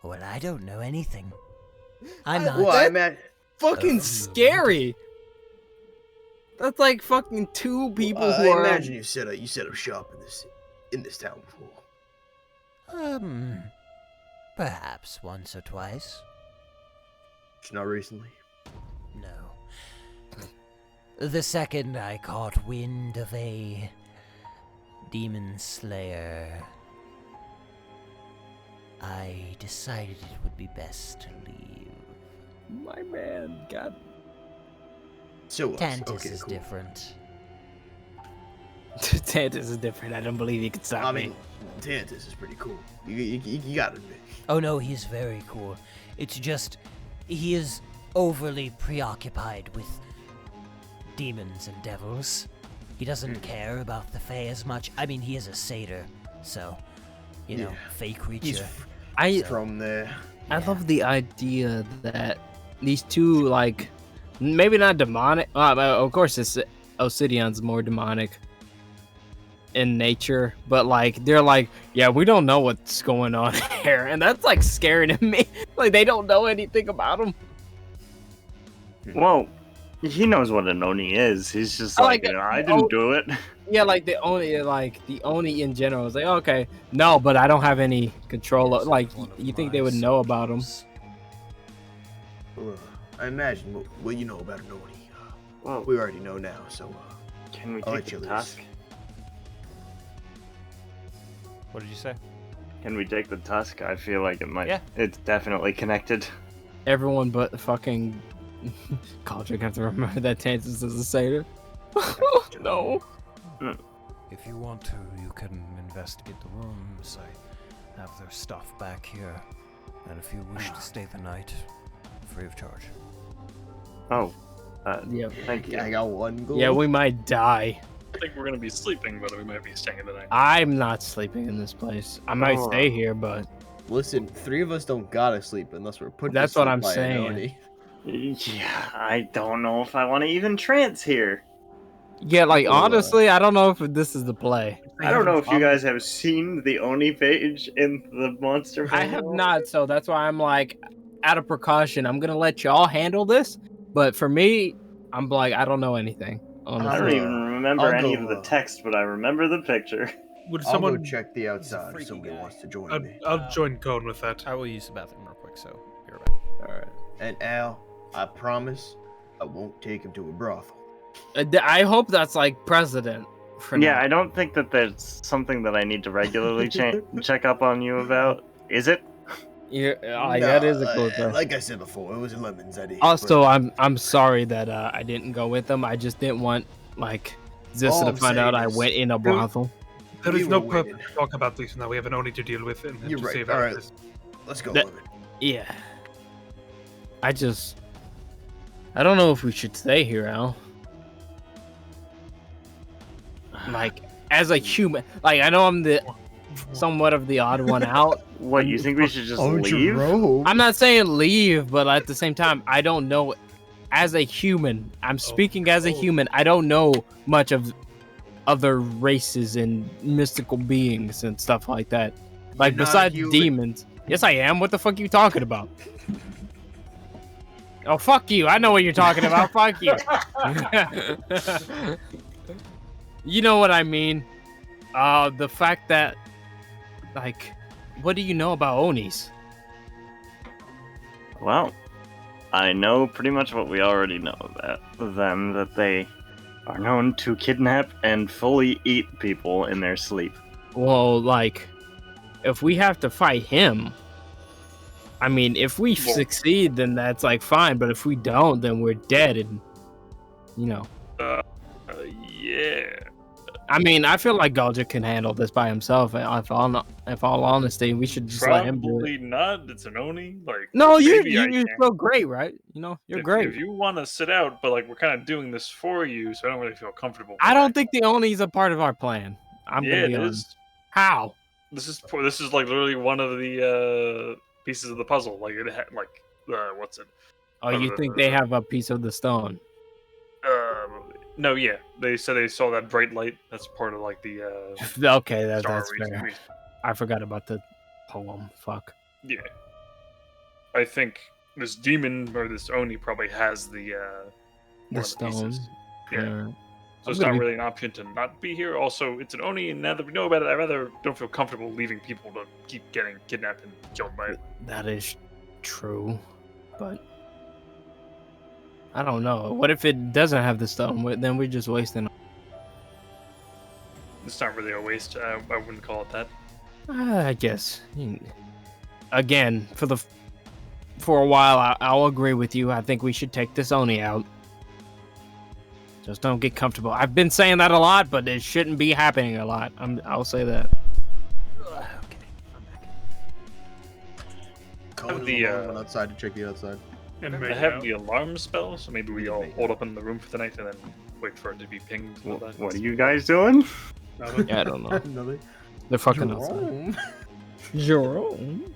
Well, I don't know anything. I'm not. Well, I'm at. Fucking scary. That's like fucking two people I who are. imagine you set up shop in this town before. Perhaps once or twice. Just not recently. No. The second I caught wind of a demon slayer, I decided it would be best to leave. My man, God. So Tantus okay, is cool. different. Tantus is different. I don't believe he can stop I me. mean, Tantus is pretty cool. You gotta admit. Oh no, he's very cool. It's just, he is overly preoccupied with demons and devils. He doesn't care about the Fae as much. I mean, he is a satyr, so, you know, Yeah. Fae creature. He's I from there. I love the idea that these two, like, maybe not demonic. Of course, this Obsidian's more demonic in nature, but like they're like, yeah, we don't know what's going on here, and that's like scary to me. Like they don't know anything about him. Well, he knows what an Oni is. He's just I like, like it. I didn't do it. Yeah, like the Oni in general is like, okay, no, but I don't have any control. Like, you think they would know about him? Well, I imagine what you know about an Oni. Well, We already know now, so can we I'll take let you the loose. tusk? What did you say? Can we take the tusk? I feel like it might. Yeah. It's definitely connected. Everyone but the fucking Caldric have to remember that Tantus is a satyr. No. If you want to, you can investigate the rooms. I have their stuff back here. And if you wish to stay the night, free of charge. Oh, Yeah. thank you. I got one goal. Yeah, we might die. I think we're gonna be sleeping, but we might be staying the night. I'm not sleeping in this place. I might Oh. stay here, but Listen, 3 of us don't gotta sleep unless we're put. That's to what sleep I'm by an saying. Oni. Yeah, I don't know if I want to even trance here. yeah, like Well, honestly, I don't know if this is the play. I don't know if you guys have seen the Oni page in the Monster I have Manual. not, so that's why I'm like, out of precaution, I'm gonna let y'all handle this. But for me, I'm like, I don't know anything. I don't Honestly. even remember I'll any go, of the text, but I remember the picture. Would I'll someone? go check the outside if freaky somebody guy. wants to join I'll, me. I'll join Cone with that. I will use the bathroom real quick, so be right back. All right. And Al, I promise I won't take him to a brothel. I hope that's like precedent. For Yeah, now. I don't think that there's something that I need to regularly check up on you about. Is it? Yeah, No, that is a cool thing. Like I said before, it was lemons I did. Also, I'm sorry that I didn't go with them. I just didn't want like Zissa All to I'm find out saying I is- went in a brothel. There We is no were purpose waiting. to talk about this now. We have an Oni to deal with and You're to right. save All our right. this. Let's go, That- lemon. Yeah. I don't know if we should stay here, Al. Like, as a human, like I know I'm the somewhat of the odd one out. What, you think we should just Oh, leave? Jerome. I'm not saying leave, but at the same time, I don't know. As a human, I'm speaking as a human. I don't know much of other races and mystical beings and stuff like that. Like You're not besides human. demons. Yes, I am. What the fuck are you talking about? Oh, fuck you. I know what you're talking about. Fuck you. You know what I mean. The fact that, like, what do you know about Onis? Well, I know pretty much what we already know about them, that they are known to kidnap and fully eat people in their sleep. Well, like, if we have to fight him, I mean, if we Well- succeed, then that's like fine. But if we don't, then we're dead, and you know. Yeah. I mean, I feel like Gulja can handle this by himself. If all honesty, we should just let him do it. Probably not. It's an Oni. Like, No, you're maybe I you're can. so great, right? You know, you're If great. you want to sit out, but like we're kind of doing this for you, so I don't really feel comfortable. I with don't that. think the Oni's a part of our plan. I'm Yeah, gonna be it honest. is. How? This is like literally one of the pieces of the puzzle. Like it had like what's it? Oh, you think they have a piece of the stone? No, yeah. They said they saw that bright light. That's part of like the Okay, that's star fair. reason. I forgot about the poem. Fuck. Yeah. I think this demon or this Oni probably has the one of stone. pieces. Yeah. Yeah. So it's I'm gonna not be- really an option to not be here. Also, it's an Oni, and now that we know about it, I rather don't feel comfortable leaving people to keep getting kidnapped and killed by it. That is true, but I don't know. What if it doesn't have the stone? Then we're just wasting. It's not really a waste. I wouldn't call it that. I guess. Again, for a while, I'll agree with you. I think we should take this Oni out. Just don't get comfortable. I've been saying that a lot, but it shouldn't be happening a lot. I'll say that. Cohen the, and Lamar went outside to check the outside. And I have the alarm spell, so maybe we all hold up in the room for the night and then wait for it to be pinged. and all that. What are you guys doing? Yeah, I don't know. Nothing. They're fucking outside. Jerome.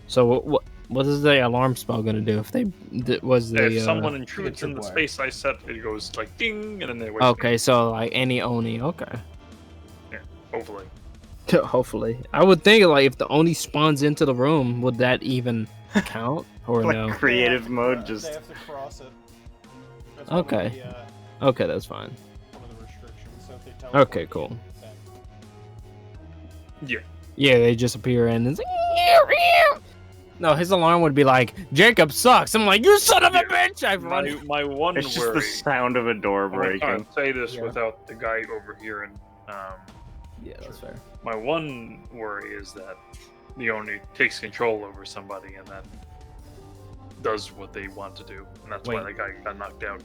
So what is the alarm spell gonna do if they If someone Shoot intrudes in the tripwire. space I set, it goes like ding, and then they wait. Okay, so like any Oni, okay. Hopefully. Hopefully, I would think like if the Oni spawns into the room, would that even count or Like no? creative mode, They just have to cross it. That's Okay. One of Okay, that's fine. one of the restrictions. So if they Okay, teleport cool. in, then- Yeah. Yeah, they just appear in and it's like, no, his alarm would be like, Jacob sucks. I'm like, you son of a bitch! I've run. My one it's just worry. the sound of a door I breaking. can't say this Yeah. without the guy over here, and Yeah, that's fair. my one worry is that the Oni takes control over somebody and then does what they want to do, and that's why Wait. the guy got knocked out.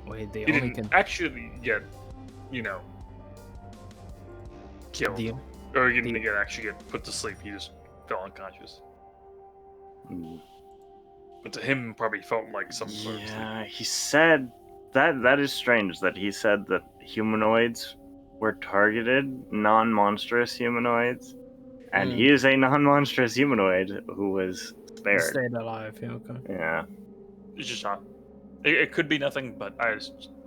Wait, they He only didn't can. actually get, killed, The, or he didn't actually get put to sleep. He just fell unconscious. Mm. But to him, probably felt like some sort of sleep. Yeah, he said that is strange that he said that humanoids were targeted, non-monstrous humanoids, and he is a non-monstrous humanoid who was spared. stayed alive. Yeah, okay. Yeah. It's just not. It could be nothing, but I don't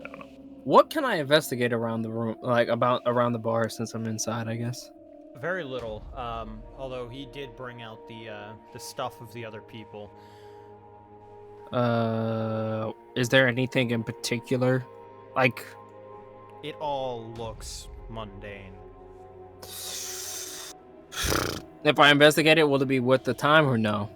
know. What can I investigate around the room, like around the bar, since I'm inside? I guess. Very little. Although he did bring out the stuff of the other people. Is there anything in particular, like? It all looks mundane. If I investigate it, will it be worth the time or no?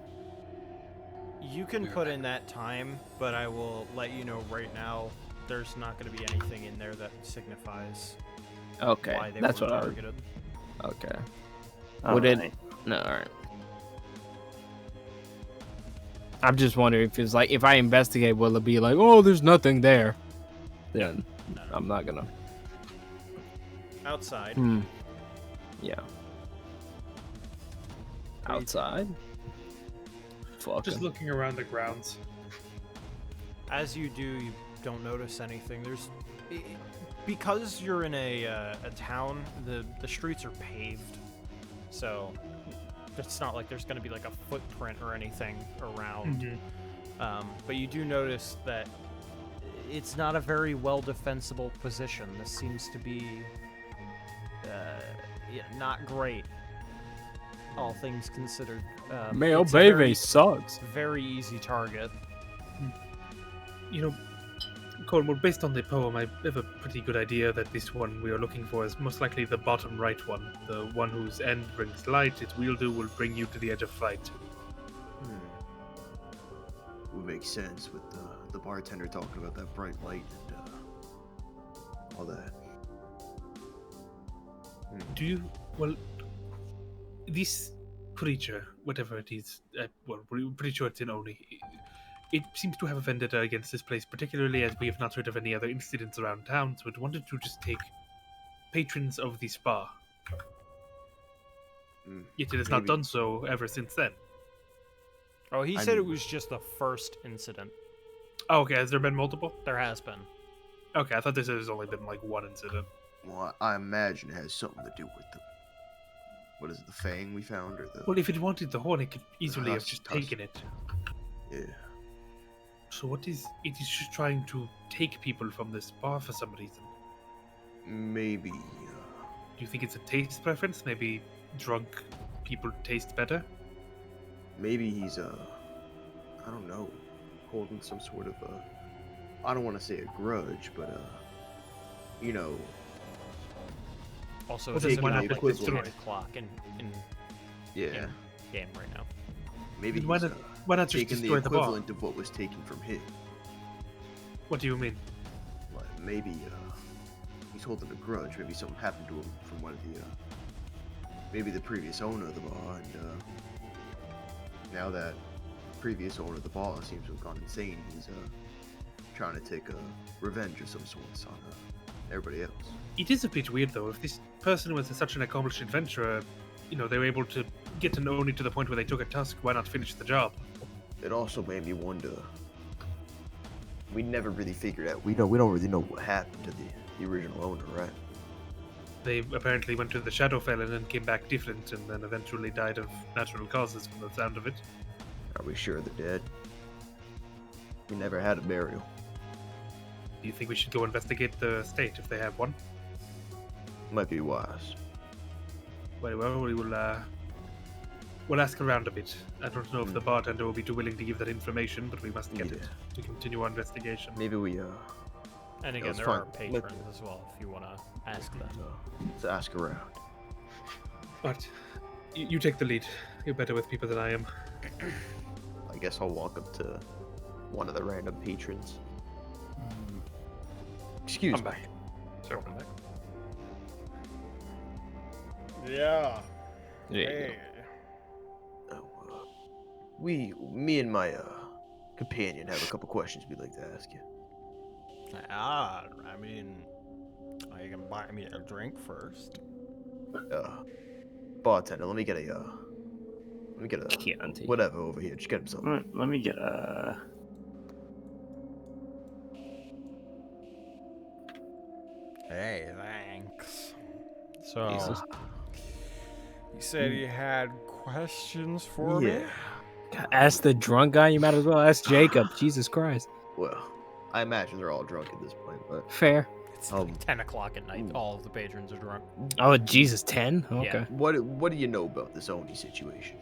You can put in that time, but I will let you know right now. There's not going to be anything in there that signifies Okay, why they that's were what I. targeted. Okay. Would it? Alright. No, alright. I'm just wondering if it's like if I investigate, will it be like, oh, there's nothing there? Then No. I'm not gonna. Outside, Yeah. Outside. Fuck. Just looking around the grounds. as you do, you don't notice anything. Because you're in a town. The streets are paved, so it's not like there's going to be like a footprint or anything around. But you do notice that it's not a very well defensible position. This seems to be not great, all things considered. Male It's a baby sucks. very easy target. You know, Cornwall, based on the poem, I have a pretty good idea that this one we are looking for is most likely the bottom right one. The one whose end brings light, its wheel do will bring you to the edge of fight. Would make sense with the bartender talking about that bright light and all that. Do you? Well, this creature, whatever it is, well, we're pretty sure it's an Oni. It seems to have a vendetta against this place, particularly as we have not heard of any other incidents around town. So it wanted to just take patrons of the spa. Yet it has not Maybe. done so ever since then. Oh, he I said it mean- was just the first incident. Oh, okay. Has there been multiple? There has been. Okay, I thought this has only been like one incident. Well, I imagine it has something to do with the. What is it, the fang we found, or the? Well, if it wanted the horn, it could easily have Tusk, just tusk. taken it. Yeah. So what is it? Is just trying to take people from the spa for some reason. Maybe. Do you think it's a taste preference? Maybe drunk people taste better? Maybe he's I don't know, holding some sort of I don't want to say a grudge, but you know, Also, Well, it then doesn't why have not like just the do time it? clock in yeah, game right now. maybe Then why he's not- why not just taking the destroy the bar? equivalent of what was taken from him. What do you mean? Like maybe he's holding a grudge. Maybe something happened to him from one of the maybe the previous owner of the bar, and now that previous owner of the bar seems to have gone insane, he's trying to take revenge of some sorts on everybody else. It is a bit weird though. If this person was such an accomplished adventurer, you know, they were able to get to know Oni to the point where they took a tusk. Why not finish the job? It also made me wonder. We never really figured out. We don't really know what happened to the original owner, right? They apparently went to the Shadowfell and then came back different, and then eventually died of natural causes from the sound of it. Are we sure they're dead? We never had a burial. Do you think we should go investigate the estate if they have one? Might be wise. Very well, we will. We'll ask around a bit. I don't know if the bartender will be too willing to give that information, but we must get it to continue our investigation. Maybe we And again, that's there fine. are patrons as well if you want to ask them. let's ask around. But you take the lead. You're better with people than I am. I guess I'll walk up to one of the random patrons. Excuse I'm me. back. Sorry, I'm back. Yeah. Yeah. Oh, me and my companion have a couple questions we'd like to ask you. I mean, you can buy me a drink first. Bartender, let me get a Chianti. whatever over here. Just get him something. Let me get a. Hey, thanks. So, Jesus. you said you had questions for me? Ask the drunk guy. You might as well ask Jacob. Jesus Christ. Well, I imagine they're all drunk at this point, but Fair. It's Um, like 10 o'clock at night. All of the patrons are drunk. Oh Jesus, 10. Okay. Yeah. what do you know about this Oni situation?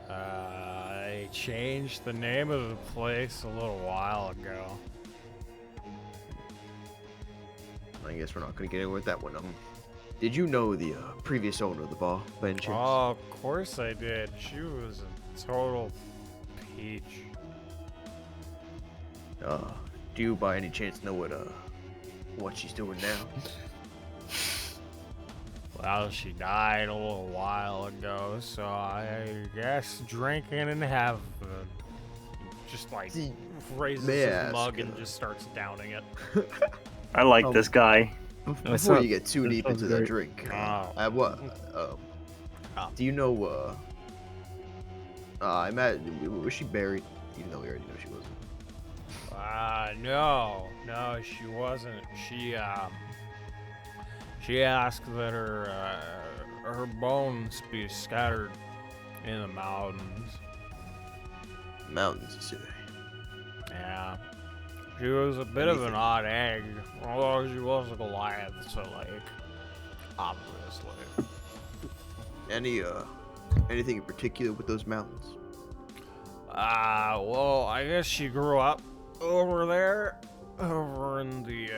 I changed the name of the place a little while ago. I guess we're not gonna get in with that one. Did you know the previous owner of the bar, by any chance? Oh, of course I did. She was a total peach. Do you by any chance know what she's doing now? Well, she died a little while ago, so I guess drinking and having. Just like See, raises may I his ask, mug and just starts downing it. I like Um, this guy. Before sounds- you get too that deep sounds into that great. drink, Oh. what? Oh. Do you know? I imagine was she buried? Even though we already know she wasn't. No, she wasn't. She asked that her bones be scattered in the mountains. Mountains, you say? Yeah. She was a bit of an Anything? odd egg, although she was a Goliath, so like, obviously. Anything in particular with those mountains? Well, I guess she grew up over there, over in the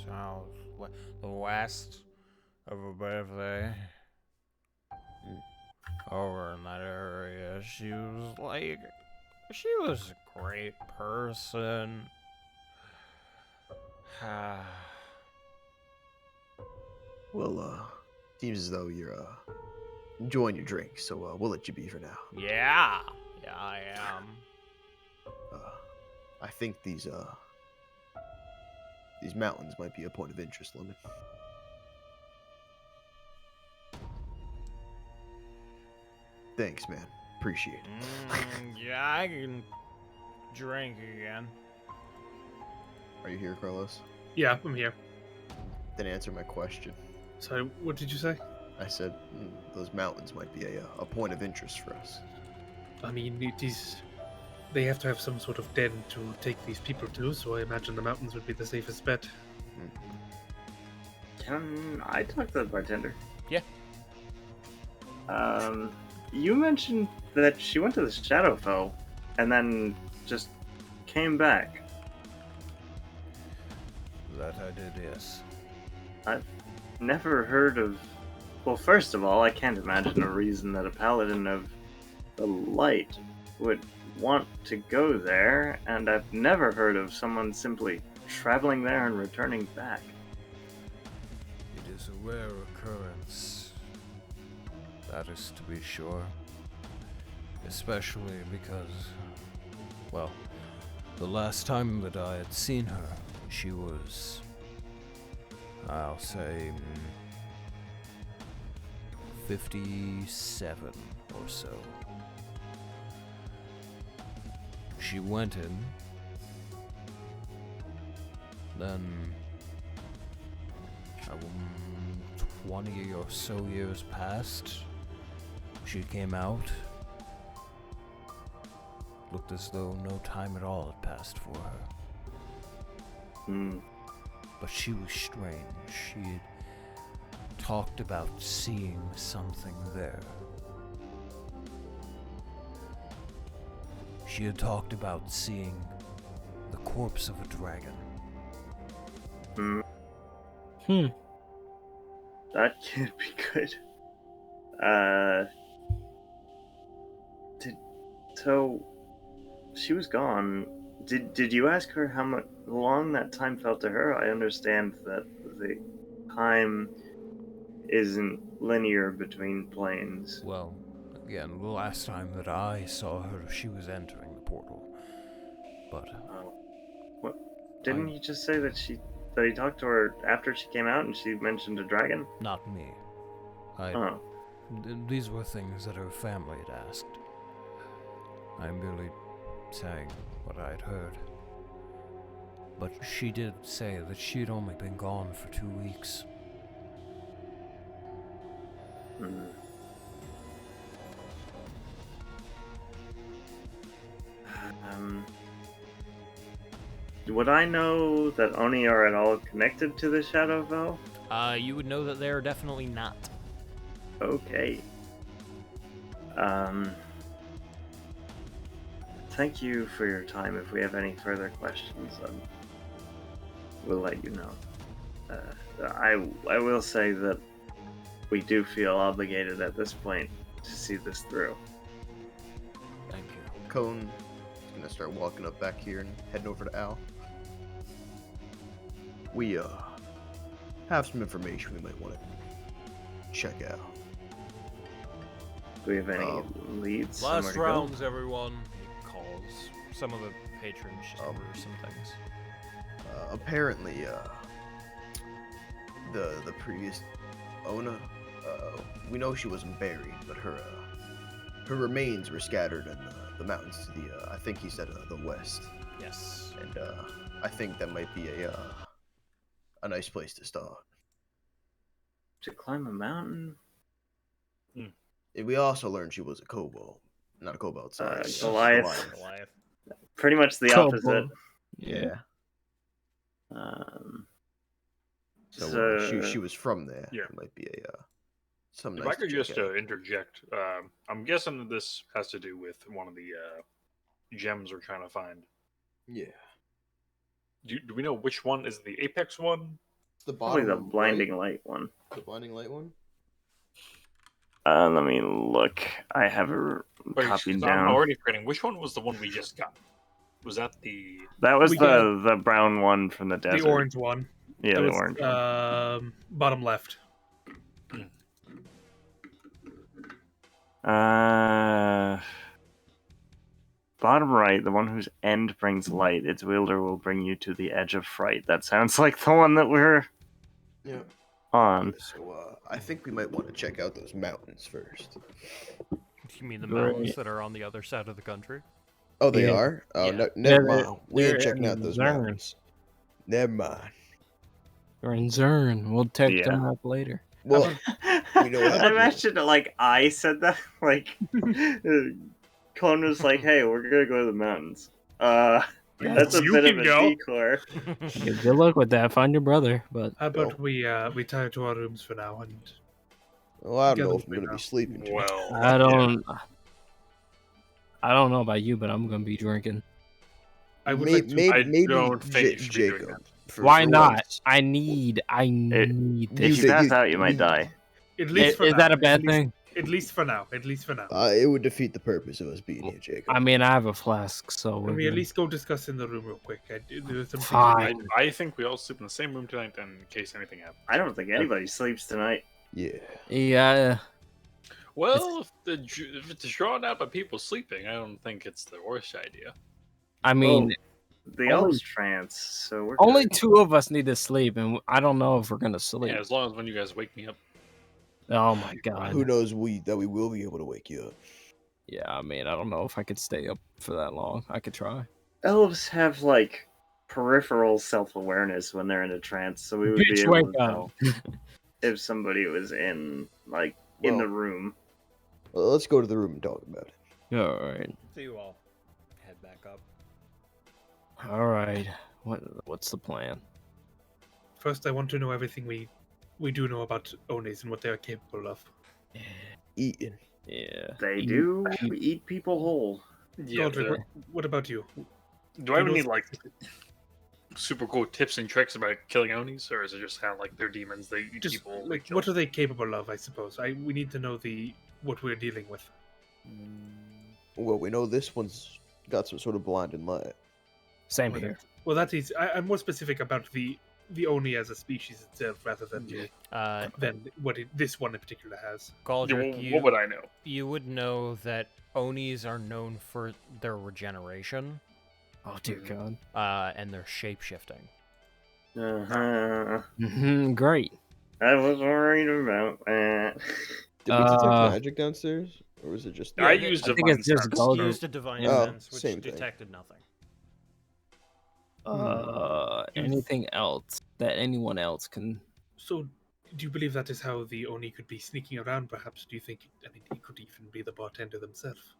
south, the west of Abevle. Over in that area, she was like She was a great person. Well, seems as though you're enjoying your drink, so we'll let you be for now. Yeah, I am. I think these mountains might be a point of interest, Lemon. Thanks, man. Appreciate it. Yeah, I can drink again. Are you here, Carlos? Yeah, I'm here. Then answer my question. Sorry, what did you say? I said those mountains might be a point of interest for us. I mean, it is. They have to have some sort of den to take these people to, so I imagine the mountains would be the safest bet. Can I talk to the bartender? Yeah. You mentioned that she went to the Shadowfell and then just came back. That I did, yes. Never heard of. Well, first of all, I can't imagine a reason that a paladin of the light would want to go there, and I've never heard of someone simply traveling there and returning back. It is a rare occurrence. That is to be sure. Especially because, well, the last time that I had seen her, she was, I'll say, 57 or so. She went in, then 20 or so years passed. She came out. Looked as though no time at all had passed for her. But she was strange. She had talked about seeing something there. She had talked about seeing the corpse of a dragon. That can't be good. So she was gone. Did you ask her how long that time felt to her? I understand that the time isn't linear between planes. Well, again, the last time that I saw her, she was entering the portal. But What? Didn't you just say that he talked to her after she came out and she mentioned a dragon? not me. These were things that her family had asked. I'm merely saying what I had heard. But she did say that she had only been gone for 2 weeks. Would I know that Oni are at all connected to the Shadowfell? You would know that they're definitely not. Okay. Thank you for your time. If we have any further questions, we'll let you know. I will say that we do feel obligated at this point to see this through. Thank you. Cone is gonna start walking up back here and heading over to Al. We have some information we might want to check out. Do we have any leads? Last somewhere to go? rounds, everyone. He calls some of the patrons just over some things. Apparently, the previous owner, we know she wasn't buried, but her remains were scattered in the mountains to the, I think he said the west. Yes. And I think that might be a nice place to start. To climb a mountain? We also learned she was a kobold, not a kobold. Sorry, Goliath. Goliath. Pretty much the Kobold. opposite. Yeah. So, So she was from there. Yeah. It might be some If nice I could to check just out. interject, I'm guessing that this has to do with one of the gems we're trying to find. Yeah. Do we know which one is the Apex one? The probably bottom the blinding right? light one. The blinding light one. Let me look. I have it Wait, copied I'm down. already forgetting. Which one was the one we just got? Was that the? That was We the brown one from the desert. The orange one. Yeah, That the was, orange one. Bottom left. Bottom right, the one whose end brings light. Its wielder will bring you to the edge of fright. That sounds like the one that we're Yeah. on. So I think we might want to check out those mountains first. You mean the Great. mountains that are on the other side of the country? Oh, they Yeah. are? Oh, Yeah. no, never They're- mind. We ain't they're checking in out those Zern. mountains. Never mind. We're in Zern. We'll check Yeah. them out later. Well, we know what I imagine like I said that like Con was like, "Hey, we're gonna go to the mountains." That's a You bit of can a go. decor. Yeah, good luck with that. Find your brother. But How about we retire to our rooms for now and well, I don't Together know if I'm we going to know. be sleeping. tonight. Well, I don't know about you, but I'm gonna be drinking. I would May- like to maybe, I maybe don't think you should be doing Jacob. Why for not? once. I need If this. you pass out, you might die. at Is, least for is now. that a At bad least- thing? At least for now. At least for now. It would defeat the purpose of us being here, Jacob. I mean, I have a flask, so Can we're we at good. least go discuss in the room real quick? There's some things we Fine. need I think we all sleep in the same room tonight, in case anything happens. I don't think anybody sleeps tonight. Yeah. Yeah. Well, if it's drawn out by people sleeping, I don't think it's the worst idea. I mean, The elves trance, so we're only good. two of us need to sleep, and I don't know if we're gonna sleep. Yeah, as long as when you guys wake me up. Oh my god. Who knows that we will be able to wake you up. Yeah, I mean, I don't know if I could stay up for that long. I could try. Elves have like peripheral self-awareness when they're in a trance, so we would be Bitch, able wake to up. tell if somebody was in in the Well- room. Well, let's go to the room and talk about it. All right. So you all head back up. All right. What's the plan? First, I want to know everything we do know about Onis and what they are capable of. Eating. Yeah. They Eat- do eat- eat people whole. Yeah. Godric, what about you? Do I you even know- need like super cool tips and tricks about killing Onis, or is it just kind of like they're demons? They eat Just people. like kill what are they capable of? I suppose. We need to know what we're dealing with. Well, we know this one's got some sort of blinding light. Same Well, here. Well, that is. I'm more specific about the Oni as a species itself, rather than what this one in particular has. Yeah, Galdric, well, what would I know? you would know that Onis are known for their regeneration Oh dear God. and their shape-shifting. Great. I was worried about that. Did we detect Uh, magic downstairs? Or was it just... I they- used I think divine it's just sense. gold. Used a divine Oh, sense, which same thing. detected nothing. Anything else that anyone else can? So, do you believe that is how the Oni could be sneaking around? Perhaps? Do you think? I mean, he could even be the bartender themselves.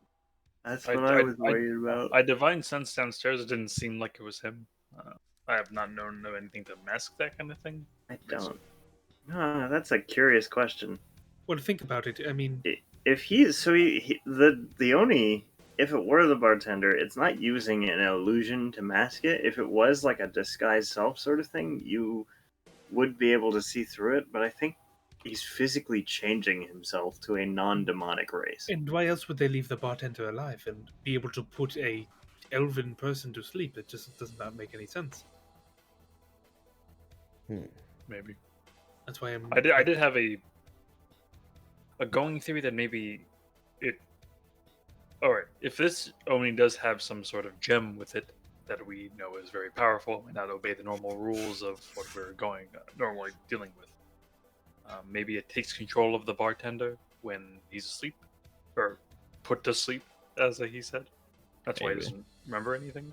That's I- what I was worried about. I divine sense downstairs. It didn't seem like it was him. I have not known of anything to mask that kind of thing. I don't. That's a curious question. Well, think about it. I mean, If he's so the Oni, if it were the bartender, it's not using an illusion to mask it. If it was like a disguised self sort of thing, you would be able to see through it. But I think he's physically changing himself to a non-demonic race. and why else would they leave the bartender alive and be able to put a elven person to sleep? It just does not make any sense. Maybe. That's why I'm. I did have a going theory that maybe it. Alright, if this Oni does have some sort of gem with it that we know is very powerful and may not obey the normal rules of what we're normally dealing with, maybe it takes control of the bartender when he's asleep, or put to sleep, as he said. That's why he Maybe. doesn't remember anything.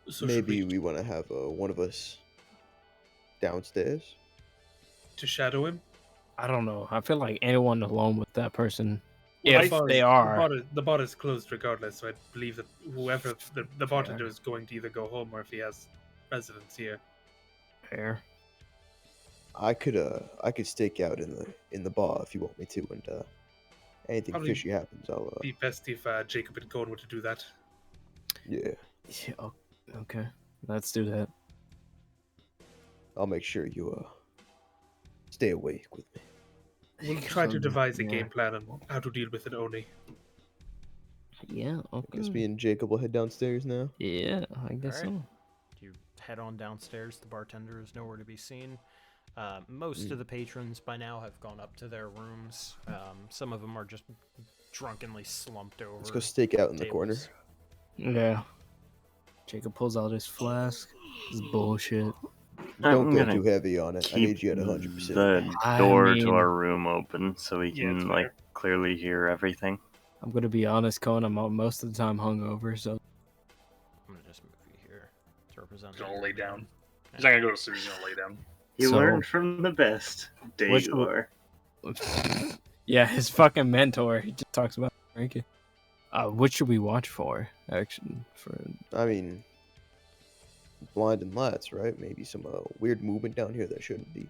So should Maybe we we want to have one of us downstairs. to shadow him. I don't know. I feel like anyone alone with that person, Well, if the bar they is- are, the bar is closed regardless, so I believe that whoever the bartender is going to either go home or if he has residence here. fair. I could stake out in the bar if you want me to, and anything Probably fishy happens, I'll Be best if Jacob and Cohen were to do that. yeah, Yeah, okay, let's do that. I'll make sure you stay awake with me. We'll try to devise a game plan on how to deal with it, Oni. Yeah. Guess Okay. me and Jacob will head downstairs now. Yeah, I guess Alright. so. You head on downstairs. The bartender is nowhere to be seen. Most of the patrons by now have gone up to their rooms. Some of them are just drunkenly slumped over. Let's go stake out in the corner. tables. Yeah. Jacob pulls out his flask. This is bullshit. Don't I'm go gonna too heavy on it. I keep need you at 100%. the I door mean- to our room open so we Yeah, it's can fair. clearly hear everything. I'm gonna be honest, Cohen. I'm most of the time hungover, so I'm gonna just move you here to represent. He's gonna lay down. He's not gonna go to sleep. He's gonna lay down. You So- learned from the best. Which- Daygor. yeah, his fucking mentor. He just talks about drinking. What should we watch for? Actually, I mean, blind and lats, right? Maybe some weird movement down here that shouldn't be.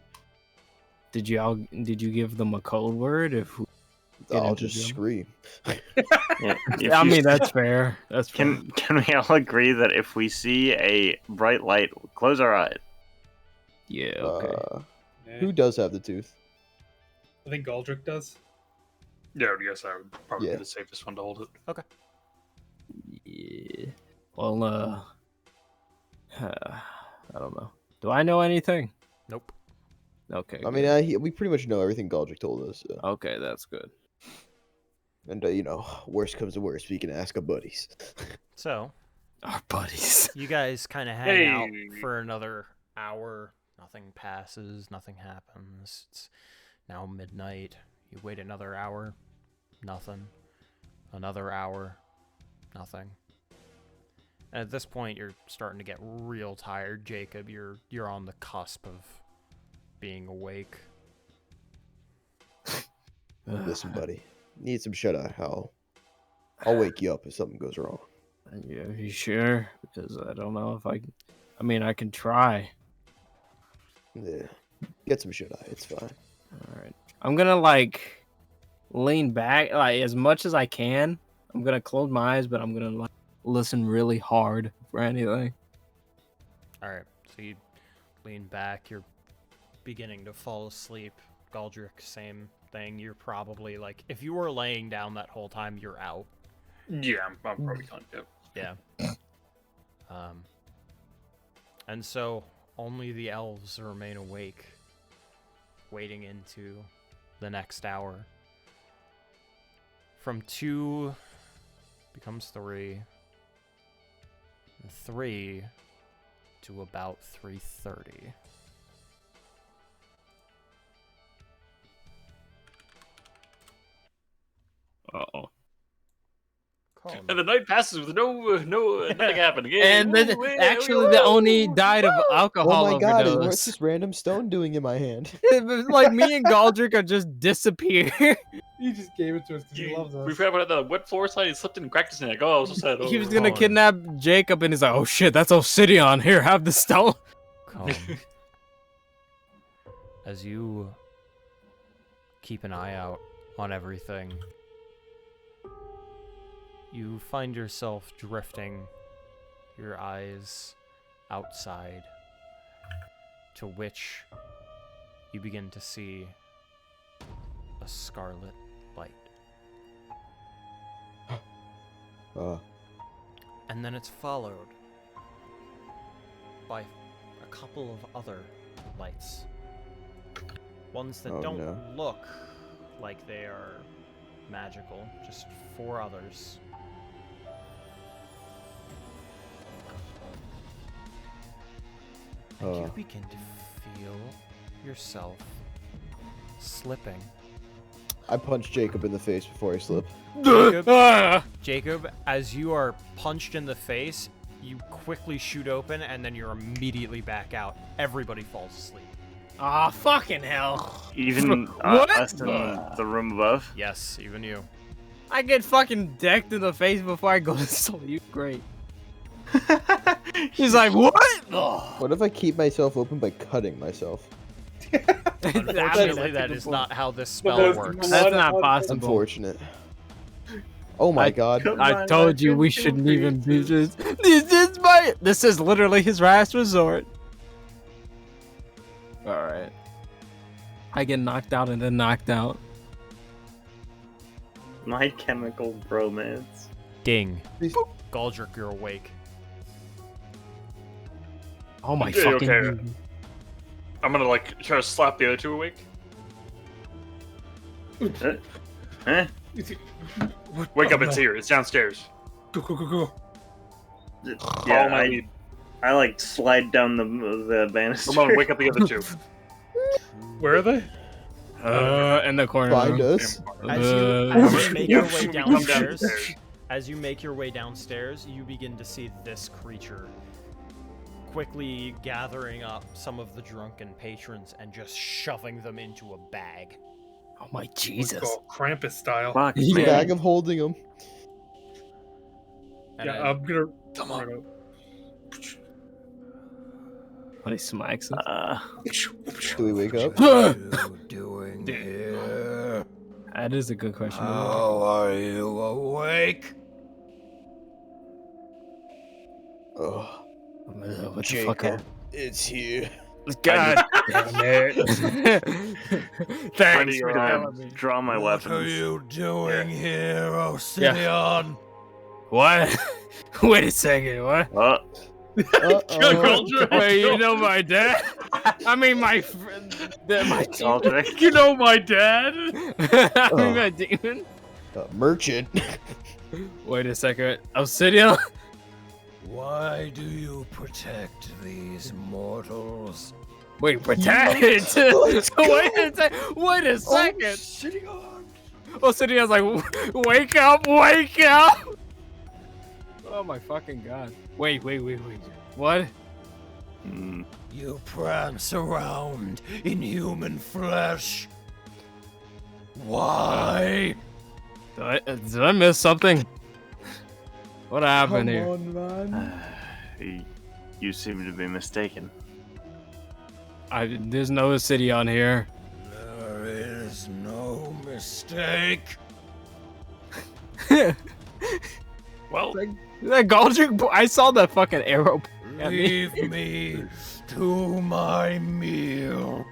did you give them a code word? Get I'll into just them. scream. Yeah, if I you mean, s- that's fair. That's fair. Can we all agree that if we see a bright light, close our eyes? Yeah. Okay. Who does have the tooth? I think Galdrick does. Yeah, I guess I would probably Yeah. be the safest one to hold it. Yeah. Well, I don't know. Do I know anything? Nope. Okay. I mean, we pretty much know everything Galdrick told us. So. Okay, that's good. And, worst comes to worst, we can ask our buddies. So Our buddies. you guys kind of hang out Hey. for another hour. Nothing passes. Nothing happens. It's now midnight. You wait another hour. Nothing. Another hour. Nothing. And at this point, you're starting to get real tired, Jacob. You're on the cusp of being awake. Listen, buddy. Need some shut-eye. I'll wake you up if something goes wrong. Yeah, you sure? Because I don't know if I. I mean, I can try. Yeah. Get some shut-eye. It's fine. All right. I'm gonna lean back as much as I can. I'm gonna close my eyes, but I'm gonna listen really hard for anything. All right. So you lean back. You're beginning to fall asleep. Galdrick, same thing. You're probably if you were laying down that whole time, you're out. Yeah, I'm probably gonna do. Yeah. And so only the elves remain awake, waiting into the next hour. From 2 becomes 3. And 3 to about 3:30. Uh-oh. And the night passes with nothing happening. And then actually, the Oni died of alcohol Oh my god, what's overdose. this random stone doing in my hand? Me and Galdrick are just disappear. He just gave it to us because he loves us. We forgot about the wet floor slide. He slipped and cracked his neck. Oh, I was so sad. He was Oh. gonna Colin. kidnap Jacob, and he's like, "Oh shit, that's obsidian. Here, have the stone." Calm. As you keep an eye out on everything, you find yourself drifting your eyes outside, to which you begin to see a scarlet light. And then it's followed by a couple of other lights. Ones that Oh, don't no. look like they are magical, just 4 others. And you begin to feel yourself slipping. I punched Jacob in the face before I slip. Jacob, Jacob, as you are punched in the face, you quickly shoot open and then you're immediately back out. Everybody falls asleep. Ah, fucking hell! Even What? us in the room above. Yes, even you. I get fucking decked in the face before I go to sleep. Great. He's like, "What?" What if I keep myself open by cutting myself? Unfortunately, that is not how this spell there's works. That's not possible. Unfortunate. Oh my god. I told you we shouldn't even be this. This is literally his last resort. All right. I get knocked out and then knocked out. My Chemical Bromance. Ding. Please. Galdrick, you're awake. Oh my Okay, fucking. okay. I'm gonna like try to slap the other two awake. Eh? What? Wake Oh, up! It's no. here. It's downstairs. Go, go, go, go. Follow my I, lead. I like slide down the banister. Come on, wake up the other two. Where are they? In the corner. Find us. As you make your way Should we come downstairs, downstairs? as you make your way downstairs, you begin to see this creature quickly gathering up some of the drunken patrons and just shoving them into a bag. Oh my Let's Jesus. go Krampus style. Fuck, Yeah. man. Bag of holding them. And Yeah, then- I'm gonna. Come on. When he smacks us. Do we wake up? doing here? That is a good question. How are you awake? Oh, What the fuck? Jacob, it's here. God damn it. Thanks for Ready, telling me. Draw my What are weapons. you doing here, Ossidion? What? Wait a second, what? Oh, Uh-oh. Wait, you know my dad? I mean, my friend. My Galdrick. You know my dad. I mean, my demon. Merchant. Wait a second. Obsidian? Why do you protect these mortals? Wait, protect! Wait a second! Wait a second! Obsidian's like, wake up! Wake up! Oh my fucking god. Wait. What? Hmm. You prance around in human flesh. Why? Did I miss something? What happened here? on, man. You seem to be mistaken. There's no city on here. There is no mistake. Well, That Galdrick, I saw that fucking arrow. at me. Leave me to my meal.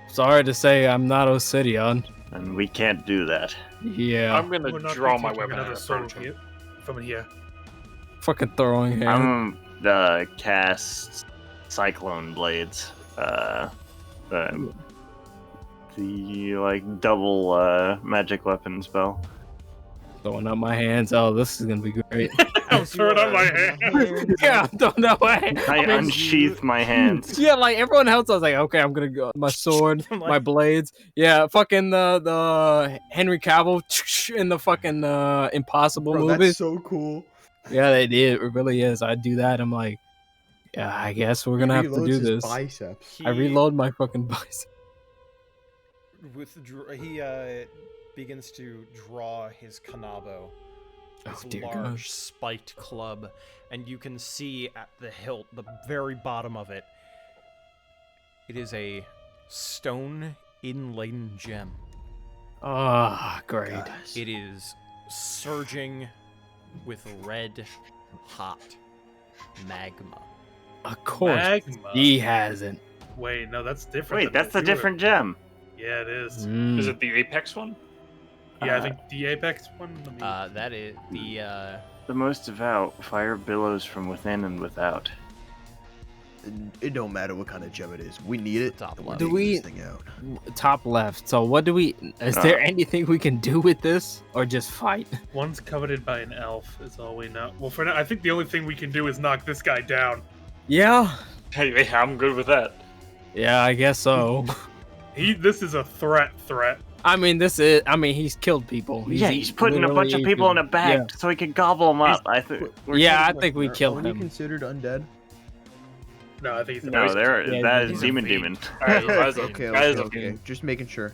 Sorry to say, I'm not Obsidian. And we can't do that. Yeah, I'm gonna We're not draw gonna my take weapon and another soul approach him. from here. fucking throwing hand. I'm cast Cyclone Blades. The like double magic weapon spell. Throwing up my hands. Oh, this is gonna be great. I'm throwing up my hand. Yeah, I'm throwing up my hands. I unsheath my hands. Yeah, like everyone else, I was like, okay, I'm gonna go my sword, my blades. Yeah, fucking the Henry Cavill in the fucking Impossible Bro, movies. that's so cool. Yeah, they did. It really is. I do that. I'm like, yeah, I guess we're gonna have to Reloads do his this. Biceps. I reload my fucking bicep. He begins to draw his kanabo, this Oh, dear large God. spiked club, and you can see at the hilt, the very bottom of it, it is a stone inladen gem. Ah, great. It is surging with red hot magma. Of course, Magma. he hasn't. Wait, no, that's different. Wait, than that's a what you were- different gem. Yeah, it is. Mm. Is it the Apex one? Yeah, I think the Apex one. Let me- That is the The most devout fire billows from within and without. It don't matter what kind of gem it is. We need it. Top and we're left. Do taking we- this thing out. Top left. So what do we? Is there anything we can do with this, or just fight? One's coveted by an elf. Is all we know. Well, for now, I think the only thing we can do is knock this guy down. Yeah. Hey, I'm good with that. Yeah, I guess so. This is a threat. I mean, he's killed people. He's putting a bunch of literally people in a eaten- bag so he can gobble them up. I think. Yeah, I think we Are kill we him. considered undead? No, I think he's No, Yeah, that he's is a demon fiend. demon. Alright, Yeah, guys, Okay, guys, okay. Just making sure.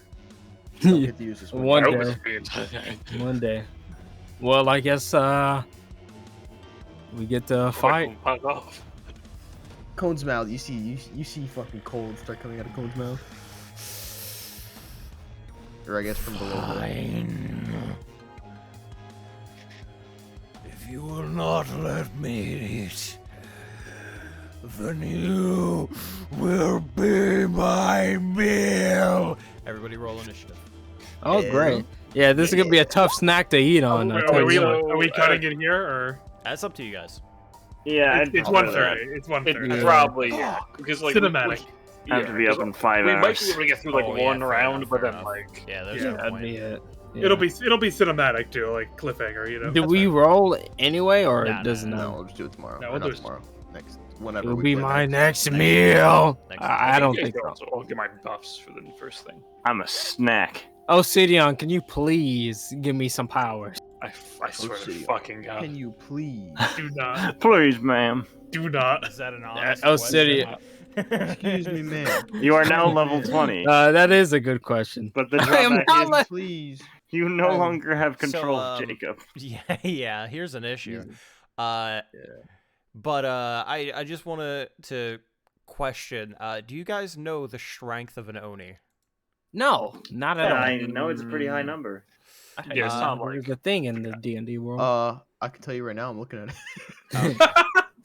Don't get to use this One I day. hope it's fiend. One day. Well, I guess we get to fight. Fuck off. Cone's mouth. You see fucking cold start coming out of Cone's mouth. Or I guess from below. Fine. If you will not let me eat, then you will be my meal. Everybody roll initiative. Oh, great. Yeah, this is gonna be a tough snack to eat on. I tell Are we, you what. are we cutting it here, or That's up to you guys. Yeah, it's 1:30? It's 1:30. Yeah. Probably, because like Cinematic. Have to be up in 5 We hours. might be able to get through like Oh, yeah, one fair round, enough, but fair then enough. like Yeah, there's Yeah, no That'd point. be it. Yeah. It'll be cinematic too, like cliffhanger. You know. Do we roll anyway, or Nah, it doesn't nah, No, matter? we'll just do it tomorrow. No, Or we'll not do it tomorrow. Next, whenever. It'll we be play my next. next meal. Next I don't you guys think go, so. so I'll get my buffs for the first thing. I'm a snack. Oh, Sidion, can you please give me some powers? I swear to Obsidian. fucking god. Can you please? Do not. Please, ma'am. Do not. Is that an honest Oh, question? Excuse me, ma'am. You are now level 20, That is a good question. but the I am drawback not is le- Please. you no Um, longer have so, control of Jacob. Yeah. Here's an issue. Jesus. But I just want to question. Do you guys know the strength of an Oni? No, not at all. I know it's a pretty high number. Yeah, it's not There's like a thing in the D&D world. I can tell you right now. I'm looking at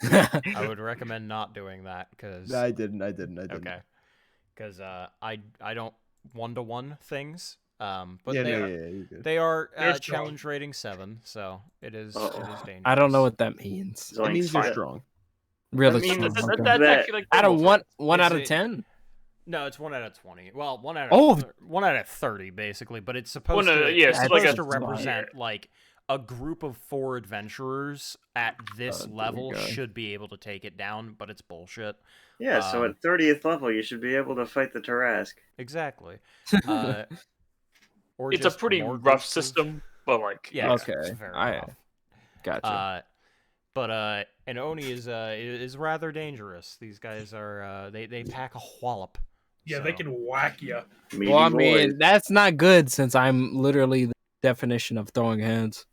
I would recommend not doing that because it. I didn't. okay, because I don't 1-to-1 things. But Yeah, they yeah, are, yeah. You're good. they are They're strong. challenge rating 7, so it is dangerous. I don't know what that means. It means you're strong. Really I mean, strong. that's Okay. actually like Out of normal. one It's out of a- 10? No, it's 1 out of 20. Well, 1 out of Oh! 1 out of 30 basically, but it's supposed Well, no, to yeah, it's it's supposed like a- to represent like a group of 4 adventurers at this dear level God. should be able to take it down, but it's bullshit. Yeah, so Um, at 30th level, you should be able to fight the Tarrasque. Exactly. Or It's a just pretty more rough groups of- system, but like Yeah, it's Okay, very I- rough. Gotcha. But an Oni is rather dangerous. These guys are they pack a wallop. Yeah, they so- can whack you. Well, I mean, that's not good since I'm literally the definition of throwing hands.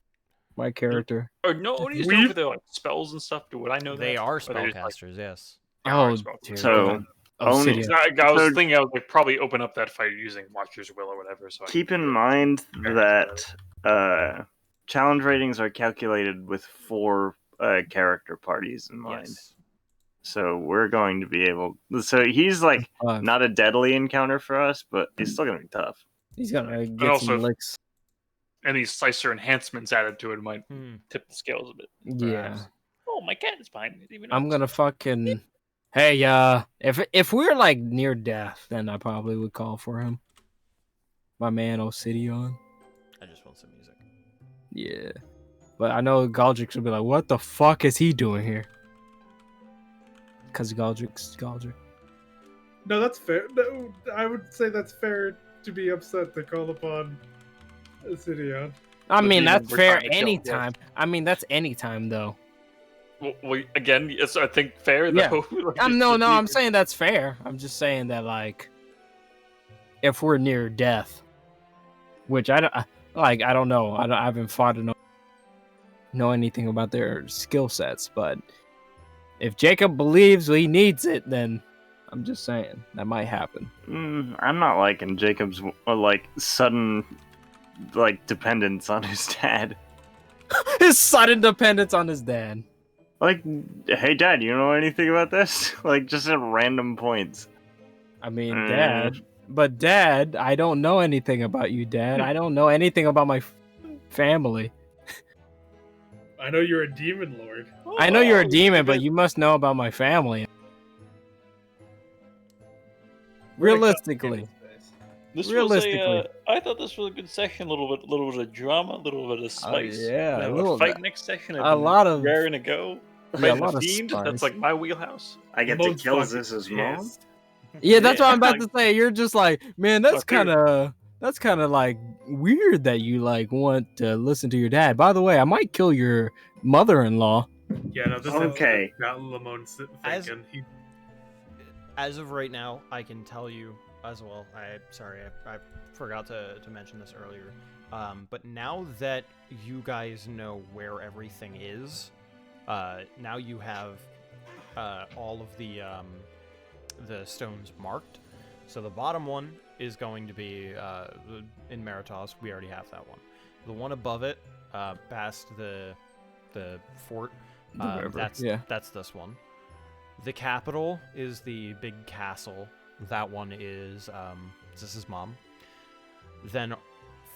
My character. or no Onis We've- know for their like spells and stuff. Would I know that? They are Or they're just, like, spellcasters, yes. they are Oh, spellcasters. dear So, God. only- Obsidian. I was So- thinking I would like probably open up that fight using Watcher's Will or whatever. So I Keep can- in mind that challenge ratings are calculated with 4 character parties in mind. Yes. So we're going to be able. So he's like Five. not a deadly encounter for us, but he's still gonna be tough. He's gonna get also- some licks. and these Slicer enhancements added to it might Hmm. tip the scales a bit. Yeah. Oh, my cat is behind me. Even I'm gonna fucking. Hey, if we're like near death, then I probably would call for him. My man Obsidian. I just want some music. Yeah. But I know Galdrick will be like, what the fuck is he doing here? Because Galdrick's Galdrick. No, that's fair. No, I would say that's fair to be upset to call upon Sidion. I The mean, demon that's we're fair trying to kill, yes. anytime. I mean, that's anytime, though. Well, again, yes, I think fair Yeah. though. Like, No, it's- I'm saying that's fair. I'm just saying that, like, if we're near death, which I don't know. I haven't fought to know anything about their skill sets, but if Jacob believes he needs it, then I'm just saying that might happen. I'm not liking Jacob's like sudden like dependence on his dad. His sudden dependence on his dad. Like, hey dad, you know anything about this? Like just at random points. I mean, Dad, I don't know anything about you, Dad. I don't know anything about my family. I know you're a demon lord. I know you're a demon, but you must know about my family. Realistically. This Realistically. was I thought this was a good session. A little bit of drama, a little bit of spice. yeah, Now, a little fight bit. next session. A lot of raring to go. yeah, a Fighting lot the of fiend. spice. That's like my wheelhouse. I get Mode's to kill fucking Ziz's mom. pissed. Yeah, that's what Yeah, I'm about like- to say. You're just like, man, that's Fuck you. kind of like weird that you like want to listen to your dad. By the way, I might kill your mother-in-law. Yeah, no, this Okay. is not Lamone's As- thinking. As of right now, I can tell you as well. I forgot to mention this earlier. But now that you guys know where everything is, now you have all of the stones marked. So the bottom one is going to be in Meritos. We already have that one. The one above it, past the fort, The river, that's yeah. that's this one. The capital is the big castle. That one is Ziz's mom. Then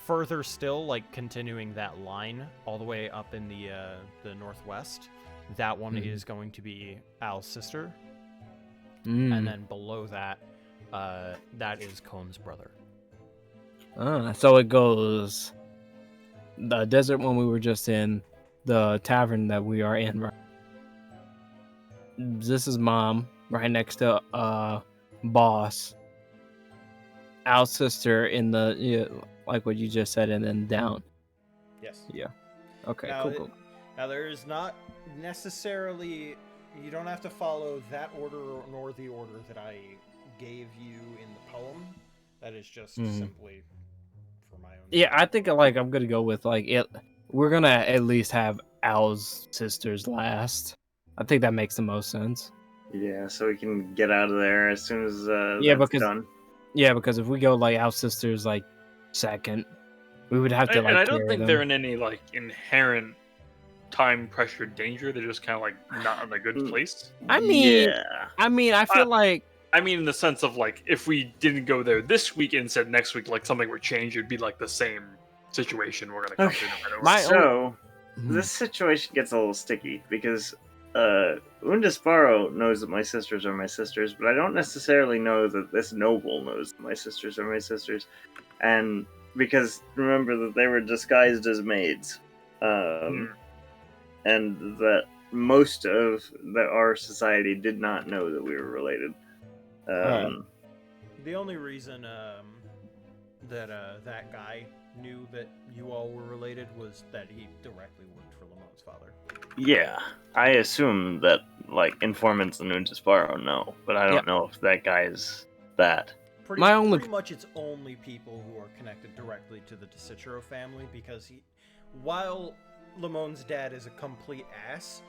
further still, like continuing that line all the way up in the northwest, that one Mhm. is going to be Al's sister, Mm. and then below that, that is Cone's brother. So it goes the desert one we were just in, the tavern that we are in. Right? This is mom, right next to boss. Al's sister in the like what you just said, and then down. Yes. Yeah. Okay. Now, cool. Now there is not necessarily, you don't have to follow that order nor the order that I gave you in the poem. That is just Mhm. simply for my own. Yeah, I think like I'm gonna go with like it. We're gonna at least have Al's sisters last. I think that makes the most sense. Yeah, so we can get out of there as soon as Yeah, that's because- done. Yeah, because if we go like Al's sisters like second, we would have to like. And I don't carry think them. they're in any like inherent time pressure danger. They're just kind of like not in a good place. I mean, yeah. I feel like I mean, in the sense of like, if we didn't go there this week and said next week, like something would change, it'd be like the same situation we're gonna come Okay. to no matter what. My So Mhm. this situation gets a little sticky because Undisparro knows that my sisters are my sisters, but I don't necessarily know that this noble knows that my sisters are my sisters, and because remember that they were disguised as maids, and that most of our society did not know that we were related. The only reason that that guy knew that you all were related was that he directly worked for Lamone's father. Yeah, I assume that like informants in Undisparro know, but I don't know if that guy is that. Pretty much it's only people who are connected directly to the DeCicero family, because while Lamone's dad is a complete ass,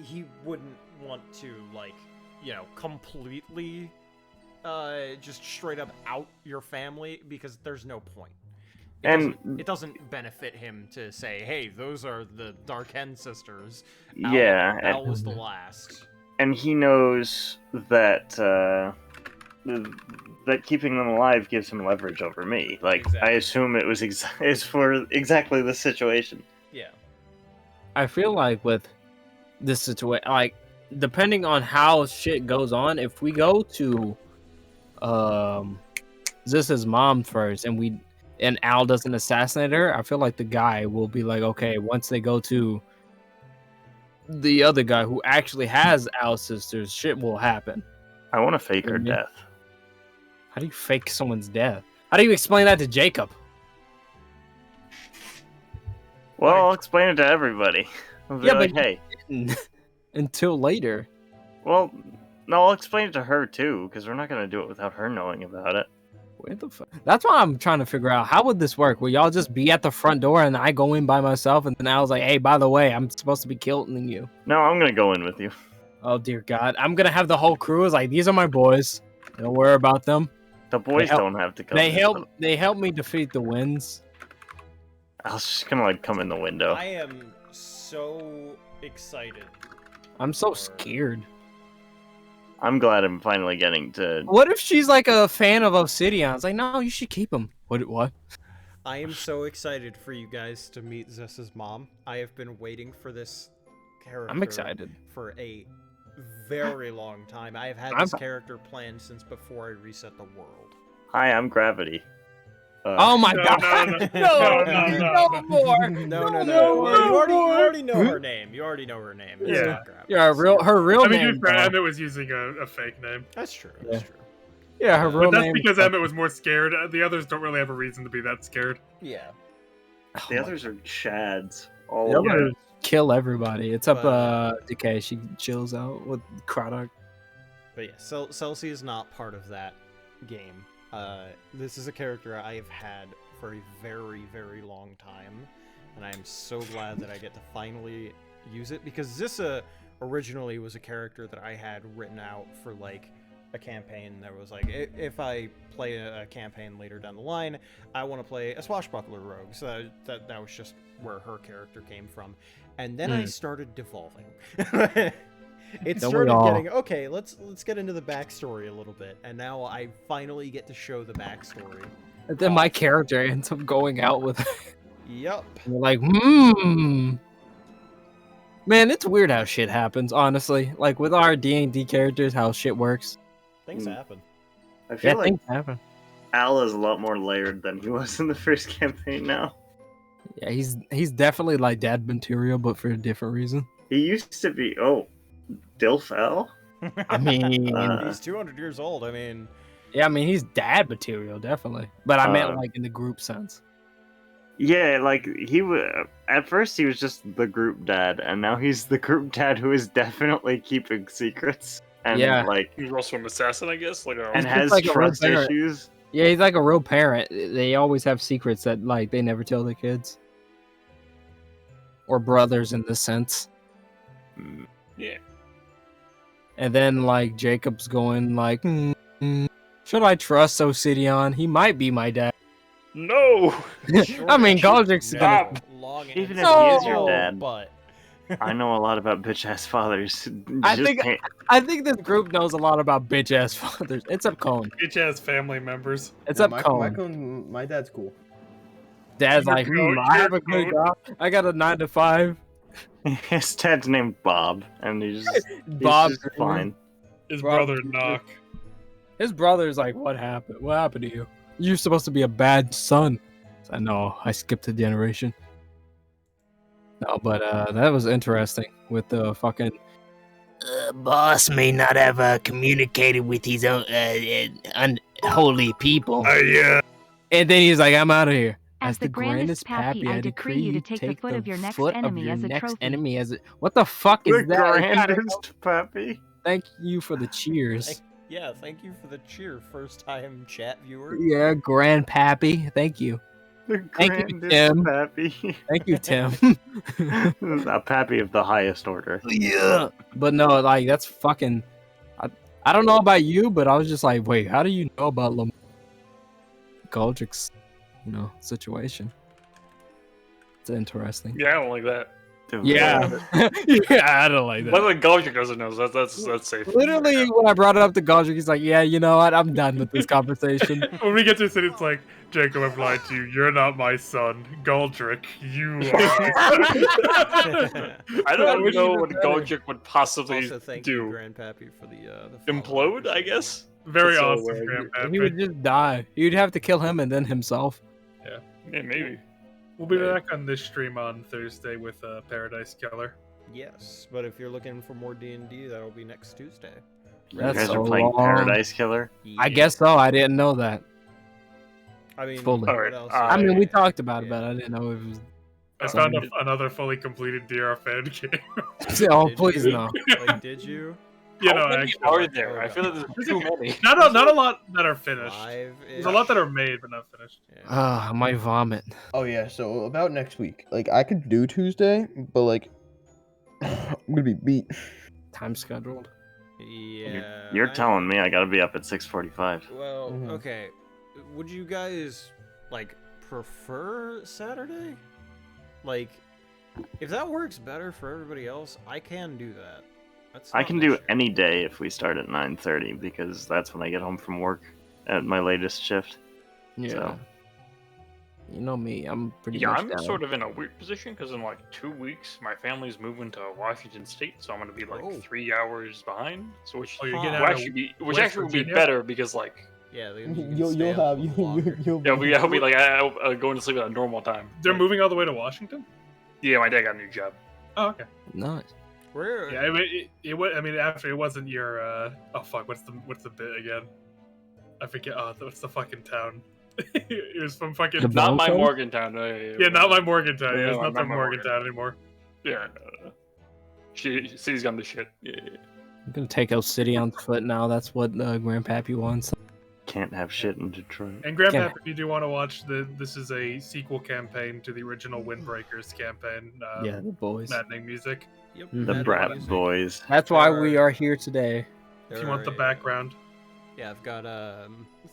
he wouldn't want to completely just straight up out your family, because there's no point. It doesn't benefit him to say, hey, those are the Darken sisters. Al was the last. And he knows that that keeping them alive gives him leverage over me. Like, I assume it was it's for exactly this situation. Yeah. I feel like with this situation, like depending on how shit goes on, if we go to Zis's mom first and Al doesn't assassinate her, I feel like the guy will be like, okay, once they go to the other guy who actually has Al's sisters, shit will happen. I want to fake her death. How do you fake someone's death? How do you explain that to Jacob? Well, I'll explain it to everybody. I'll be Yeah, like, but hey. Until later. Well, no, I'll explain it to her too, because we're not gonna do it without her knowing about it. What the fuck? That's why I'm trying to figure out, how would this work? Will y'all just be at the front door and I go in by myself, and then Al's like, hey, by the way, I'm supposed to be killing you. No, I'm gonna go in with you. Oh dear God, I'm gonna have the whole crew is like, these are my boys. Don't worry about them. The boys don't have to come. They help me defeat the winds. I was just gonna come in the window. I am so excited. I'm so scared. I'm glad I'm finally getting to. What if she's like a fan of Obsidian? It's like, no, you should keep him. What? I am so excited for you guys to meet Zessa's mom. I have been waiting for this character. I'm excited. For a very long time. I have had this character planned since before I reset the world. Hi, I'm Gravity. Oh my God! No more! No. You already know her name. You already know her name. It's not Gravity. Yeah, her real I mean, name. to be fair, Emmett was using a fake name. That's true. Yeah, her real But that's name. because Emmett was more scared. The others don't really have a reason to be that scared. Yeah. The others are Chads. The others kill everybody. It's up Decay. She chills out with Craddock. But yeah, Celsi is not part of that game. This is a character I have had for a very, very long time, and I am so glad that I get to finally use it, because Zissa originally was a character that I had written out for like a campaign that was like, if I play a campaign later down the line, I want to play a swashbuckler rogue. So that was just where her character came from, and then I started devolving. It started getting okay. Let's get into the backstory a little bit, and now I finally get to show the backstory And then my character ends up going out with Yep. and you're like, Man, it's weird how shit happens, honestly. Like with our D&D characters, how shit works. Things happen. I feel Yeah, like things happen. Al is a lot more layered than he was in the first campaign now. Yeah, he's definitely like dad material, but for a different reason. He used to be, Dilf Al? I mean, He's 200 years old. I mean, yeah, I mean he's dad material, definitely. But I meant Uh, like in the group sense. Yeah, like he was. At first, he was just the group dad, and now he's the group dad who is definitely keeping secrets. And Yeah. like, He's also an assassin, I guess. Like, and He's just has like a trust real parent. issues. Yeah, he's like a real parent. They always have secrets that like they never tell their kids. Or brothers in this sense. yeah. And then like Jacob's going like, should I trust Obsidian? He might be my dad. No. I mean, Galdrick's gonna. Stop. long Even if answer. he is your No, dad. but I know a lot about bitch ass fathers. I Just think- can't- I think this group knows a lot about bitch ass fathers. It's up Cone. Bitch ass family members. It's Yeah, up my, Cone. my dad's cool. Dad's Your like, Cone, I have a your good Cone. job. I got a 9 to 5. his dad's named Bob, and he's Bob, just fine. His Rob- brother Knock. His brother's like, what happened? What happened to you? You're supposed to be a bad son. I know. I skipped a generation. No, but that was interesting with the fucking. Boss may not have communicated with his own unholy people. Yeah. And then he's like, I'm out of here. As the grandest pappy, I decree you to take the foot of your next foot of enemy your as a next trophy. enemy as a... What the fuck is The that? grandest puppy. Thank you for the cheers. yeah, thank you for the cheer, first time chat viewer. Yeah, grandpappy. Thank you. The Thank you, grandest Tim. pappy. Thank you, Tim. A pappy of the highest order. Yeah. But no, like, that's fucking... I don't know about you, but I was just like, wait, how do you know about Galdrick's, situation? It's interesting. Yeah, I don't like that. Dude, Yeah. Yeah, I don't like that. But like Galdrick doesn't know. So that's safe. Literally, when I brought it up to Galdrick, he's like, yeah, you know what? I'm done with this conversation. When we get to the city, it's like, Jacob, I've lied to you. You're not my son. Galdrick, you are. I don't wish know you what did better. Galdrick would possibly Also, thank you, do. grandpappy, for the Implode, I guess. Very That's so awesome, weird. Grandpappy. He would just die. You'd have to kill him and then himself. Yeah, maybe. We'll be back on this stream on Thursday with Paradise Killer. Yes, but if you're looking for more D&D, that'll be next Tuesday. You That's guys so are playing long. Paradise Killer. I guess so. I didn't know that. I mean, Fully. what Alright, else? I mean, we talked about it, Yeah. but I didn't know if it was. I found another fully completed DR fan game. Oh, Did please you? no. Like, did you? You How know, many actually, are like, there? I feel like there's too many. not a lot that are finished. Live. There's a lot that are made but not finished. Ah, I might vomit. Oh yeah, so about next week. Like I could do Tuesday, but like I'm gonna be beat. Time scheduled. Yeah. You're I- telling me I gotta be up at 6:45. Well, Mhm. okay. Would you guys like prefer Saturday? Like, if that works better for everybody else, I can do that. That's I not can an do issue. any day if we start at 9:30 because that's when I get home from work at my latest shift. Yeah. So. You know me. I'm pretty. Yeah, much I'm down. sort of in a weird position because in like 2 weeks, my family's moving to Washington State, so I'm gonna be like Oh. 3 hours behind. So which Oh, you're Huh. getting will out actually of be, West actually will be Virginia? better because like Yeah, You'll have you'll yeah, I'll be like going to sleep at a normal time. They're moving all the way to Washington? Yeah, my dad got a new job. Oh, okay. Nice. Where? Yeah, it was. I mean, after it wasn't your. Oh fuck! What's the bit again? I forget. Oh, what's the fucking town? It was from fucking. The Not my Broncos? Morgantown. Yeah, not my Morgantown. Yeah, Yeah, it's not not the my Morgantown anymore. Yeah. City's gone to shit. Yeah. I'm gonna take Obsidian's foot now. That's what Grandpappy wants. Can't have shit in Detroit. And Grandpa, Yeah. if you do want to watch this is a sequel campaign to the original Windbreakers campaign. Yeah, the boys. Maddening music. Yep, The The Mad Brat Music. Boys. That's why There we are- are here today. If there you want the are- background. Yeah, I've got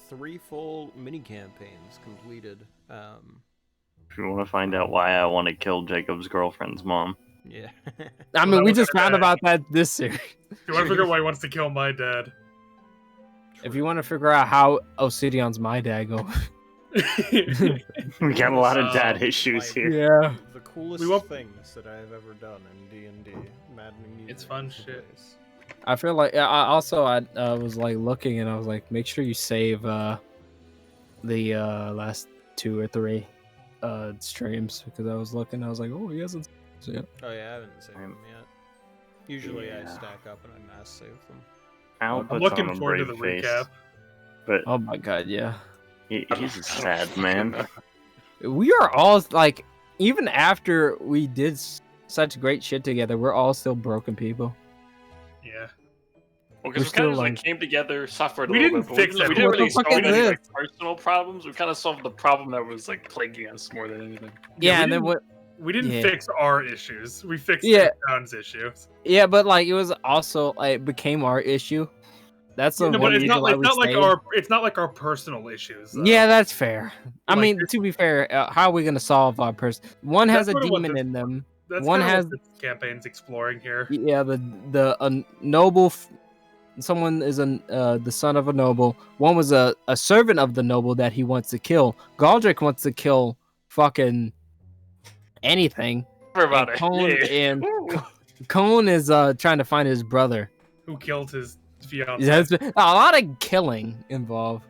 3 full mini campaigns completed. If you want to find out why I want to kill Jacob's girlfriend's mom. Yeah. I Well, mean, that we was just kinda found bad. about that this series. If you want to figure out why he wants to kill my dad. If you want to figure out how Obsidian's my dad go, We got a lot of dad Um, issues like, here. Yeah. The coolest We won't- things that I've ever done in D&D. Maddening music. It's fun is the shit. place. I feel like I was like looking and I was like, make sure you save the last 2 or 3 streams because I was looking. I was like, oh, he hasn't. So, yeah. Oh yeah, I haven't saved them yet. Usually I Yeah. stack up and I mass save them. Al I'm puts looking on a forward to brave the face, recap. but Oh my god, yeah. he's a sad man. We are all like, even after we did such great shit together, we're all still broken people. Yeah. Well, We're because we kind still, of just like- came together, suffered a We little didn't bit, but fix we it. didn't What really the fuck solve is any this? like, personal problems. We kind of solved the problem that was like plaguing us more than anything. Yeah, we and then didn't- what? We didn't Yeah. fix our issues. We fixed Yeah. the town's issues. Yeah, but like it was also like became our issue. That's the No, one but it's reason not why like we stayed. it's not like our personal issues. Though. Yeah, that's fair. I Like, mean, it's- to be fair, how are we gonna solve our person? One has That's a sort of what demon this- in them. That's one kinda has- what this campaign's exploring here. Yeah, the noble. Someone is the son of a noble. One was a servant of the noble that he wants to kill. Galdrick wants to kill fucking anything. Sorry about And it. Cone Yeah. and Ooh. Cone is trying to find his brother. Who killed his fiance? There's a lot of killing involved.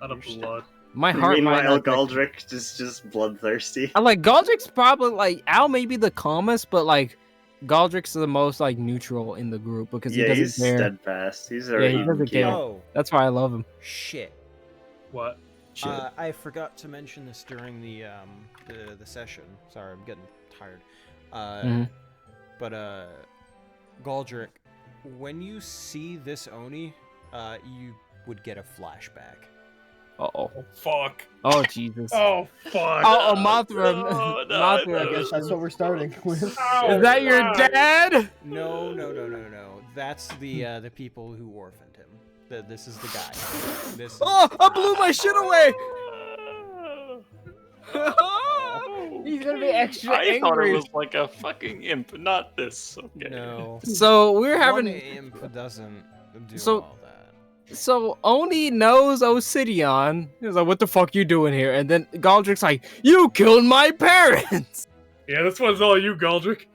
Out of blood. My heart might Meanwhile, not break. Galdrick is just bloodthirsty. I like Galdrick's probably like Al may be the calmest, but like Galdrick's the most like neutral in the group because he Yeah, doesn't he's care. steadfast. He's Yeah, already he doesn't care. Oh, That's why I love him. shit. What? Shit. I forgot to mention this during the session. Sorry, I'm getting tired. Mhm. But Galdrick, when you see this Oni, you would get a flashback. Uh oh. Oh fuck. Oh Jesus. Oh fuck. Oh, Mothra. No, no, Mothra, no. I guess. That's what we're starting with. Oh, Is that your God. dad? No. That's the people who orphaned him. This is the guy. This is Oh, I blew my shit away. He's gonna be extra I thought angry. it was like a fucking imp, not this. Okay. No. So we're One having. imp doesn't do So- all that. So Oni knows Obsidian. He's like, "What the fuck you doing here?" And then Galdrick's like, "You killed my parents." Yeah, this one's all you, Galdrick.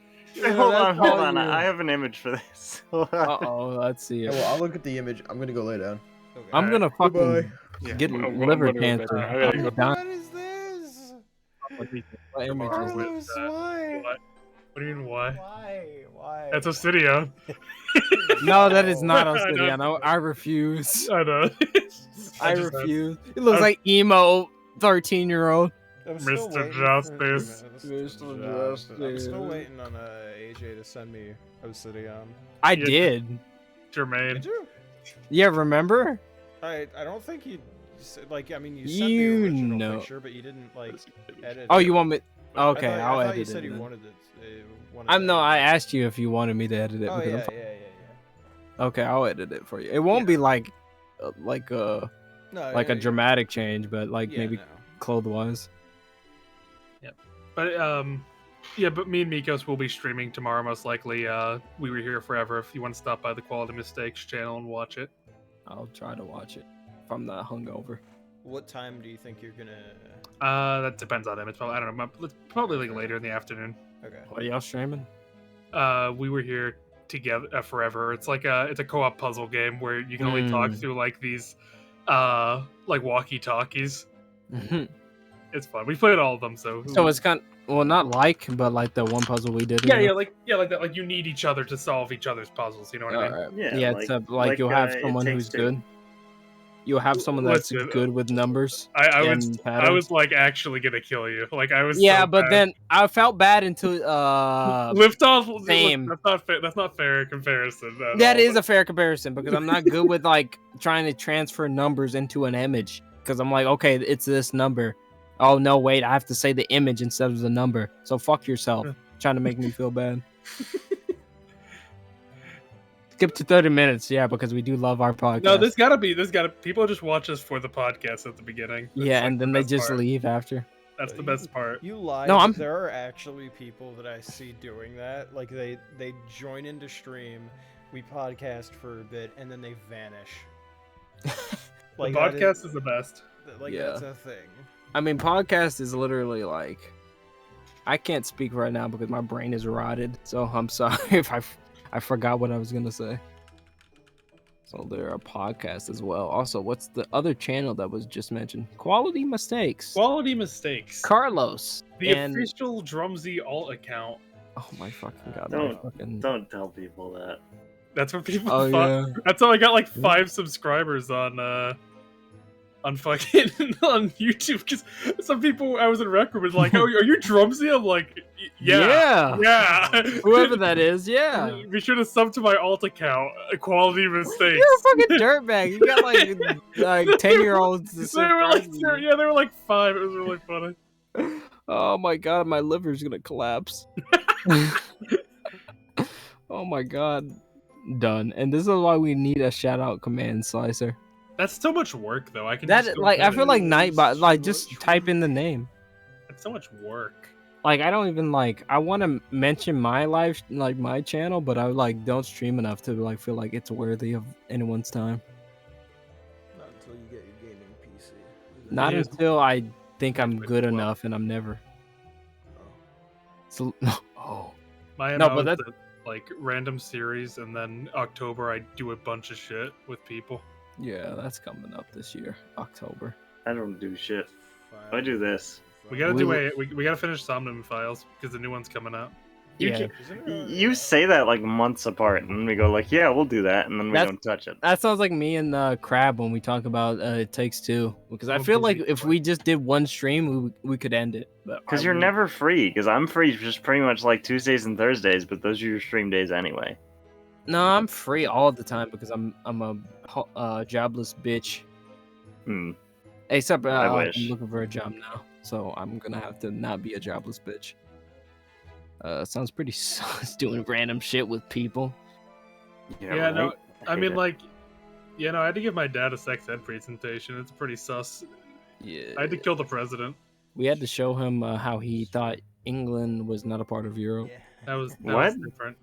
Hold on, that's hold all on. you. I have an image for this. Uh oh, let's see Yeah, it. well, I'll look at the image. I'm gonna go lay down. Okay. I'm gonna fucking Goodbye. Yeah, get I'm liver gonna go cancer. bed. I gotta I'm go. dying. What is this? What image is it? Carlos, Why? What? What do you mean, why? Why? That's Obsidian. No, that is not I know. Obsidian. I refuse. I know. I just- refuse. It looks I- like emo 13-year-old. I'm still Mr. waiting for- Justice. Mr. Justice. I'm still waiting on AJ to send me Obsidian. I Yeah. did. Jermaine. Did you? Yeah, remember? I don't think you like. I mean, you sent You the original know. picture, but you didn't like edit. Oh, it. you want me? Okay, I I'll thought edit you it. said you then. wanted it. I'm no. I asked you if you wanted me to edit it. Oh because yeah. Okay, I'll edit it for you. It won't be like a No, a dramatic change, but like yeah, maybe no. clothes wise. But yeah, but me and Mikos will be streaming tomorrow most likely. We Were Here Forever. If you want to stop by the Quality Mistakes channel and watch it. I'll try to watch it if I'm not hungover. What time do you think you're gonna? That depends on him. It's probably, I don't know, it's probably like later in the afternoon. Okay. What are y'all streaming? We Were Here Together Forever. It's like a co-op puzzle game where you can only talk through like these like walkie-talkies. It's fun. We played all of them, so So it's kind well, not like, but like the one puzzle we did. yeah, you know? like that. Like you need each other to solve each other's puzzles. You know what I mean? Alright. Yeah, Yeah, like- it's like like, you'll have It someone Takes who's Two. good. You'll have someone that's Listen, good with numbers. I was and I patterns. was like actually gonna kill you. Like I was. Yeah, so but bad. then I felt bad until lift off. same. That's not fair. That's not fair comparison. at that all. is a fair comparison because I'm not good with like trying to transfer numbers into an image because I'm like, okay, it's this number. Oh no, wait, I have to say the image instead of the number. So fuck yourself, trying to make me feel bad. Skip to 30 minutes, yeah, because we do love our podcast. No, this gotta be. People just watch us for the podcast at the beginning. That's, yeah, like, and the then they best just part. leave after. That's the best part. You lied. No, I'm- There are actually people that I see doing that. Like they join into stream, we podcast for a bit, and then they vanish. The Like that podcast is the best. like Yeah. that's a thing. I mean, podcast is literally like, I can't speak right now because my brain is rotted. So I'm sorry if I forgot what I was gonna say. So there are podcasts as well. Also, what's the other channel that was just mentioned? Quality Mistakes. Quality Mistakes. Carlos. The and... official Drumsy alt account. Oh my fucking god! Don't tell people that. That's what people Oh thought. yeah. That's how I got like 5 subscribers on fucking on YouTube, because some people I was in rec room was like, "Oh, are you Drumsy?" I'm like, "Yeah, yeah." Whoever that is, yeah. Be sure to sub to my alt account. Quality Mistakes. You're a fucking dirtbag. You got like 10-year-olds. They were like, yeah, they were like 5. It was really funny. Oh my god, my liver's gonna collapse. Oh my god. Done. And this is why we need a shout out command slicer. That's so much work, though. I can That just go like I get feel it. like Nightbot, like just type in the name. It's so much work. Like I don't even like. I want to mention my live, like my channel, but I like don't stream enough to like feel like it's worthy of anyone's time. Not until you get your gaming PC. Not Yeah. until I think I'm good Well. enough, and I'm never. So, oh. My No, MO but is that's- to, like random series, and then October I do a bunch of shit with people. Yeah, that's coming up this year, October. I don't do shit. I do this. We gotta We- do we gotta finish Somnium Files because the new one's coming out. Yeah, You say that like months apart, and then we go like, "Yeah, we'll do that," and then we That's- don't touch it. that sounds like me and Crab when we talk about It Takes Two. Because I Oh, feel like busy. if we just did one stream, we could end it. But Because I you're would- never free. Because I'm free just pretty much like Tuesdays and Thursdays, but those are your stream days anyway. No, I'm free all the time because I'm a jobless bitch. Hmm. Except I I'm wish. looking for a job now, so I'm gonna have to not be a jobless bitch. Sounds pretty sus doing random shit with people. Yeah, no, I hate mean it. like, you know, I had to give my dad a sex ed presentation. It's pretty sus. Yeah, I had to kill the president. we had to show him how he thought England was not a part of Europe. That was What? different.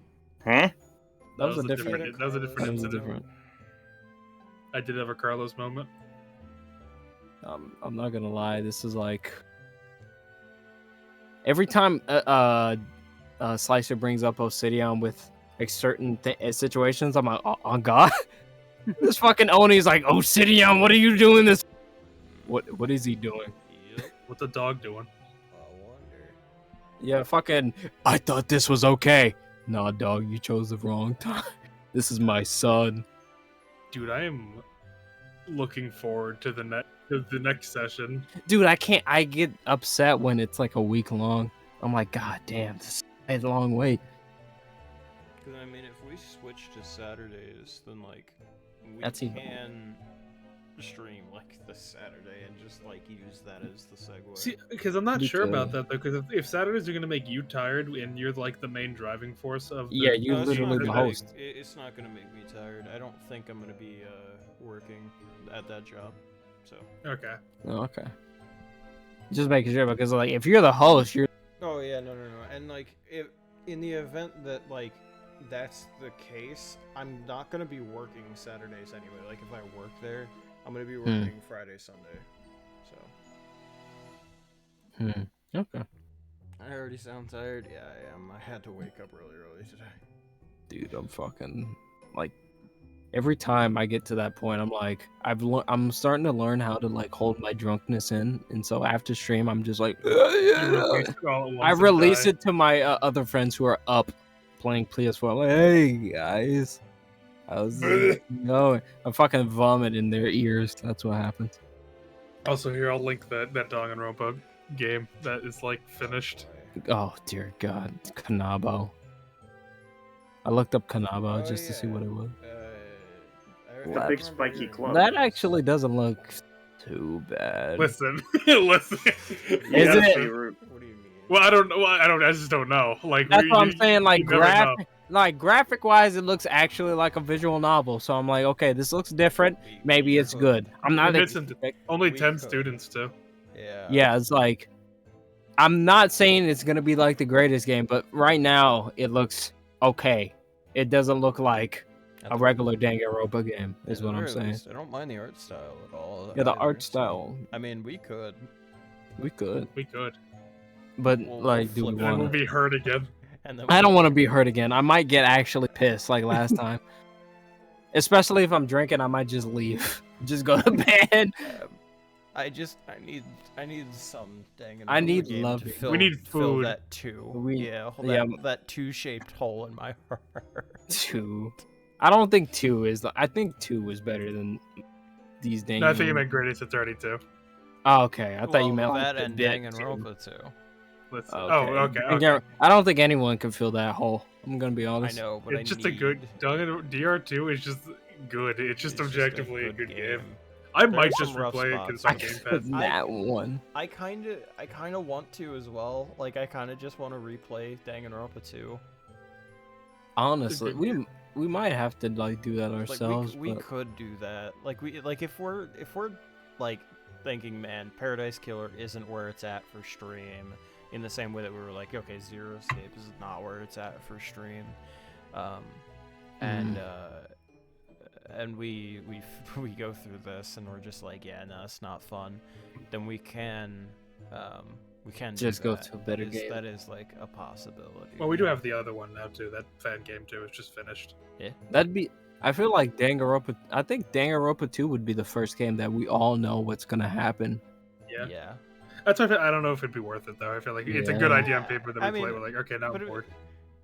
Huh? That was a different. That was a different That was incident. different. I did have a Carlos moment. I'm not gonna lie. This is like every time Slicer brings up Obsidian with like certain situations, I'm like, oh god, this fucking Oni's like, Obsidian, what are you doing? This, what is he doing? What's the dog doing? Yeah, fucking. I thought this was okay. Nah, dog, you chose the wrong time. This is my son. Dude, I am looking forward to the next session. Dude, I can't. I get upset when it's like a week long. I'm like, god damn, this is a long wait. Because I mean, if we switch to Saturdays, then like we That's even- can stream like this Saturday and just like use that as the segue. See, because I'm not We sure about could. that though. Because if Saturdays are gonna make you tired and you're like the main driving force of Yeah, you No, it's literally not the gonna host. make- it's not gonna make me tired. I don't think I'm gonna be working at that job. So. Okay. Oh, okay. Just making sure because like if you're the host, you're Oh yeah, no, and like if in the event that like that's the case, I'm not gonna be working Saturdays anyway. Like if I work there, I'm gonna be working Friday, Sunday. So. okay. I already sound tired. Yeah, I am. I had to wake up really early today. Dude, I'm fucking like every time I get to that point, I'm like I'm starting to learn how to like hold my drunkenness in, and so after stream, I'm just like I release it to my other friends who are up playing PS4. I'm like, hey guys, how's it going? I fucking vomit in their ears. That's what happens. Also, here I'll link that Danganronpa game that is like finished. Oh dear God, Kanabo. I looked up Kanabo just to see what it was. The big spiky club. That actually doesn't look too bad. Listen, listen. Is it? What do you mean? Well, I don't know. I just don't know. Like That's what I'm saying. Like you never know. graphic wise, it looks actually like a visual novel. So I'm like, okay, this looks different. Maybe it's good. I'm not. It's only We 10 could. students too. Yeah. Yeah, it's like I'm not saying it's gonna be like the greatest game, but right now it looks okay. It doesn't look like At a the- regular Danganronpa game, is at the what I'm very saying. least, I don't mind the art style at all. Yeah, the either, art so- style. I mean, we could. We could, We could. but We'll like, do we flip it. And we'll want? be hurt again. And then I don't want to be hurt again. I might get actually pissed like last time. Especially if I'm drinking, I might just leave. Just go to bed. I need some dang. I need game love. to fill, We need fill food. that two. We- That two-shaped hole in my heart. 2. I don't think 2 is. I think 2 is better than these dang. No, I think you meant greatest at 32. Oh, okay. I thought you meant that like, and the bit Danganronpa too. Let's. too. Oh, okay. I don't think anyone can fill that hole. I'm gonna be I honest. know, but It's I just a good. need- DR2 is just good. It's just it's objectively a good good game. I There might are just some rough replay it because spots. it's on Game I Pass. that one. I kind of want to as well. Like I kind of just want to replay Danganronpa 2. Honestly, we might have to like do that Like ourselves. we but could do that. Like if we're like thinking, man, Paradise Killer isn't where it's at for stream. In the same way that we were like, okay, Zero Escape is not where it's at for stream. And we go through this and we're just like, yeah, no, it's not fun. Then we can do Just go that. to a better That is- game. That is like a possibility. Well, we do have the other one now too. That fan game too is just finished. that'd be. I feel like Danganronpa. I think Danganronpa 2 would be the first game that we all know what's gonna happen. Yeah. That's why I don't know if it'd be worth it though. I feel like it's a good Yeah. idea on paper that we I mean, play. We're like, okay, now but I'm bored.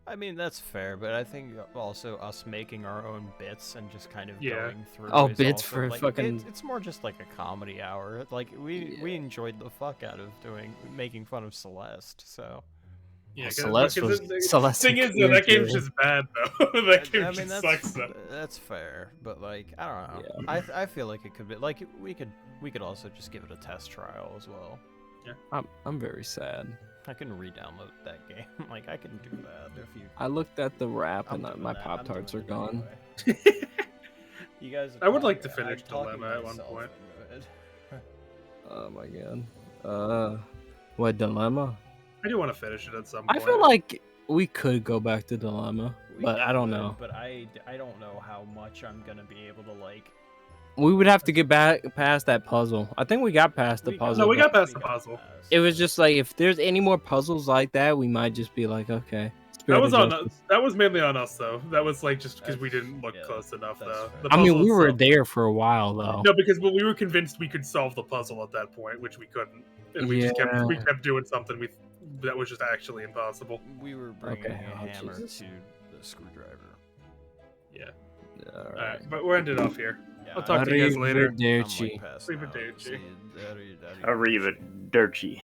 I mean, that's fair, but I think also us making our own bits and just kind of Yeah. going through. Oh, is bits also, for like, fucking- It's more just like a comedy hour. Like we enjoyed the fuck out of making fun of Celeste. So Yeah, Celeste was- the Celeste thing is, was that game's good. just bad though. That game I mean, just that's sucks though. that's fair, but like I don't know. I feel like it could be like we could also just give it a test trial as well. I'm very sad. I can re-download that game. Like I can do that if you. I looked at the wrap I'm and doing my that. Pop I'm Tarts doing are it gone. anyway. You guys. I would like to I'm finish talking Dilemma at one myself point. into it. Oh my god. What Dilemma? I do want to finish it at some I point. feel like we could go back to Dilemma, We but I don't could, know. But I don't know how much I'm gonna be able to like. We would have to get back past that puzzle. I think we got past the puzzle. No, we but got past the puzzle. It was just like if there's any more puzzles like that, we might just be like, okay. That Spirit was of on Justice. us. That was mainly on us though. That was like just because we didn't look close enough though. The I mean, puzzle we were itself- there for a while though. No, because we were convinced we could solve the puzzle at that point, which we couldn't, and we just Yeah. kept doing something that was just actually impossible. We were bringing Okay, a oh, hammer Jesus. to the screwdriver. Yeah. All All right. right, but we're ended off here. Yeah, I'll talk to you guys later. Arrivederci. Arrivederci. Arrivederci. Arrivederci.